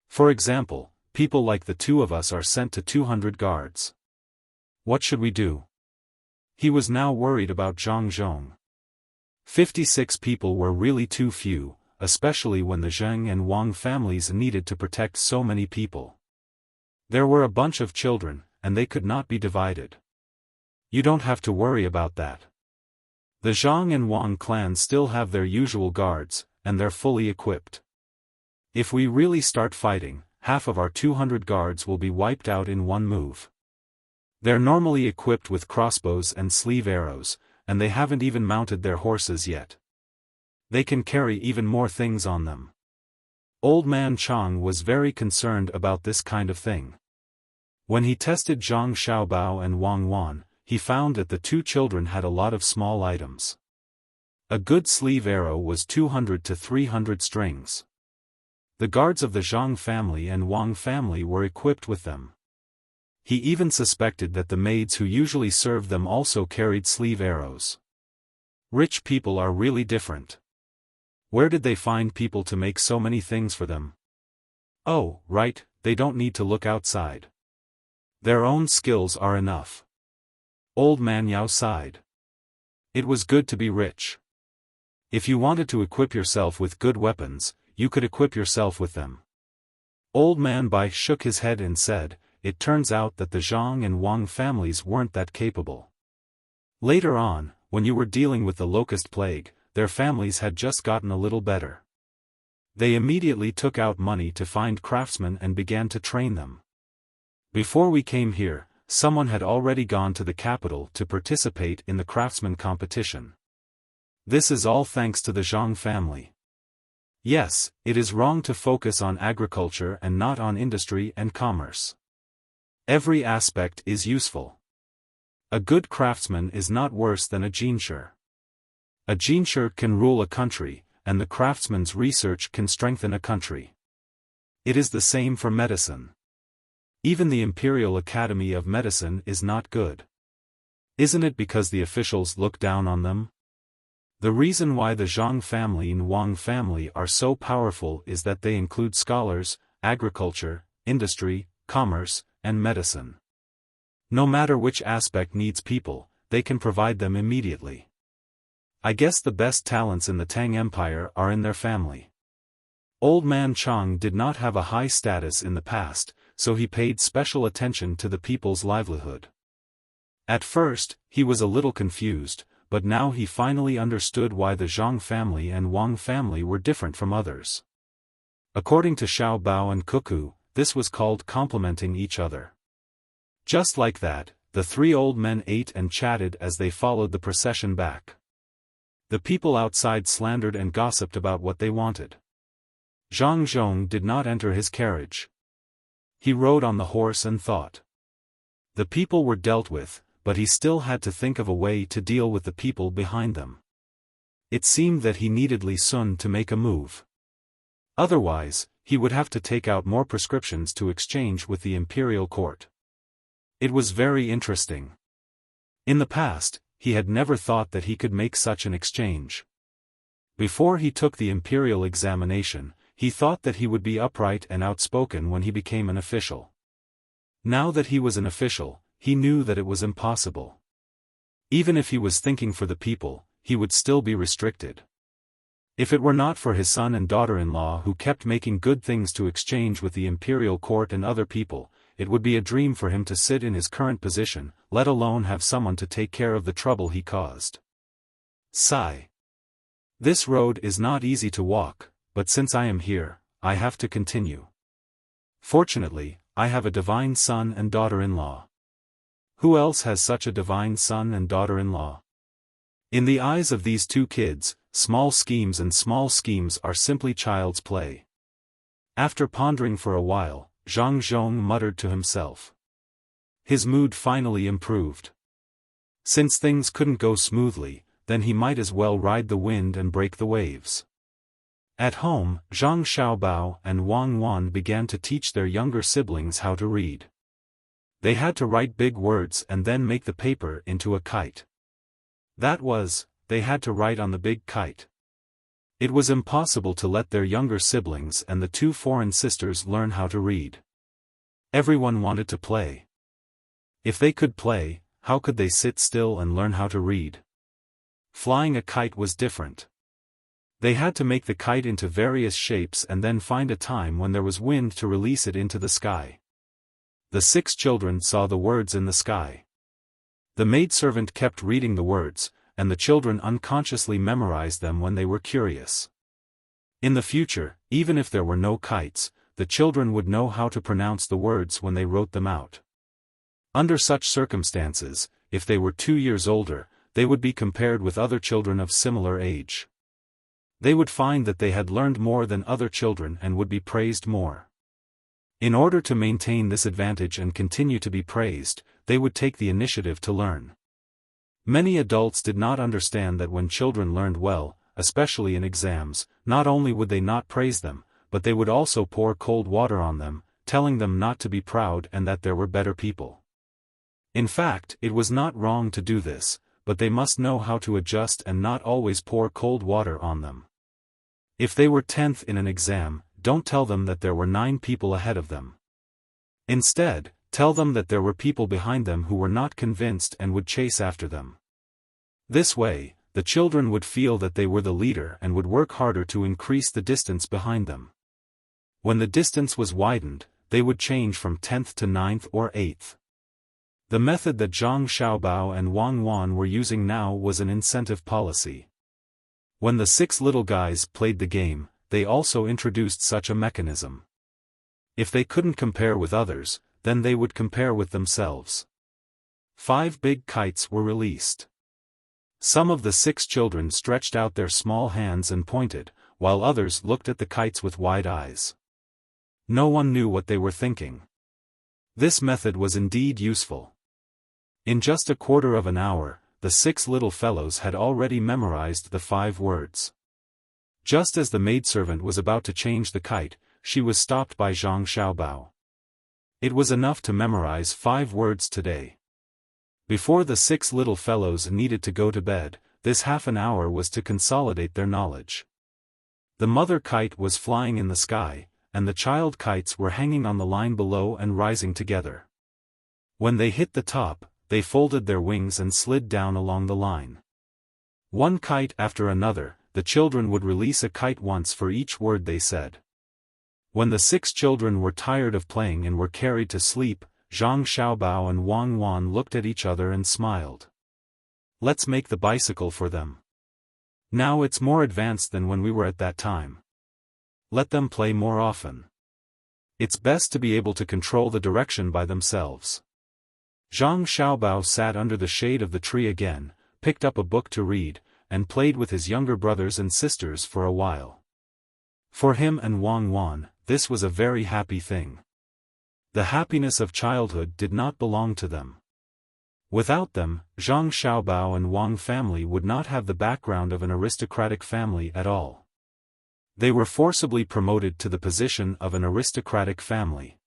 For example, people like the two of us are sent to 200 guards. What should we do? He was now worried about Zhang Zhong. 56 people were really too few, especially when the Zheng and Wang families needed to protect so many people. There were a bunch of children, and they could not be divided. You don't have to worry about that. The Zhang and Wang clans still have their usual guards, and they're fully equipped. If we really start fighting, half of our 200 guards will be wiped out in one move. They're normally equipped with crossbows and sleeve arrows, and they haven't even mounted their horses yet. They can carry even more things on them. Old Man Chang was very concerned about this kind of thing. When he tested Zhang Xiaobao and Wang Wan, he found that the two children had a lot of small items. A good sleeve arrow was 200 to 300 strings. The guards of the Zhang family and Wang family were equipped with them. He even suspected that the maids who usually served them also carried sleeve arrows. Rich people are really different. Where did they find people to make so many things for them? Oh, right, they don't need to look outside. Their own skills are enough. Old Man Yao sighed. It was good to be rich. If you wanted to equip yourself with good weapons, you could equip yourself with them. Old Man Bai shook his head and said, "It turns out that the Zhang and Wang families weren't that capable. Later on, when you were dealing with the locust plague, their families had just gotten a little better. They immediately took out money to find craftsmen and began to train them. Before we came here, someone had already gone to the capital to participate in the craftsman competition. This is all thanks to the Zhang family. Yes, it is wrong to focus on agriculture and not on industry and commerce. Every aspect is useful. A good craftsman is not worse than a jinshi. A jinshi can rule a country, and the craftsman's research can strengthen a country. It is the same for medicine. Even the Imperial Academy of Medicine is not good. Isn't it because the officials look down on them? The reason why the Zhang family and Wang family are so powerful is that they include scholars, agriculture, industry, commerce, and medicine. No matter which aspect needs people, they can provide them immediately. I guess the best talents in the Tang Empire are in their family. Old Man Chang did not have a high status in the past, so he paid special attention to the people's livelihood. At first, he was a little confused, but now he finally understood why the Zhang family and Wang family were different from others. According to Xiao Bao and Cuckoo, this was called complementing each other. Just like that, the three old men ate and chatted as they followed the procession back. The people outside slandered and gossiped about what they wanted. Zhang Zhong did not enter his carriage. He rode on the horse and thought. The people were dealt with, but he still had to think of a way to deal with the people behind them. It seemed that he needed Li Sun to make a move. Otherwise, he would have to take out more prescriptions to exchange with the imperial court. It was very interesting. In the past, he had never thought that he could make such an exchange. Before he took the imperial examination, he thought that he would be upright and outspoken when he became an official. Now that he was an official, he knew that it was impossible. Even if he was thinking for the people, he would still be restricted. If it were not for his son and daughter-in-law who kept making good things to exchange with the imperial court and other people, it would be a dream for him to sit in his current position, let alone have someone to take care of the trouble he caused. Sigh. This road is not easy to walk, but since I am here, I have to continue. Fortunately, I have a divine son and daughter-in-law. Who else has such a divine son and daughter-in-law? In the eyes of these two kids, small schemes are simply child's play. After pondering for a while, Zhang Zhong muttered to himself. His mood finally improved. Since things couldn't go smoothly, then he might as well ride the wind and break the waves. At home, Zhang Xiaobao and Wang Wan began to teach their younger siblings how to read. They had to write big words and then make the paper into a kite. That was, they had to write on the big kite. It was impossible to let their younger siblings and the two foreign sisters learn how to read. Everyone wanted to play. If they could play, how could they sit still and learn how to read? Flying a kite was different. They had to make the kite into various shapes and then find a time when there was wind to release it into the sky. The 6 children saw the words in the sky. The maidservant kept reading the words, and the children unconsciously memorized them when they were curious. In the future, even if there were no kites, the children would know how to pronounce the words when they wrote them out. Under such circumstances, if they were 2 years older, they would be compared with other children of similar age. They would find that they had learned more than other children and would be praised more. In order to maintain this advantage and continue to be praised, they would take the initiative to learn. Many adults did not understand that when children learned well, especially in exams, not only would they not praise them, but they would also pour cold water on them, telling them not to be proud and that there were better people. In fact, it was not wrong to do this, but they must know how to adjust and not always pour cold water on them. If they were 10th in an exam, don't tell them that there were 9 people ahead of them. Instead, tell them that there were people behind them who were not convinced and would chase after them. This way, the children would feel that they were the leader and would work harder to increase the distance behind them. When the distance was widened, they would change from 10th to 9th or 8th. The method that Zhang Xiaobao and Wang Wan were using now was an incentive policy. When the 6 little guys played the game, they also introduced such a mechanism. If they couldn't compare with others, then they would compare with themselves. 5 big kites were released. Some of the 6 children stretched out their small hands and pointed, while others looked at the kites with wide eyes. No one knew what they were thinking. This method was indeed useful. In just a quarter of an hour, the 6 little fellows had already memorized the 5 words. Just as the maidservant was about to change the kite, she was stopped by Zhang Xiaobao. It was enough to memorize 5 words today. Before the 6 little fellows needed to go to bed, this half an hour was to consolidate their knowledge. The mother kite was flying in the sky, and the child kites were hanging on the line below and rising together. When they hit the top, they folded their wings and slid down along the line. One kite after another, the children would release a kite once for each word they said. When the 6 children were tired of playing and were carried to sleep, Zhang Xiaobao and Wang Wan looked at each other and smiled. Let's make the bicycle for them. Now it's more advanced than when we were at that time. Let them play more often. It's best to be able to control the direction by themselves. Zhang Xiaobao sat under the shade of the tree again, picked up a book to read, and played with his younger brothers and sisters for a while. For him and Wang Wan, this was a very happy thing. The happiness of childhood did not belong to them. Without them, Zhang Xiaobao and Wang family would not have the background of an aristocratic family at all. They were forcibly promoted to the position of an aristocratic family.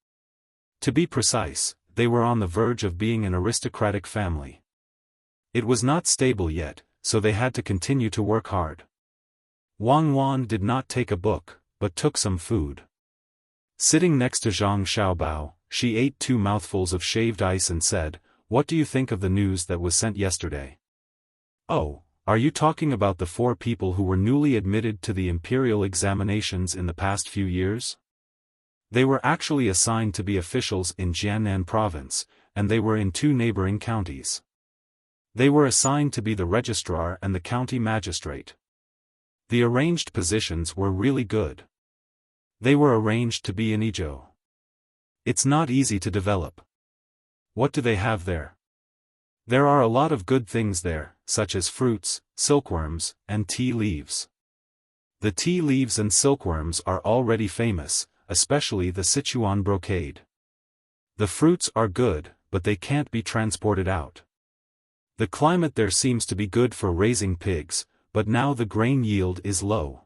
To be precise, they were on the verge of being an aristocratic family. It was not stable yet, so they had to continue to work hard. Wang Wan did not take a book, but took some food. Sitting next to Zhang Xiaobao, she ate 2 mouthfuls of shaved ice and said, "What do you think of the news that was sent yesterday?" "Oh, are you talking about the 4 people who were newly admitted to the imperial examinations in the past few years? They were actually assigned to be officials in Jiannan province, and they were in 2 neighboring counties. They were assigned to be the registrar and the county magistrate. The arranged positions were really good. They were arranged to be in Izhou. It's not easy to develop. What do they have there? There are a lot of good things there, such as fruits, silkworms, and tea leaves. The tea leaves and silkworms are already famous, especially the Sichuan brocade. The fruits are good, but they can't be transported out. The climate there seems to be good for raising pigs, but now the grain yield is low.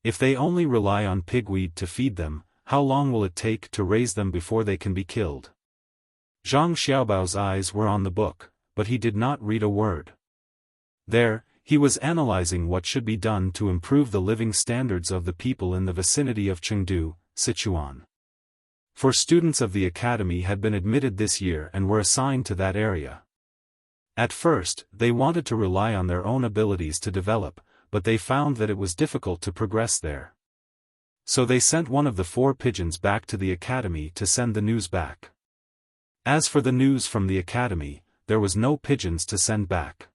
If they only rely on pigweed to feed them, how long will it take to raise them before they can be killed?" Zhang Xiaobao's eyes were on the book, but he did not read a word. There, he was analyzing what should be done to improve the living standards of the people in the vicinity of Chengdu, Sichuan. 4 students of the academy had been admitted this year and were assigned to that area. At first, they wanted to rely on their own abilities to develop, but they found that it was difficult to progress there. So they sent one of the 4 pigeons back to the academy to send the news back. As for the news from the academy, there was no pigeons to send back.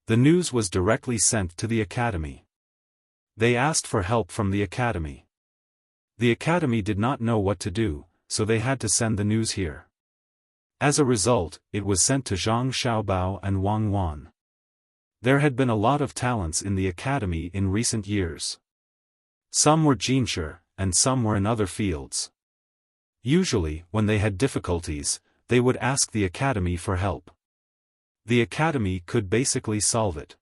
The news was directly sent to the academy. They asked for help from the academy. The academy did not know what to do, so they had to send the news here. As a result, it was sent to Zhang Xiaobao and Wang Wan. There had been a lot of talents in the academy in recent years. Some were Jinshe, and some were in other fields. Usually, when they had difficulties, they would ask the academy for help. The academy could basically solve it.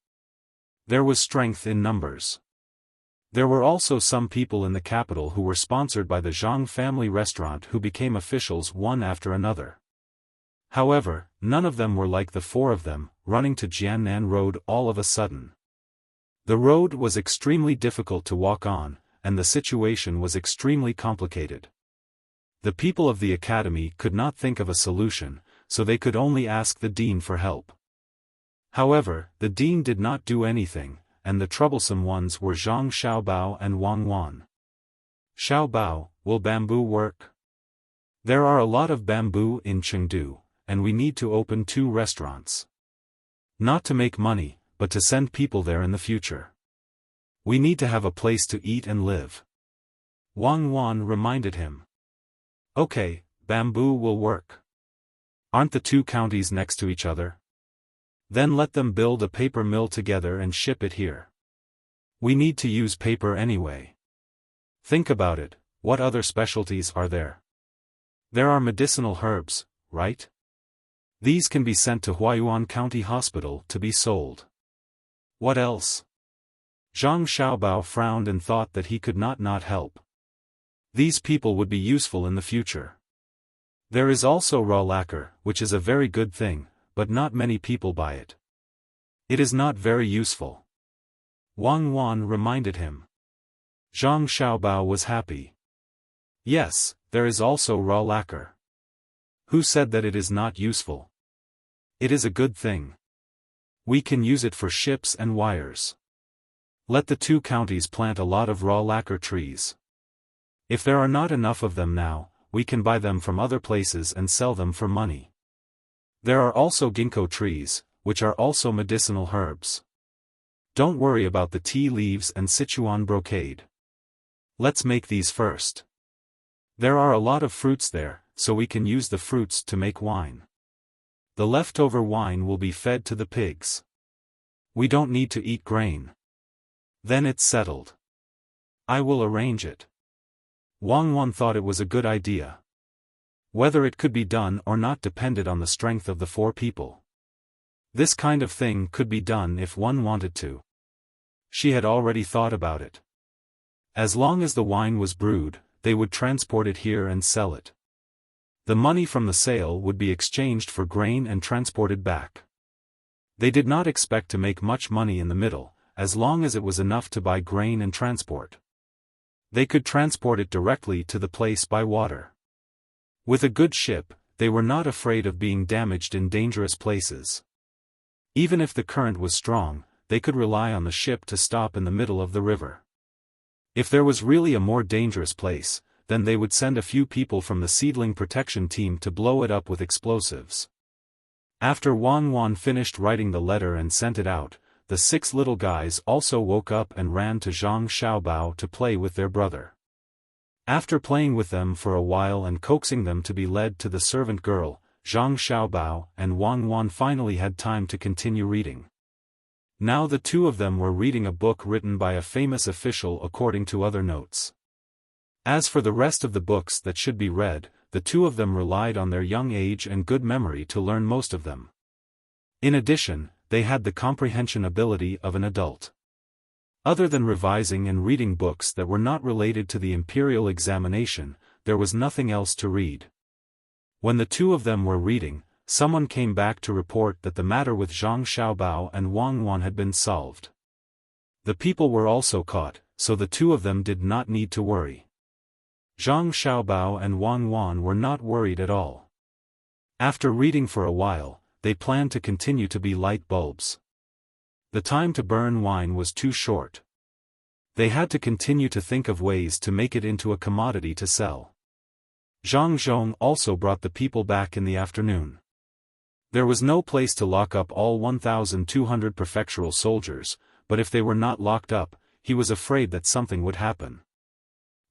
There was strength in numbers. There were also some people in the capital who were sponsored by the Zhang family restaurant who became officials one after another. However, none of them were like the 4 of them, running to Jiannan Road all of a sudden. The road was extremely difficult to walk on, and the situation was extremely complicated. The people of the academy could not think of a solution, so they could only ask the dean for help. However, the dean did not do anything, and the troublesome ones were Zhang Xiaobao and Wang Wan. "Xiaobao, will bamboo work? There are a lot of bamboo in Chengdu, and we need to open 2 restaurants. Not to make money, but to send people there in the future. We need to have a place to eat and live." Wang Wan reminded him. "Okay, bamboo will work. Aren't the 2 counties next to each other? Then let them build a paper mill together and ship it here. We need to use paper anyway. Think about it, what other specialties are there? There are medicinal herbs, right? These can be sent to Huayuan County Hospital to be sold. What else?" Zhang Xiaobao frowned and thought that he could not help. These people would be useful in the future. There is also raw lacquer, which is a very good thing, but not many people buy it. It is not very useful. Wang Wan reminded him. Zhang Xiaobao was happy. Yes, there is also raw lacquer. Who said that it is not useful? It is a good thing. We can use it for ships and wires. Let the 2 counties plant a lot of raw lacquer trees. If there are not enough of them now, we can buy them from other places and sell them for money. There are also ginkgo trees, which are also medicinal herbs. Don't worry about the tea leaves and Sichuan brocade. Let's make these first. There are a lot of fruits there, so we can use the fruits to make wine. The leftover wine will be fed to the pigs. We don't need to eat grain. Then it's settled. I will arrange it. Wang Wan thought it was a good idea. Whether it could be done or not depended on the strength of the 4 people. This kind of thing could be done if one wanted to. She had already thought about it. As long as the wine was brewed, they would transport it here and sell it. The money from the sale would be exchanged for grain and transported back. They did not expect to make much money in the middle, as long as it was enough to buy grain and transport. They could transport it directly to the place by water. With a good ship, they were not afraid of being damaged in dangerous places. Even if the current was strong, they could rely on the ship to stop in the middle of the river. If there was really a more dangerous place, then they would send a few people from the seedling protection team to blow it up with explosives. After Wang Wan finished writing the letter and sent it out, the 6 little guys also woke up and ran to Zhang Xiaobao to play with their brother. After playing with them for a while and coaxing them to be led to the servant girl, Zhang Xiaobao and Wang Wan finally had time to continue reading. Now the two of them were reading a book written by a famous official according to other notes. As for the rest of the books that should be read, the two of them relied on their young age and good memory to learn most of them. In addition, they had the comprehension ability of an adult. Other than revising and reading books that were not related to the imperial examination, there was nothing else to read. When the two of them were reading, someone came back to report that the matter with Zhang Xiaobao and Wang Wan had been solved. The people were also caught, so the two of them did not need to worry. Zhang Xiaobao and Wang Wan were not worried at all. After reading for a while, they planned to continue to be light bulbs. The time to burn wine was too short. They had to continue to think of ways to make it into a commodity to sell. Zhang Zhong also brought the people back in the afternoon. There was no place to lock up all 1,200 prefectural soldiers, but if they were not locked up, he was afraid that something would happen.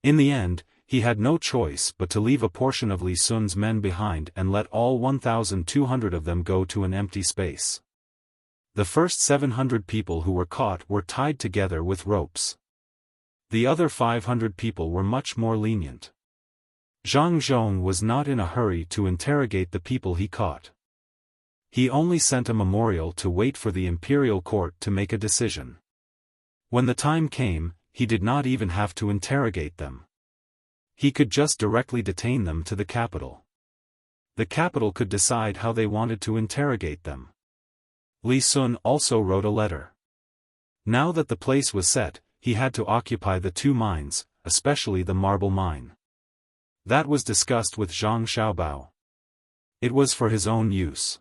In the end, he had no choice but to leave a portion of Li Sun's men behind and let all 1,200 of them go to an empty space. The first 700 people who were caught were tied together with ropes. The other 500 people were much more lenient. Zhang Zhong was not in a hurry to interrogate the people he caught. He only sent a memorial to wait for the imperial court to make a decision. When the time came, he did not even have to interrogate them. He could just directly detain them to the capital. The capital could decide how they wanted to interrogate them. Li Sun also wrote a letter. Now that the place was set, he had to occupy the 2 mines, especially the marble mine. That was discussed with Zhang Xiaobao. It was for his own use.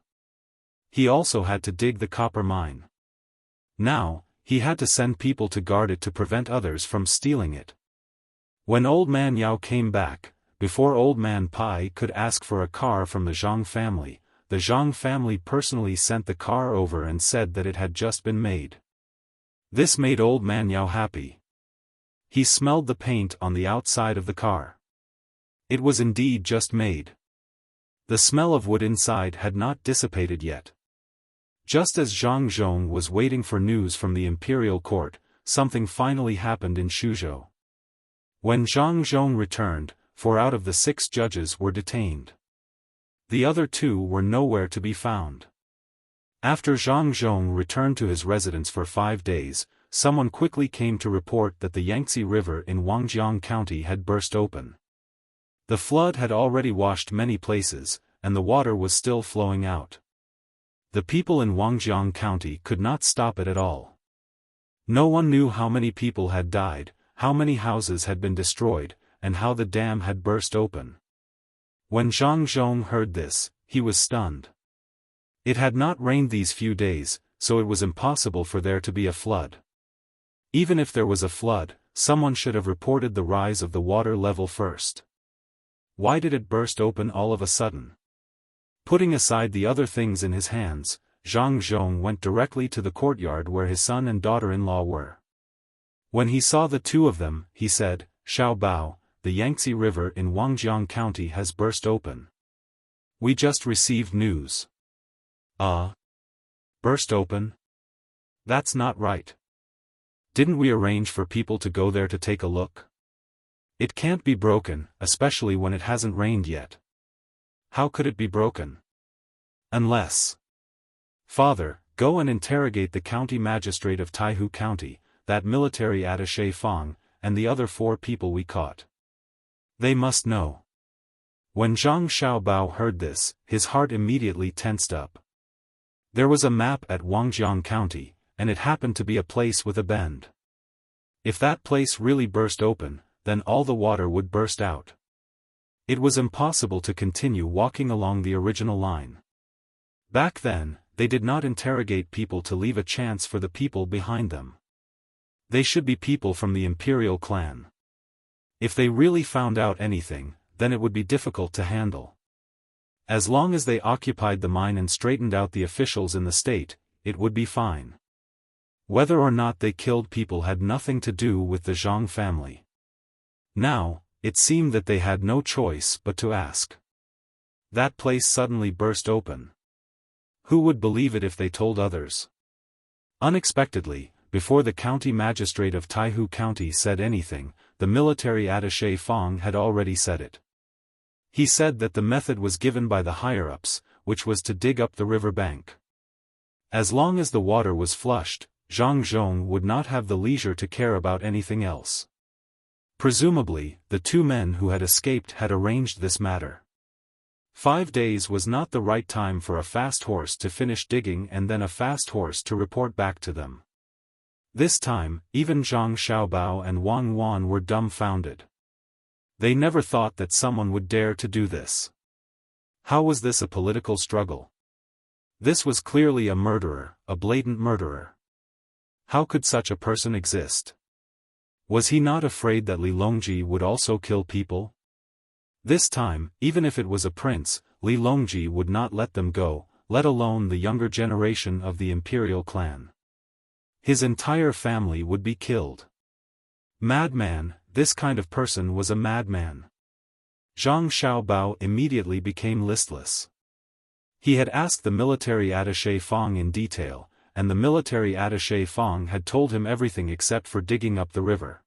He also had to dig the copper mine. Now, he had to send people to guard it to prevent others from stealing it. When Old Man Yao came back, before Old Man Pai could ask for a car from the Zhang family, the Zhang family personally sent the car over and said that it had just been made. This made Old Man Yao happy. He smelled the paint on the outside of the car. It was indeed just made. The smell of wood inside had not dissipated yet. Just as Zhang Zhong was waiting for news from the imperial court, something finally happened in Shuzhou. When Zhang Zhong returned, 4 out of the 6 judges were detained. The other 2 were nowhere to be found. After Zhang Zhong returned to his residence for 5 days, someone quickly came to report that the Yangtze River in Wangjiang County had burst open. The flood had already washed many places, and the water was still flowing out. The people in Wangjiang County could not stop it at all. No one knew how many people had died, how many houses had been destroyed, and how the dam had burst open. When Zhang Zhong heard this, he was stunned. It had not rained these few days, so it was impossible for there to be a flood. Even if there was a flood, someone should have reported the rise of the water level first. Why did it burst open all of a sudden? Putting aside the other things in his hands, Zhang Zhong went directly to the courtyard where his son and daughter-in-law were. When he saw the 2 of them, he said, "Xiao Bao, the Yangtze River in Wangjiang County has burst open. We just received news." Burst open? That's not right. Didn't we arrange for people to go there to take a look? It can't be broken, especially when it hasn't rained yet. How could it be broken? Unless... Father, go and interrogate the county magistrate of Taihu County, that military attaché Fang, and the other 4 people we caught. They must know. When Zhang Xiaobao heard this, his heart immediately tensed up. There was a map at Wangjiang County, and it happened to be a place with a bend. If that place really burst open, then all the water would burst out. It was impossible to continue walking along the original line. Back then, they did not interrogate people to leave a chance for the people behind them. They should be people from the imperial clan. If they really found out anything, then it would be difficult to handle. As long as they occupied the mine and straightened out the officials in the state, it would be fine. Whether or not they killed people had nothing to do with the Zhang family. Now, it seemed that they had no choice but to ask. That place suddenly burst open. Who would believe it if they told others? Unexpectedly, before the county magistrate of Taihu County said anything, the military attaché Fang had already said it. He said that the method was given by the higher-ups, which was to dig up the river bank. As long as the water was flushed, Zhang Zhong would not have the leisure to care about anything else. Presumably, the two men who had escaped had arranged this matter. 5 days was not the right time for a fast horse to finish digging and then a fast horse to report back to them. This time, even Zhang Xiaobao and Wang Wan were dumbfounded. They never thought that someone would dare to do this. How was this a political struggle? This was clearly a murderer, a blatant murderer. How could such a person exist? Was he not afraid that Li Longji would also kill people? This time, even if it was a prince, Li Longji would not let them go, let alone the younger generation of the imperial clan. His entire family would be killed. Madman, this kind of person was a madman. Zhang Xiaobao immediately became listless. He had asked the military attaché Fang in detail, and the military attaché Fang had told him everything except for digging up the river.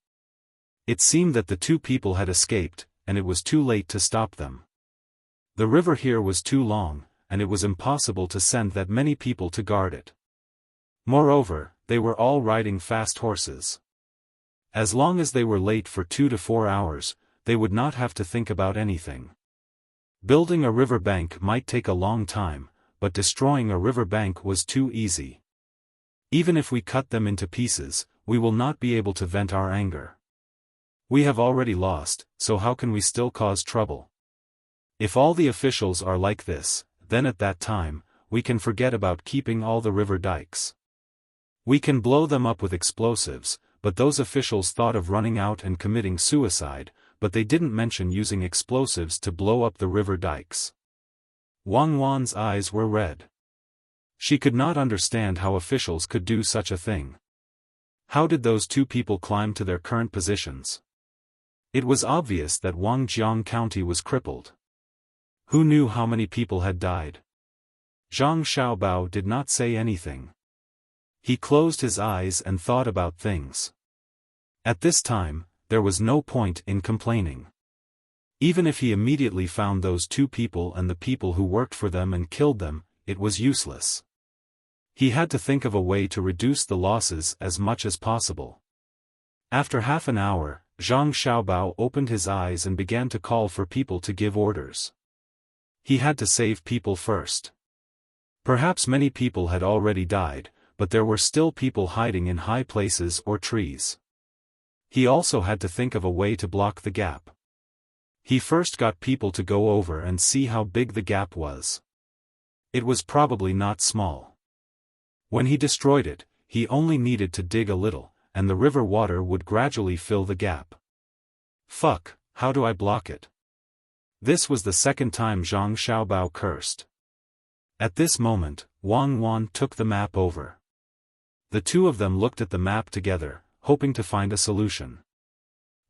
It seemed that the two people had escaped, and it was too late to stop them. The river here was too long, and it was impossible to send that many people to guard it. Moreover, they were all riding fast horses. As long as they were late for 2 to 4 hours, they would not have to think about anything. Building a river bank might take a long time, but destroying a river bank was too easy. Even if we cut them into pieces, we will not be able to vent our anger. We have already lost, so how can we still cause trouble? If all the officials are like this, then at that time, we can forget about keeping all the river dikes. We can blow them up with explosives, but those officials thought of running out and committing suicide, but they didn't mention using explosives to blow up the river dikes. Wang Wan's eyes were red. She could not understand how officials could do such a thing. How did those two people climb to their current positions? It was obvious that Wangjiang County was crippled. Who knew how many people had died? Zhang Xiaobao did not say anything. He closed his eyes and thought about things. At this time, there was no point in complaining. Even if he immediately found those two people and the people who worked for them and killed them, it was useless. He had to think of a way to reduce the losses as much as possible. After half an hour, Zhang Xiaobao opened his eyes and began to call for people to give orders. He had to save people first. Perhaps many people had already died, but there were still people hiding in high places or trees. He also had to think of a way to block the gap. He first got people to go over and see how big the gap was. It was probably not small. When he destroyed it, he only needed to dig a little, and the river water would gradually fill the gap. Fuck, how do I block it? This was the second time Zhang Xiaobao cursed. At this moment, Wang Wan took the map over. The two of them looked at the map together, hoping to find a solution.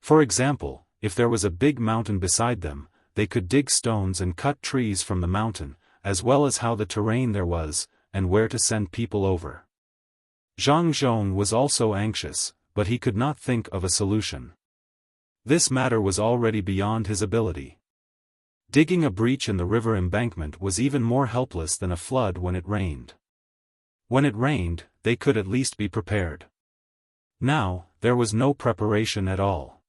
For example, if there was a big mountain beside them, they could dig stones and cut trees from the mountain, as well as how the terrain there was, and where to send people over. Zhang Zhong was also anxious, but he could not think of a solution. This matter was already beyond his ability. Digging a breach in the river embankment was even more helpless than a flood when it rained. When it rained, they could at least be prepared. Now, there was no preparation at all.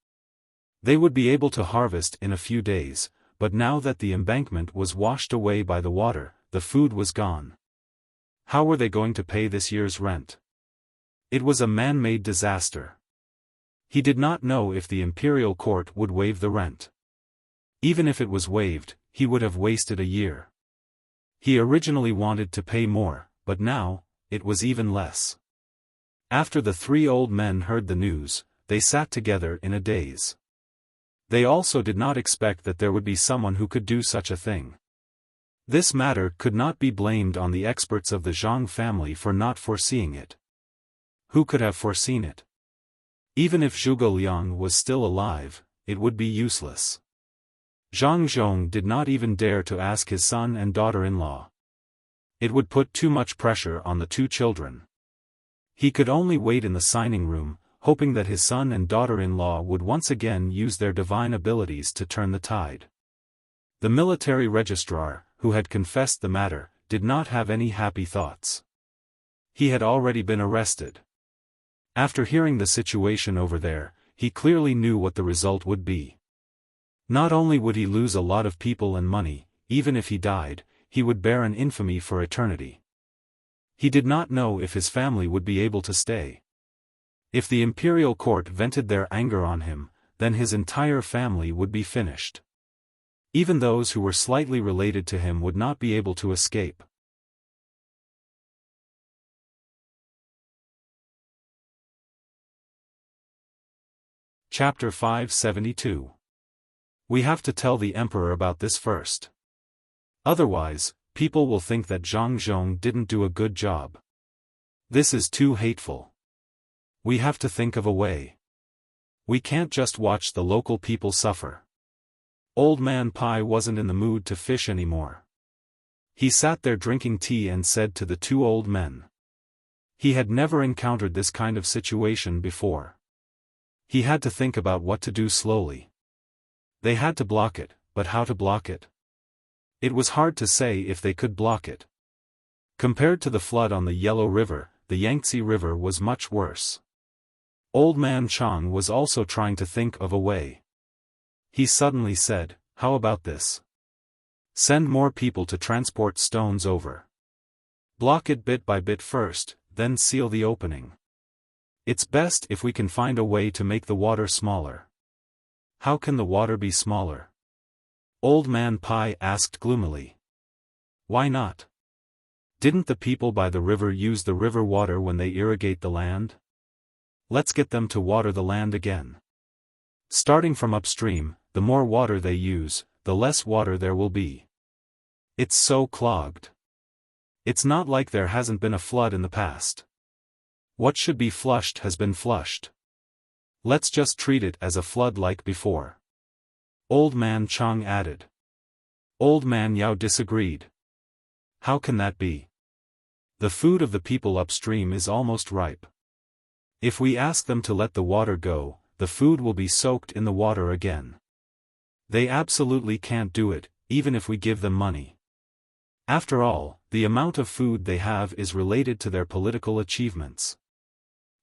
They would be able to harvest in a few days, but now that the embankment was washed away by the water, the food was gone. How were they going to pay this year's rent? It was a man-made disaster. He did not know if the imperial court would waive the rent. Even if it was waived, he would have wasted a year. He originally wanted to pay more, but now, it was even less. After the three old men heard the news, they sat together in a daze. They also did not expect that there would be someone who could do such a thing. This matter could not be blamed on the experts of the Zhang family for not foreseeing it. Who could have foreseen it? Even if Zhuge Liang was still alive, it would be useless. Zhang Zhong did not even dare to ask his son and daughter-in-law. It would put too much pressure on the two children. He could only wait in the signing room, hoping that his son and daughter-in-law would once again use their divine abilities to turn the tide. The military registrar, who had confessed the matter, did not have any happy thoughts. He had already been arrested. After hearing the situation over there, he clearly knew what the result would be. Not only would he lose a lot of people and money, even if he died, he would bear an infamy for eternity. He did not know if his family would be able to stay. If the imperial court vented their anger on him, then his entire family would be finished. Even those who were slightly related to him would not be able to escape. Chapter 572. We have to tell the emperor about this first. Otherwise, people will think that Zhang Zhong didn't do a good job. This is too hateful. We have to think of a way. We can't just watch the local people suffer. Old Man Pai wasn't in the mood to fish anymore. He sat there drinking tea and said to the two old men. He had never encountered this kind of situation before. He had to think about what to do slowly. They had to block it, but how to block it? It was hard to say if they could block it. Compared to the flood on the Yellow River, the Yangtze River was much worse. Old Man Chang was also trying to think of a way. He suddenly said, "How about this? Send more people to transport stones over. Block it bit by bit first, then seal the opening. It's best if we can find a way to make the water smaller." "How can the water be smaller?" Old Man Pai asked gloomily. "Why not? Didn't the people by the river use the river water when they irrigate the land? Let's get them to water the land again. Starting from upstream, the more water they use, the less water there will be. It's so clogged. It's not like there hasn't been a flood in the past. What should be flushed has been flushed. Let's just treat it as a flood like before." Old Man Chang added. Old Man Yao disagreed. "How can that be? The food of the people upstream is almost ripe. If we ask them to let the water go, the food will be soaked in the water again. They absolutely can't do it, even if we give them money. After all, the amount of food they have is related to their political achievements.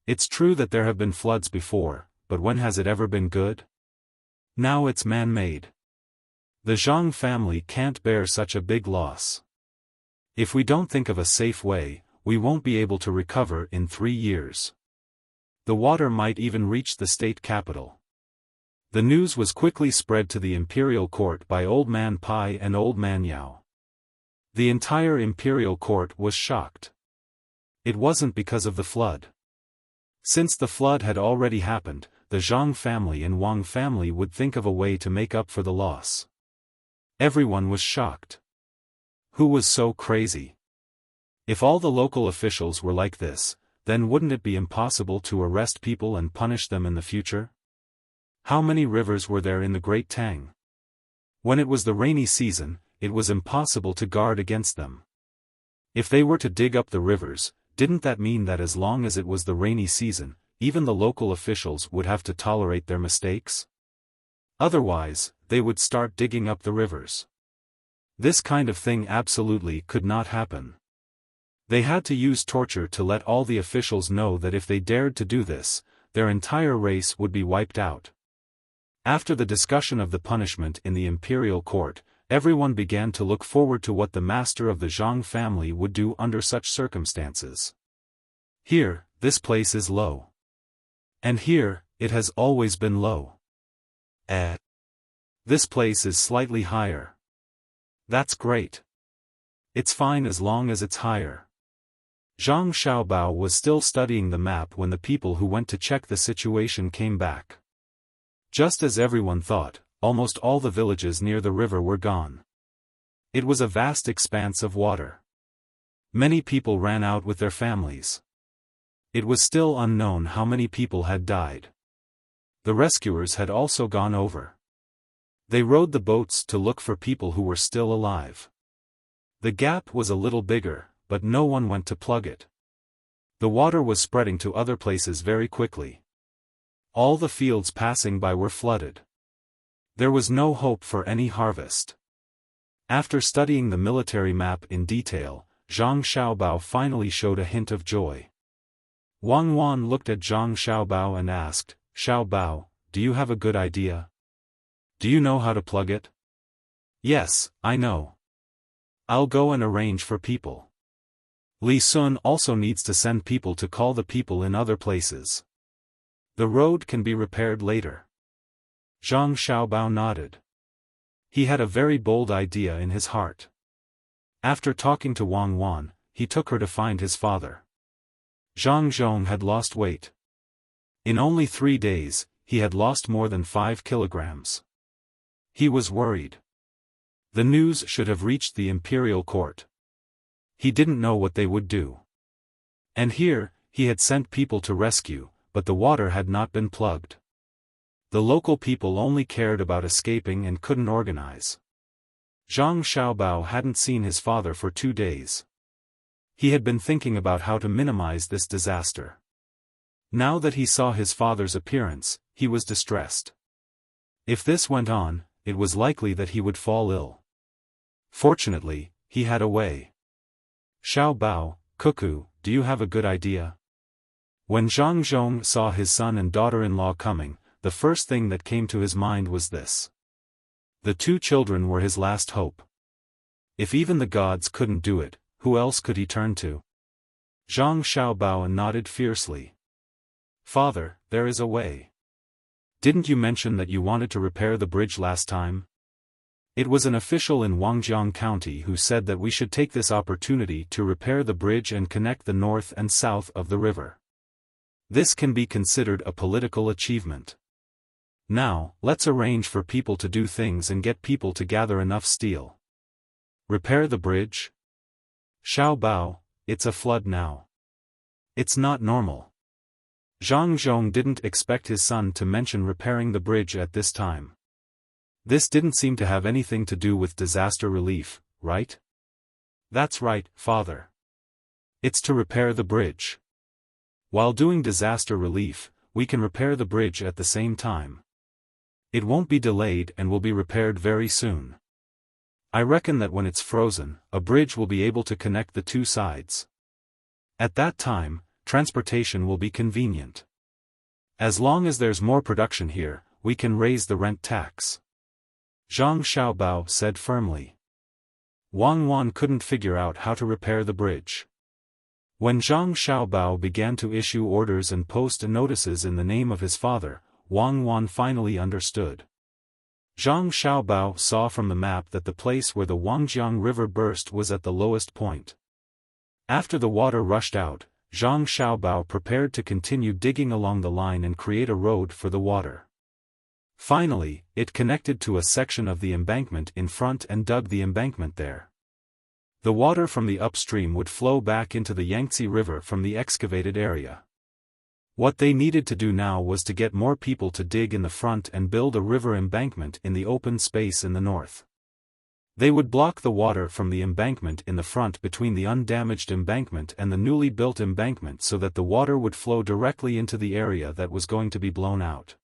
It's true that there have been floods before, but when has it ever been good? Now it's man-made. The Zhang family can't bear such a big loss. If we don't think of a safe way, we won't be able to recover in 3 years. The water might even reach the state capital." The news was quickly spread to the imperial court by Old Man Pai and Old Man Yao. The entire imperial court was shocked. It wasn't because of the flood. Since the flood had already happened, the Zhang family and Wang family would think of a way to make up for the loss. Everyone was shocked. Who was so crazy? If all the local officials were like this, then wouldn't it be impossible to arrest people and punish them in the future? How many rivers were there in the Great Tang? When it was the rainy season, it was impossible to guard against them. If they were to dig up the rivers, didn't that mean that as long as it was the rainy season, even the local officials would have to tolerate their mistakes? Otherwise, they would start digging up the rivers. This kind of thing absolutely could not happen. They had to use torture to let all the officials know that if they dared to do this, their entire race would be wiped out. After the discussion of the punishment in the imperial court, everyone began to look forward to what the master of the Zhang family would do under such circumstances. Here, this place is low. And here, it has always been low. This place is slightly higher. That's great. It's fine as long as it's higher. Zhang Xiaobao was still studying the map when the people who went to check the situation came back. Just as everyone thought, almost all the villages near the river were gone. It was a vast expanse of water. Many people ran out with their families. It was still unknown how many people had died. The rescuers had also gone over. They rowed the boats to look for people who were still alive. The gap was a little bigger, but no one went to plug it. The water was spreading to other places very quickly. All the fields passing by were flooded. There was no hope for any harvest. After studying the military map in detail, Zhang Xiaobao finally showed a hint of joy. Wang Wan looked at Zhang Xiaobao and asked, "Xiaobao, do you have a good idea? Do you know how to plug it?" "Yes, I know. I'll go and arrange for people. Li Sun also needs to send people to call the people in other places. The road can be repaired later." Zhang Xiaobao nodded. He had a very bold idea in his heart. After talking to Wang Wan, he took her to find his father. Zhang Zhong had lost weight. In only 3 days, he had lost more than 5 kilograms. He was worried. The news should have reached the imperial court. He didn't know what they would do. And here, he had sent people to rescue, but the water had not been plugged. The local people only cared about escaping and couldn't organize. Zhang Xiaobao hadn't seen his father for 2 days. He had been thinking about how to minimize this disaster. Now that he saw his father's appearance, he was distressed. If this went on, it was likely that he would fall ill. Fortunately, he had a way. "Xiaobao, Cuckoo, do you have a good idea?" When Zhang Zhong saw his son and daughter-in-law coming, the first thing that came to his mind was this. The 2 children were his last hope. If even the gods couldn't do it, who else could he turn to? Zhang Xiaobao nodded fiercely. "Father, there is a way. Didn't you mention that you wanted to repair the bridge last time?" It was an official in Wangjiang County who said that we should take this opportunity to repair the bridge and connect the north and south of the river. This can be considered a political achievement. Now, let's arrange for people to do things and get people to gather enough steel. Repair the bridge? Xiaobao, it's a flood now. It's not normal. Zhang Zhong didn't expect his son to mention repairing the bridge at this time. This didn't seem to have anything to do with disaster relief, right? That's right, father. It's to repair the bridge. While doing disaster relief, we can repair the bridge at the same time. It won't be delayed and will be repaired very soon. I reckon that when it's frozen, a bridge will be able to connect the 2 sides. At that time, transportation will be convenient. As long as there's more production here, we can raise the rent tax. Zhang Xiaobao said firmly. Wang Wan couldn't figure out how to repair the bridge. When Zhang Xiaobao began to issue orders and post notices in the name of his father, Wang Wan finally understood. Zhang Xiaobao saw from the map that the place where the Wangjiang River burst was at the lowest point. After the water rushed out, Zhang Xiaobao prepared to continue digging along the line and create a road for the water. Finally, it connected to a section of the embankment in front and dug the embankment there. The water from the upstream would flow back into the Yangtze River from the excavated area. What they needed to do now was to get more people to dig in the front and build a river embankment in the open space in the north. They would block the water from the embankment in the front between the undamaged embankment and the newly built embankment so that the water would flow directly into the area that was going to be blown out.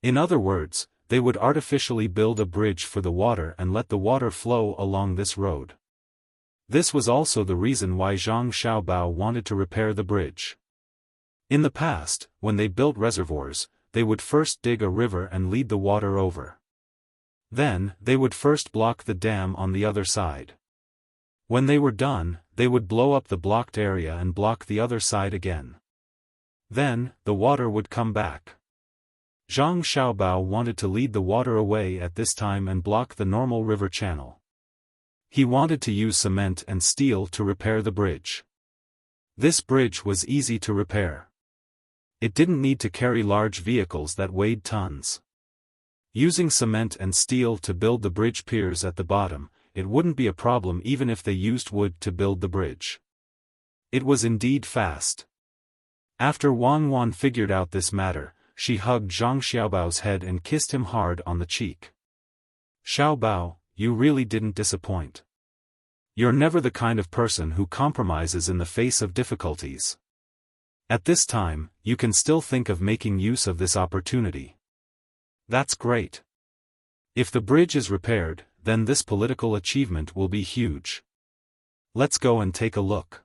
In other words, they would artificially build a bridge for the water and let the water flow along this road. This was also the reason why Zhang Xiaobao wanted to repair the bridge. In the past, when they built reservoirs, they would first dig a river and lead the water over. Then, they would first block the dam on the other side. When they were done, they would blow up the blocked area and block the other side again. Then, the water would come back. Zhang Xiaobao wanted to lead the water away at this time and block the normal river channel. He wanted to use cement and steel to repair the bridge. This bridge was easy to repair. It didn't need to carry large vehicles that weighed tons. Using cement and steel to build the bridge piers at the bottom, it wouldn't be a problem even if they used wood to build the bridge. It was indeed fast. After Wang Wan figured out this matter, she hugged Zhang Xiaobao's head and kissed him hard on the cheek. "Xiaobao, you really didn't disappoint. You're never the kind of person who compromises in the face of difficulties. At this time, you can still think of making use of this opportunity. That's great. If the bridge is repaired, then this political achievement will be huge. Let's go and take a look."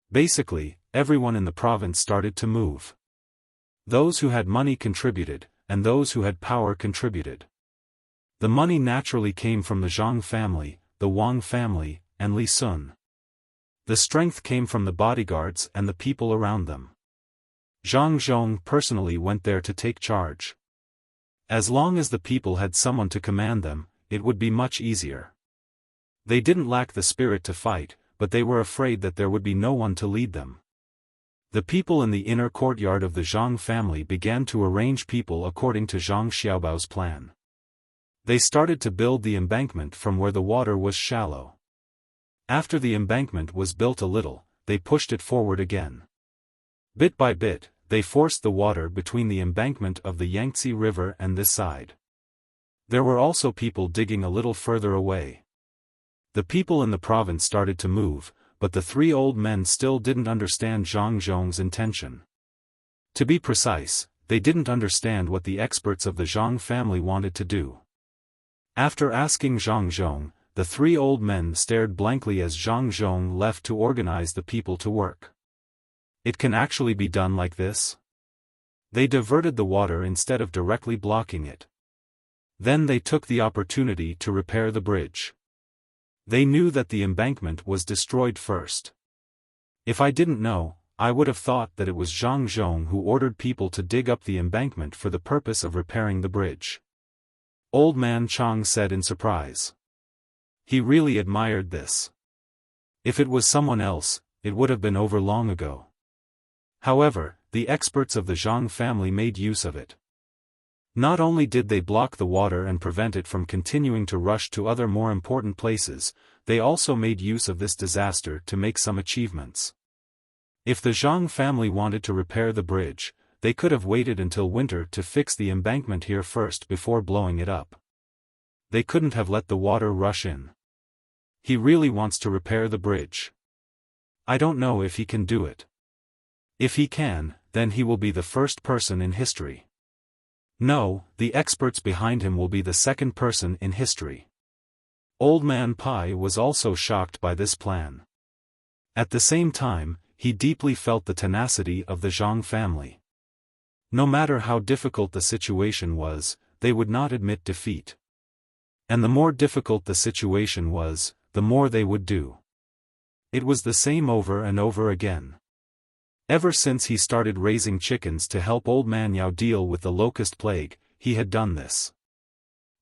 Basically, everyone in the province started to move. Those who had money contributed, and those who had power contributed. The money naturally came from the Zhang family, the Wang family, and Li Sun. The strength came from the bodyguards and the people around them. Zhang Zhong personally went there to take charge. As long as the people had someone to command them, it would be much easier. They didn't lack the spirit to fight, but they were afraid that there would be no one to lead them. The people in the inner courtyard of the Zhang family began to arrange people according to Zhang Xiaobao's plan. They started to build the embankment from where the water was shallow. After the embankment was built a little, they pushed it forward again. Bit by bit, they forced the water between the embankment of the Yangtze River and this side. There were also people digging a little further away. The people in the province started to move, but the three old men still didn't understand Zhang Zhong's intention. To be precise, they didn't understand what the experts of the Zhang family wanted to do. After asking Zhang Zhong, the three old men stared blankly as Zhang Zhong left to organize the people to work. It can actually be done like this? They diverted the water instead of directly blocking it. Then they took the opportunity to repair the bridge. They knew that the embankment was destroyed first. If I didn't know, I would have thought that it was Zhang Zhong who ordered people to dig up the embankment for the purpose of repairing the bridge. Old man Chang said in surprise. He really admired this. If it was someone else, it would have been over long ago. However, the experts of the Zhang family made use of it. Not only did they block the water and prevent it from continuing to rush to other more important places, they also made use of this disaster to make some achievements. If the Zhang family wanted to repair the bridge, they could have waited until winter to fix the embankment here first before blowing it up. They couldn't have let the water rush in. He really wants to repair the bridge. I don't know if he can do it. If he can, then he will be the first person in history. No, the experts behind him will be the second person in history. Old Man Pai was also shocked by this plan. At the same time, he deeply felt the tenacity of the Zhang family. No matter how difficult the situation was, they would not admit defeat. And the more difficult the situation was, the more they would do. It was the same over and over again. Ever since he started raising chickens to help Old Man Yao deal with the locust plague, he had done this.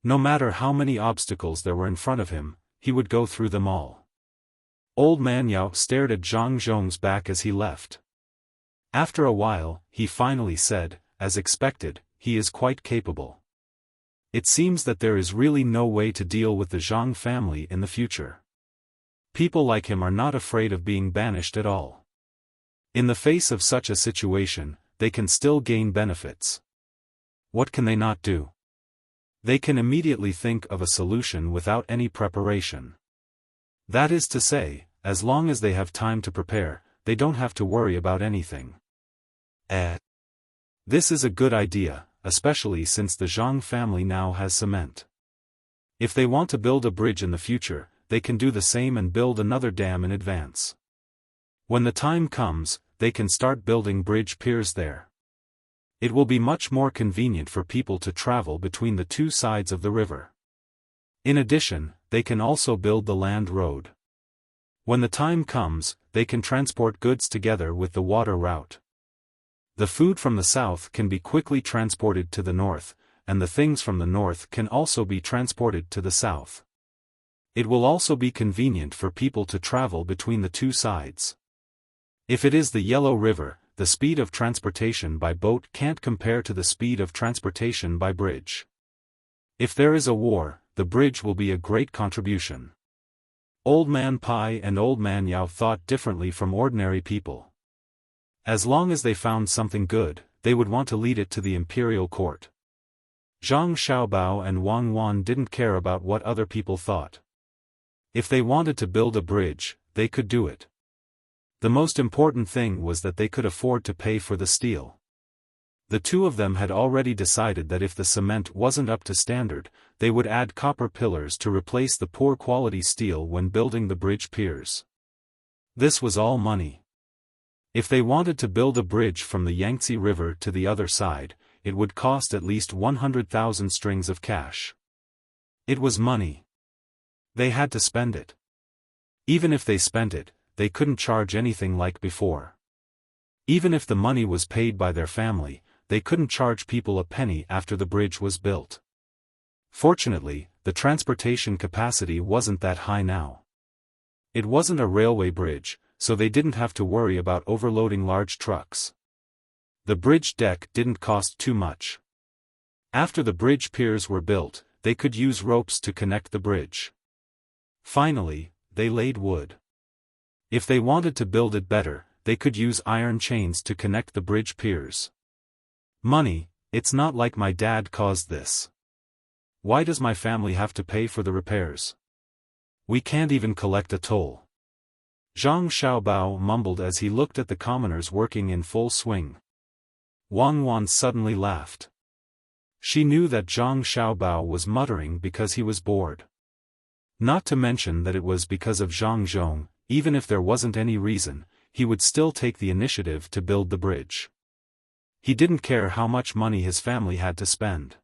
No matter how many obstacles there were in front of him, he would go through them all. Old Man Yao stared at Zhang Zhong's back as he left. After a while, he finally said, as expected, he is quite capable. It seems that there is really no way to deal with the Zhang family in the future. People like him are not afraid of being banished at all. In the face of such a situation, they can still gain benefits. What can they not do? They can immediately think of a solution without any preparation. That is to say, as long as they have time to prepare, they don't have to worry about anything. This is a good idea, especially since the Zhang family now has cement. If they want to build a bridge in the future, they can do the same and build another dam in advance. When the time comes, they can start building bridge piers there. It will be much more convenient for people to travel between the two sides of the river. In addition, they can also build the land road. When the time comes, they can transport goods together with the water route. The food from the south can be quickly transported to the north, and the things from the north can also be transported to the south. It will also be convenient for people to travel between the two sides. If it is the Yellow River, the speed of transportation by boat can't compare to the speed of transportation by bridge. If there is a war, the bridge will be a great contribution. Old Man Pai and Old Man Yao thought differently from ordinary people. As long as they found something good, they would want to lead it to the imperial court. Zhang Xiaobao and Wang Wan didn't care about what other people thought. If they wanted to build a bridge, they could do it. The most important thing was that they could afford to pay for the steel. The two of them had already decided that if the cement wasn't up to standard, they would add copper pillars to replace the poor quality steel when building the bridge piers. This was all money. If they wanted to build a bridge from the Yangtze River to the other side, it would cost at least 100,000 strings of cash. It was money. They had to spend it. Even if they spent it, they couldn't charge anything like before. Even if the money was paid by their family, they couldn't charge people a penny after the bridge was built. Fortunately, the transportation capacity wasn't that high now. It wasn't a railway bridge, so they didn't have to worry about overloading large trucks. The bridge deck didn't cost too much. After the bridge piers were built, they could use ropes to connect the bridge. Finally, they laid wood. If they wanted to build it better, they could use iron chains to connect the bridge piers. Money, it's not like my dad caused this. Why does my family have to pay for the repairs? We can't even collect a toll. Zhang Xiaobao mumbled as he looked at the commoners working in full swing. Wang Wan suddenly laughed. She knew that Zhang Xiaobao was muttering because he was bored. Not to mention that it was because of Zhang Zhong. Even if there wasn't any reason, he would still take the initiative to build the bridge. He didn't care how much money his family had to spend.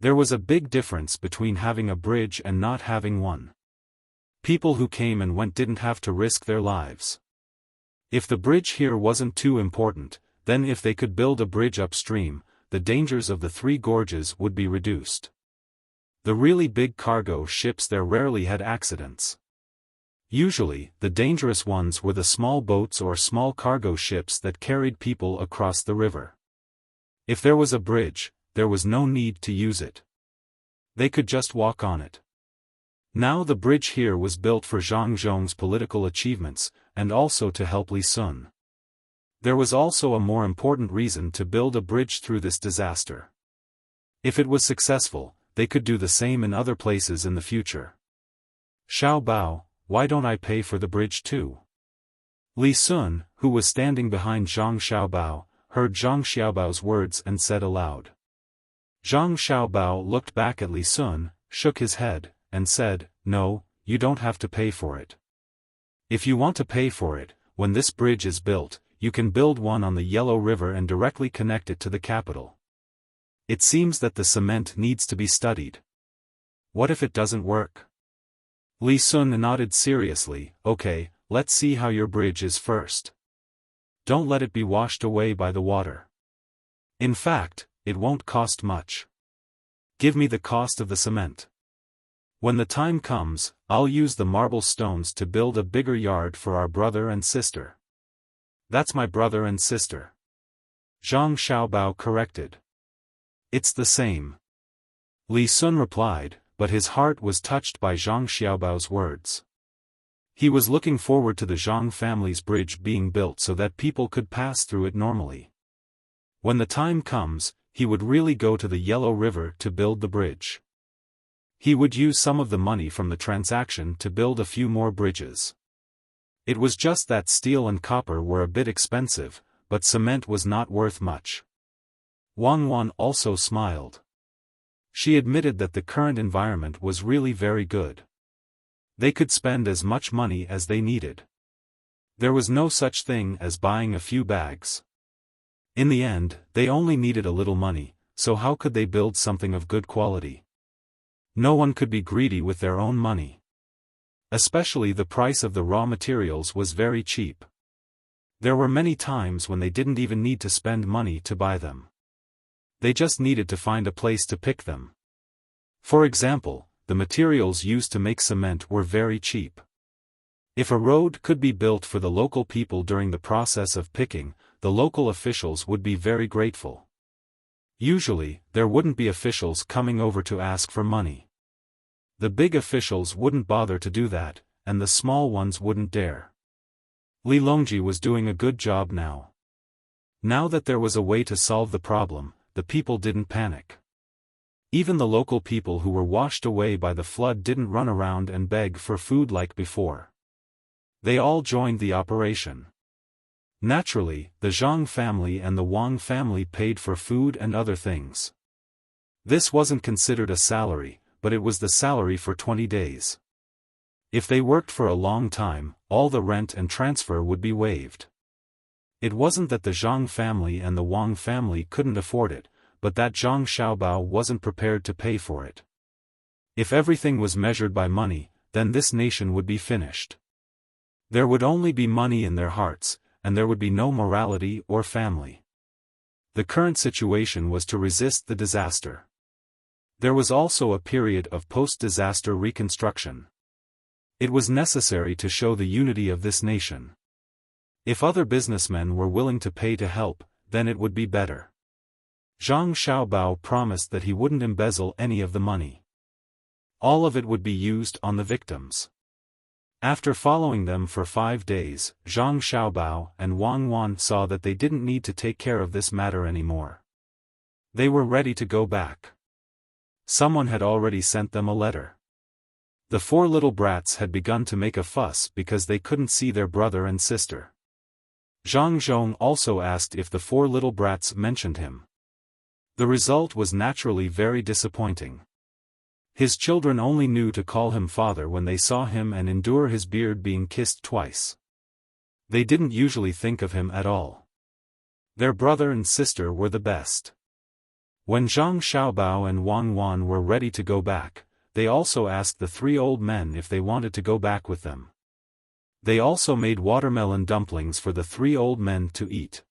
There was a big difference between having a bridge and not having one. People who came and went didn't have to risk their lives. If the bridge here wasn't too important, then if they could build a bridge upstream, the dangers of the three gorges would be reduced. The really big cargo ships there rarely had accidents. Usually, the dangerous ones were the small boats or small cargo ships that carried people across the river. If there was a bridge, there was no need to use it. They could just walk on it. Now the bridge here was built for Zhang Zhong's political achievements, and also to help Li Sun. There was also a more important reason to build a bridge through this disaster. If it was successful, they could do the same in other places in the future. Xiao Bao, why don't I pay for the bridge too? Li Sun, who was standing behind Zhang Xiaobao, heard Zhang Xiaobao's words and said aloud. Zhang Xiaobao looked back at Li Sun, shook his head, and said, "No, you don't have to pay for it. If you want to pay for it, when this bridge is built, you can build one on the Yellow River and directly connect it to the capital. It seems that the cement needs to be studied. What if it doesn't work?" Li Sun nodded seriously. "Okay, let's see how your bridge is first. Don't let it be washed away by the water. In fact, it won't cost much. Give me the cost of the cement. When the time comes, I'll use the marble stones to build a bigger yard for our brother and sister." "That's my brother and sister," Zhang Xiaobao corrected. "It's the same," Li Sun replied, but his heart was touched by Zhang Xiaobao's words. He was looking forward to the Zhang family's bridge being built so that people could pass through it normally. When the time comes, he would really go to the Yellow River to build the bridge. He would use some of the money from the transaction to build a few more bridges. It was just that steel and copper were a bit expensive, but cement was not worth much. Wang Wan also smiled. She admitted that the current environment was really very good. They could spend as much money as they needed. There was no such thing as buying a few bags. In the end, they only needed a little money, so how could they build something of good quality? No one could be greedy with their own money. Especially the price of the raw materials was very cheap. There were many times when they didn't even need to spend money to buy them. They just needed to find a place to pick them. For example, the materials used to make cement were very cheap. If a road could be built for the local people during the process of picking, the local officials would be very grateful. Usually, there wouldn't be officials coming over to ask for money. The big officials wouldn't bother to do that, and the small ones wouldn't dare. Li Longji was doing a good job now. Now that there was a way to solve the problem, the people didn't panic. Even the local people who were washed away by the flood didn't run around and beg for food like before. They all joined the operation. Naturally, the Zhang family and the Wang family paid for food and other things. This wasn't considered a salary, but it was the salary for 20 days. If they worked for a long time, all the rent and transfer would be waived. It wasn't that the Zhang family and the Wang family couldn't afford it, but that Zhang Xiaobao wasn't prepared to pay for it. If everything was measured by money, then this nation would be finished. There would only be money in their hearts, and there would be no morality or family. The current situation was to resist the disaster. There was also a period of post-disaster reconstruction. It was necessary to show the unity of this nation. If other businessmen were willing to pay to help, then it would be better. Zhang Xiaobao promised that he wouldn't embezzle any of the money. All of it would be used on the victims. After following them for 5 days, Zhang Xiaobao and Wang Wan saw that they didn't need to take care of this matter anymore. They were ready to go back. Someone had already sent them a letter. The 4 little brats had begun to make a fuss because they couldn't see their brother and sister. Zhang Zhong also asked if the 4 little brats mentioned him. The result was naturally very disappointing. His children only knew to call him father when they saw him and endure his beard being kissed twice. They didn't usually think of him at all. Their brother and sister were the best. When Zhang Xiaobao and Wang Wan were ready to go back, they also asked the 3 old men if they wanted to go back with them. They also made watermelon dumplings for the 3 old men to eat.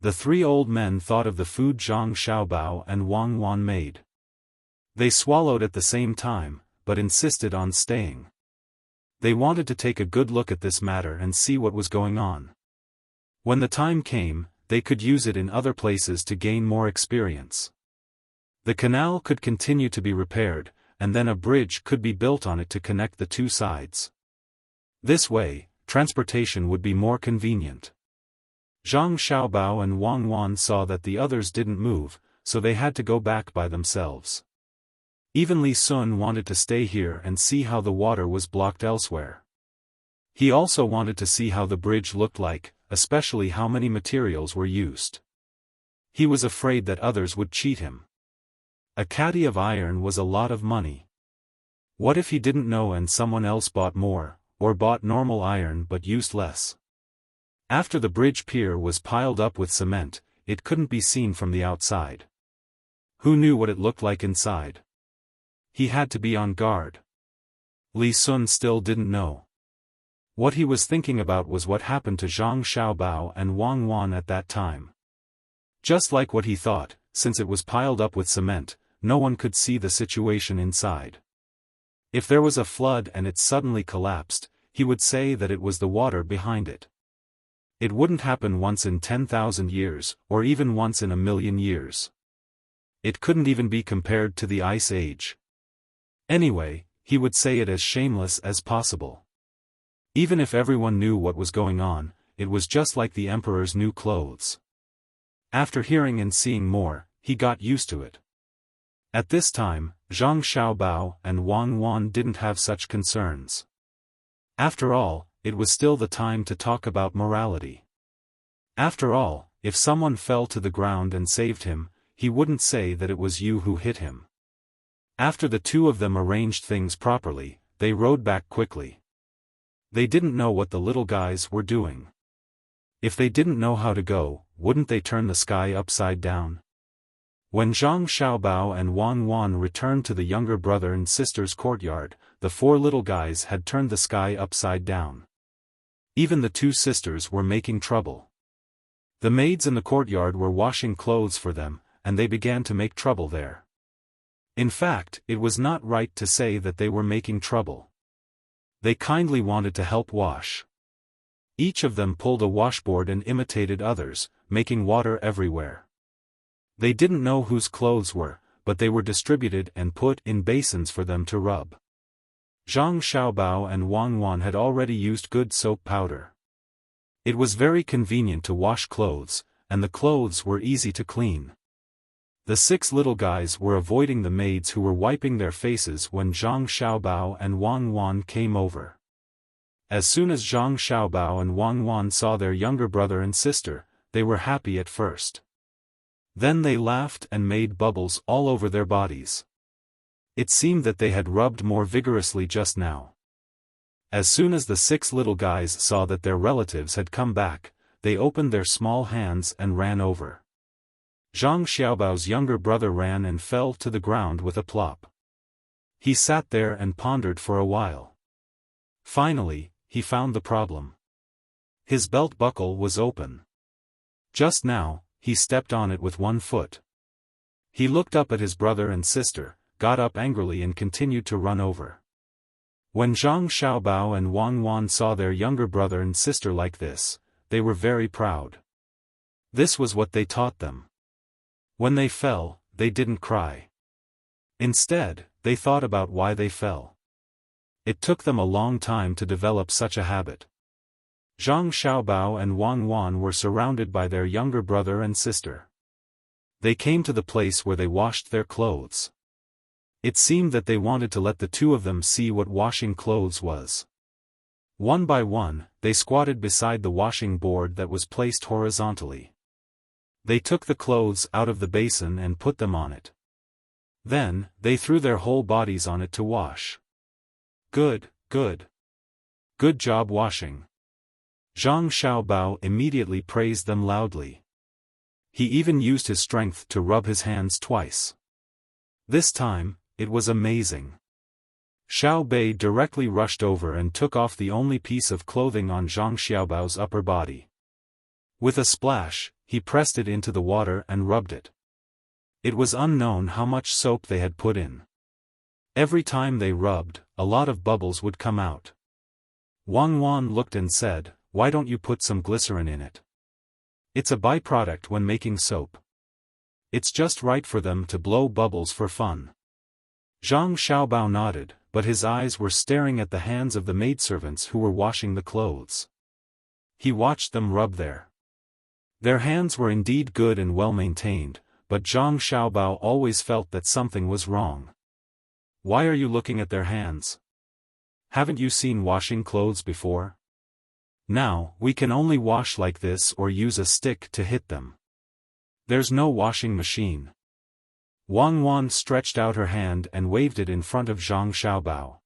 The 3 old men thought of the food Zhang Xiaobao and Wang Wan made. They swallowed at the same time, but insisted on staying. They wanted to take a good look at this matter and see what was going on. When the time came, they could use it in other places to gain more experience. The canal could continue to be repaired, and then a bridge could be built on it to connect the 2 sides. This way, transportation would be more convenient. Zhang Xiaobao and Wang Wan saw that the others didn't move, so they had to go back by themselves. Even Li Sun wanted to stay here and see how the water was blocked elsewhere. He also wanted to see how the bridge looked like, especially how many materials were used. He was afraid that others would cheat him. A caddy of iron was a lot of money. What if he didn't know and someone else bought more, or bought normal iron but used less? After the bridge pier was piled up with cement, it couldn't be seen from the outside. Who knew what it looked like inside? He had to be on guard. Li Sun still didn't know. What he was thinking about was what happened to Zhang Xiaobao and Wang Wan at that time. Just like what he thought, since it was piled up with cement, no one could see the situation inside. If there was a flood and it suddenly collapsed, he would say that it was the water behind it. It wouldn't happen once in 10,000 years, or even once in 1,000,000 years. It couldn't even be compared to the Ice Age. Anyway, he would say it as shameless as possible. Even if everyone knew what was going on, it was just like the emperor's new clothes. After hearing and seeing more, he got used to it. At this time, Zhang Xiaobao and Wang Wan didn't have such concerns. After all, it was still the time to talk about morality. After all, if someone fell to the ground and saved him, he wouldn't say that it was you who hit him. After the 2 of them arranged things properly, they rode back quickly. They didn't know what the little guys were doing. If they didn't know how to go, wouldn't they turn the sky upside down? When Zhang Xiaobao and Wang Wan returned to the younger brother and sister's courtyard, the 4 little guys had turned the sky upside down. Even the two sisters were making trouble. The maids in the courtyard were washing clothes for them, and they began to make trouble there. In fact, it was not right to say that they were making trouble. They kindly wanted to help wash. Each of them pulled a washboard and imitated others, making water everywhere. They didn't know whose clothes were, but they were distributed and put in basins for them to rub. Zhang Xiaobao and Wang Wan had already used good soap powder. It was very convenient to wash clothes, and the clothes were easy to clean. The 6 little guys were avoiding the maids who were wiping their faces when Zhang Xiaobao and Wang Wan came over. As soon as Zhang Xiaobao and Wang Wan saw their younger brother and sister, they were happy at first. Then they laughed and made bubbles all over their bodies. It seemed that they had rubbed more vigorously just now. As soon as the 6 little guys saw that their relatives had come back, they opened their small hands and ran over. Zhang Xiaobao's younger brother ran and fell to the ground with a plop. He sat there and pondered for a while. Finally, he found the problem. His belt buckle was open. Just now, he stepped on it with one foot. He looked up at his brother and sister, got up angrily and continued to run over. When Zhang Xiaobao and Wang Wan saw their younger brother and sister like this, they were very proud. This was what they taught them. When they fell, they didn't cry. Instead, they thought about why they fell. It took them a long time to develop such a habit. Zhang Xiaobao and Wang Wan were surrounded by their younger brother and sister. They came to the place where they washed their clothes. It seemed that they wanted to let the two of them see what washing clothes was. One by one, they squatted beside the washing board that was placed horizontally. They took the clothes out of the basin and put them on it. Then, they threw their whole bodies on it to wash. Good, good. Good job washing. Zhang Xiaobao immediately praised them loudly. He even used his strength to rub his hands twice. This time, it was amazing. Xiao Bei directly rushed over and took off the only piece of clothing on Zhang Xiaobao's upper body. With a splash, he pressed it into the water and rubbed it. It was unknown how much soap they had put in. Every time they rubbed, a lot of bubbles would come out. Wang Wan looked and said, "Why don't you put some glycerin in it? It's a byproduct when making soap. It's just right for them to blow bubbles for fun." Zhang Xiaobao nodded, but his eyes were staring at the hands of the maidservants who were washing the clothes. He watched them rub there. Their hands were indeed good and well maintained, but Zhang Xiaobao always felt that something was wrong. "Why are you looking at their hands? Haven't you seen washing clothes before? Now, we can only wash like this or use a stick to hit them. There's no washing machine." Wang Wan stretched out her hand and waved it in front of Zhang Xiaobao.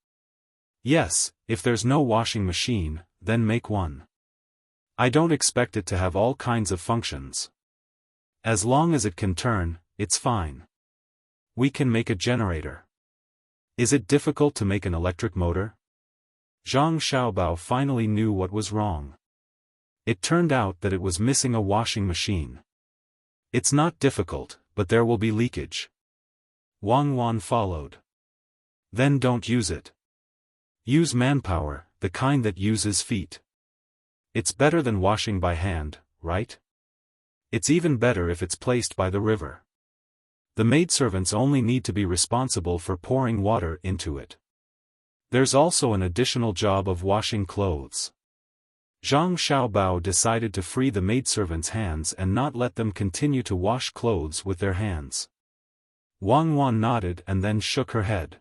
"Yes, if there's no washing machine, then make one. I don't expect it to have all kinds of functions. As long as it can turn, it's fine. We can make a generator. Is it difficult to make an electric motor?" Zhang Xiaobao finally knew what was wrong. It turned out that it was missing a washing machine. "It's not difficult, but there will be leakage." Wang Wan followed. "Then don't use it. Use manpower, the kind that uses feet. It's better than washing by hand, right? It's even better if it's placed by the river. The maidservants only need to be responsible for pouring water into it. There's also an additional job of washing clothes." Zhang Xiaobao decided to free the maidservants' hands and not let them continue to wash clothes with their hands. Wang Wan nodded and then shook her head.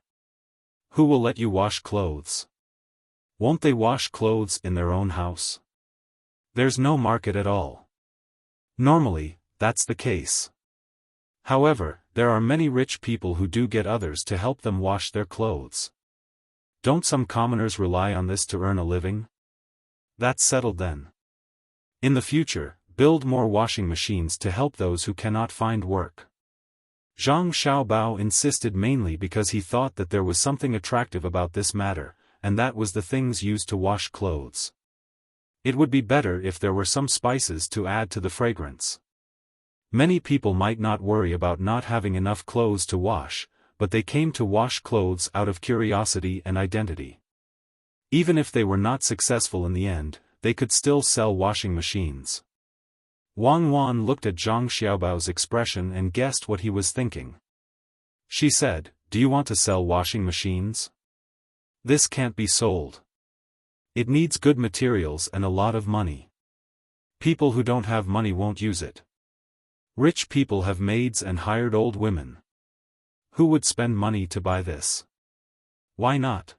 "Who will let you wash clothes? Won't they wash clothes in their own house? There's no market at all. Normally, that's the case. However, there are many rich people who do get others to help them wash their clothes. Don't some commoners rely on this to earn a living? That's settled then. In the future, build more washing machines to help those who cannot find work." Zhang Xiaobao insisted mainly because he thought that there was something attractive about this matter, and that was the things used to wash clothes. It would be better if there were some spices to add to the fragrance. Many people might not worry about not having enough clothes to wash, but they came to wash clothes out of curiosity and identity. Even if they were not successful in the end, they could still sell washing machines. Wang Wan looked at Zhang Xiaobao's expression and guessed what he was thinking. She said, "Do you want to sell washing machines? This can't be sold. It needs good materials and a lot of money. People who don't have money won't use it. Rich people have maids and hired old women. Who would spend money to buy this? Why not?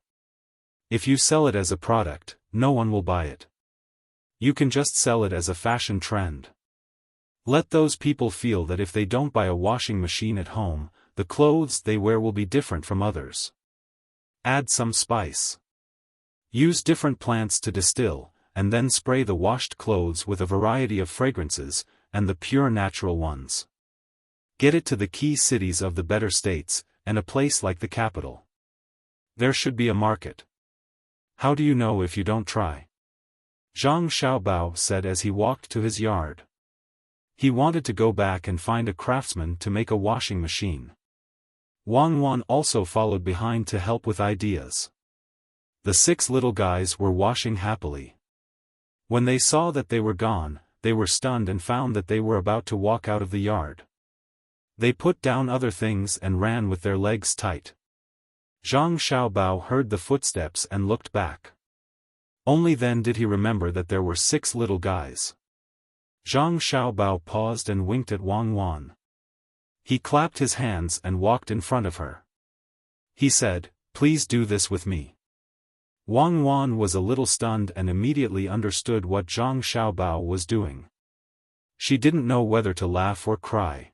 If you sell it as a product, no one will buy it. You can just sell it as a fashion trend. Let those people feel that if they don't buy a washing machine at home, the clothes they wear will be different from others. Add some spice. Use different plants to distill, and then spray the washed clothes with a variety of fragrances, and the pure natural ones. Get it to the key cities of the better states, and a place like the capital. There should be a market. How do you know if you don't try?" Zhang Xiaobao said as he walked to his yard. He wanted to go back and find a craftsman to make a washing machine. Wang Wan also followed behind to help with ideas. The 6 little guys were washing happily. When they saw that they were gone, they were stunned and found that they were about to walk out of the yard. They put down other things and ran with their legs tight. Zhang Xiaobao heard the footsteps and looked back. Only then did he remember that there were 6 little guys. Zhang Xiaobao paused and winked at Wang Wan. He clapped his hands and walked in front of her. He said, "Please do this with me." Wang Wan was a little stunned and immediately understood what Zhang Xiaobao was doing. She didn't know whether to laugh or cry.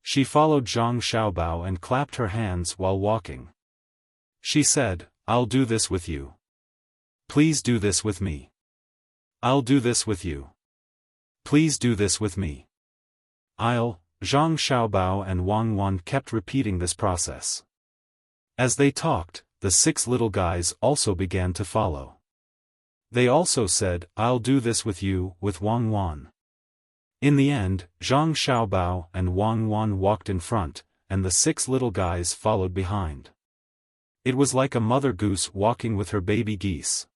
She followed Zhang Xiaobao and clapped her hands while walking. She said, "I'll do this with you. Please do this with me. I'll do this with you. Please do this with me. I'll." Zhang Xiaobao and Wang Wan kept repeating this process. As they talked, the 6 little guys also began to follow. They also said, "I'll do this with you," with Wang Wan. In the end, Zhang Xiaobao and Wang Wan walked in front, and the 6 little guys followed behind. It was like a mother goose walking with her baby geese.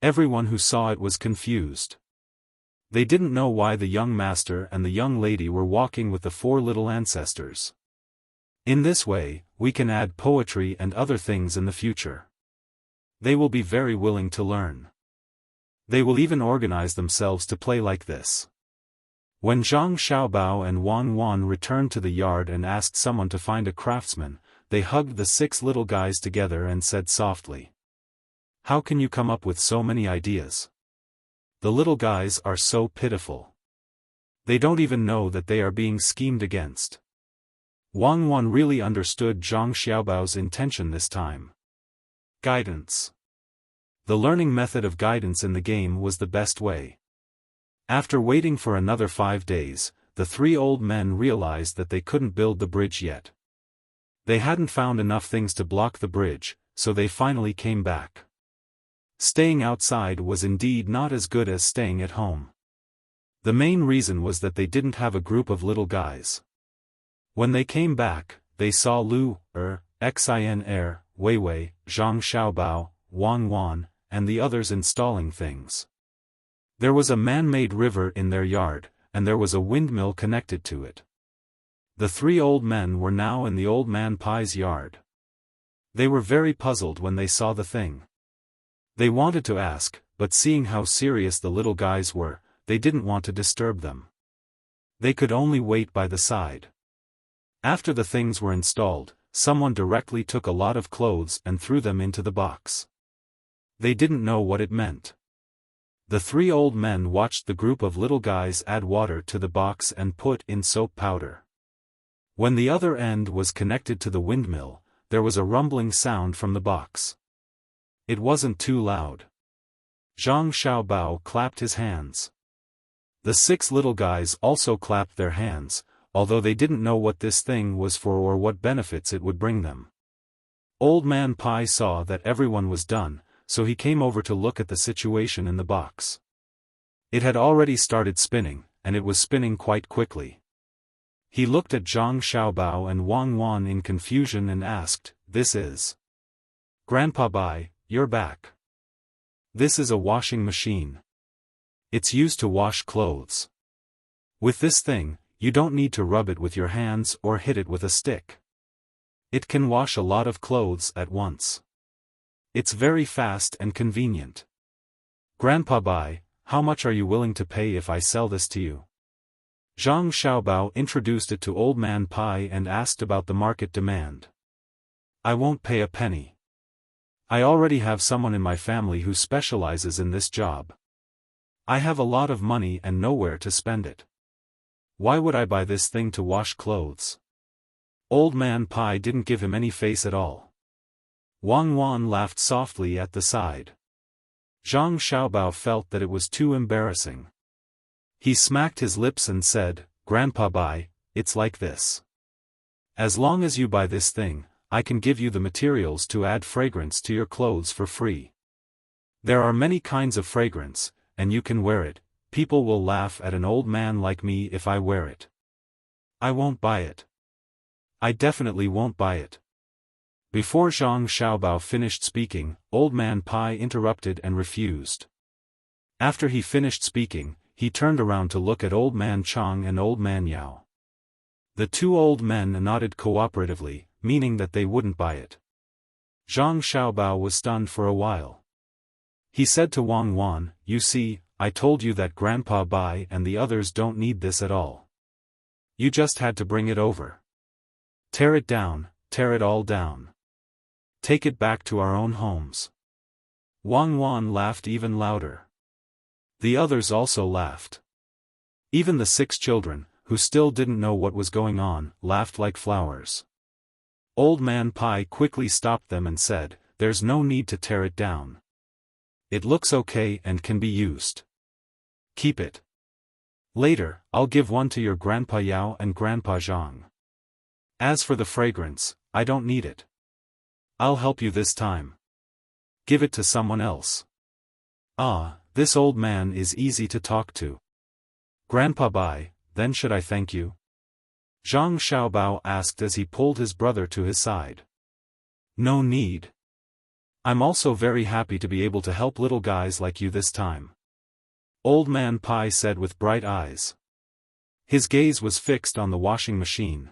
Everyone who saw it was confused. They didn't know why the young master and the young lady were walking with the 4 little ancestors. In this way, we can add poetry and other things in the future. They will be very willing to learn. They will even organize themselves to play like this. When Zhang Xiaobao and Wang Wan returned to the yard and asked someone to find a craftsman, they hugged the 6 little guys together and said softly, "How can you come up with so many ideas? The little guys are so pitiful. They don't even know that they are being schemed against." Wang Wan really understood Zhang Xiaobao's intention this time. Guidance. The learning method of guidance in the game was the best way. After waiting for another 5 days, the 3 old men realized that they couldn't build the bridge yet. They hadn't found enough things to block the bridge, so they finally came back. Staying outside was indeed not as good as staying at home. The main reason was that they didn't have a group of little guys. When they came back, they saw Lu, Xin, Wei Wei, Zhang Xiaobao, Wang Wan, and the others installing things. There was a man-made river in their yard, and there was a windmill connected to it. The 3 old men were now in the old man Pai's yard. They were very puzzled when they saw the thing. They wanted to ask, but seeing how serious the little guys were, they didn't want to disturb them. They could only wait by the side. After the things were installed, someone directly took a lot of clothes and threw them into the box. They didn't know what it meant. The 3 old men watched the group of little guys add water to the box and put in soap powder. When the other end was connected to the windmill, there was a rumbling sound from the box. It wasn't too loud. Zhang Xiaobao clapped his hands. The 6 little guys also clapped their hands, although they didn't know what this thing was for or what benefits it would bring them. Old Man Pai saw that everyone was done, so he came over to look at the situation in the box. It had already started spinning, and it was spinning quite quickly. He looked at Zhang Xiaobao and Wang Wan in confusion and asked, "This is?" "Grandpa Bai, you're back. This is a washing machine. It's used to wash clothes. With this thing, you don't need to rub it with your hands or hit it with a stick. It can wash a lot of clothes at once. It's very fast and convenient. Grandpa Bai, how much are you willing to pay if I sell this to you?" Zhang Xiaobao introduced it to Old Man Pai and asked about the market demand. "I won't pay a penny. I already have someone in my family who specializes in this job. I have a lot of money and nowhere to spend it. Why would I buy this thing to wash clothes?" Old Man Pai didn't give him any face at all. Wang Wan laughed softly at the side. Zhang Xiaobao felt that it was too embarrassing. He smacked his lips and said, "Grandpa Bai, it's like this. As long as you buy this thing, I can give you the materials to add fragrance to your clothes for free. There are many kinds of fragrance, and you can wear it. People will laugh at an old man like me if I wear it. I won't buy it. I definitely won't buy it." Before Zhang Xiaobao finished speaking, Old Man Pai interrupted and refused. After he finished speaking, he turned around to look at Old Man Chang and Old Man Yao. The two old men nodded cooperatively, meaning that they wouldn't buy it. Zhang Xiaobao was stunned for a while. He said to Wang Wan, "You see, I told you that Grandpa Bai and the others don't need this at all. You just had to bring it over. Tear it down, tear it all down. Take it back to our own homes." Wang Wan laughed even louder. The others also laughed. Even the 6 children, who still didn't know what was going on, laughed like flowers. Old Man Pai quickly stopped them and said, "There's no need to tear it down. It looks okay and can be used. Keep it. Later, I'll give one to your Grandpa Yao and Grandpa Zhang. As for the fragrance, I don't need it. I'll help you this time. Give it to someone else." "Ah, this old man is easy to talk to. Grandpa Bai, then should I thank you?" Zhang Xiaobao asked as he pulled his brother to his side. "No need. I'm also very happy to be able to help little guys like you this time," Old Man Pai said with bright eyes. His gaze was fixed on the washing machine.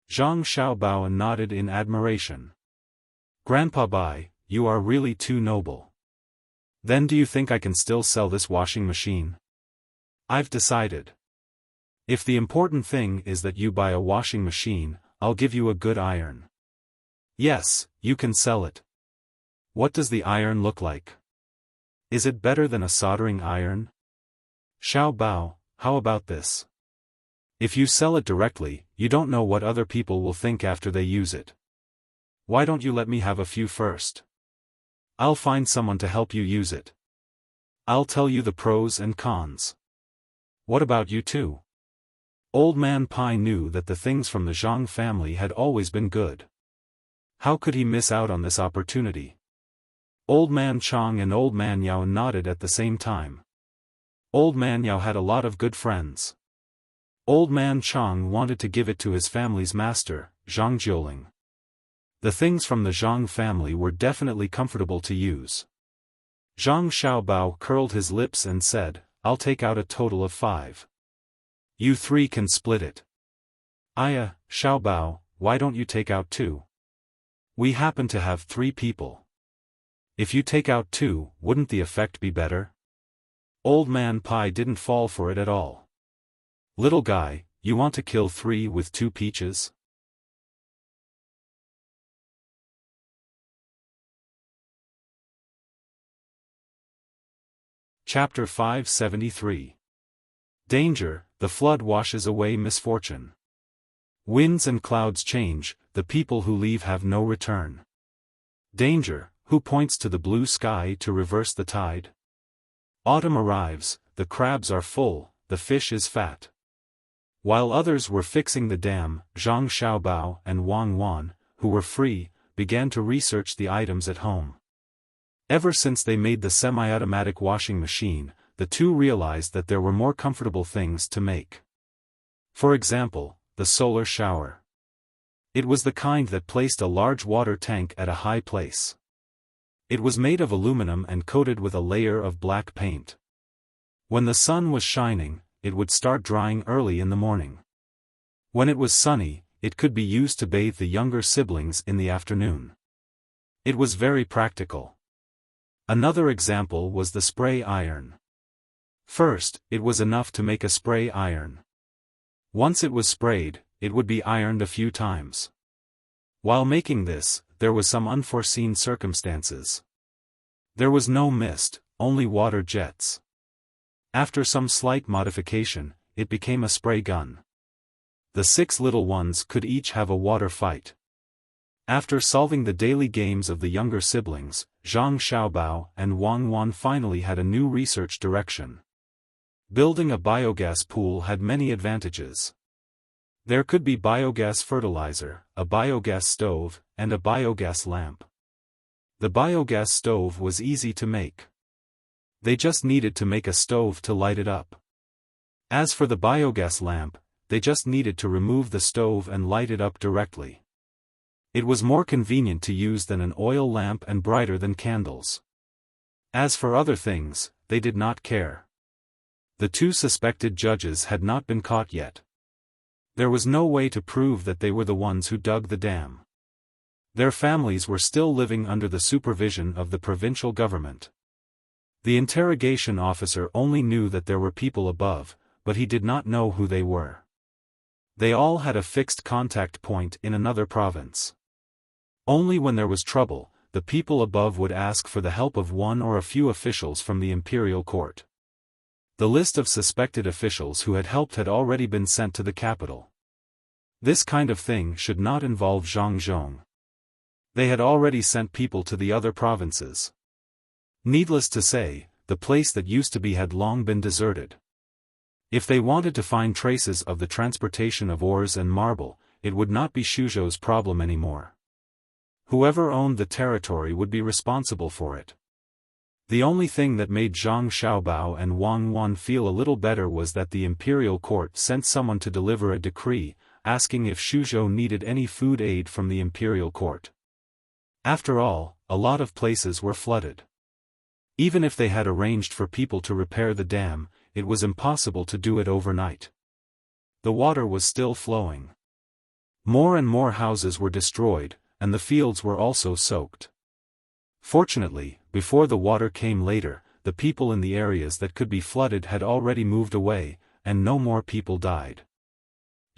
Zhang Xiaobao nodded in admiration. "Grandpa Bai, you are really too noble. Then do you think I can still sell this washing machine?" "I've decided. If the important thing is that you buy a washing machine, I'll give you a good iron." "Yes, you can sell it. What does the iron look like? Is it better than a soldering iron?" "Xiaobao, how about this? If you sell it directly, you don't know what other people will think after they use it. Why don't you let me have a few first? I'll find someone to help you use it. I'll tell you the pros and cons. What about you too?" Old Man Pai knew that the things from the Zhang family had always been good. How could he miss out on this opportunity? Old Man Chang and Old Man Yao nodded at the same time. Old Man Yao had a lot of good friends. Old Man Chang wanted to give it to his family's master, Zhang Jiuling. The things from the Zhang family were definitely comfortable to use. Zhang Xiaobao curled his lips and said, "I'll take out a total of 5. You 3 can split it." Xiaobao, why don't you take out 2? We happen to have 3 people. If you take out 2, wouldn't the effect be better?" Old Man Pai didn't fall for it at all. "Little guy, you want to kill 3 with 2 peaches?" Chapter 573. Danger, the flood washes away misfortune. Winds and clouds change, the people who leave have no return. Danger, who points to the blue sky to reverse the tide? Autumn arrives, the crabs are full, the fish is fat. While others were fixing the dam, Zhang Xiaobao and Wang Wan, who were free, began to research the items at home. Ever since they made the semi-automatic washing machine, the two realized that there were more comfortable things to make. For example, the solar shower. It was the kind that placed a large water tank at a high place. It was made of aluminum and coated with a layer of black paint. When the sun was shining, it would start drying early in the morning. When it was sunny, it could be used to bathe the younger siblings in the afternoon. It was very practical. Another example was the spray iron. First, it was enough to make a spray iron. Once it was sprayed, it would be ironed a few times. While making this, there was some unforeseen circumstances. There was no mist, only water jets. After some slight modification, it became a spray gun. The 6 little ones could each have a water fight. After solving the daily games of the younger siblings, Zhang Xiaobao and Wang Wan finally had a new research direction. Building a biogas pool had many advantages. There could be biogas fertilizer, a biogas stove, and a biogas lamp. The biogas stove was easy to make. They just needed to make a stove to light it up. As for the biogas lamp, they just needed to remove the stove and light it up directly. It was more convenient to use than an oil lamp and brighter than candles. As for other things, they did not care. The 2 suspected judges had not been caught yet. There was no way to prove that they were the ones who dug the dam. Their families were still living under the supervision of the provincial government. The interrogation officer only knew that there were people above, but he did not know who they were. They all had a fixed contact point in another province. Only when there was trouble, the people above would ask for the help of one or a few officials from the imperial court. The list of suspected officials who had helped had already been sent to the capital. This kind of thing should not involve Zhang. They had already sent people to the other provinces. Needless to say, the place that used to be had long been deserted. If they wanted to find traces of the transportation of ores and marble, it would not be Shuzhou's problem anymore. Whoever owned the territory would be responsible for it. The only thing that made Zhang Xiaobao and Wang Wan feel a little better was that the imperial court sent someone to deliver a decree, asking if Shuzhou needed any food aid from the imperial court. After all, a lot of places were flooded. Even if they had arranged for people to repair the dam, it was impossible to do it overnight. The water was still flowing. More and more houses were destroyed, and the fields were also soaked. Fortunately, before the water came later, the people in the areas that could be flooded had already moved away, and no more people died.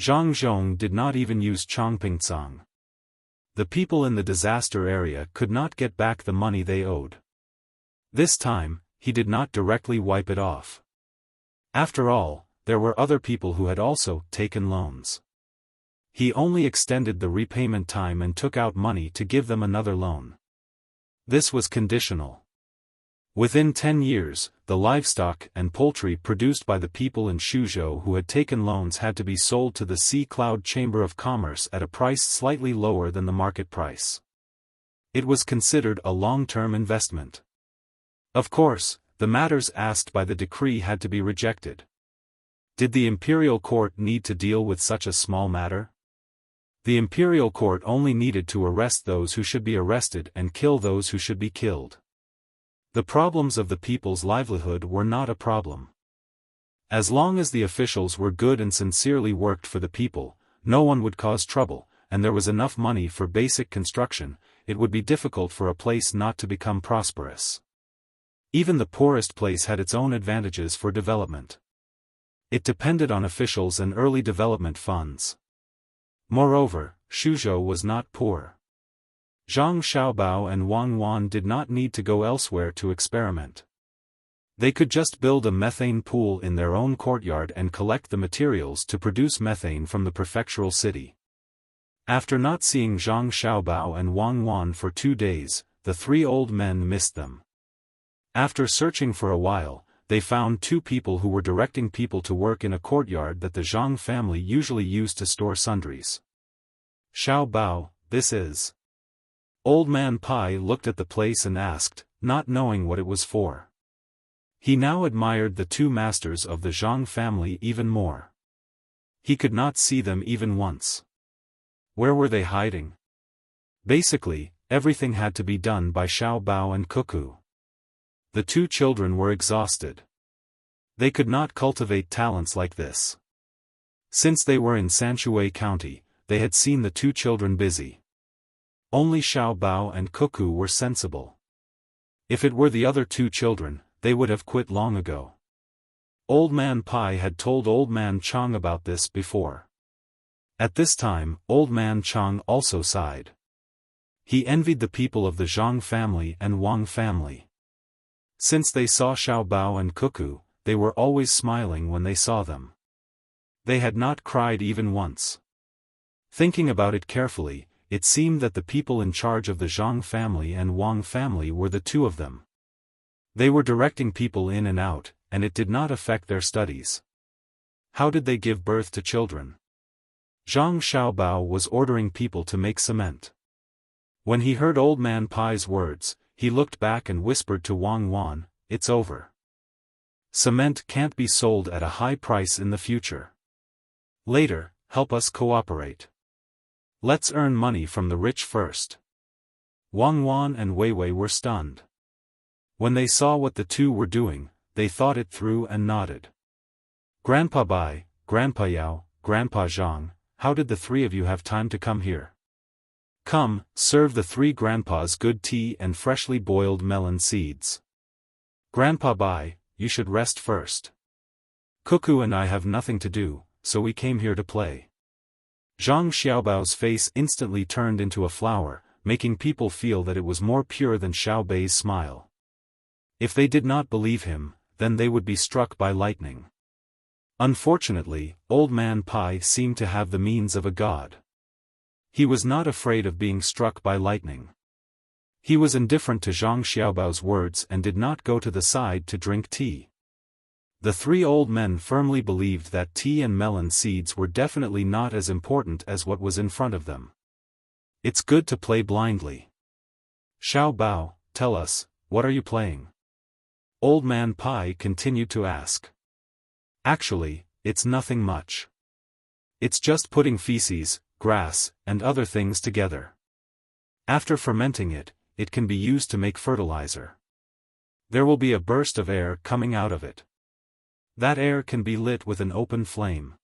Zhang Zhong did not even use Chongpingcang. The people in the disaster area could not get back the money they owed. This time, he did not directly wipe it off. After all, there were other people who had also taken loans. He only extended the repayment time and took out money to give them another loan. This was conditional. Within 10 years, the livestock and poultry produced by the people in Shuzhou who had taken loans had to be sold to the Sea Cloud Chamber of Commerce at a price slightly lower than the market price. It was considered a long-term investment. Of course, the matters asked by the decree had to be rejected. Did the imperial court need to deal with such a small matter? The imperial court only needed to arrest those who should be arrested and kill those who should be killed. The problems of the people's livelihood were not a problem. As long as the officials were good and sincerely worked for the people, no one would cause trouble, and there was enough money for basic construction. It would be difficult for a place not to become prosperous. Even the poorest place had its own advantages for development. It depended on officials and early development funds. Moreover, Shuzhou was not poor. Zhang Xiaobao and Wang Wan did not need to go elsewhere to experiment. They could just build a methane pool in their own courtyard and collect the materials to produce methane from the prefectural city. After not seeing Zhang Xiaobao and Wang Wan for 2 days, the 3 old men missed them. After searching for a while, they found 2 people who were directing people to work in a courtyard that the Zhang family usually used to store sundries. Xiaobao, this is. Old Man Pai looked at the place and asked, not knowing what it was for. He now admired the two masters of the Zhang family even more. He could not see them even once. Where were they hiding? Basically, everything had to be done by Xiao Bao and Cuckoo. The two children were exhausted. They could not cultivate talents like this. Since they were in Sanshui County, they had seen the two children busy. Only Xiao Bao and Cuckoo were sensible. If it were the other two children, they would have quit long ago. Old Man Pai had told Old Man Chang about this before. At this time, Old Man Chang also sighed. He envied the people of the Zhang family and Wang family. Since they saw Xiao Bao and Cuckoo, they were always smiling when they saw them. They had not cried even once. Thinking about it carefully, it seemed that the people in charge of the Zhang family and Wang family were the two of them. They were directing people in and out, and it did not affect their studies. How did they give birth to children? Zhang Xiaobao was ordering people to make cement. When he heard Old Man Pai's words, he looked back and whispered to Wang Wan, "It's over. Cement can't be sold at a high price in the future. Later, help us cooperate. Let's earn money from the rich first." Wang Wan and Wei Wei were stunned. When they saw what the two were doing, they thought it through and nodded. "Grandpa Bai, Grandpa Yao, Grandpa Zhang, how did the three of you have time to come here? Come, serve the three grandpas good tea and freshly boiled melon seeds. Grandpa Bai, you should rest first. Cuckoo and I have nothing to do, so we came here to play." Zhang Xiaobao's face instantly turned into a flower, making people feel that it was more pure than Xiao Bei's smile. If they did not believe him, then they would be struck by lightning. Unfortunately, Old Man Pai seemed to have the means of a god. He was not afraid of being struck by lightning. He was indifferent to Zhang Xiaobao's words and did not go to the side to drink tea. The three old men firmly believed that tea and melon seeds were definitely not as important as what was in front of them. It's good to play blindly. Xiao Bao, tell us, what are you playing? Old Man Pai continued to ask. Actually, it's nothing much. It's just putting feces, grass, and other things together. After fermenting it, it can be used to make fertilizer. There will be a burst of air coming out of it. That air can be lit with an open flame.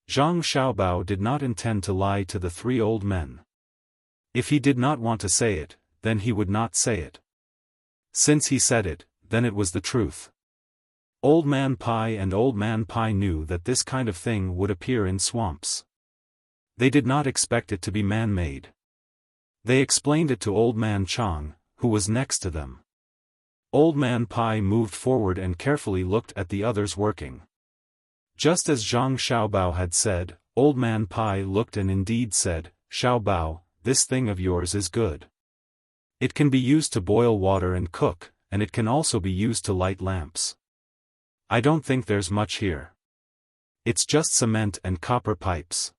Zhang Xiaobao did not intend to lie to the three old men. If he did not want to say it, then he would not say it. Since he said it, then it was the truth. Old Man Pai and Old Man Pai knew that this kind of thing would appear in swamps. They did not expect it to be man-made. They explained it to Old Man Chang, who was next to them. Old Man Pai moved forward and carefully looked at the others working. Just as Zhang Xiaobao had said, Old Man Pai looked and indeed said, "Xiao Bao, this thing of yours is good. It can be used to boil water and cook, and it can also be used to light lamps. I don't think there's much here. It's just cement and copper pipes.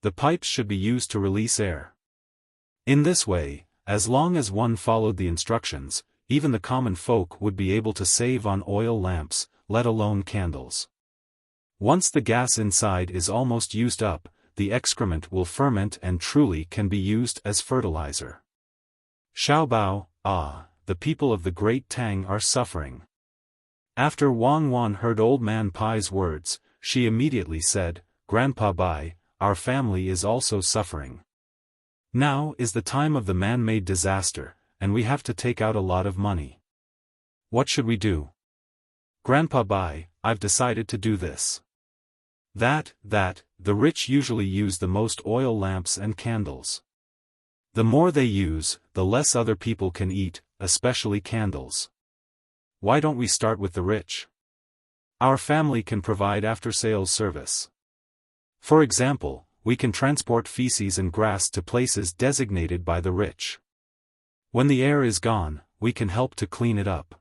The pipes should be used to release air. In this way, as long as one followed the instructions, even the common folk would be able to save on oil lamps, let alone candles. Once the gas inside is almost used up, the excrement will ferment and truly can be used as fertilizer." Xiao Bao, the people of the great Tang are suffering. After Wang Wan heard Old Man Pai's words, she immediately said, "Grandpa Bai, our family is also suffering. Now is the time of the man-made disaster, and we have to take out a lot of money. What should we do?" "Grandpa Bai, I've decided to do this. That, the rich usually use the most oil lamps and candles. The more they use, the less other people can eat, especially candles. Why don't we start with the rich? Our family can provide after-sales service. For example, we can transport feces and grass to places designated by the rich. When the air is gone, we can help to clean it up.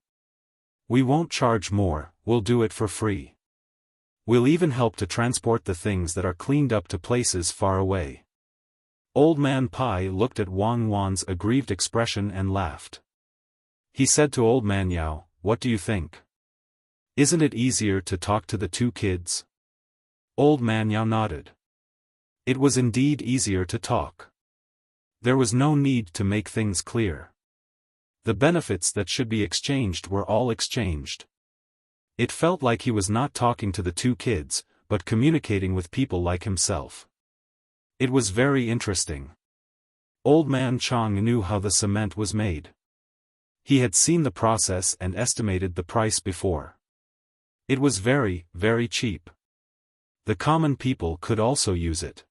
We won't charge more, we'll do it for free. We'll even help to transport the things that are cleaned up to places far away." Old Man Pai looked at Wang Wan's aggrieved expression and laughed. He said to Old Man Yao, "What do you think? Isn't it easier to talk to the two kids?" Old Man Yao nodded. It was indeed easier to talk. There was no need to make things clear. The benefits that should be exchanged were all exchanged. It felt like he was not talking to the two kids, but communicating with people like himself. It was very interesting. Old Man Chang knew how the cement was made. He had seen the process and estimated the price before. It was very, very cheap. The common people could also use it.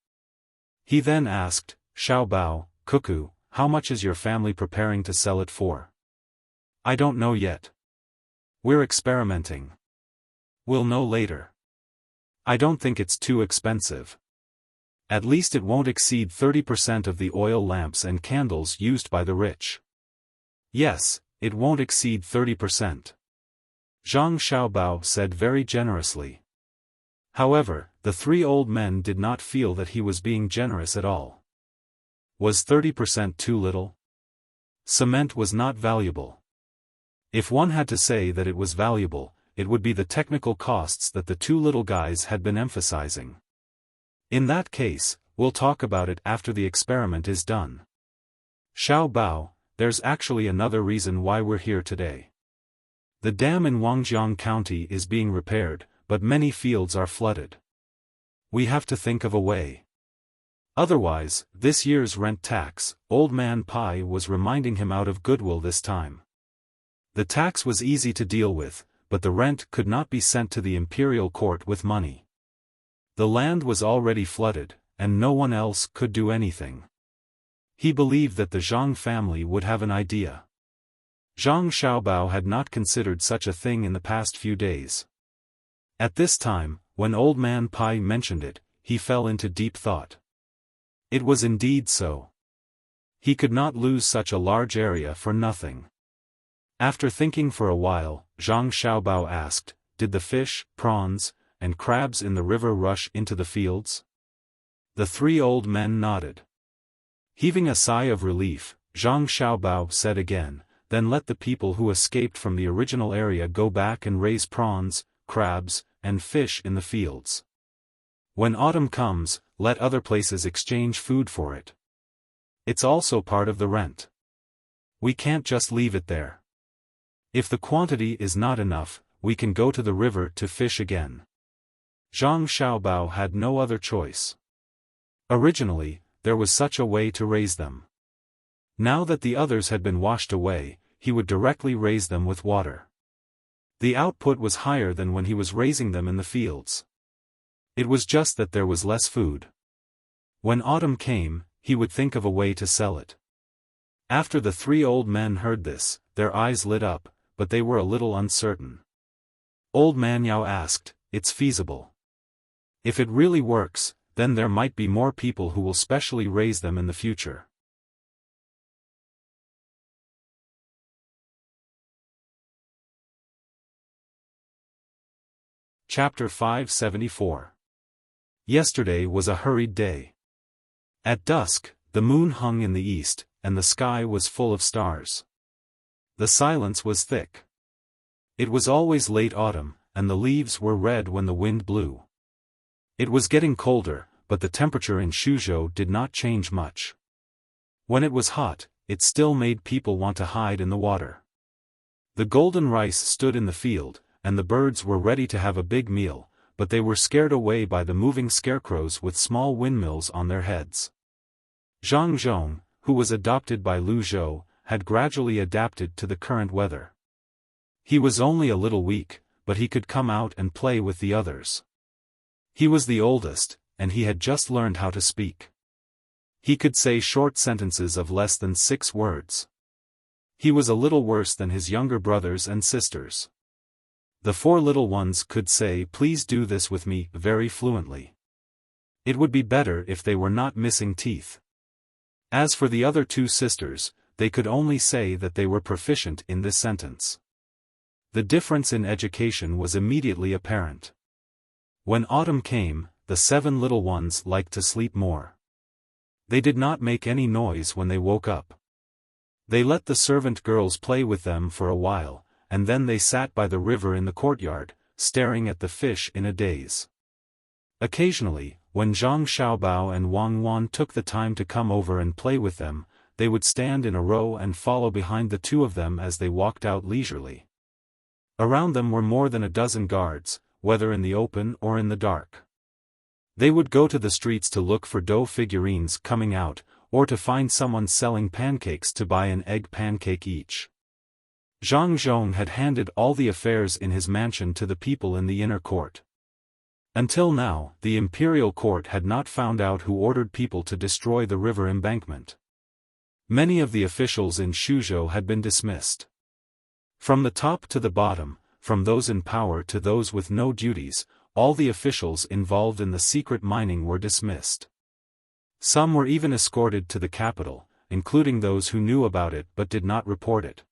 He then asked, "Xiaobao, Cuckoo, how much is your family preparing to sell it for?" "I don't know yet. We're experimenting. We'll know later. I don't think it's too expensive. At least it won't exceed 30% of the oil lamps and candles used by the rich." "Yes, it won't exceed 30%. Zhang Xiaobao said very generously. However, the three old men did not feel that he was being generous at all. Was 30% too little? Cement was not valuable. If one had to say that it was valuable, it would be the technical costs that the two little guys had been emphasizing. In that case, we'll talk about it after the experiment is done. Xiaobao, there's actually another reason why we're here today. The dam in Wangjiang County is being repaired, but many fields are flooded. We have to think of a way. Otherwise, this year's rent tax, Old Man Pai was reminding him out of goodwill this time. The tax was easy to deal with, but the rent could not be sent to the imperial court with money. The land was already flooded, and no one else could do anything. He believed that the Zhang family would have an idea. Zhang Xiaobao had not considered such a thing in the past few days. At this time, when Old Man Pai mentioned it, he fell into deep thought. It was indeed so. He could not lose such a large area for nothing. After thinking for a while, Zhang Xiaobao asked, "Did the fish, prawns, and crabs in the river rush into the fields?" The three old men nodded. Heaving a sigh of relief, Zhang Xiaobao said again, "Then let the people who escaped from the original area go back and raise prawns, crabs, and fish in the fields. When autumn comes, let other places exchange food for it. It's also part of the rent. We can't just leave it there. If the quantity is not enough, we can go to the river to fish again." Zhang Xiaobao had no other choice. Originally, there was such a way to raise them. Now that the others had been washed away, he would directly raise them with water. The output was higher than when he was raising them in the fields. It was just that there was less food. When autumn came, he would think of a way to sell it. After the three old men heard this, their eyes lit up, but they were a little uncertain. Old Man Yao asked, "It's feasible. If it really works, then there might be more people who will specially raise them in the future." Chapter 574. Yesterday was a hurried day. At dusk, the moon hung in the east, and the sky was full of stars. The silence was thick. It was always late autumn, and the leaves were red when the wind blew. It was getting colder, but the temperature in Shuzhou did not change much. When it was hot, it still made people want to hide in the water. The golden rice stood in the field, and the birds were ready to have a big meal, but they were scared away by the moving scarecrows with small windmills on their heads. Zhang Zhong, who was adopted by Lu Zhou, had gradually adapted to the current weather. He was only a little weak, but he could come out and play with the others. He was the oldest, and he had just learned how to speak. He could say short sentences of less than 6 words. He was a little worse than his younger brothers and sisters. The 4 little ones could say "Please do this with me" very fluently. It would be better if they were not missing teeth. As for the other 2 sisters, they could only say that they were proficient in this sentence. The difference in education was immediately apparent. When autumn came, the 7 little ones liked to sleep more. They did not make any noise when they woke up. They let the servant girls play with them for a while, and then they sat by the river in the courtyard, staring at the fish in a daze. Occasionally, when Zhang Xiaobao and Wang Wan took the time to come over and play with them, they would stand in a row and follow behind the two of them as they walked out leisurely. Around them were more than a dozen guards, whether in the open or in the dark. They would go to the streets to look for dough figurines coming out, or to find someone selling pancakes to buy an egg pancake each. Zhang Zhong had handed all the affairs in his mansion to the people in the inner court. Until now, the imperial court had not found out who ordered people to destroy the river embankment. Many of the officials in Shuzhou had been dismissed. From the top to the bottom, from those in power to those with no duties, all the officials involved in the secret mining were dismissed. Some were even escorted to the capital, including those who knew about it but did not report it.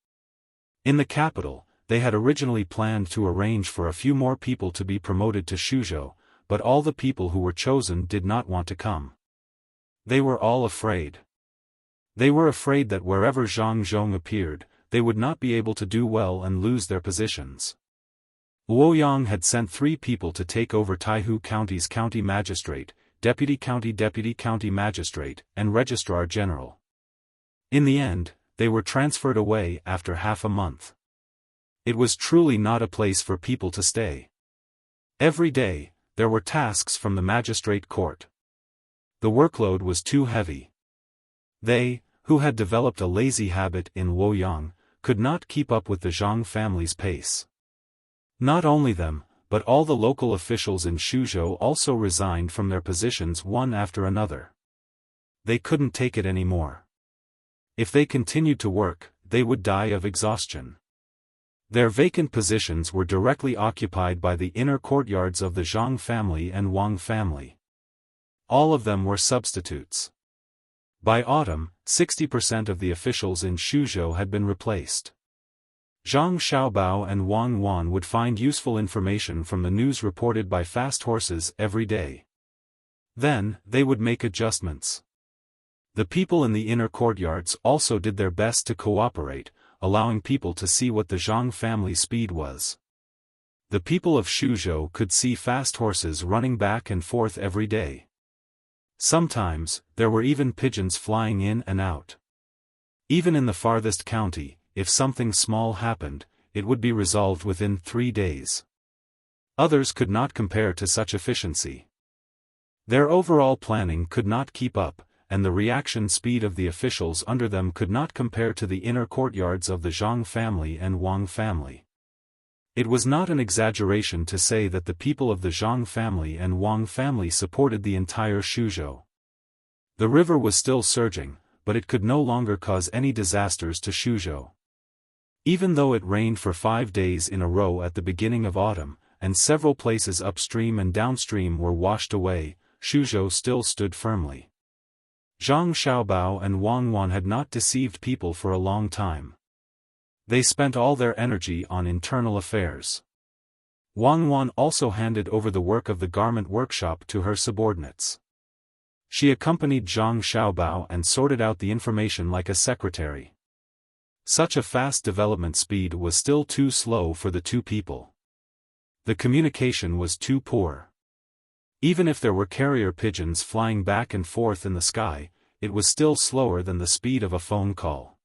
In the capital, they had originally planned to arrange for a few more people to be promoted to Shuzhou, but all the people who were chosen did not want to come. They were all afraid. They were afraid that wherever Zhang Zhong appeared, they would not be able to do well and lose their positions. Luoyang had sent 3 people to take over Taihu County's county magistrate, deputy county magistrate, and registrar general. In the end, they were transferred away after half a month. It was truly not a place for people to stay. Every day, there were tasks from the magistrate court. The workload was too heavy. They, who had developed a lazy habit in Luoyang, could not keep up with the Zhang family's pace. Not only them, but all the local officials in Shuzhou also resigned from their positions one after another. They couldn't take it anymore. If they continued to work, they would die of exhaustion. Their vacant positions were directly occupied by the inner courtyards of the Zhang family and Wang family. All of them were substitutes. By autumn, 60% of the officials in Shuzhou had been replaced. Zhang Xiaobao and Wang Wan would find useful information from the news reported by fast horses every day. Then, they would make adjustments. The people in the inner courtyards also did their best to cooperate, allowing people to see what the Zhang family speed was. The people of Shuzhou could see fast horses running back and forth every day. Sometimes, there were even pigeons flying in and out. Even in the farthest county, if something small happened, it would be resolved within 3 days. Others could not compare to such efficiency. Their overall planning could not keep up, and the reaction speed of the officials under them could not compare to the inner courtyards of the Zhang family and Wang family. It was not an exaggeration to say that the people of the Zhang family and Wang family supported the entire Shuzhou. The river was still surging, but it could no longer cause any disasters to Shuzhou. Even though it rained for 5 days in a row at the beginning of autumn, and several places upstream and downstream were washed away, Shuzhou still stood firmly. Zhang Xiaobao and Wang Wan had not deceived people for a long time. They spent all their energy on internal affairs. Wang Wan also handed over the work of the garment workshop to her subordinates. She accompanied Zhang Xiaobao and sorted out the information like a secretary. Such a fast development speed was still too slow for the two people. The communication was too poor. Even if there were carrier pigeons flying back and forth in the sky, it was still slower than the speed of a phone call.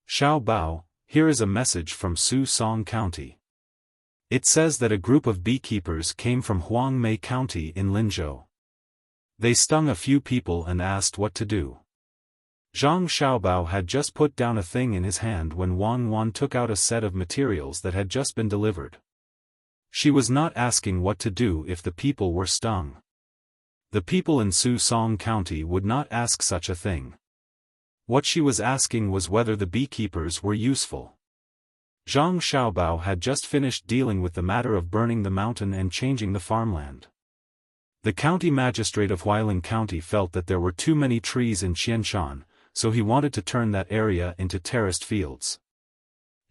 Xiaobao, here is a message from Susong County. It says that a group of beekeepers came from Huangmei County in Linzhou. They stung a few people and asked what to do. Zhang Xiaobao had just put down a thing in his hand when Wang Wan took out a set of materials that had just been delivered. She was not asking what to do if the people were stung. The people in Susong County would not ask such a thing. What she was asking was whether the beekeepers were useful. Zhang Xiaobao had just finished dealing with the matter of burning the mountain and changing the farmland. The county magistrate of Huailing County felt that there were too many trees in Qianshan, so he wanted to turn that area into terraced fields.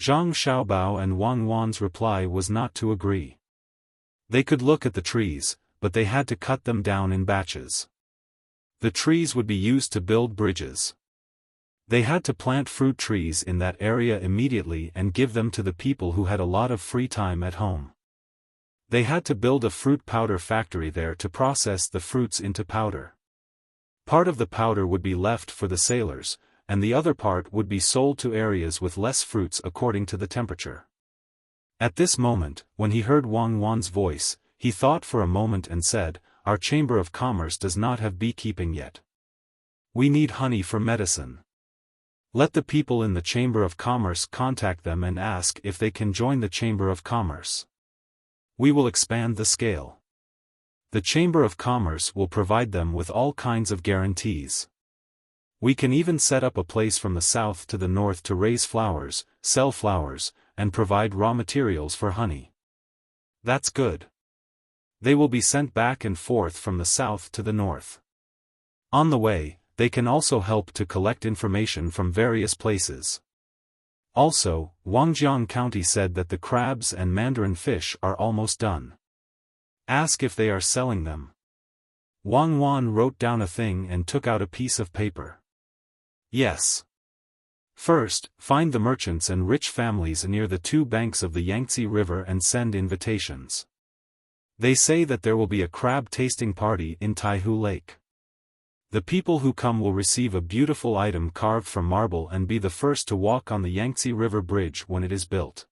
Zhang Xiaobao and Wang Wan's reply was not to agree. They could look at the trees, but they had to cut them down in batches. The trees would be used to build bridges. They had to plant fruit trees in that area immediately and give them to the people who had a lot of free time at home. They had to build a fruit powder factory there to process the fruits into powder. Part of the powder would be left for the sailors, and the other part would be sold to areas with less fruits according to the temperature. At this moment, when he heard Wang Wan's voice, he thought for a moment and said, "Our Chamber of Commerce does not have beekeeping yet. We need honey for medicine. Let the people in the Chamber of Commerce contact them and ask if they can join the Chamber of Commerce. We will expand the scale. The Chamber of Commerce will provide them with all kinds of guarantees. We can even set up a place from the south to the north to raise flowers, sell flowers, and provide raw materials for honey. That's good. They will be sent back and forth from the south to the north. On the way, they can also help to collect information from various places. Also, Wangjiang County said that the crabs and mandarin fish are almost done. Ask if they are selling them." Wang Wan wrote down a thing and took out a piece of paper. "Yes. First, find the merchants and rich families near the two banks of the Yangtze River and send invitations. They say that there will be a crab tasting party in Taihu Lake. The people who come will receive a beautiful item carved from marble and be the first to walk on the Yangtze River Bridge when it is built.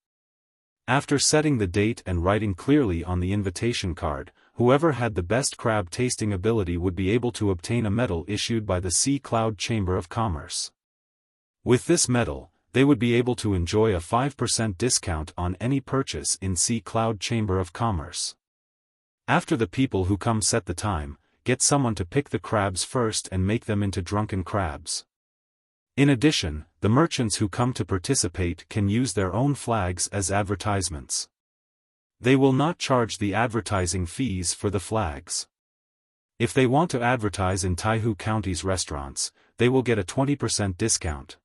After setting the date and writing clearly on the invitation card, whoever had the best crab tasting ability would be able to obtain a medal issued by the Sea Cloud Chamber of Commerce. With this medal, they would be able to enjoy a 5% discount on any purchase in Sea Cloud Chamber of Commerce. After the people who come set the time, get someone to pick the crabs first and make them into drunken crabs. In addition, the merchants who come to participate can use their own flags as advertisements. They will not charge the advertising fees for the flags. If they want to advertise in Taihu County's restaurants, they will get a 20% discount.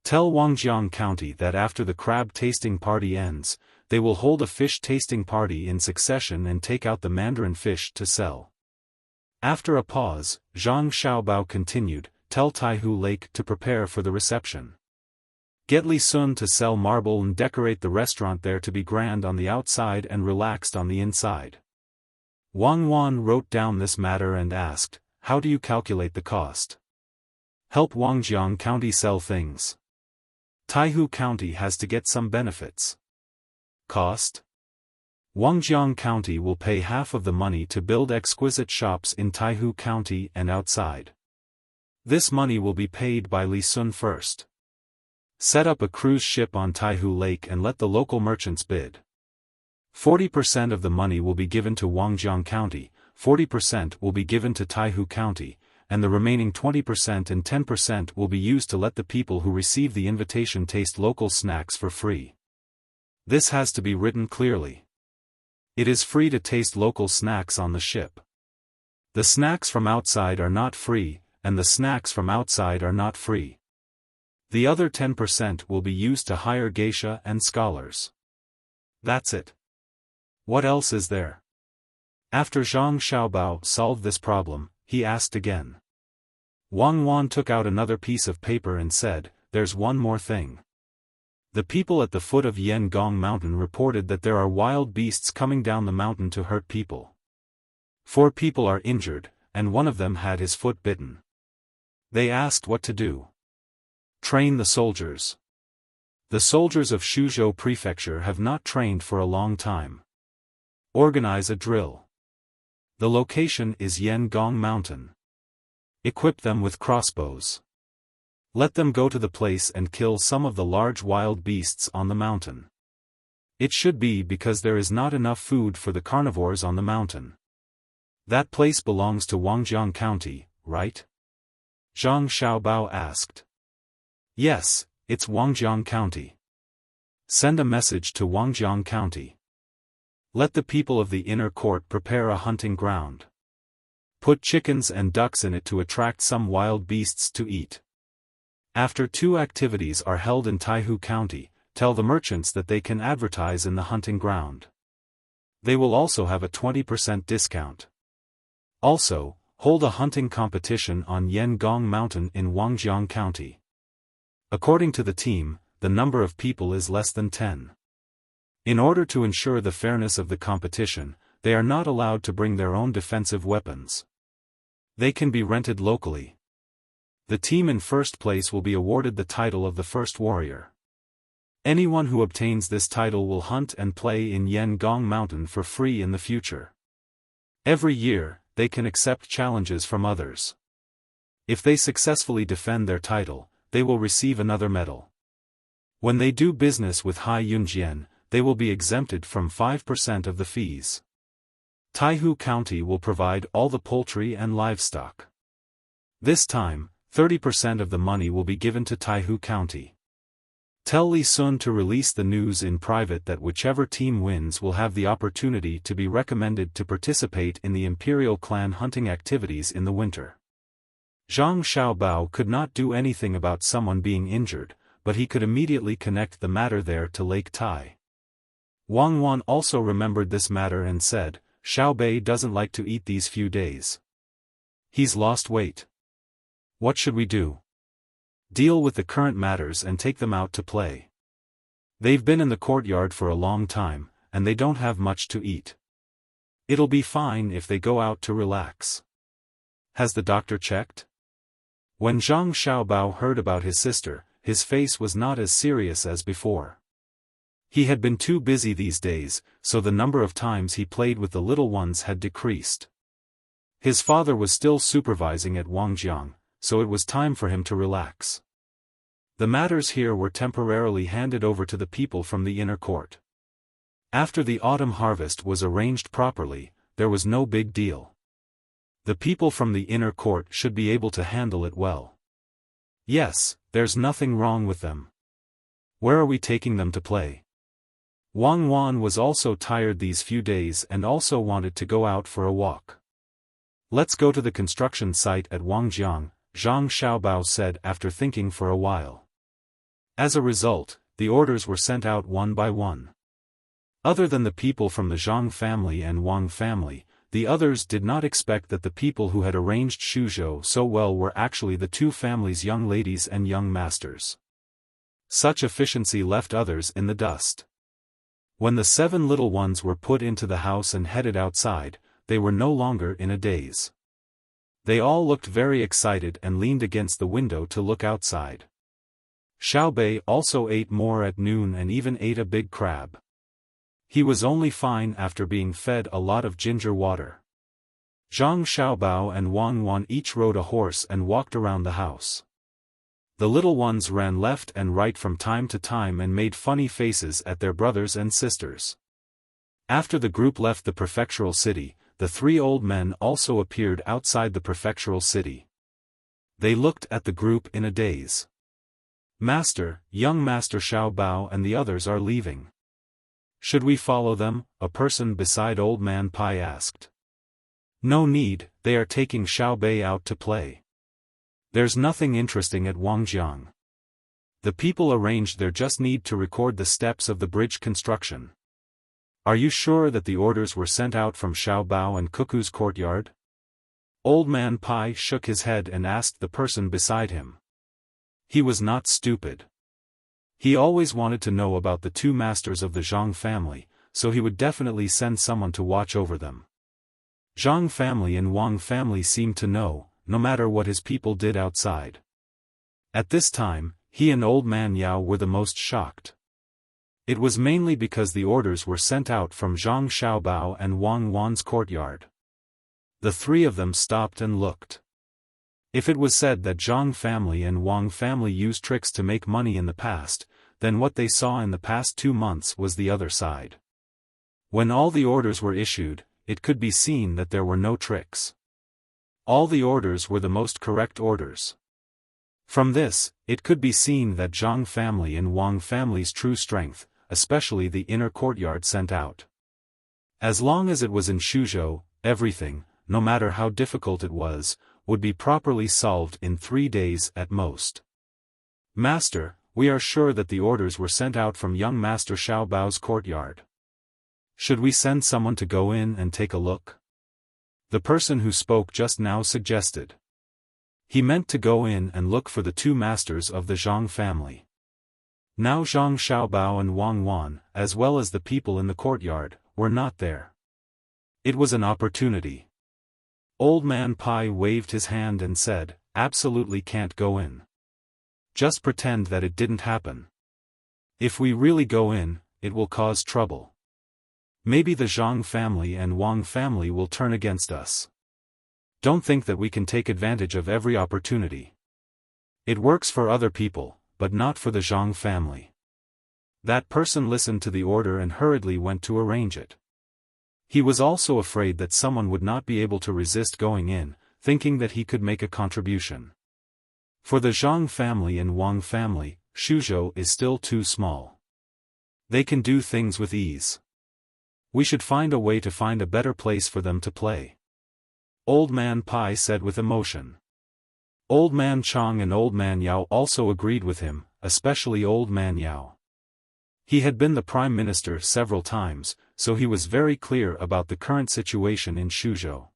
Tell Wangjiang County that after the crab tasting party ends, they will hold a fish tasting party in succession and take out the mandarin fish to sell." After a pause, Zhang Xiaobao continued, "Tell Taihu Lake to prepare for the reception. Get Li Sun to sell marble and decorate the restaurant there to be grand on the outside and relaxed on the inside." Wang Wan wrote down this matter and asked, "How do you calculate the cost?" "Help Wangjiang County sell things. Taihu County has to get some benefits." "Cost?" "Wangjiang County will pay half of the money to build exquisite shops in Taihu County and outside. This money will be paid by Li Sun first. Set up a cruise ship on Taihu Lake and let the local merchants bid. 40% of the money will be given to Wangjiang County, 40% will be given to Taihu County, and the remaining 20% and 10% will be used to let the people who receive the invitation taste local snacks for free. This has to be written clearly. It is free to taste local snacks on the ship. The snacks from outside are not free, and the snacks from outside are not free. The other 10% will be used to hire geisha and scholars. That's it. What else is there?" After Zhang Xiaobao solved this problem, he asked again. Wang Wan took out another piece of paper and said, "There's one more thing. The people at the foot of Yangong Mountain reported that there are wild beasts coming down the mountain to hurt people. 4 people are injured, and one of them had his foot bitten. They asked what to do. Train the soldiers. The soldiers of Shuzhou Prefecture have not trained for a long time. Organize a drill. The location is Yangong Mountain. Equip them with crossbows. Let them go to the place and kill some of the large wild beasts on the mountain. It should be because there is not enough food for the carnivores on the mountain. That place belongs to Wangjiang County, right?" Zhang Xiaobao asked. "Yes, it's Wangjiang County. Send a message to Wangjiang County. Let the people of the inner court prepare a hunting ground. Put chickens and ducks in it to attract some wild beasts to eat. After 2 activities are held in Taihu County, tell the merchants that they can advertise in the hunting ground. They will also have a 20% discount. Also, hold a hunting competition on Yangong Mountain in Wangjiang County. According to the team, the number of people is less than 10. In order to ensure the fairness of the competition, they are not allowed to bring their own defensive weapons. They can be rented locally. The team in first place will be awarded the title of the first warrior. Anyone who obtains this title will hunt and play in Yangong Mountain for free in the future. Every year, they can accept challenges from others. If they successfully defend their title, they will receive another medal. When they do business with Hai Yunjian, they will be exempted from 5% of the fees. Taihu County will provide all the poultry and livestock. This time, 30% of the money will be given to Taihu County. Tell Li Sun to release the news in private that whichever team wins will have the opportunity to be recommended to participate in the Imperial Clan hunting activities in the winter. Zhang Xiaobao could not do anything about someone being injured, but he could immediately connect the matter there to Lake Tai. Wang Wan also remembered this matter and said, Xiaobei doesn't like to eat these few days. He's lost weight. What should we do? Deal with the current matters and take them out to play. They've been in the courtyard for a long time, and they don't have much to eat. It'll be fine if they go out to relax. Has the doctor checked? When Zhang Xiaobao heard about his sister, his face was not as serious as before. He had been too busy these days, so the number of times he played with the little ones had decreased. His father was still supervising at Wangjiang, so it was time for him to relax. The matters here were temporarily handed over to the people from the inner court. After the autumn harvest was arranged properly, there was no big deal. The people from the inner court should be able to handle it well. Yes, there's nothing wrong with them. Where are we taking them to play? Wang Wan was also tired these few days and also wanted to go out for a walk. Let's go to the construction site at Wangjiang, Zhang Xiaobao said after thinking for a while. As a result, the orders were sent out one by one. Other than the people from the Zhang family and Wang family, the others did not expect that the people who had arranged Shuzhou so well were actually the two families' young ladies and young masters. Such efficiency left others in the dust. When the 7 little ones were put into the house and headed outside, they were no longer in a daze. They all looked very excited and leaned against the window to look outside. Xiaobei also ate more at noon and even ate a big crab. He was only fine after being fed a lot of ginger water. Zhang Xiaobao and Wang Wan each rode a horse and walked around the house. The little ones ran left and right from time to time and made funny faces at their brothers and sisters. After the group left the prefectural city, the 3 old men also appeared outside the prefectural city. They looked at the group in a daze. Master, young Master Xiaobao and the others are leaving. Should we follow them? A person beside Old Man Pai asked. No need, they are taking Xiaobei out to play. There's nothing interesting at Wangjiang. The people arranged there just need to record the steps of the bridge construction. Are you sure that the orders were sent out from Xiaobao and Cuckoo's courtyard? Old Man Pai shook his head and asked the person beside him. He was not stupid. He always wanted to know about the 2 masters of the Zhang family, so he would definitely send someone to watch over them. Zhang family and Wang family seemed to know, no matter what his people did outside. At this time, he and Old Man Yao were the most shocked. It was mainly because the orders were sent out from Zhang Xiaobao and Wang Wan's courtyard. The 3 of them stopped and looked. If it was said that Zhang family and Wang family used tricks to make money in the past, then what they saw in the past 2 months was the other side. When all the orders were issued, it could be seen that there were no tricks. All the orders were the most correct orders. From this, it could be seen that Zhang family and Wang family's true strength, especially the inner courtyard sent out. As long as it was in Shuzhou, everything, no matter how difficult it was, would be properly solved in 3 days at most. Master, we are sure that the orders were sent out from young Master Xiaobao's courtyard. Should we send someone to go in and take a look? The person who spoke just now suggested. He meant to go in and look for the two masters of the Zhang family. Now Zhang Xiaobao and Wang Wan, as well as the people in the courtyard, were not there. It was an opportunity. Old Man Pai waved his hand and said, "Absolutely can't go in. Just pretend that it didn't happen. If we really go in, it will cause trouble. Maybe the Zhang family and Wang family will turn against us. Don't think that we can take advantage of every opportunity. It works for other people, but not for the Zhang family." That person listened to the order and hurriedly went to arrange it. He was also afraid that someone would not be able to resist going in, thinking that he could make a contribution. For the Zhang family and Wang family, Shuzhou is still too small. They can do things with ease. We should find a way to find a better place for them to play. Old Man Pai said with emotion. Old Man Chang and Old Man Yao also agreed with him, especially Old Man Yao. He had been the prime minister several times, so he was very clear about the current situation in Shuzhou.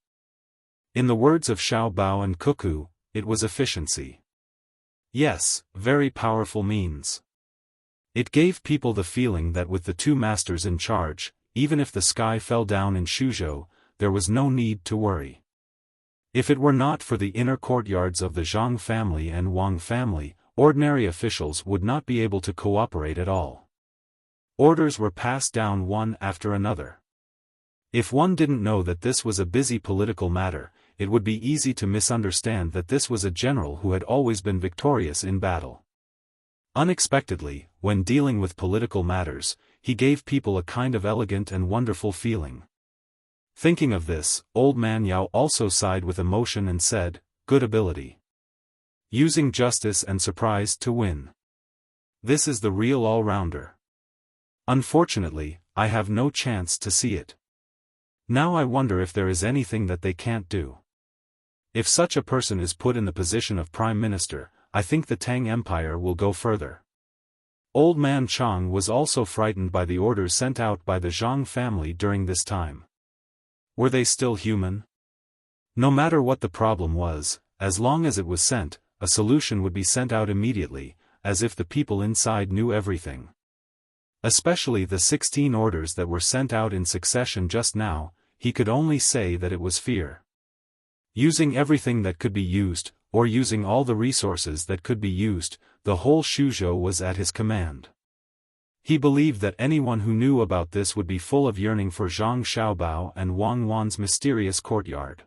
In the words of Xiao Bao and Cuckoo, it was efficiency. Yes, very powerful means. It gave people the feeling that with the two masters in charge, even if the sky fell down in Shuzhou, there was no need to worry. If it were not for the inner courtyards of the Zhang family and Wang family, ordinary officials would not be able to cooperate at all. Orders were passed down one after another. If one didn't know that this was a busy political matter, it would be easy to misunderstand that this was a general who had always been victorious in battle. Unexpectedly, when dealing with political matters, he gave people a kind of elegant and wonderful feeling. Thinking of this, Old Man Yao also sighed with emotion and said, "Good ability. Using justice and surprise to win. This is the real all-rounder. Unfortunately, I have no chance to see it. Now I wonder if there is anything that they can't do. If such a person is put in the position of Prime Minister, I think the Tang Empire will go further." Old Man Chang was also frightened by the orders sent out by the Zhang family during this time. Were they still human? No matter what the problem was, as long as it was sent, a solution would be sent out immediately, as if the people inside knew everything. Especially the 16 orders that were sent out in succession just now, he could only say that it was fear. Using everything that could be used, or using all the resources that could be used, the whole Shuzhou was at his command. He believed that anyone who knew about this would be full of yearning for Zhang Xiaobao and Wang Wan's mysterious courtyard.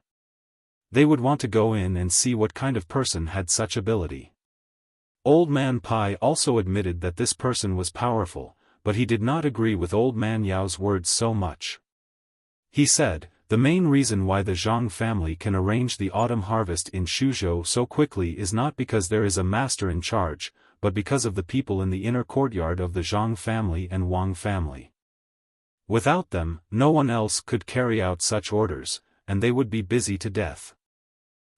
They would want to go in and see what kind of person had such ability. Old Man Pai also admitted that this person was powerful, but he did not agree with Old Man Yao's words so much. He said, "The main reason why the Zhang family can arrange the autumn harvest in Shuzhou so quickly is not because there is a master in charge, but because of the people in the inner courtyard of the Zhang family and Wang family. Without them, no one else could carry out such orders, and they would be busy to death."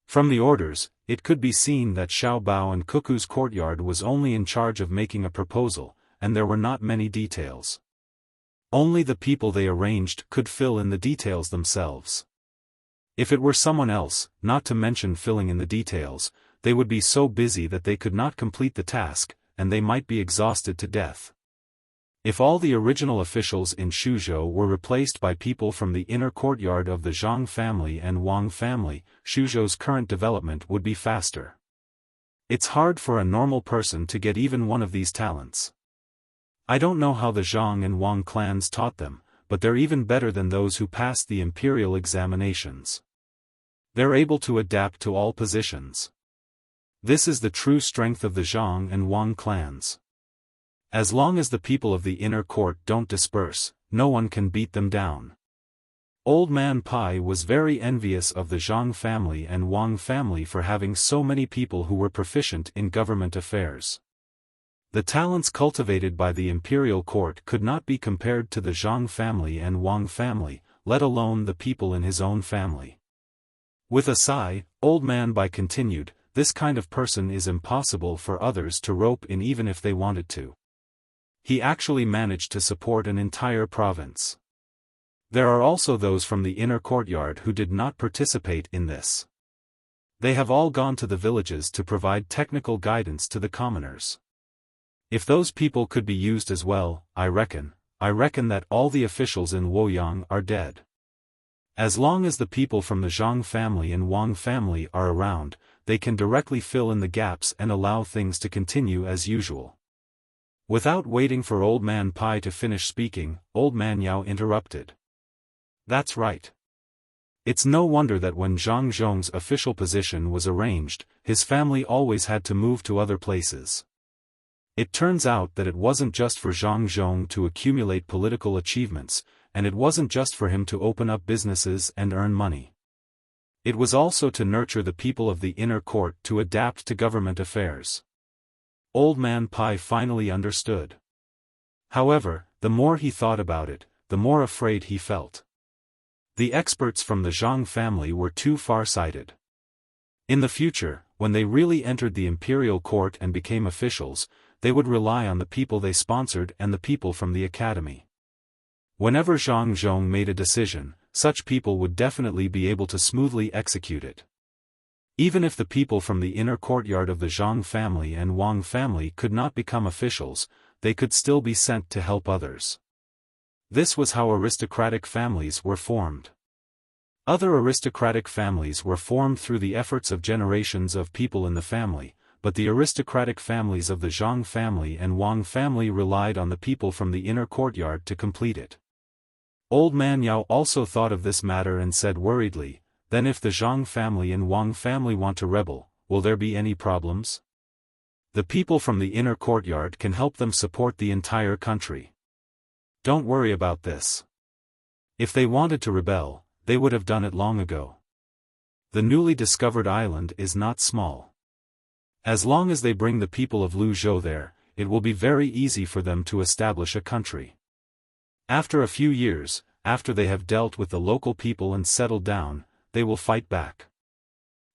From the orders, it could be seen that Xiao Bao and Cuckoo's courtyard was only in charge of making a proposal, and there were not many details. Only the people they arranged could fill in the details themselves. If it were someone else, not to mention filling in the details, they would be so busy that they could not complete the task, and they might be exhausted to death. If all the original officials in Shuzhou were replaced by people from the inner courtyard of the Zhang family and Wang family, Shuzhou's current development would be faster. It's hard for a normal person to get even one of these talents. I don't know how the Zhang and Wang clans taught them, but they're even better than those who passed the imperial examinations. They're able to adapt to all positions. This is the true strength of the Zhang and Wang clans. As long as the people of the inner court don't disperse, no one can beat them down. Old Man Pai was very envious of the Zhang family and Wang family for having so many people who were proficient in government affairs. The talents cultivated by the imperial court could not be compared to the Zhang family and Wang family, let alone the people in his own family. With a sigh, Old Man Pai continued, "This kind of person is impossible for others to rope in even if they wanted to. He actually managed to support an entire province. There are also those from the inner courtyard who did not participate in this. They have all gone to the villages to provide technical guidance to the commoners. If those people could be used as well, I reckon that all the officials in Luoyang are dead. As long as the people from the Zhang family and Wang family are around, they can directly fill in the gaps and allow things to continue as usual. Without waiting for Old Man Pai to finish speaking, Old Man Yao interrupted. That's right. It's no wonder that when Zhang Zhong's official position was arranged, his family always had to move to other places. It turns out that it wasn't just for Zhang Zhong to accumulate political achievements, and it wasn't just for him to open up businesses and earn money. It was also to nurture the people of the inner court to adapt to government affairs. Old Man Pai finally understood. However, the more he thought about it, the more afraid he felt. The experts from the Zhang family were too far-sighted. In the future, when they really entered the imperial court and became officials, they would rely on the people they sponsored and the people from the academy. Whenever Zhang Zhong made a decision, such people would definitely be able to smoothly execute it. Even if the people from the inner courtyard of the Zhang family and Wang family could not become officials, they could still be sent to help others. This was how aristocratic families were formed. Other aristocratic families were formed through the efforts of generations of people in the family, but the aristocratic families of the Zhang family and Wang family relied on the people from the inner courtyard to complete it. Old Man Yao also thought of this matter and said worriedly, then if the Zhang family and Wang family want to rebel, will there be any problems? The people from the inner courtyard can help them support the entire country. Don't worry about this. If they wanted to rebel, they would have done it long ago. The newly discovered island is not small. As long as they bring the people of Luzhou there, it will be very easy for them to establish a country. After a few years, after they have dealt with the local people and settled down, they will fight back.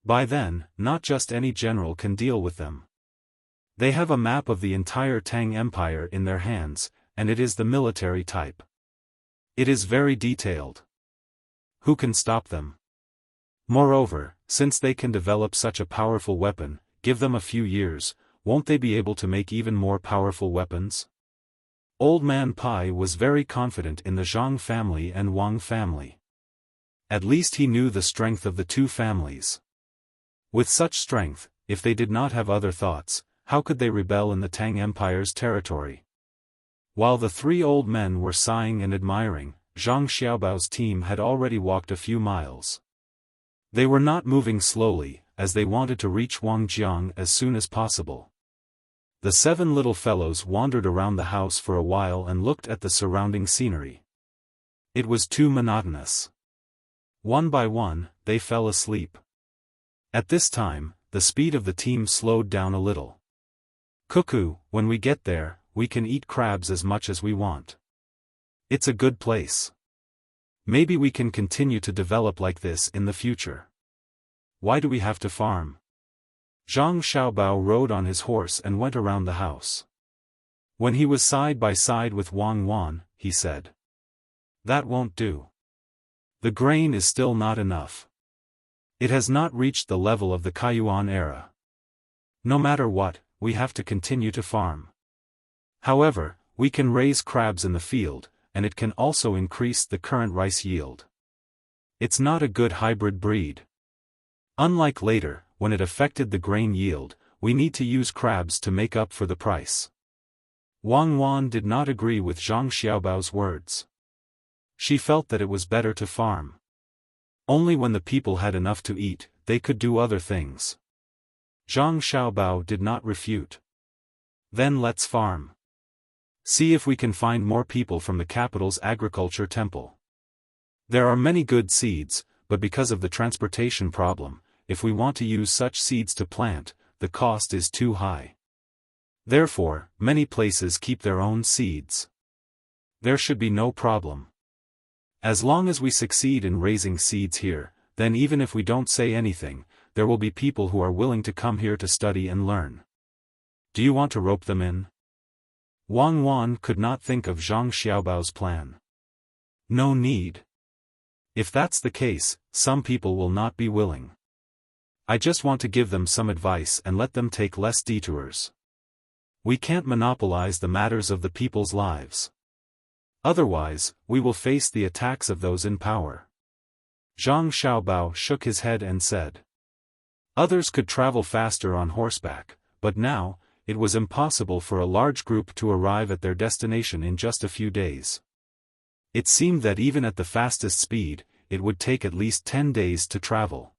By then, not just any general can deal with them. They have a map of the entire Tang Empire in their hands, and it is the military type. It is very detailed. Who can stop them? Moreover, since they can develop such a powerful weapon, give them a few years, won't they be able to make even more powerful weapons? Old Man Pai was very confident in the Zhang family and Wang family. At least he knew the strength of the two families. With such strength, if they did not have other thoughts, how could they rebel in the Tang Empire's territory? While the three old men were sighing and admiring, Zhang Xiaobao's team had already walked a few miles. They were not moving slowly, as they wanted to reach Wangjiang as soon as possible. The 7 little fellows wandered around the house for a while and looked at the surrounding scenery. It was too monotonous. One by one, they fell asleep. At this time, the speed of the team slowed down a little. Cuckoo, when we get there, we can eat crabs as much as we want. It's a good place. Maybe we can continue to develop like this in the future. Why do we have to farm? Zhang Xiaobao rode on his horse and went around the house. When he was side by side with Wang Wan, he said, "That won't do. The grain is still not enough. It has not reached the level of the Kaiyuan era. No matter what, we have to continue to farm. However, we can raise crabs in the field, and it can also increase the current rice yield. It's not a good hybrid breed. Unlike later, when it affected the grain yield, we need to use crabs to make up for the price." Wang Wan did not agree with Zhang Xiaobao's words. She felt that it was better to farm. Only when the people had enough to eat, they could do other things. Zhang Xiaobao did not refute. Then let's farm. See if we can find more people from the capital's agriculture temple. There are many good seeds, but because of the transportation problem, if we want to use such seeds to plant, the cost is too high. Therefore, many places keep their own seeds. There should be no problem. As long as we succeed in raising seeds here, then even if we don't say anything, there will be people who are willing to come here to study and learn. Do you want to rope them in? Wang Wan could not think of Zhang Xiaobao's plan. No need. If that's the case, some people will not be willing. I just want to give them some advice and let them take less detours. We can't monopolize the matters of the people's lives. Otherwise, we will face the attacks of those in power. Zhang Xiaobao shook his head and said. Others could travel faster on horseback, but now, it was impossible for a large group to arrive at their destination in just a few days. It seemed that even at the fastest speed, it would take at least 10 days to travel.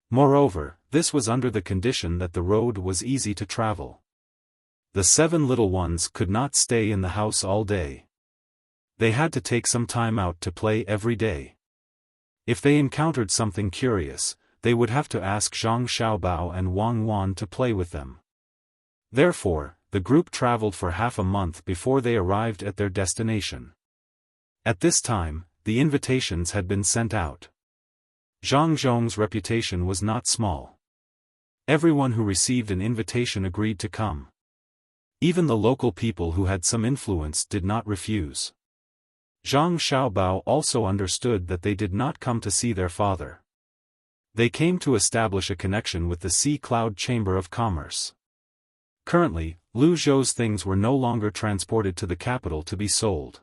Moreover, this was under the condition that the road was easy to travel. The 7 little ones could not stay in the house all day. They had to take some time out to play every day. If they encountered something curious, they would have to ask Zhang Xiaobao and Wang Wan to play with them. Therefore, the group traveled for half a month before they arrived at their destination. At this time, the invitations had been sent out. Zhang Zhong's reputation was not small. Everyone who received an invitation agreed to come. Even the local people who had some influence did not refuse. Zhang Xiaobao also understood that they did not come to see their father. They came to establish a connection with the Sea Cloud Chamber of Commerce. Currently, Lu Zhou's things were no longer transported to the capital to be sold.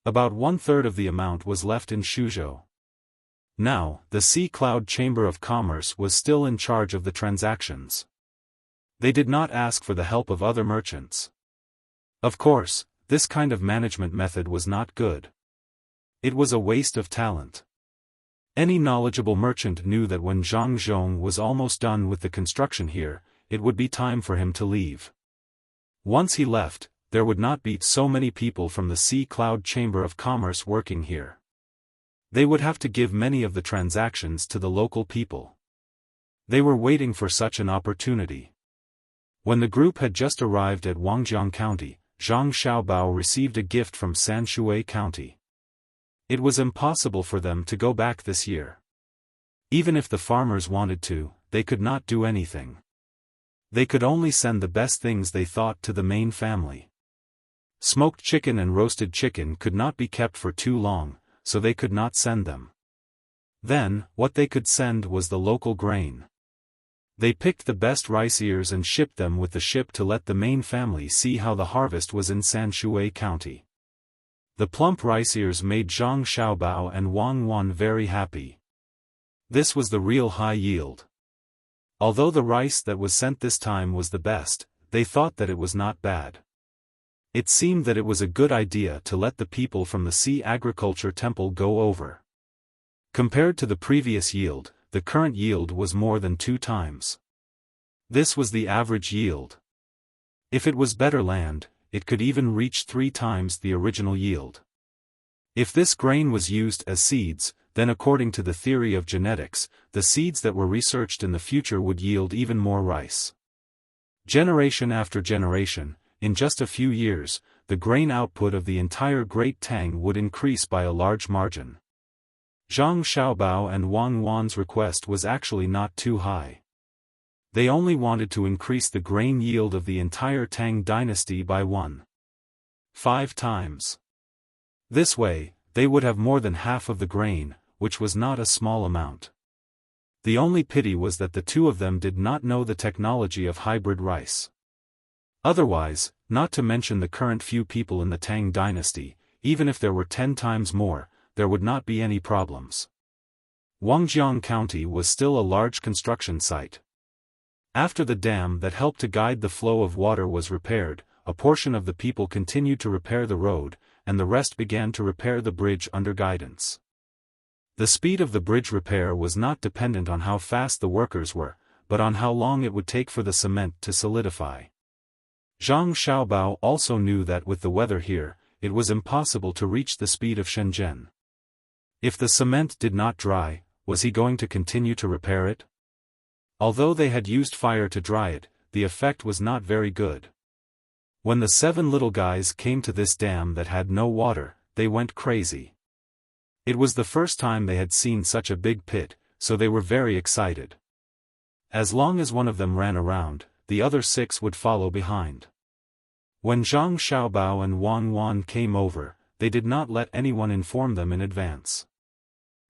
About 1/3 of the amount was left in Shuzhou. Now, the Sea Cloud Chamber of Commerce was still in charge of the transactions. They did not ask for the help of other merchants. Of course, this kind of management method was not good. It was a waste of talent. Any knowledgeable merchant knew that when Zhang Zhong was almost done with the construction here, it would be time for him to leave. Once he left, there would not be so many people from the Sea Cloud Chamber of Commerce working here. They would have to give many of the transactions to the local people. They were waiting for such an opportunity. When the group had just arrived at Wangjiang County, Zhang Xiaobao received a gift from Sanshui County. It was impossible for them to go back this year. Even if the farmers wanted to, they could not do anything. They could only send the best things they thought to the main family. Smoked chicken and roasted chicken could not be kept for too long, so they could not send them. Then, what they could send was the local grain. They picked the best rice ears and shipped them with the ship to let the main family see how the harvest was in Sanshui County. The plump rice ears made Zhang Xiaobao and Wang Wan very happy. This was the real high yield. Although the rice that was sent this time was the best, they thought that it was not bad. It seemed that it was a good idea to let the people from the Sea Agriculture Temple go over. Compared to the previous yield, the current yield was more than 2 times. This was the average yield. If it was better land, it could even reach 3 times the original yield. If this grain was used as seeds, then according to the theory of genetics, the seeds that were researched in the future would yield even more rice. Generation after generation, in just a few years, the grain output of the entire Great Tang would increase by a large margin. Zhang Xiaobao and Wang Wan's request was actually not too high. They only wanted to increase the grain yield of the entire Tang dynasty by 1.5 times. This way, they would have more than half of the grain, which was not a small amount. The only pity was that the two of them did not know the technology of hybrid rice. Otherwise, not to mention the current few people in the Tang dynasty, even if there were 10 times more, there would not be any problems. Wangjiang County was still a large construction site. After the dam that helped to guide the flow of water was repaired, a portion of the people continued to repair the road, and the rest began to repair the bridge under guidance. The speed of the bridge repair was not dependent on how fast the workers were, but on how long it would take for the cement to solidify. Zhang Xiaobao also knew that with the weather here, it was impossible to reach the speed of Shenzhen. If the cement did not dry, was he going to continue to repair it? Although they had used fire to dry it, the effect was not very good. When the 7 little guys came to this dam that had no water, they went crazy. It was the first time they had seen such a big pit, so they were very excited. As long as one of them ran around, the other 6 would follow behind. When Zhang Xiaobao and Wang Wan came over, they did not let anyone inform them in advance.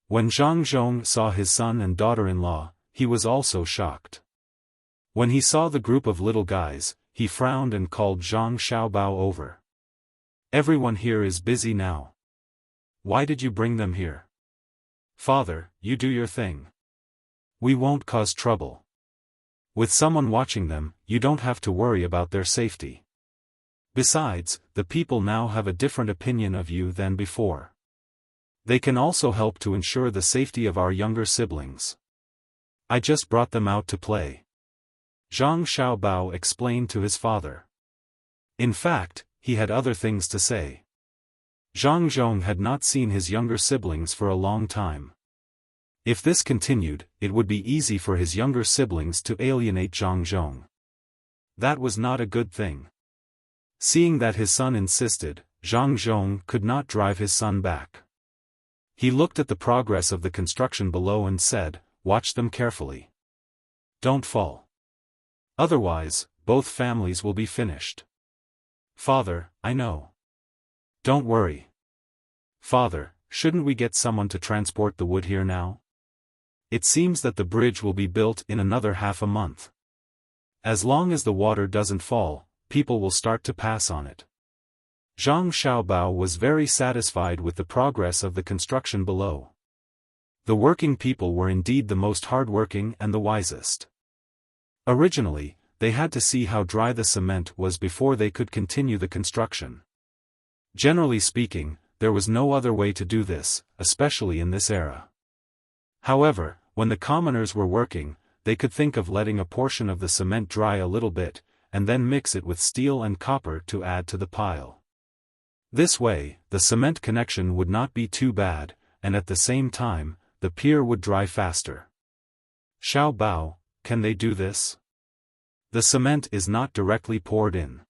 When Zhang Zhong saw his son and daughter-in-law, he was also shocked. When he saw the group of little guys, he frowned and called Zhang Xiaobao over. Everyone here is busy now. Why did you bring them here? Father, you do your thing. We won't cause trouble. With someone watching them, you don't have to worry about their safety. Besides, the people now have a different opinion of you than before. They can also help to ensure the safety of our younger siblings. I just brought them out to play. Zhang Xiaobao explained to his father. In fact, he had other things to say. Zhang Zhong had not seen his younger siblings for a long time. If this continued, it would be easy for his younger siblings to alienate Zhang Zhong. That was not a good thing. Seeing that his son insisted, Zhang Zhong could not drive his son back. He looked at the progress of the construction below and said, "Watch them carefully. Don't fall. Otherwise, both families will be finished." Father, I know. Don't worry. Father, shouldn't we get someone to transport the wood here now? It seems that the bridge will be built in another half a month. As long as the water doesn't fall, people will start to pass on it. Zhang Xiaobao was very satisfied with the progress of the construction below. The working people were indeed the most hardworking and the wisest. Originally, they had to see how dry the cement was before they could continue the construction. Generally speaking, there was no other way to do this, especially in this era. However, when the commoners were working, they could think of letting a portion of the cement dry a little bit, and then mix it with steel and copper to add to the pile. This way, the cement connection would not be too bad, and at the same time, the pier would dry faster. Xiaobao, can they do this? The cement is not directly poured in.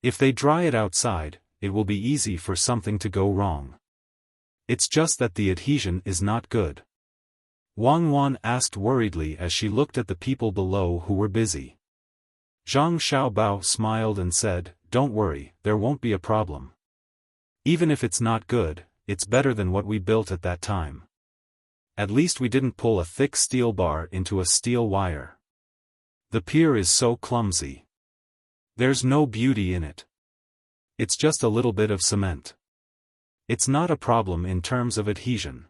If they dry it outside, it will be easy for something to go wrong. It's just that the adhesion is not good. Wang Wan asked worriedly as she looked at the people below who were busy. Zhang Xiaobao smiled and said, "Don't worry, there won't be a problem. Even if it's not good, it's better than what we built at that time. At least we didn't pull a thick steel bar into a steel wire. The pier is so clumsy. There's no beauty in it. It's just a little bit of cement. It's not a problem in terms of adhesion.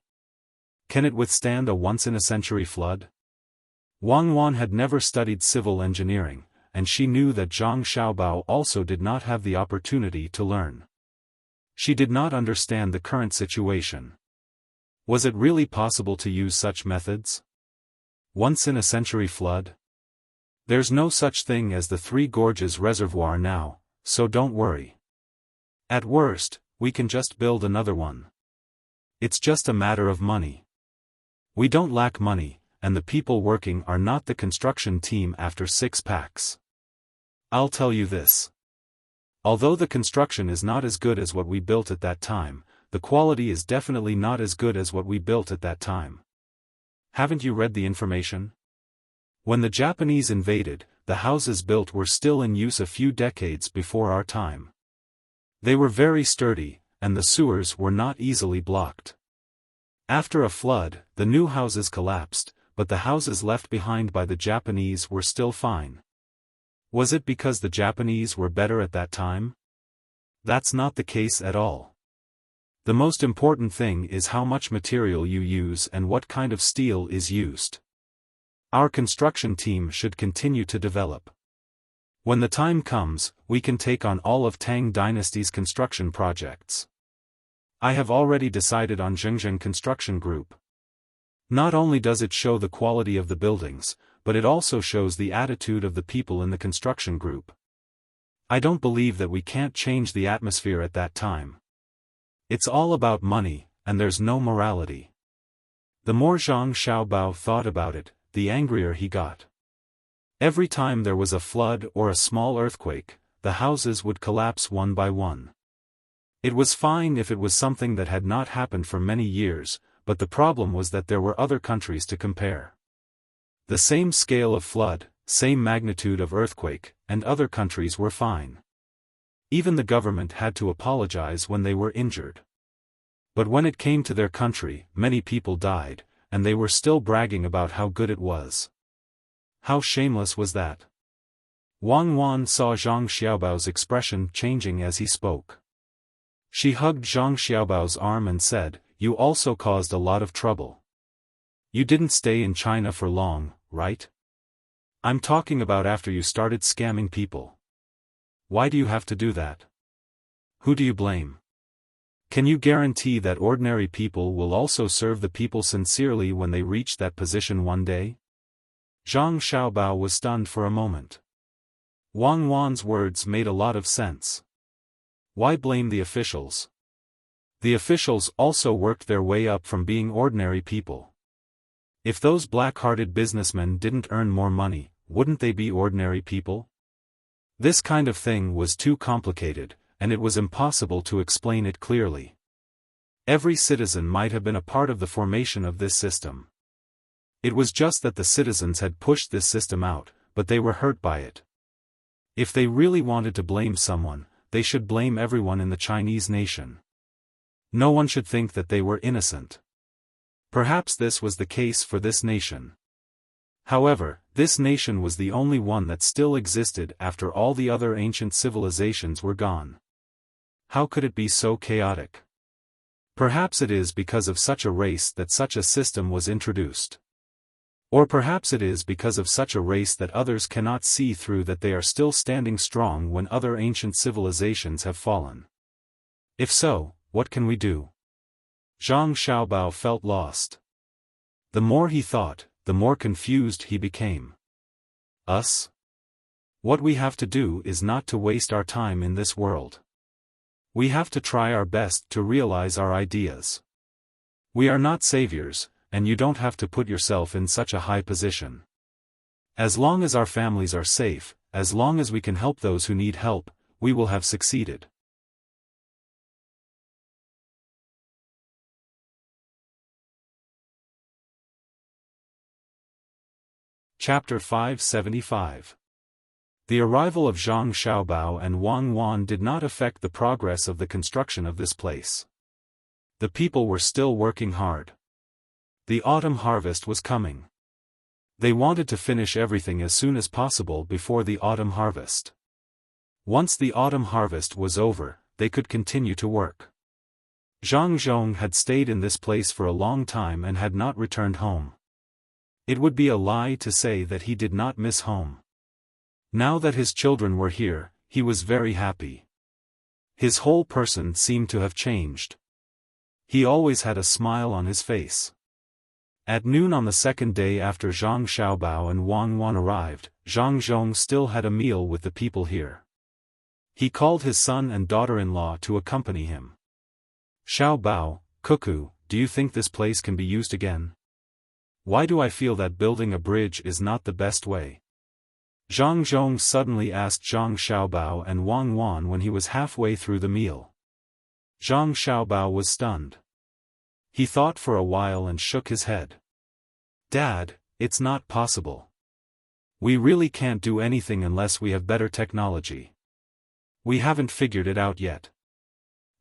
Can it withstand a once-in-a-century flood?" Wang Wan had never studied civil engineering, and she knew that Zhang Xiaobao also did not have the opportunity to learn. She did not understand the current situation. Was it really possible to use such methods? Once-in-a-century flood? There's no such thing as the Three Gorges Reservoir now, so don't worry. At worst, we can just build another one. It's just a matter of money. We don't lack money, and the people working are not the construction team after 6 packs. I'll tell you this. Although the construction is not as good as what we built at that time, the quality is definitely not as good as what we built at that time. Haven't you read the information? When the Japanese invaded, the houses built were still in use a few decades before our time. They were very sturdy, and the sewers were not easily blocked. After a flood, the new houses collapsed, but the houses left behind by the Japanese were still fine. Was it because the Japanese were better at that time? That's not the case at all. The most important thing is how much material you use and what kind of steel is used. Our construction team should continue to develop. When the time comes, we can take on all of Tang Dynasty's construction projects. I have already decided on Zhengzheng Construction Group. Not only does it show the quality of the buildings, but it also shows the attitude of the people in the construction group. I don't believe that we can't change the atmosphere at that time. It's all about money, and there's no morality. The more Zhang Xiaobao thought about it, the angrier he got. Every time there was a flood or a small earthquake, the houses would collapse one by one. It was fine if it was something that had not happened for many years, but the problem was that there were other countries to compare. The same scale of flood, same magnitude of earthquake, and other countries were fine. Even the government had to apologize when they were injured. But when it came to their country, many people died, and they were still bragging about how good it was. How shameless was that? Wang Wan saw Zhang Xiaobao's expression changing as he spoke. She hugged Zhang Xiaobao's arm and said, "You also caused a lot of trouble. You didn't stay in China for long, right? I'm talking about after you started scamming people. Why do you have to do that? Who do you blame? Can you guarantee that ordinary people will also serve the people sincerely when they reach that position one day?" Zhang Xiaobao was stunned for a moment. Wang Wan's words made a lot of sense. Why blame the officials? The officials also worked their way up from being ordinary people. If those black-hearted businessmen didn't earn more money, wouldn't they be ordinary people? This kind of thing was too complicated, and it was impossible to explain it clearly. Every citizen might have been a part of the formation of this system. It was just that the citizens had pushed this system out, but they were hurt by it. If they really wanted to blame someone, they should blame everyone in the Chinese nation. No one should think that they were innocent. Perhaps this was the case for this nation. However, this nation was the only one that still existed after all the other ancient civilizations were gone. How could it be so chaotic? Perhaps it is because of such a race that such a system was introduced. Or perhaps it is because of such a race that others cannot see through that they are still standing strong when other ancient civilizations have fallen. If so, what can we do? Zhang Xiaobao felt lost. The more he thought, the more confused he became. Us? What we have to do is not to waste our time in this world. We have to try our best to realize our ideas. We are not saviors, and you don't have to put yourself in such a high position. As long as our families are safe, as long as we can help those who need help, we will have succeeded. Chapter 575. The arrival of Zhang Xiaobao and Wang Wan did not affect the progress of the construction of this place. The people were still working hard. The autumn harvest was coming. They wanted to finish everything as soon as possible before the autumn harvest. Once the autumn harvest was over, they could continue to work. Zhang Zhong had stayed in this place for a long time and had not returned home. It would be a lie to say that he did not miss home. Now that his children were here, he was very happy. His whole person seemed to have changed. He always had a smile on his face. At noon on the second day after Zhang Xiaobao and Wang Wan arrived, Zhang Zhong still had a meal with the people here. He called his son and daughter-in-law to accompany him. "Xiaobao, Cuckoo, do you think this place can be used again? Why do I feel that building a bridge is not the best way?" Zhang Zhong suddenly asked Zhang Xiaobao and Wang Wan when he was halfway through the meal. Zhang Xiaobao was stunned. He thought for a while and shook his head. "Dad, it's not possible. We really can't do anything unless we have better technology. We haven't figured it out yet.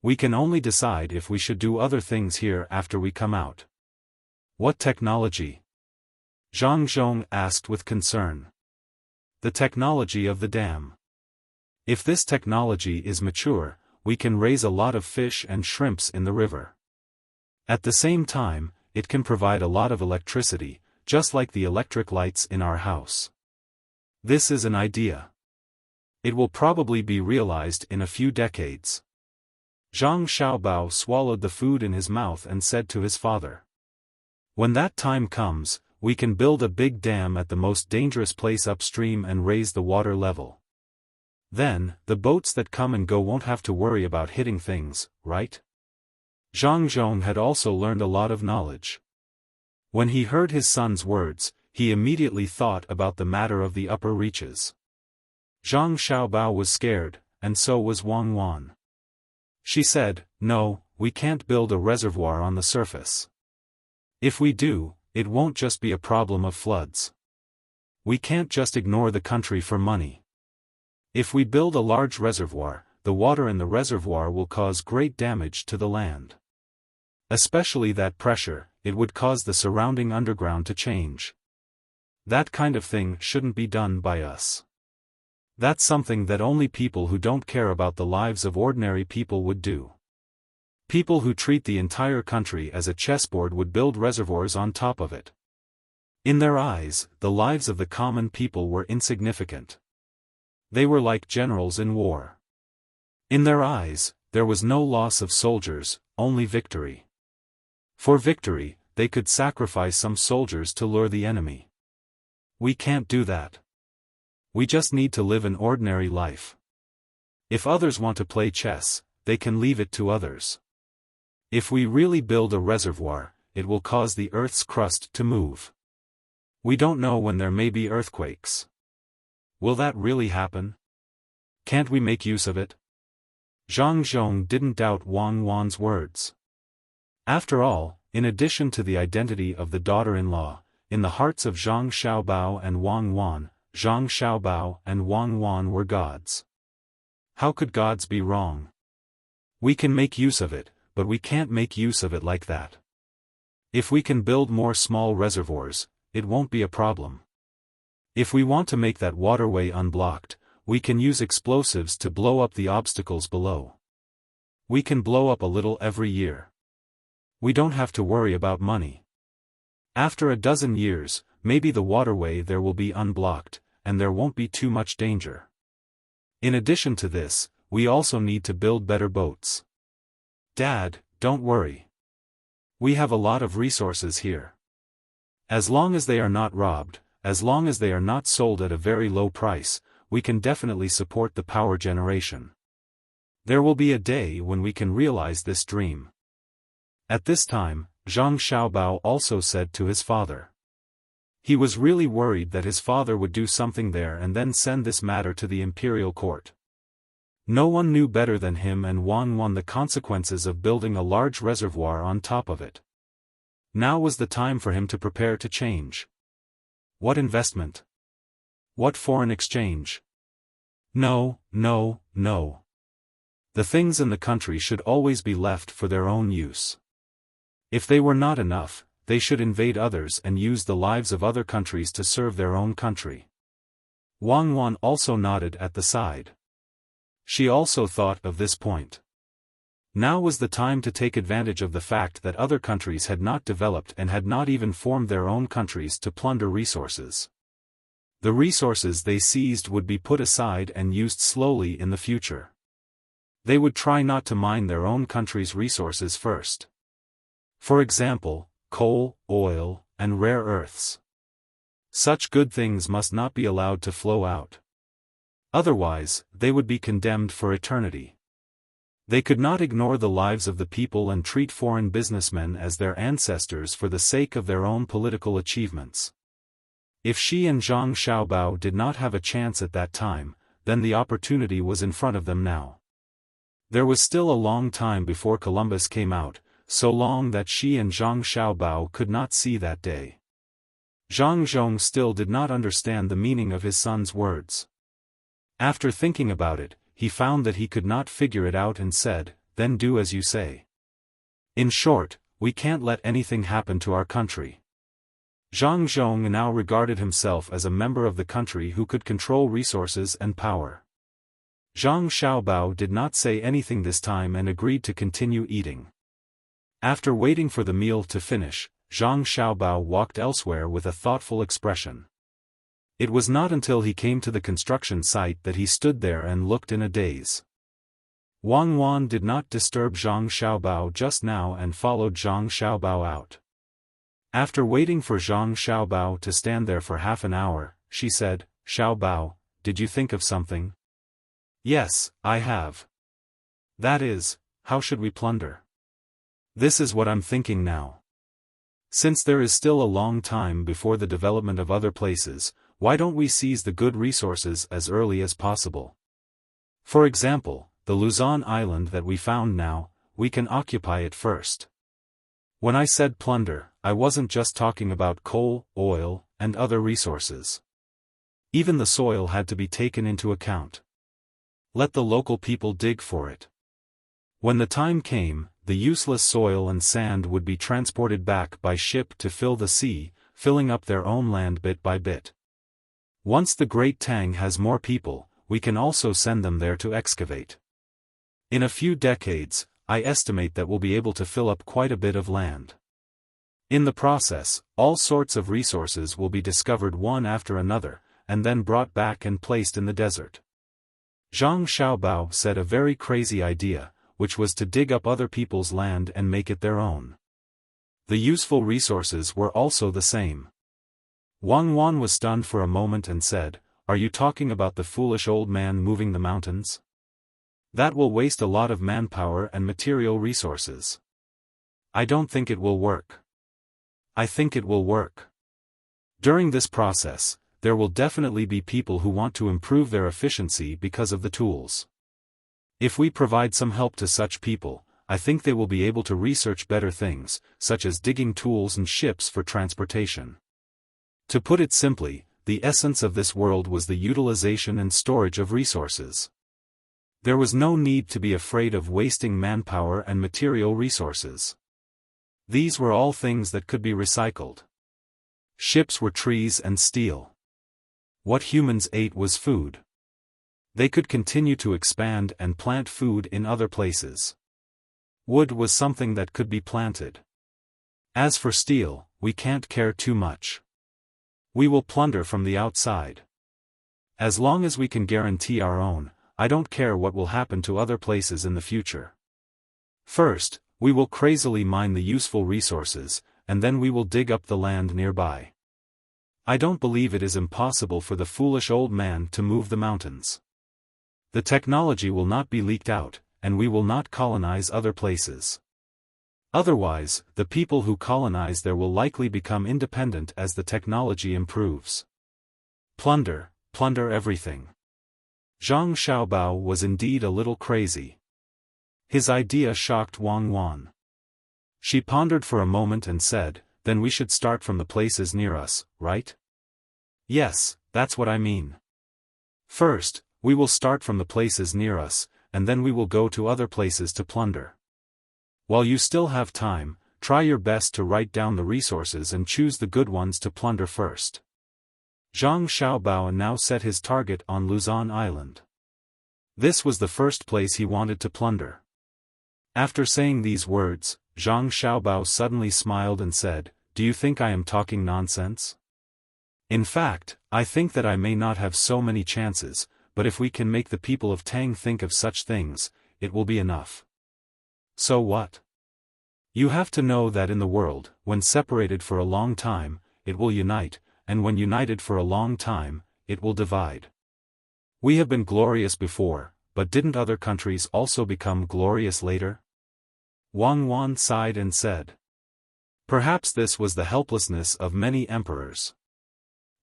We can only decide if we should do other things here after we come out." "What technology?" Zhang Zhong asked with concern. "The technology of the dam. If this technology is mature, we can raise a lot of fish and shrimps in the river. At the same time, it can provide a lot of electricity, just like the electric lights in our house. This is an idea. It will probably be realized in a few decades." Zhang Xiaobao swallowed the food in his mouth and said to his father, "When that time comes, we can build a big dam at the most dangerous place upstream and raise the water level. Then, the boats that come and go won't have to worry about hitting things, right?" Zhang Zhong had also learned a lot of knowledge. When he heard his son's words, he immediately thought about the matter of the upper reaches. Zhang Xiaobao was scared, and so was Wang Wan. She said, "No, we can't build a reservoir on the surface. If we do, it won't just be a problem of floods. We can't just ignore the country for money. If we build a large reservoir, the water in the reservoir will cause great damage to the land. Especially that pressure, it would cause the surrounding underground to change. That kind of thing shouldn't be done by us. That's something that only people who don't care about the lives of ordinary people would do. People who treat the entire country as a chessboard would build reservoirs on top of it. In their eyes, the lives of the common people were insignificant. They were like generals in war. In their eyes, there was no loss of soldiers, only victory. For victory, they could sacrifice some soldiers to lure the enemy. We can't do that. We just need to live an ordinary life. If others want to play chess, they can leave it to others. If we really build a reservoir, it will cause the Earth's crust to move. We don't know when there may be earthquakes. Will that really happen? Can't we make use of it? Zhang Zhong didn't doubt Wang Wan's words. After all, in addition to the identity of the daughter-in-law, in the hearts of Zhang Xiaobao and Wang Wan, Zhang Xiaobao and Wang Wan were gods. How could gods be wrong? We can make use of it, but we can't make use of it like that. If we can build more small reservoirs, it won't be a problem. If we want to make that waterway unblocked, we can use explosives to blow up the obstacles below. We can blow up a little every year. We don't have to worry about money. After a dozen years, maybe the waterway there will be unblocked, and there won't be too much danger. In addition to this, we also need to build better boats. Dad, don't worry. We have a lot of resources here. As long as they are not robbed, as long as they are not sold at a very low price, we can definitely support the power generation. There will be a day when we can realize this dream. At this time, Zhang Xiaobao also said to his father. He was really worried that his father would do something there and then send this matter to the imperial court. No one knew better than him and Wang Wan the consequences of building a large reservoir on top of it. Now was the time for him to prepare to change. What investment? What foreign exchange? No, no, no. The things in the country should always be left for their own use. If they were not enough, they should invade others and use the lives of other countries to serve their own country. Wang Wan also nodded at the side. She also thought of this point. Now was the time to take advantage of the fact that other countries had not developed and had not even formed their own countries to plunder resources. The resources they seized would be put aside and used slowly in the future. They would try not to mine their own country's resources first. For example, coal, oil, and rare earths. Such good things must not be allowed to flow out. Otherwise, they would be condemned for eternity. They could not ignore the lives of the people and treat foreign businessmen as their ancestors for the sake of their own political achievements. If she and Zhang Xiaobao did not have a chance at that time, then the opportunity was in front of them now. There was still a long time before Columbus came out, so long that she and Zhang Xiaobao could not see that day. Zhang Zhong still did not understand the meaning of his son's words. After thinking about it, he found that he could not figure it out and said, "Then do as you say." In short, we can't let anything happen to our country. Zhang Zhong now regarded himself as a member of the country who could control resources and power. Zhang Xiaobao did not say anything this time and agreed to continue eating. After waiting for the meal to finish, Zhang Xiaobao walked elsewhere with a thoughtful expression. It was not until he came to the construction site that he stood there and looked in a daze. Wang Wan did not disturb Zhang Xiaobao just now and followed Zhang Xiaobao out. After waiting for Zhang Xiaobao to stand there for half an hour, she said, "Xiaobao, did you think of something?" "Yes, I have. That is, how should we plunder? This is what I'm thinking now. Since there is still a long time before the development of other places, why don't we seize the good resources as early as possible? For example, the Luzon island that we found now, we can occupy it first. When I said plunder, I wasn't just talking about coal, oil, and other resources. Even the soil had to be taken into account. Let the local people dig for it. When the time came, the useless soil and sand would be transported back by ship to fill the sea, filling up their own land bit by bit. Once the great Tang has more people, we can also send them there to excavate. In a few decades, I estimate that we'll be able to fill up quite a bit of land. In the process, all sorts of resources will be discovered one after another, and then brought back and placed in the desert. Zhang Xiaobao said a very crazy idea, which was to dig up other people's land and make it their own. The useful resources were also the same. Wang Wan was stunned for a moment and said, "Are you talking about the foolish old man moving the mountains? That will waste a lot of manpower and material resources. I don't think it will work." "I think it will work. During this process, there will definitely be people who want to improve their efficiency because of the tools. If we provide some help to such people, I think they will be able to research better things, such as digging tools and ships for transportation." To put it simply, the essence of this world was the utilization and storage of resources. There was no need to be afraid of wasting manpower and material resources. These were all things that could be recycled. Ships were trees and steel. What humans ate was food. They could continue to expand and plant food in other places. Wood was something that could be planted. As for steel, we can't care too much. We will plunder from the outside. As long as we can guarantee our own, I don't care what will happen to other places in the future. First, we will crazily mine the useful resources, and then we will dig up the land nearby. I don't believe it is impossible for the foolish old man to move the mountains. The technology will not be leaked out, and we will not colonize other places. Otherwise, the people who colonize there will likely become independent as the technology improves. Plunder everything. Zhang Xiaobao was indeed a little crazy. His idea shocked Wang Wan. She pondered for a moment and said, "Then we should start from the places near us, right?" "Yes, that's what I mean. First, we will start from the places near us, and then we will go to other places to plunder. While you still have time, try your best to write down the resources and choose the good ones to plunder first." Zhang Xiaobao now set his target on Luzon Island. This was the first place he wanted to plunder. After saying these words, Zhang Xiaobao suddenly smiled and said, "Do you think I am talking nonsense? In fact, I think that I may not have so many chances, but if we can make the people of Tang think of such things, it will be enough." "So what?" "You have to know that in the world, when separated for a long time, it will unite, and when united for a long time, it will divide. We have been glorious before, but didn't other countries also become glorious later?" Wang Wan sighed and said. Perhaps this was the helplessness of many emperors.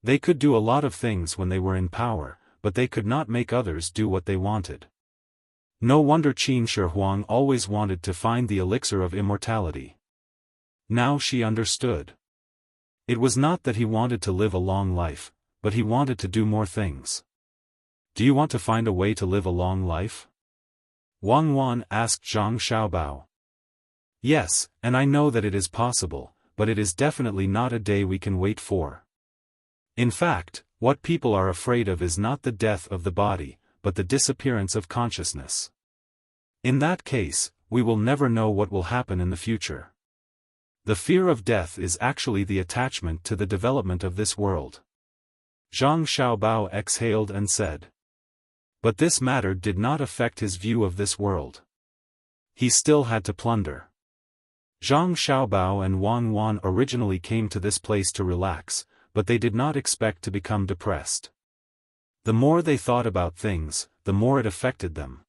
They could do a lot of things when they were in power, but they could not make others do what they wanted. No wonder Qin Shi Huang always wanted to find the elixir of immortality. Now she understood. It was not that he wanted to live a long life, but he wanted to do more things. "Do you want to find a way to live a long life?" Wang Wan asked Zhang Xiaobao. "Yes, and I know that it is possible, but it is definitely not a day we can wait for. In fact, what people are afraid of is not the death of the body, but the disappearance of consciousness. In that case, we will never know what will happen in the future. The fear of death is actually the attachment to the development of this world." Zhang Xiaobao exhaled and said. But this matter did not affect his view of this world. He still had to plunder. Zhang Xiaobao and Wang Wan originally came to this place to relax, but they did not expect to become depressed. The more they thought about things, the more it affected them.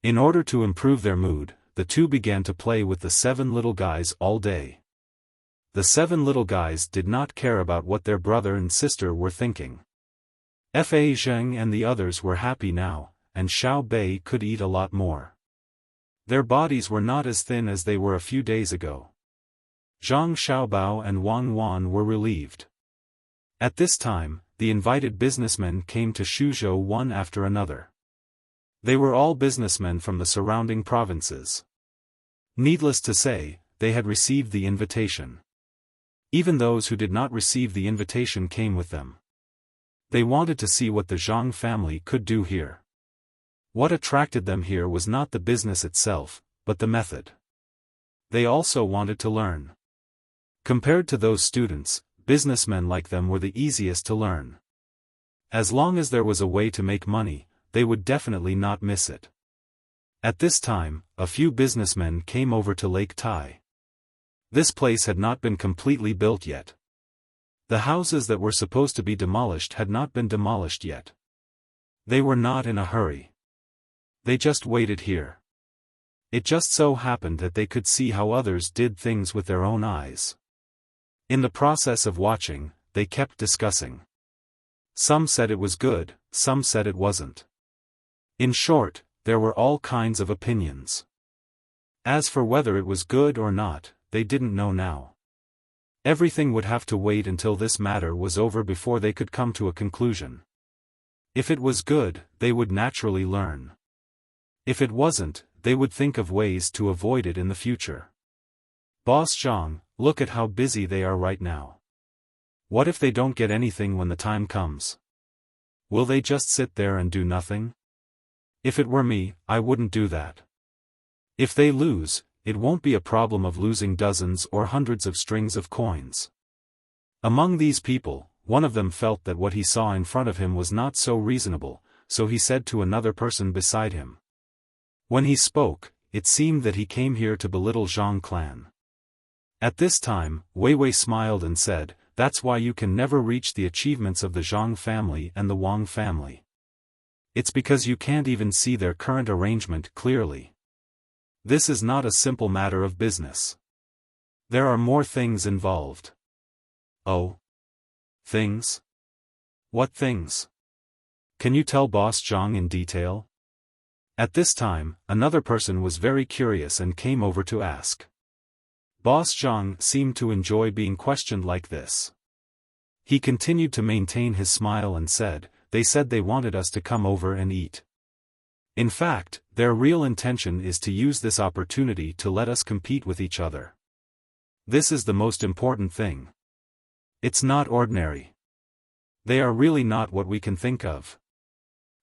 In order to improve their mood, the two began to play with the 7 little guys all day. The 7 little guys did not care about what their brother and sister were thinking. Fa Zheng and the others were happy now, and Xiao Bei could eat a lot more. Their bodies were not as thin as they were a few days ago. Zhang Xiaobao and Wang Wan were relieved. At this time, the invited businessmen came to Shuzhou one after another. They were all businessmen from the surrounding provinces. Needless to say, they had received the invitation. Even those who did not receive the invitation came with them. They wanted to see what the Zhang family could do here. What attracted them here was not the business itself, but the method. They also wanted to learn. Compared to those students, businessmen like them were the easiest to learn. As long as there was a way to make money, they would definitely not miss it. At this time, a few businessmen came over to Lake Tai. This place had not been completely built yet. The houses that were supposed to be demolished had not been demolished yet. They were not in a hurry. They just waited here. It just so happened that they could see how others did things with their own eyes. In the process of watching, they kept discussing. Some said it was good, some said it wasn't. In short, there were all kinds of opinions. As for whether it was good or not, they didn't know now. Everything would have to wait until this matter was over before they could come to a conclusion. If it was good, they would naturally learn. If it wasn't, they would think of ways to avoid it in the future. Boss Zhang, look at how busy they are right now. What if they don't get anything when the time comes? Will they just sit there and do nothing? If it were me, I wouldn't do that. If they lose, it won't be a problem of losing dozens or hundreds of strings of coins. Among these people, one of them felt that what he saw in front of him was not so reasonable, so he said to another person beside him. When he spoke, it seemed that he came here to belittle Zhang clan. At this time, Wei Wei smiled and said, "That's why you can never reach the achievements of the Zhang family and the Wang family. It's because you can't even see their current arrangement clearly. This is not a simple matter of business. There are more things involved." "Oh? Things? What things? Can you tell Boss Zhang in detail?" At this time, another person was very curious and came over to ask. Boss Zhang seemed to enjoy being questioned like this. He continued to maintain his smile and said, "They said they wanted us to come over and eat. In fact, their real intention is to use this opportunity to let us compete with each other. This is the most important thing. It's not ordinary. They are really not what we can think of.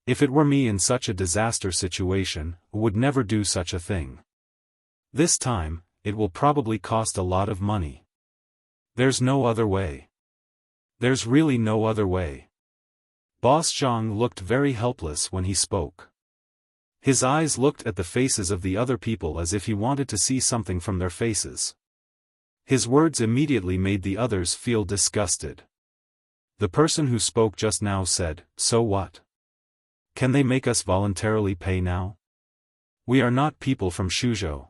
If it were me in such a disaster situation, I would never do such a thing. This time, it will probably cost a lot of money. There's no other way. There's really no other way." Boss Zhang looked very helpless when he spoke. His eyes looked at the faces of the other people as if he wanted to see something from their faces. His words immediately made the others feel disgusted. The person who spoke just now said, "So what? Can they make us voluntarily pay now? We are not people from Shuzhou.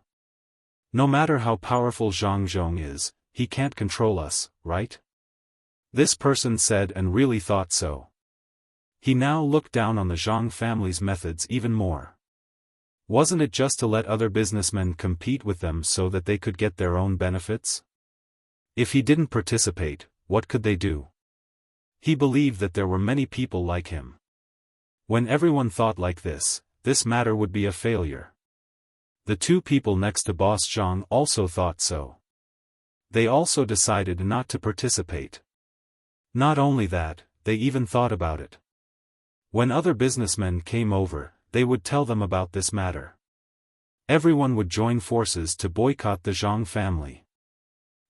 No matter how powerful Zhang Zhong is, he can't control us, right?" This person said and really thought so. He now looked down on the Zhang family's methods even more. Wasn't it just to let other businessmen compete with them so that they could get their own benefits? If he didn't participate, what could they do? He believed that there were many people like him. When everyone thought like this matter would be a failure. The two people next to Boss Zhang also thought so. They also decided not to participate. Not only that, they even thought about it. When other businessmen came over, they would tell them about this matter. Everyone would join forces to boycott the Zhang family.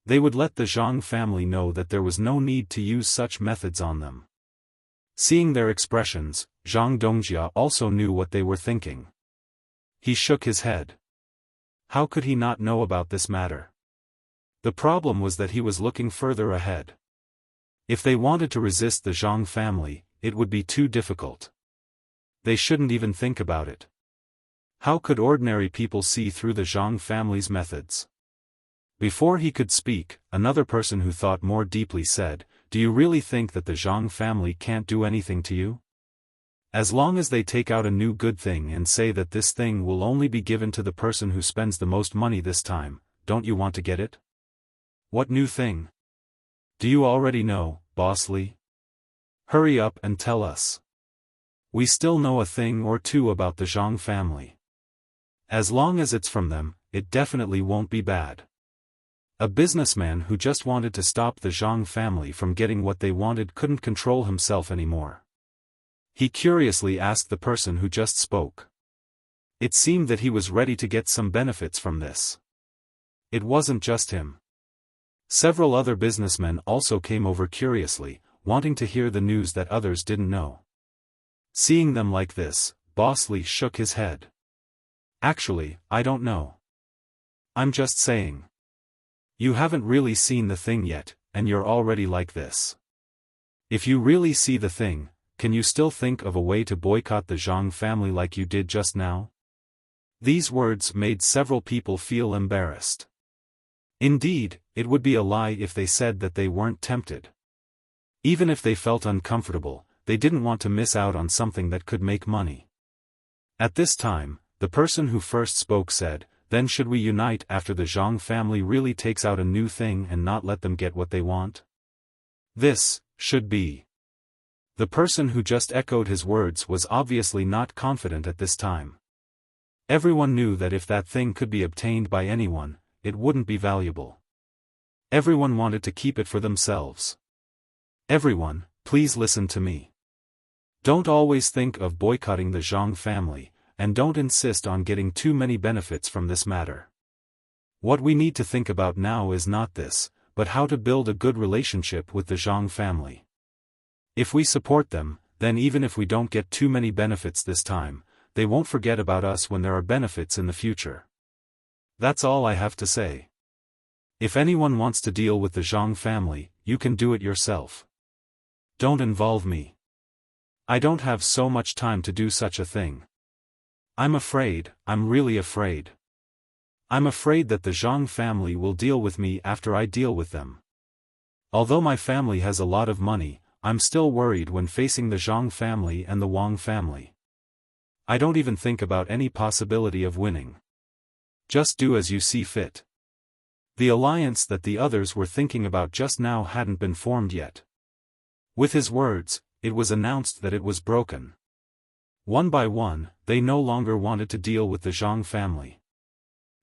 They would let the Zhang family know that there was no need to use such methods on them. Seeing their expressions, Zhang Dongjia also knew what they were thinking. He shook his head. How could he not know about this matter? The problem was that he was looking further ahead. If they wanted to resist the Zhang family, it would be too difficult. They shouldn't even think about it. How could ordinary people see through the Zhang family's methods? Before he could speak, another person who thought more deeply said, "Do you really think that the Zhang family can't do anything to you? As long as they take out a new good thing and say that this thing will only be given to the person who spends the most money this time, don't you want to get it? What new thing? Do you already know, Boss Li? Hurry up and tell us. We still know a thing or two about the Zhang family. As long as it's from them, it definitely won't be bad. A businessman who just wanted to stop the Zhang family from getting what they wanted couldn't control himself anymore. He curiously asked the person who just spoke. It seemed that he was ready to get some benefits from this. It wasn't just him. Several other businessmen also came over curiously, wanting to hear the news that others didn't know. Seeing them like this, Boss Li shook his head. Actually, I don't know. I'm just saying. You haven't really seen the thing yet, and you're already like this. If you really see the thing, can you still think of a way to boycott the Zhang family like you did just now? These words made several people feel embarrassed. Indeed, it would be a lie if they said that they weren't tempted. Even if they felt uncomfortable, they didn't want to miss out on something that could make money. At this time, the person who first spoke said, "Then should we unite after the Zhang family really takes out a new thing and not let them get what they want?" This should be. The person who just echoed his words was obviously not confident at this time. Everyone knew that if that thing could be obtained by anyone, it wouldn't be valuable. Everyone wanted to keep it for themselves. Everyone, please listen to me. Don't always think of boycotting the Zhang family, and don't insist on getting too many benefits from this matter. What we need to think about now is not this, but how to build a good relationship with the Zhang family. If we support them, then even if we don't get too many benefits this time, they won't forget about us when there are benefits in the future. That's all I have to say. If anyone wants to deal with the Zhang family, you can do it yourself. Don't involve me. I don't have so much time to do such a thing. I'm really afraid. I'm afraid that the Zhang family will deal with me after I deal with them. Although my family has a lot of money, I'm still worried when facing the Zhang family and the Wang family. I don't even think about any possibility of winning. Just do as you see fit. The alliance that the others were thinking about just now hadn't been formed yet. With his words, it was announced that it was broken. One by one, they no longer wanted to deal with the Zhang family.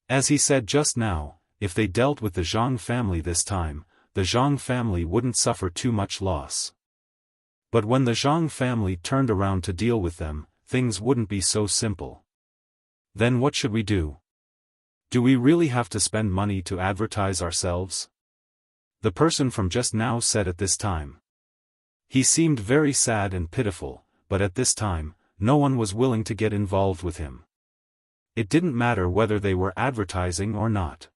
As he said just now, if they dealt with the Zhang family this time, the Zhang family wouldn't suffer too much loss. But when the Zhang family turned around to deal with them, things wouldn't be so simple. Then what should we do? Do we really have to spend money to advertise ourselves? The person from just now said at this time. He seemed very sad and pitiful, but at this time, no one was willing to get involved with him. It didn't matter whether they were advertising or not.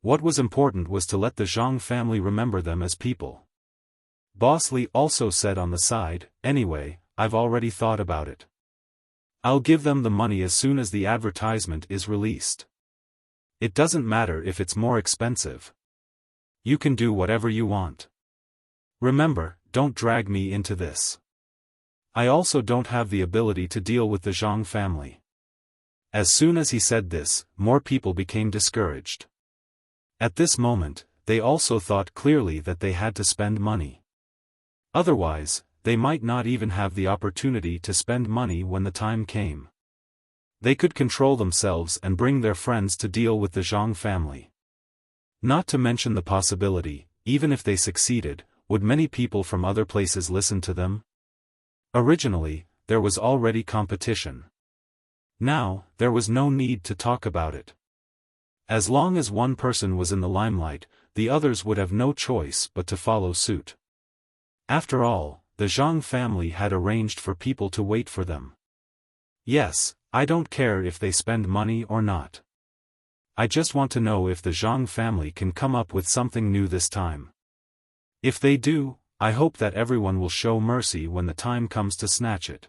What was important was to let the Zhang family remember them as people. Boss Li also said on the side, "Anyway, I've already thought about it. I'll give them the money as soon as the advertisement is released. It doesn't matter if it's more expensive. You can do whatever you want. Remember, don't drag me into this. I also don't have the ability to deal with the Zhang family." As soon as he said this, more people became discouraged. At this moment, they also thought clearly that they had to spend money. Otherwise, they might not even have the opportunity to spend money when the time came. They could control themselves and bring their friends to deal with the Zhang family. Not to mention the possibility, even if they succeeded, would many people from other places listen to them? Originally, there was already competition. Now, there was no need to talk about it. As long as one person was in the limelight, the others would have no choice but to follow suit. After all, the Zhang family had arranged for people to wait for them. Yes, I don't care if they spend money or not. I just want to know if the Zhang family can come up with something new this time. If they do, I hope that everyone will show mercy when the time comes to snatch it.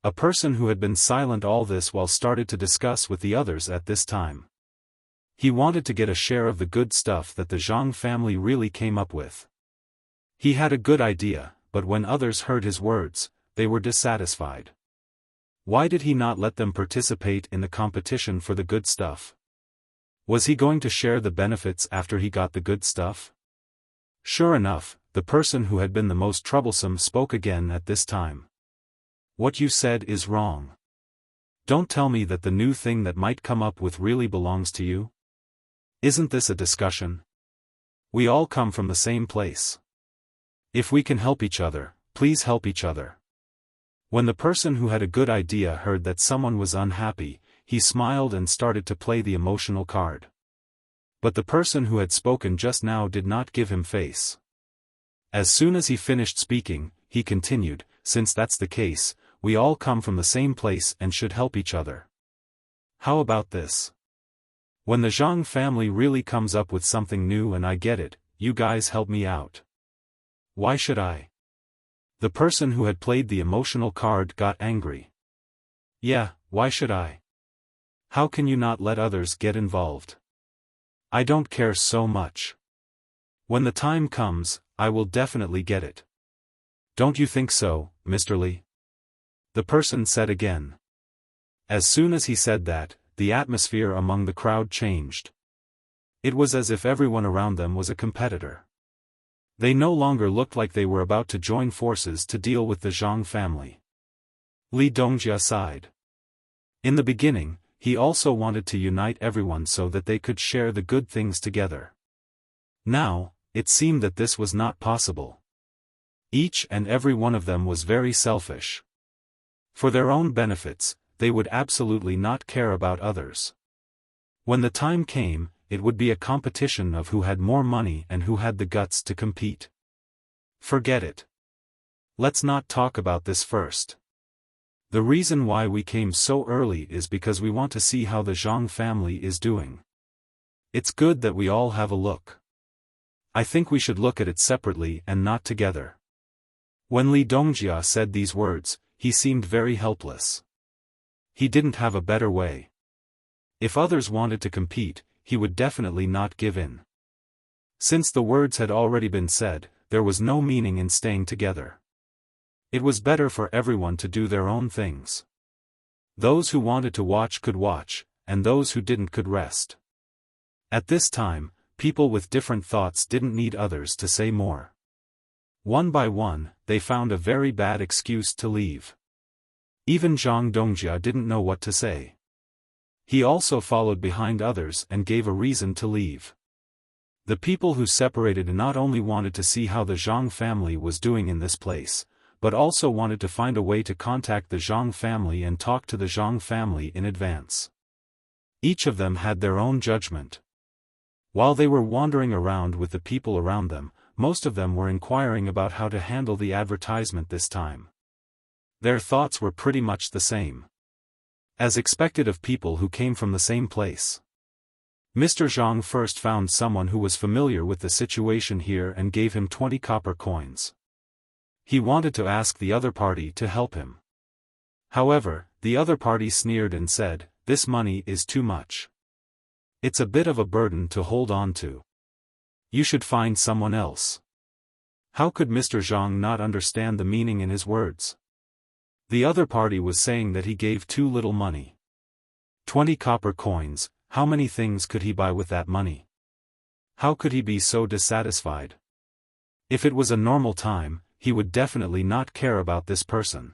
A person who had been silent all this while started to discuss with the others at this time. He wanted to get a share of the good stuff that the Zhang family really came up with. He had a good idea, but when others heard his words, they were dissatisfied. Why did he not let them participate in the competition for the good stuff? Was he going to share the benefits after he got the good stuff? Sure enough, the person who had been the most troublesome spoke again at this time. What you said is wrong. Don't tell me that the new thing that might come up with really belongs to you. Isn't this a discussion? We all come from the same place. If we can help each other, please help each other. When the person who had a good idea heard that someone was unhappy, he smiled and started to play the emotional card. But the person who had spoken just now did not give him face. As soon as he finished speaking, he continued, since that's the case, we all come from the same place and should help each other. How about this? When the Zhang family really comes up with something new and I get it, you guys help me out. Why should I? The person who had played the emotional card got angry. Yeah, why should I? How can you not let others get involved? I don't care so much. When the time comes, I will definitely get it. Don't you think so, Mr. Li? The person said again. As soon as he said that, the atmosphere among the crowd changed. It was as if everyone around them was a competitor. They no longer looked like they were about to join forces to deal with the Zhang family. Li Dongjia sighed. In the beginning, he also wanted to unite everyone so that they could share the good things together. Now, it seemed that this was not possible. Each and every one of them was very selfish. For their own benefits, they would absolutely not care about others. When the time came, it would be a competition of who had more money and who had the guts to compete. Forget it. Let's not talk about this first. The reason why we came so early is because we want to see how the Zhang family is doing. It's good that we all have a look. I think we should look at it separately and not together. When Li Dongjia said these words, he seemed very helpless. He didn't have a better way. If others wanted to compete, he would definitely not give in. Since the words had already been said, there was no meaning in staying together. It was better for everyone to do their own things. Those who wanted to watch could watch, and those who didn't could rest. At this time, people with different thoughts didn't need others to say more. One by one, they found a very bad excuse to leave. Even Zhang Dongjia didn't know what to say. He also followed behind others and gave a reason to leave. The people who separated not only wanted to see how the Zhang family was doing in this place, but also wanted to find a way to contact the Zhang family and talk to the Zhang family in advance. Each of them had their own judgment. While they were wandering around with the people around them, most of them were inquiring about how to handle the advertisement this time. Their thoughts were pretty much the same. As expected of people who came from the same place. Mr. Zhang first found someone who was familiar with the situation here and gave him 20 copper coins. He wanted to ask the other party to help him. However, the other party sneered and said, "This money is too much. It's a bit of a burden to hold on to. You should find someone else." How could Mr. Zhang not understand the meaning in his words? The other party was saying that he gave too little money. 20 copper coins, how many things could he buy with that money? How could he be so dissatisfied? If it was a normal time, he would definitely not care about this person.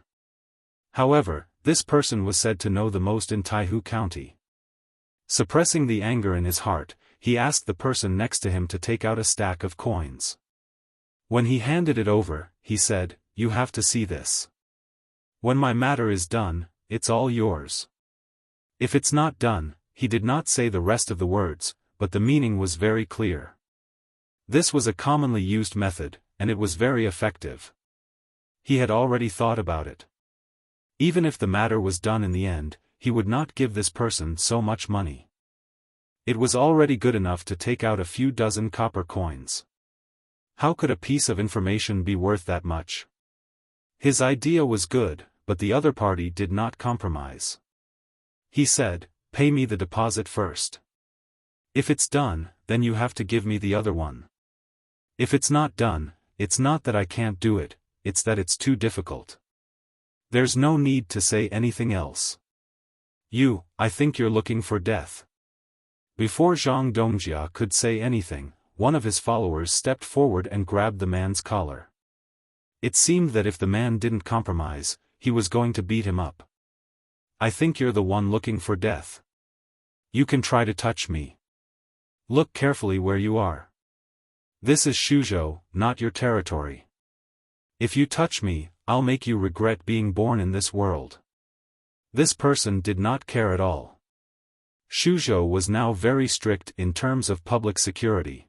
However, this person was said to know the most in Taihu County. Suppressing the anger in his heart, he asked the person next to him to take out a stack of coins. When he handed it over, he said, "You have to see this. When my matter is done, it's all yours." If it's not done, he did not say the rest of the words, but the meaning was very clear. This was a commonly used method, and it was very effective. He had already thought about it. Even if the matter was done in the end, he would not give this person so much money. It was already good enough to take out a few dozen copper coins. How could a piece of information be worth that much? His idea was good, but the other party did not compromise. He said, "Pay me the deposit first. If it's done, then you have to give me the other one. If it's not done, it's not that I can't do it, it's that it's too difficult. There's no need to say anything else. I think you're looking for death." Before Zhang Dongjia could say anything, one of his followers stepped forward and grabbed the man's collar. It seemed that if the man didn't compromise, he was going to beat him up. I think you're the one looking for death. You can try to touch me. Look carefully where you are. This is Shuzhou, not your territory. If you touch me, I'll make you regret being born in this world. This person did not care at all. Shuzhou was now very strict in terms of public security.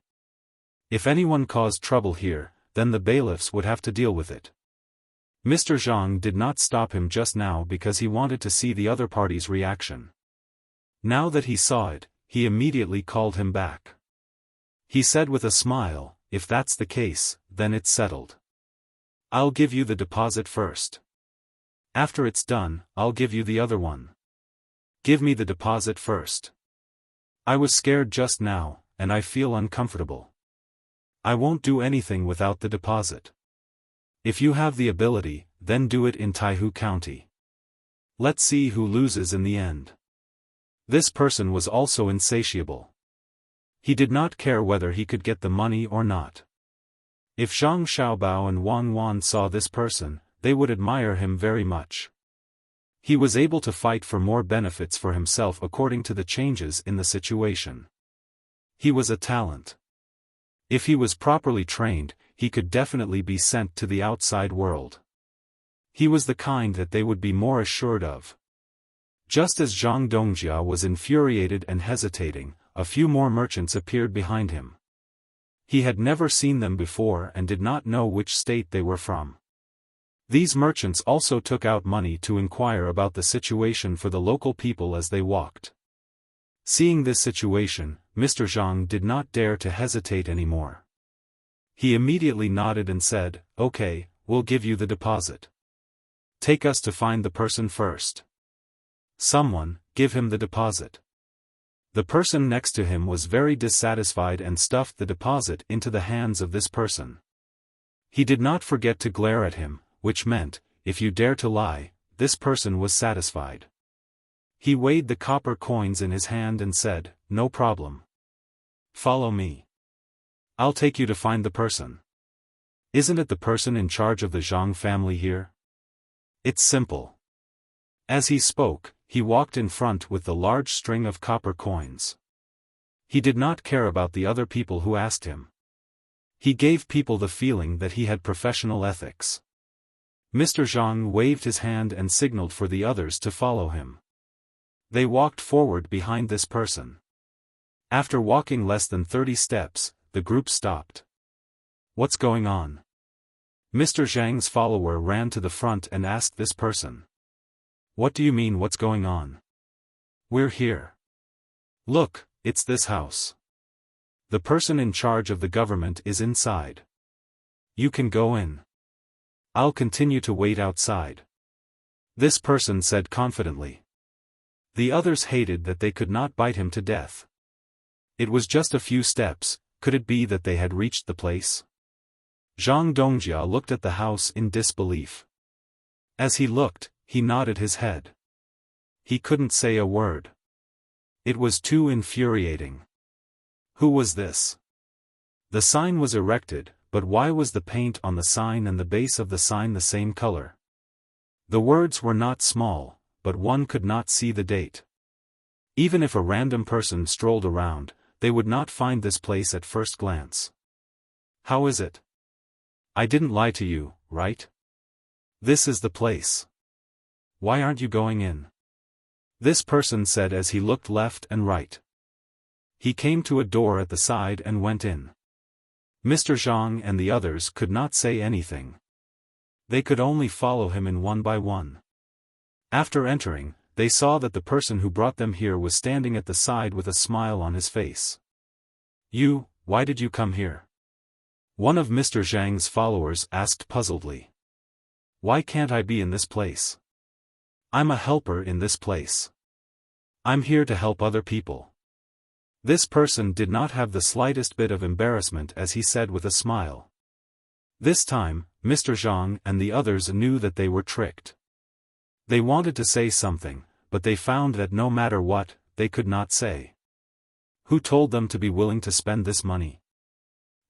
If anyone caused trouble here, then the bailiffs would have to deal with it. Mr. Zhang did not stop him just now because he wanted to see the other party's reaction. Now that he saw it, he immediately called him back. He said with a smile, "If that's the case, then it's settled. I'll give you the deposit first. After it's done, I'll give you the other one. Give me the deposit first. I was scared just now, and I feel uncomfortable. I won't do anything without the deposit. If you have the ability, then do it in Taihu County. Let's see who loses in the end." This person was also insatiable. He did not care whether he could get the money or not. If Zhang Xiaobao and Wang Wan saw this person, they would admire him very much. He was able to fight for more benefits for himself according to the changes in the situation. He was a talent. If he was properly trained, he could definitely be sent to the outside world. He was the kind that they would be more assured of. Just as Zhang Dongjia was infuriated and hesitating, a few more merchants appeared behind him. He had never seen them before and did not know which state they were from. These merchants also took out money to inquire about the situation for the local people as they walked. Seeing this situation, Mr. Zhang did not dare to hesitate anymore. He immediately nodded and said, "Okay, we'll give you the deposit. Take us to find the person first. Someone, give him the deposit." The person next to him was very dissatisfied and stuffed the deposit into the hands of this person. He did not forget to glare at him, which meant, if you dare to lie, this person was satisfied. He weighed the copper coins in his hand and said, "No problem. Follow me. I'll take you to find the person. Isn't it the person in charge of the Zhang family here? It's simple." As he spoke, he walked in front with the large string of copper coins. He did not care about the other people who asked him. He gave people the feeling that he had professional ethics. Mr. Zhang waved his hand and signaled for the others to follow him. They walked forward behind this person. After walking less than 30 steps, the group stopped. "What's going on?" Mr. Zhang's follower ran to the front and asked this person. "What do you mean what's going on? We're here. Look, it's this house. The person in charge of the government is inside. You can go in. I'll continue to wait outside," this person said confidently. The others hated that they could not bite him to death. It was just a few steps. Could it be that they had reached the place? Zhang Dongjia looked at the house in disbelief. As he looked, he nodded his head. He couldn't say a word. It was too infuriating. Who was this? The sign was erected, but why was the paint on the sign and the base of the sign the same color? The words were not small, but one could not see the date. Even if a random person strolled around, they would not find this place at first glance. How is it? I didn't lie to you, right? This is the place. Why aren't you going in? This person said as he looked left and right. He came to a door at the side and went in. Mr. Zhang and the others could not say anything. They could only follow him in one by one. After entering, they saw that the person who brought them here was standing at the side with a smile on his face. "You, why did you come here?" One of Mr. Zhang's followers asked puzzledly. "Why can't I be in this place? I'm a helper in this place. I'm here to help other people." This person did not have the slightest bit of embarrassment as he said with a smile. This time, Mr. Zhang and the others knew that they were tricked. They wanted to say something, but they found that no matter what, they could not say. Who told them to be willing to spend this money?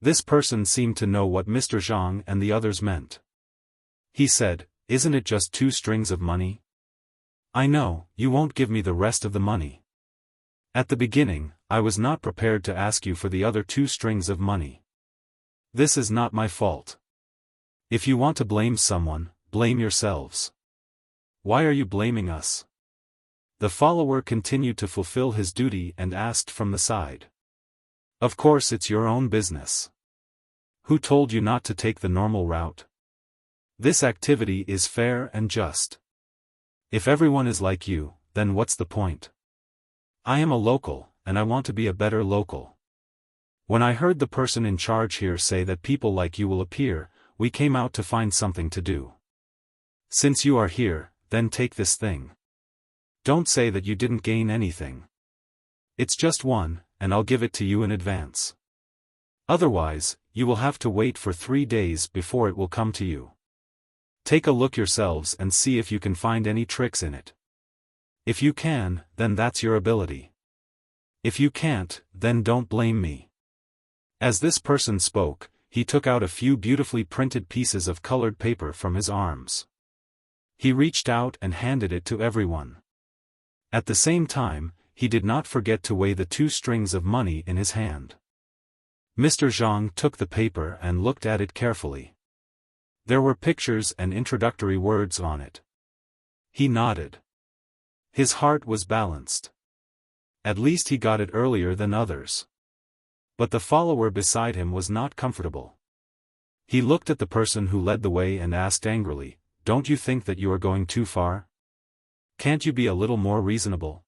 This person seemed to know what Mr. Zhang and the others meant. He said, isn't it just 2 strings of money? I know, you won't give me the rest of the money. At the beginning, I was not prepared to ask you for the other 2 strings of money. This is not my fault. If you want to blame someone, blame yourselves. Why are you blaming us? The follower continued to fulfill his duty and asked from the side. Of course it's your own business. Who told you not to take the normal route? This activity is fair and just. If everyone is like you, then what's the point? I am a local, and I want to be a better local. When I heard the person in charge here say that people like you will appear, we came out to find something to do. Since you are here, then take this thing. Don't say that you didn't gain anything. It's just 1, and I'll give it to you in advance. Otherwise, you will have to wait for 3 days before it will come to you. Take a look yourselves and see if you can find any tricks in it. If you can, then that's your ability. If you can't, then don't blame me. As this person spoke, he took out a few beautifully printed pieces of colored paper from his arms. He reached out and handed it to everyone. At the same time, he did not forget to weigh the 2 strings of money in his hand. Mr. Zhang took the paper and looked at it carefully. There were pictures and introductory words on it. He nodded. His heart was balanced. At least he got it earlier than others. But the follower beside him was not comfortable. He looked at the person who led the way and asked angrily, "Don't you think that you are going too far? Can't you be a little more reasonable?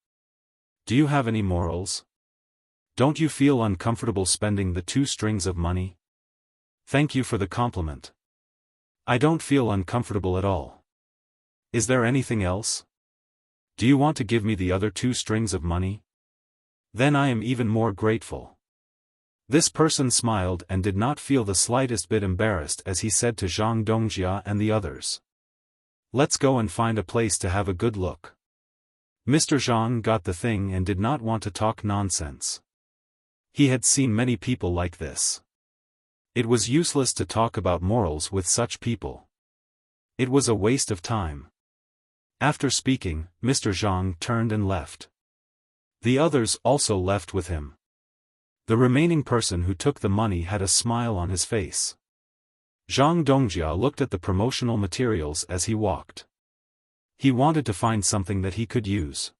Do you have any morals? Don't you feel uncomfortable spending the 2 strings of money? Thank you for the compliment. I don't feel uncomfortable at all. Is there anything else? Do you want to give me the other 2 strings of money? Then I am even more grateful." This person smiled and did not feel the slightest bit embarrassed as he said to Zhang Dongjia and the others, "Let's go and find a place to have a good look." Mr. Zhang got the thing and did not want to talk nonsense. He had seen many people like this. It was useless to talk about morals with such people. It was a waste of time. After speaking, Mr. Zhang turned and left. The others also left with him. The remaining person who took the money had a smile on his face. Zhang Dongjia looked at the promotional materials as he walked. He wanted to find something that he could use.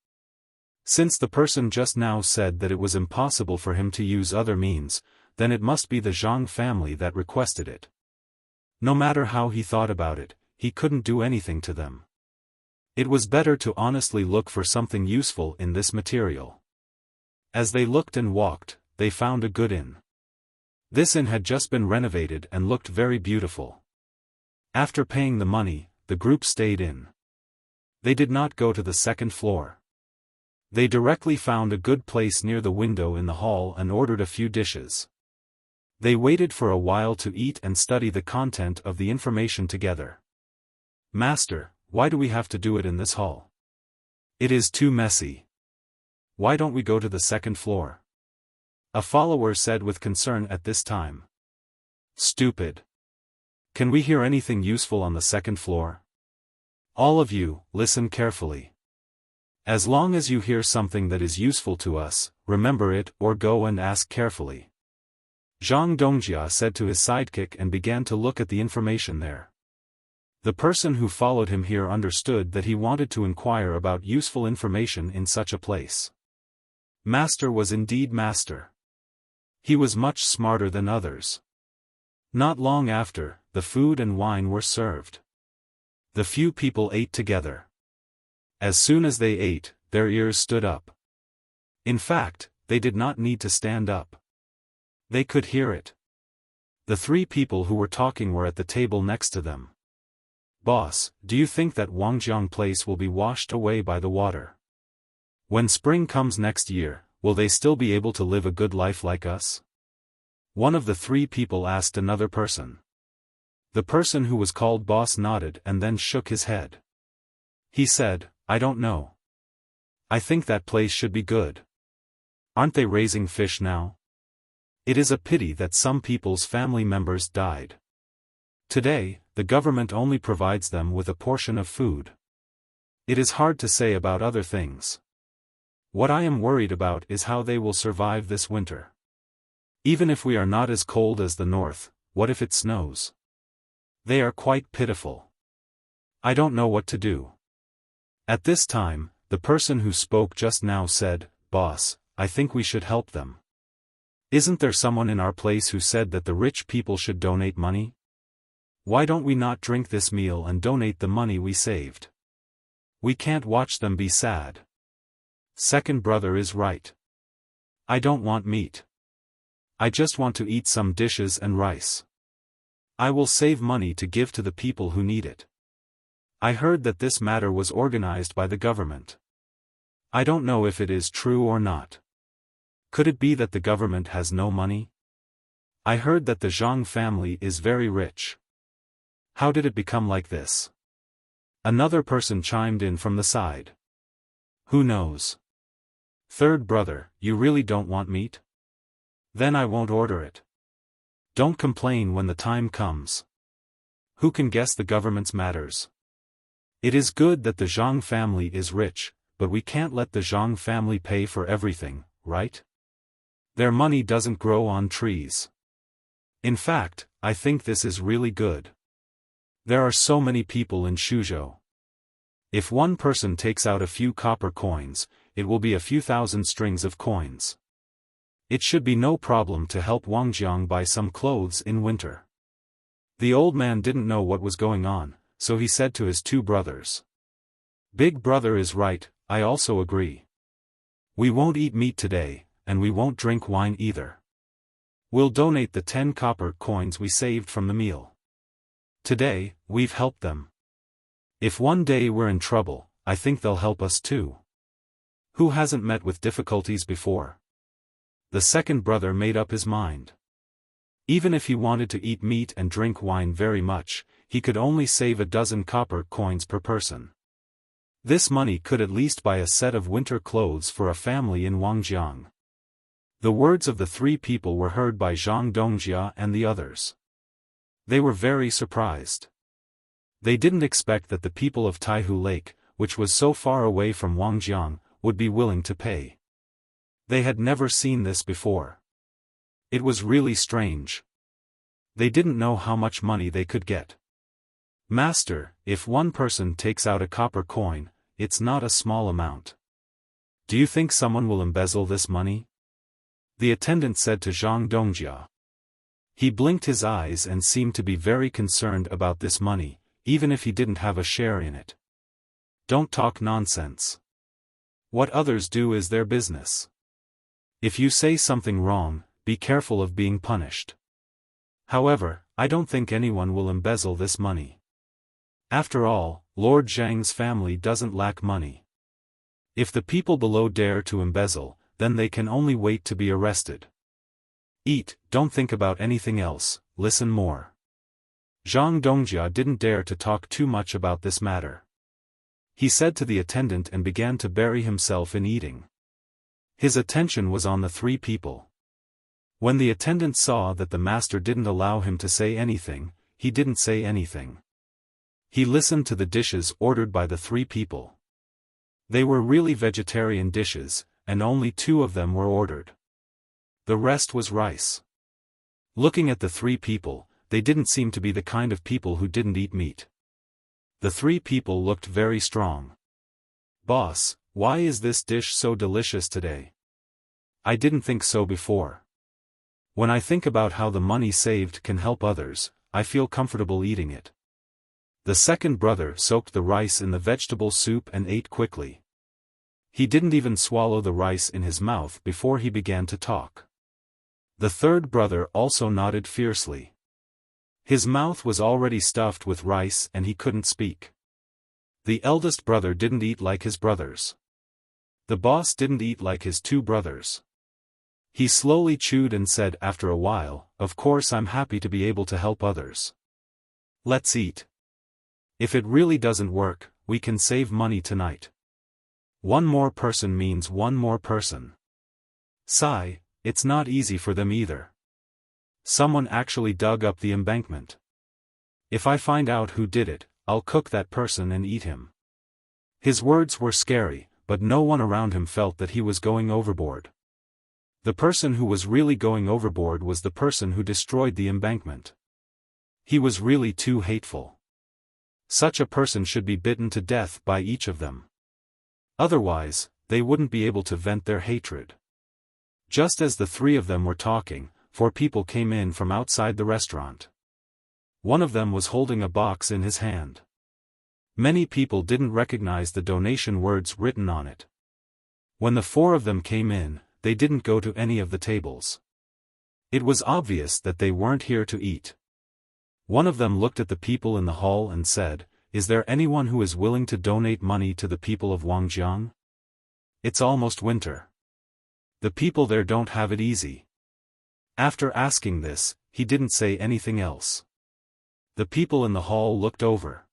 Since the person just now said that it was impossible for him to use other means, then it must be the Zhang family that requested it. No matter how he thought about it, he couldn't do anything to them. It was better to honestly look for something useful in this material. As they looked and walked, they found a good inn. This inn had just been renovated and looked very beautiful. After paying the money, the group stayed in. They did not go to the 2nd floor. They directly found a good place near the window in the hall and ordered a few dishes. They waited for a while to eat and study the content of the information together. "Master, why do we have to do it in this hall? It is too messy. Why don't we go to the 2nd floor?" A follower said with concern at this time. "Stupid. Can we hear anything useful on the 2nd floor? All of you, listen carefully. As long as you hear something that is useful to us, remember it or go and ask carefully." Zhang Dongjia said to his sidekick and began to look at the information there. The person who followed him here understood that he wanted to inquire about useful information in such a place. Master was indeed master. He was much smarter than others. Not long after, the food and wine were served. The few people ate together. As soon as they ate, their ears stood up. In fact, they did not need to stand up. They could hear it. The 3 people who were talking were at the table next to them. "Boss, do you think that Wangjiang place will be washed away by the water? When spring comes next year, will they still be able to live a good life like us?" One of the 3 people asked another person. The person who was called boss nodded and then shook his head. He said, "I don't know. I think that place should be good. Aren't they raising fish now? It is a pity that some people's family members died. Today, the government only provides them with a portion of food. It is hard to say about other things. What I am worried about is how they will survive this winter. Even if we are not as cold as the north, what if it snows? They are quite pitiful. I don't know what to do. At this time, the person who spoke just now said, "Boss, I think we should help them. Isn't there someone in our place who said that the rich people should donate money? Why don't we not drink this meal and donate the money we saved? We can't watch them be sad." Second brother is right. I don't want meat. I just want to eat some dishes and rice. I will save money to give to the people who need it. I heard that this matter was organized by the government. I don't know if it is true or not. Could it be that the government has no money? I heard that the Zhang family is very rich. How did it become like this? Another person chimed in from the side. Who knows? Third brother, you really don't want meat? Then I won't order it. Don't complain when the time comes. Who can guess the government's matters? It is good that the Zhang family is rich, but we can't let the Zhang family pay for everything, right? Their money doesn't grow on trees. In fact, I think this is really good. There are so many people in Shuzhou. If one person takes out a few copper coins, it will be a few thousand strings of coins. It should be no problem to help Wangjiang buy some clothes in winter. The old man didn't know what was going on, so he said to his two brothers. Big brother is right, I also agree. We won't eat meat today, and we won't drink wine either. We'll donate the 10 copper coins we saved from the meal. Today, we've helped them. If one day we're in trouble, I think they'll help us too. Who hasn't met with difficulties before? The second brother made up his mind. Even if he wanted to eat meat and drink wine very much, he could only save a dozen copper coins per person. This money could at least buy a set of winter clothes for a family in Wangjiang. The words of the three people were heard by Zhang Dongjia and the others. They were very surprised. They didn't expect that the people of Taihu Lake, which was so far away from Wangjiang, would be willing to pay. They had never seen this before. It was really strange. They didn't know how much money they could get. Master, if one person takes out a copper coin, it's not a small amount. Do you think someone will embezzle this money? The attendant said to Zhang Dongjia. He blinked his eyes and seemed to be very concerned about this money, even if he didn't have a share in it. Don't talk nonsense. What others do is their business. If you say something wrong, be careful of being punished. However, I don't think anyone will embezzle this money. After all, Lord Zhang's family doesn't lack money. If the people below dare to embezzle, then they can only wait to be arrested. Eat, don't think about anything else, listen more. Zhang Dongjia didn't dare to talk too much about this matter. He said to the attendant and began to bury himself in eating. His attention was on the three people. When the attendant saw that the master didn't allow him to say anything, he didn't say anything. He listened to the dishes ordered by the three people. They were really vegetarian dishes, and only 2 of them were ordered. The rest was rice. Looking at the 3 people, they didn't seem to be the kind of people who didn't eat meat. The 3 people looked very strong. Boss, why is this dish so delicious today? I didn't think so before. When I think about how the money saved can help others, I feel comfortable eating it. The second brother soaked the rice in the vegetable soup and ate quickly. He didn't even swallow the rice in his mouth before he began to talk. The third brother also nodded fiercely. His mouth was already stuffed with rice and he couldn't speak. The eldest brother didn't eat like his brothers. The boss didn't eat like his 2 brothers. He slowly chewed and said after a while, "Of course I'm happy to be able to help others. Let's eat. If it really doesn't work, we can save money tonight. 1 more person means 1 more person. Sigh, it's not easy for them either. Someone actually dug up the embankment. If I find out who did it, I'll cook that person and eat him. His words were scary, but no one around him felt that he was going overboard. The person who was really going overboard was the person who destroyed the embankment. He was really too hateful. Such a person should be bitten to death by each of them. Otherwise, they wouldn't be able to vent their hatred. Just as the three of them were talking, 4 people came in from outside the restaurant. One of them was holding a box in his hand. Many people didn't recognize the donation words written on it. When the 4 of them came in, they didn't go to any of the tables. It was obvious that they weren't here to eat. One of them looked at the people in the hall and said, "Is there anyone who is willing to donate money to the people of Wangjiang? It's almost winter. The people there don't have it easy." After asking this, he didn't say anything else. The people in the hall looked over.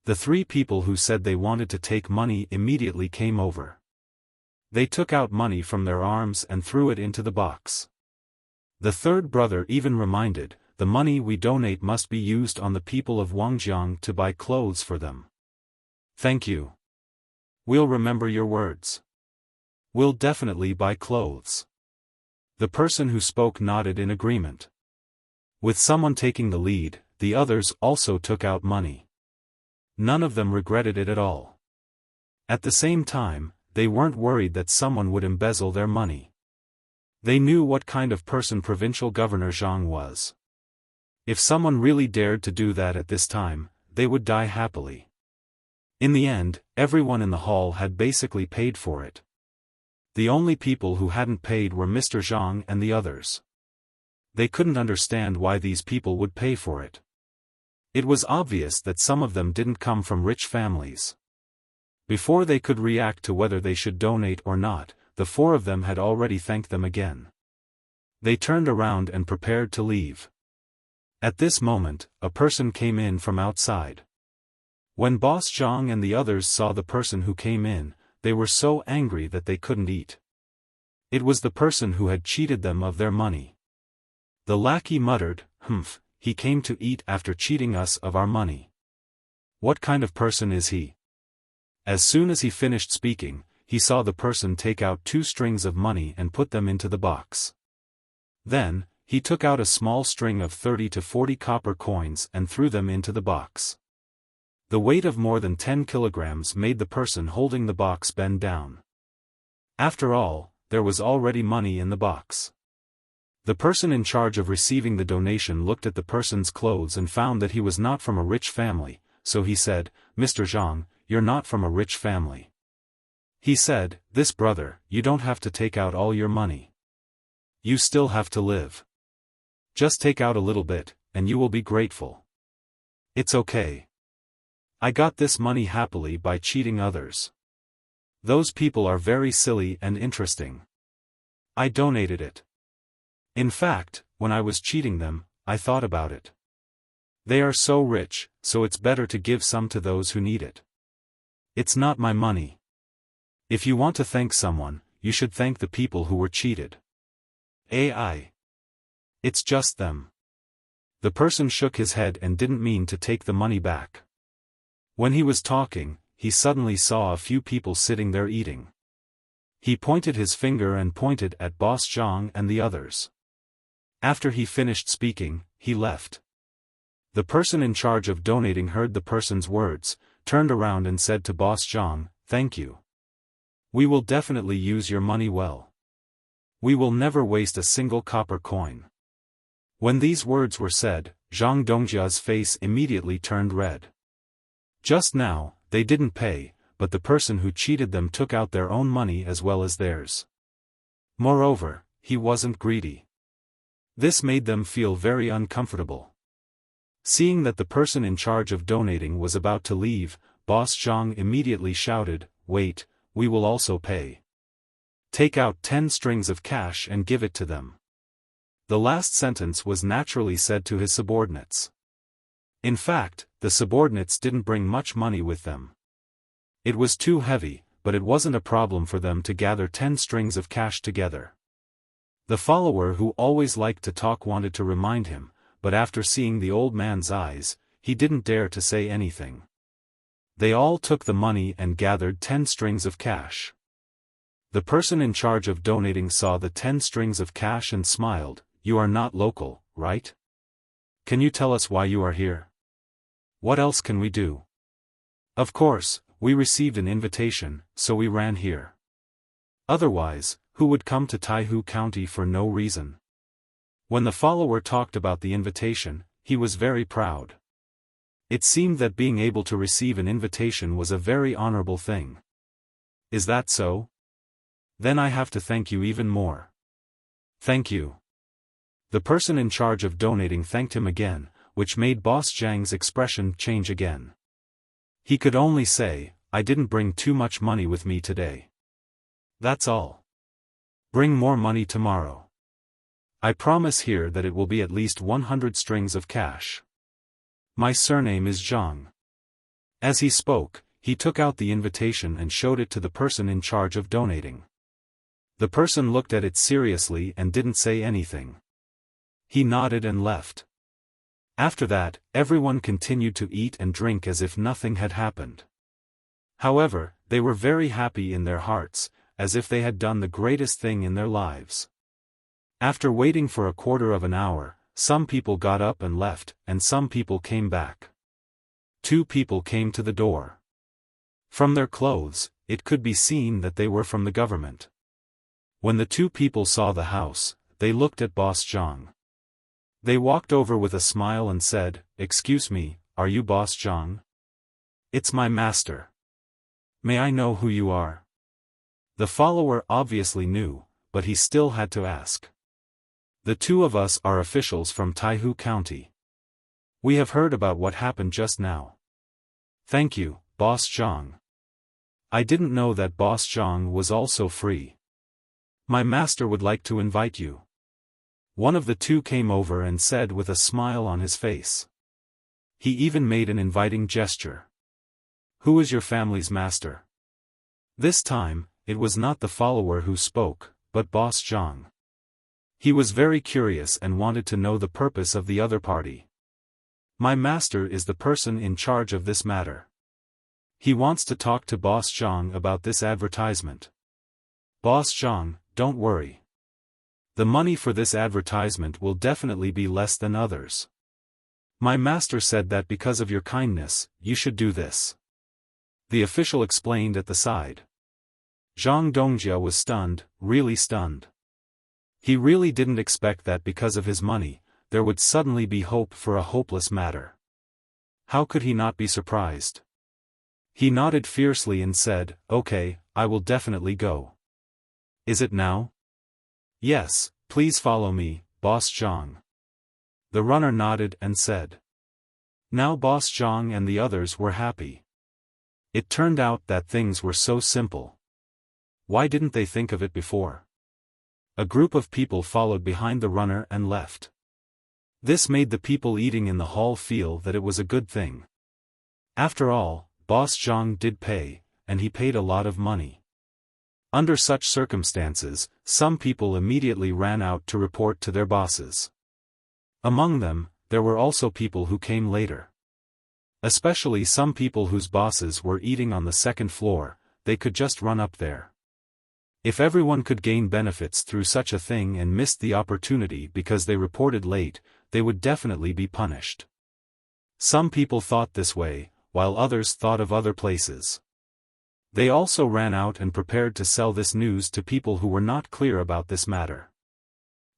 The 3 people who said they wanted to take money immediately came over. They took out money from their arms and threw it into the box. The third brother even reminded, "The money we donate must be used on the people of Wangjiang to buy clothes for them." "Thank you. We'll remember your words. We'll definitely buy clothes." The person who spoke nodded in agreement. With someone taking the lead, the others also took out money. None of them regretted it at all. At the same time, they weren't worried that someone would embezzle their money. They knew what kind of person Provincial Governor Zhang was. If someone really dared to do that at this time, they would die happily. In the end, everyone in the hall had basically paid for it. The only people who hadn't paid were Mr. Zhang and the others. They couldn't understand why these people would pay for it. It was obvious that some of them didn't come from rich families. Before they could react to whether they should donate or not, the 4 of them had already thanked them again. They turned around and prepared to leave. At this moment, a person came in from outside. When Boss Zhang and the others saw the person who came in, they were so angry that they couldn't eat. It was the person who had cheated them of their money. The lackey muttered, "Humph, he came to eat after cheating us of our money. What kind of person is he?" As soon as he finished speaking, he saw the person take out 2 strings of money and put them into the box. Then, he took out a small string of 30 to 40 copper coins and threw them into the box. The weight of more than 10 kilograms made the person holding the box bend down. After all, there was already money in the box. The person in charge of receiving the donation looked at the person's clothes and found that he was not from a rich family, so he said, "Mr. Zhang, you're not from a rich family." He said, "This brother, you don't have to take out all your money. You still have to live. Just take out a little bit, and you will be grateful. It's okay. I got this money happily by cheating others. Those people are very silly and interesting. I donated it. In fact, when I was cheating them, I thought about it. They are so rich, so it's better to give some to those who need it. It's not my money. If you want to thank someone, you should thank the people who were cheated. AI. It's just them." The person shook his head and didn't mean to take the money back. When he was talking, he suddenly saw a few people sitting there eating. He pointed his finger and pointed at Boss Zhang and the others. After he finished speaking, he left. The person in charge of donating heard the person's words, turned around and said to Boss Zhang, "Thank you. We will definitely use your money well. We will never waste a single copper coin." When these words were said, Zhang Dongjia's face immediately turned red. Just now, they didn't pay, but the person who cheated them took out their own money as well as theirs. Moreover, he wasn't greedy. This made them feel very uncomfortable. Seeing that the person in charge of donating was about to leave, Boss Zhang immediately shouted, "Wait, we will also pay. Take out 10 strings of cash and give it to them." The last sentence was naturally said to his subordinates. In fact, the subordinates didn't bring much money with them. It was too heavy, but it wasn't a problem for them to gather 10 strings of cash together. The follower who always liked to talk wanted to remind him, but after seeing the old man's eyes, he didn't dare to say anything. They all took the money and gathered 10 strings of cash. The person in charge of donating saw the 10 strings of cash and smiled. "You are not local, right? Can you tell us why you are here? What else can we do?" "Of course, we received an invitation, so we ran here. Otherwise, who would come to Taihu County for no reason?" When the follower talked about the invitation, he was very proud. It seemed that being able to receive an invitation was a very honorable thing. "Is that so? Then I have to thank you even more." "Thank you." The person in charge of donating thanked him again, which made Boss Zhang's expression change again. He could only say, "I didn't bring too much money with me today. That's all. Bring more money tomorrow. I promise here that it will be at least 100 strings of cash. My surname is Zhang." As he spoke, he took out the invitation and showed it to the person in charge of donating. The person looked at it seriously and didn't say anything. He nodded and left. After that, everyone continued to eat and drink as if nothing had happened. However, they were very happy in their hearts, as if they had done the greatest thing in their lives. After waiting for a quarter of an hour, some people got up and left, and some people came back. 2 people came to the door. From their clothes, it could be seen that they were from the government. When the 2 people saw the house, they looked at Boss Zhang. They walked over with a smile and said, "Excuse me, are you Boss Zhang?" "It's my master." "May I know who you are?" The follower obviously knew, but he still had to ask. "The 2 of us are officials from Taihu County. We have heard about what happened just now." "Thank you, Boss Zhang. I didn't know that Boss Zhang was also free. My master would like to invite you." One of the 2 came over and said with a smile on his face. He even made an inviting gesture. "Who is your family's master?" This time, it was not the follower who spoke, but Boss Zhang. He was very curious and wanted to know the purpose of the other party. "My master is the person in charge of this matter. He wants to talk to Boss Zhang about this advertisement." "Boss Zhang, don't worry. The money for this advertisement will definitely be less than others. My master said that because of your kindness, you should do this." The official explained at the side. Zhang Dongjia was stunned, really stunned. He really didn't expect that because of his money, there would suddenly be hope for a hopeless matter. How could he not be surprised? He nodded fiercely and said, "Okay, I will definitely go." "Is it now?" "Yes, please follow me, Boss Zhang." The runner nodded and said. Now Boss Zhang and the others were happy. It turned out that things were so simple. Why didn't they think of it before? A group of people followed behind the runner and left. This made the people eating in the hall feel that it was a good thing. After all, Boss Zhang did pay, and he paid a lot of money. Under such circumstances, some people immediately ran out to report to their bosses. Among them, there were also people who came later. Especially some people whose bosses were eating on the 2nd floor, they could just run up there. If everyone could gain benefits through such a thing and missed the opportunity because they reported late, they would definitely be punished. Some people thought this way, while others thought of other places. They also ran out and prepared to sell this news to people who were not clear about this matter.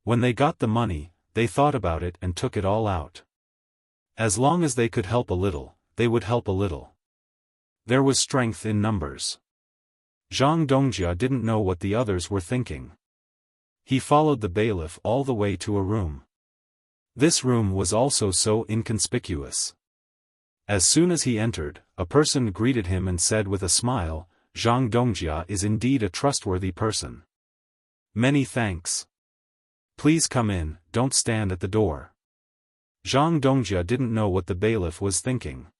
When they got the money, they thought about it and took it all out. As long as they could help a little, they would help a little. There was strength in numbers. Zhang Dongjia didn't know what the others were thinking. He followed the bailiff all the way to a room. This room was also so inconspicuous. As soon as he entered, a person greeted him and said with a smile, "Zhang Dongjia is indeed a trustworthy person. Many thanks. Please come in, don't stand at the door." Zhang Dongjia didn't know what the bailiff was thinking.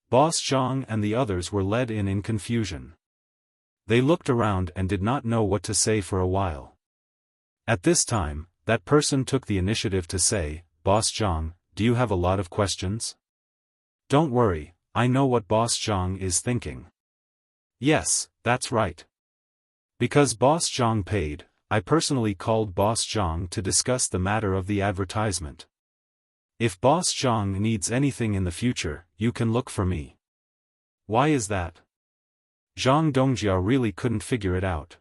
Boss Zhang and the others were led in confusion. They looked around and did not know what to say for a while. At this time, that person took the initiative to say, "Boss Zhang, do you have a lot of questions?" Don't worry, I know what Boss Zhang is thinking. Yes, that's right. Because Boss Zhang paid, I personally called Boss Zhang to discuss the matter of the advertisement. If Boss Zhang needs anything in the future, you can look for me. Why is that? Zhang Dongjia really couldn't figure it out.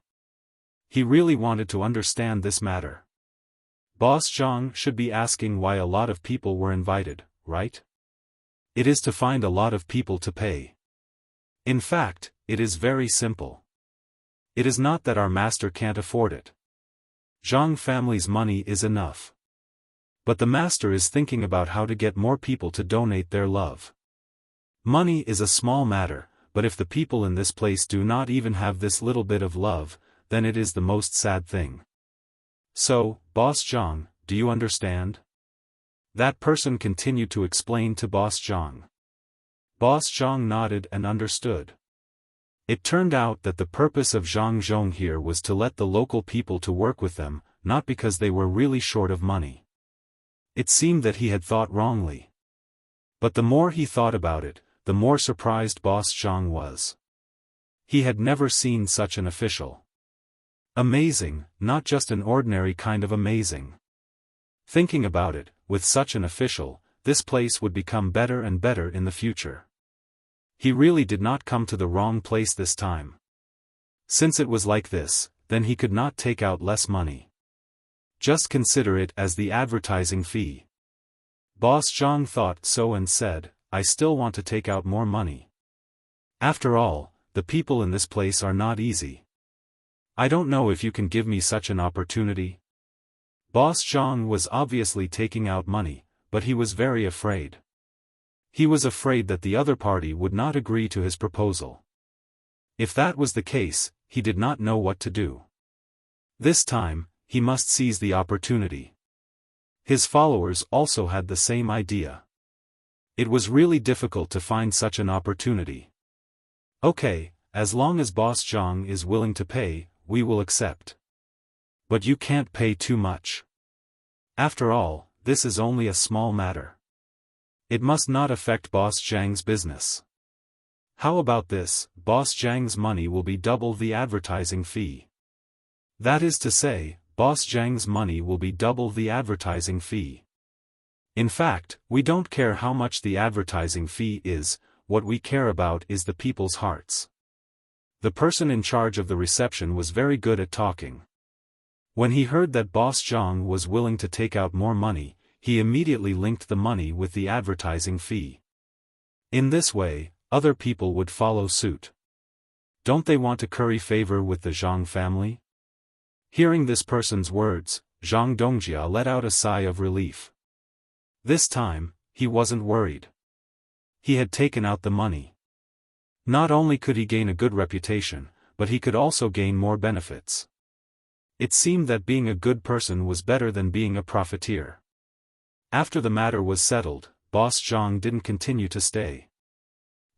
He really wanted to understand this matter. Boss Zhang should be asking why a lot of people were invited, right? It is to find a lot of people to pay. In fact, it is very simple. It is not that our master can't afford it. Zhang family's money is enough. But the master is thinking about how to get more people to donate their love. Money is a small matter, but if the people in this place do not even have this little bit of love, then it is the most sad thing. So, Boss Zhang, do you understand? That person continued to explain to Boss Zhang. Boss Zhang nodded and understood. It turned out that the purpose of Zhang Zhong here was to let the local people to work with them, not because they were really short of money. It seemed that he had thought wrongly. But the more he thought about it, the more surprised Boss Zhang was. He had never seen such an official. Amazing, not just an ordinary kind of amazing. Thinking about it, with such an official, this place would become better and better in the future. He really did not come to the wrong place this time. Since it was like this, then he could not take out less money. Just consider it as the advertising fee. Boss Zhang thought so and said, I still want to take out more money. After all, the people in this place are not easy. I don't know if you can give me such an opportunity. Boss Zhang was obviously taking out money, but he was very afraid. He was afraid that the other party would not agree to his proposal. If that was the case, he did not know what to do. This time, he must seize the opportunity. His followers also had the same idea. It was really difficult to find such an opportunity. Okay, as long as Boss Zhang is willing to pay, we will accept. But you can't pay too much. After all, this is only a small matter. It must not affect Boss Zhang's business. How about this? Boss Zhang's money will be double the advertising fee. That is to say, Boss Zhang's money will be double the advertising fee. In fact, we don't care how much the advertising fee is, what we care about is the people's hearts. The person in charge of the reception was very good at talking. When he heard that Boss Zhang was willing to take out more money, he immediately linked the money with the advertising fee. In this way, other people would follow suit. Don't they want to curry favor with the Zhang family? Hearing this person's words, Zhang Dongjia let out a sigh of relief. This time, he wasn't worried. He had taken out the money. Not only could he gain a good reputation, but he could also gain more benefits. It seemed that being a good person was better than being a profiteer. After the matter was settled, Boss Zhang didn't continue to stay.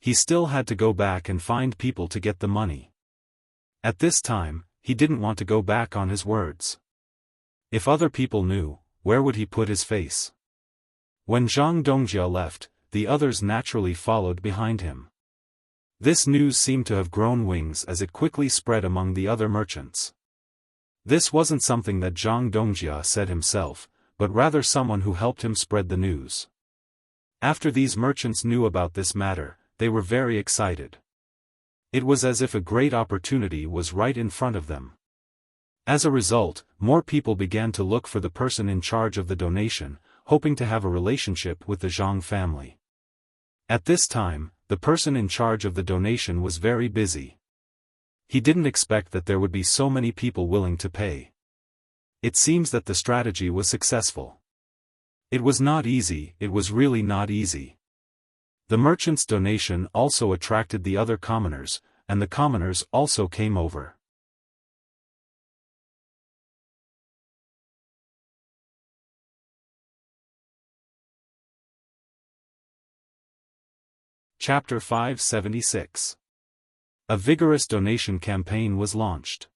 He still had to go back and find people to get the money. At this time, he didn't want to go back on his words. If other people knew, where would he put his face? When Zhang Dongjia left, the others naturally followed behind him. This news seemed to have grown wings as it quickly spread among the other merchants. This wasn't something that Zhang Dongjia said himself, but rather someone who helped him spread the news. After these merchants knew about this matter, they were very excited. It was as if a great opportunity was right in front of them. As a result, more people began to look for the person in charge of the donation, hoping to have a relationship with the Zhang family. At this time, the person in charge of the donation was very busy. He didn't expect that there would be so many people willing to pay. It seems that the strategy was successful. It was not easy, it was really not easy. The merchant's donation also attracted the other commoners, and the commoners also came over. Chapter 576. A vigorous donation campaign was launched.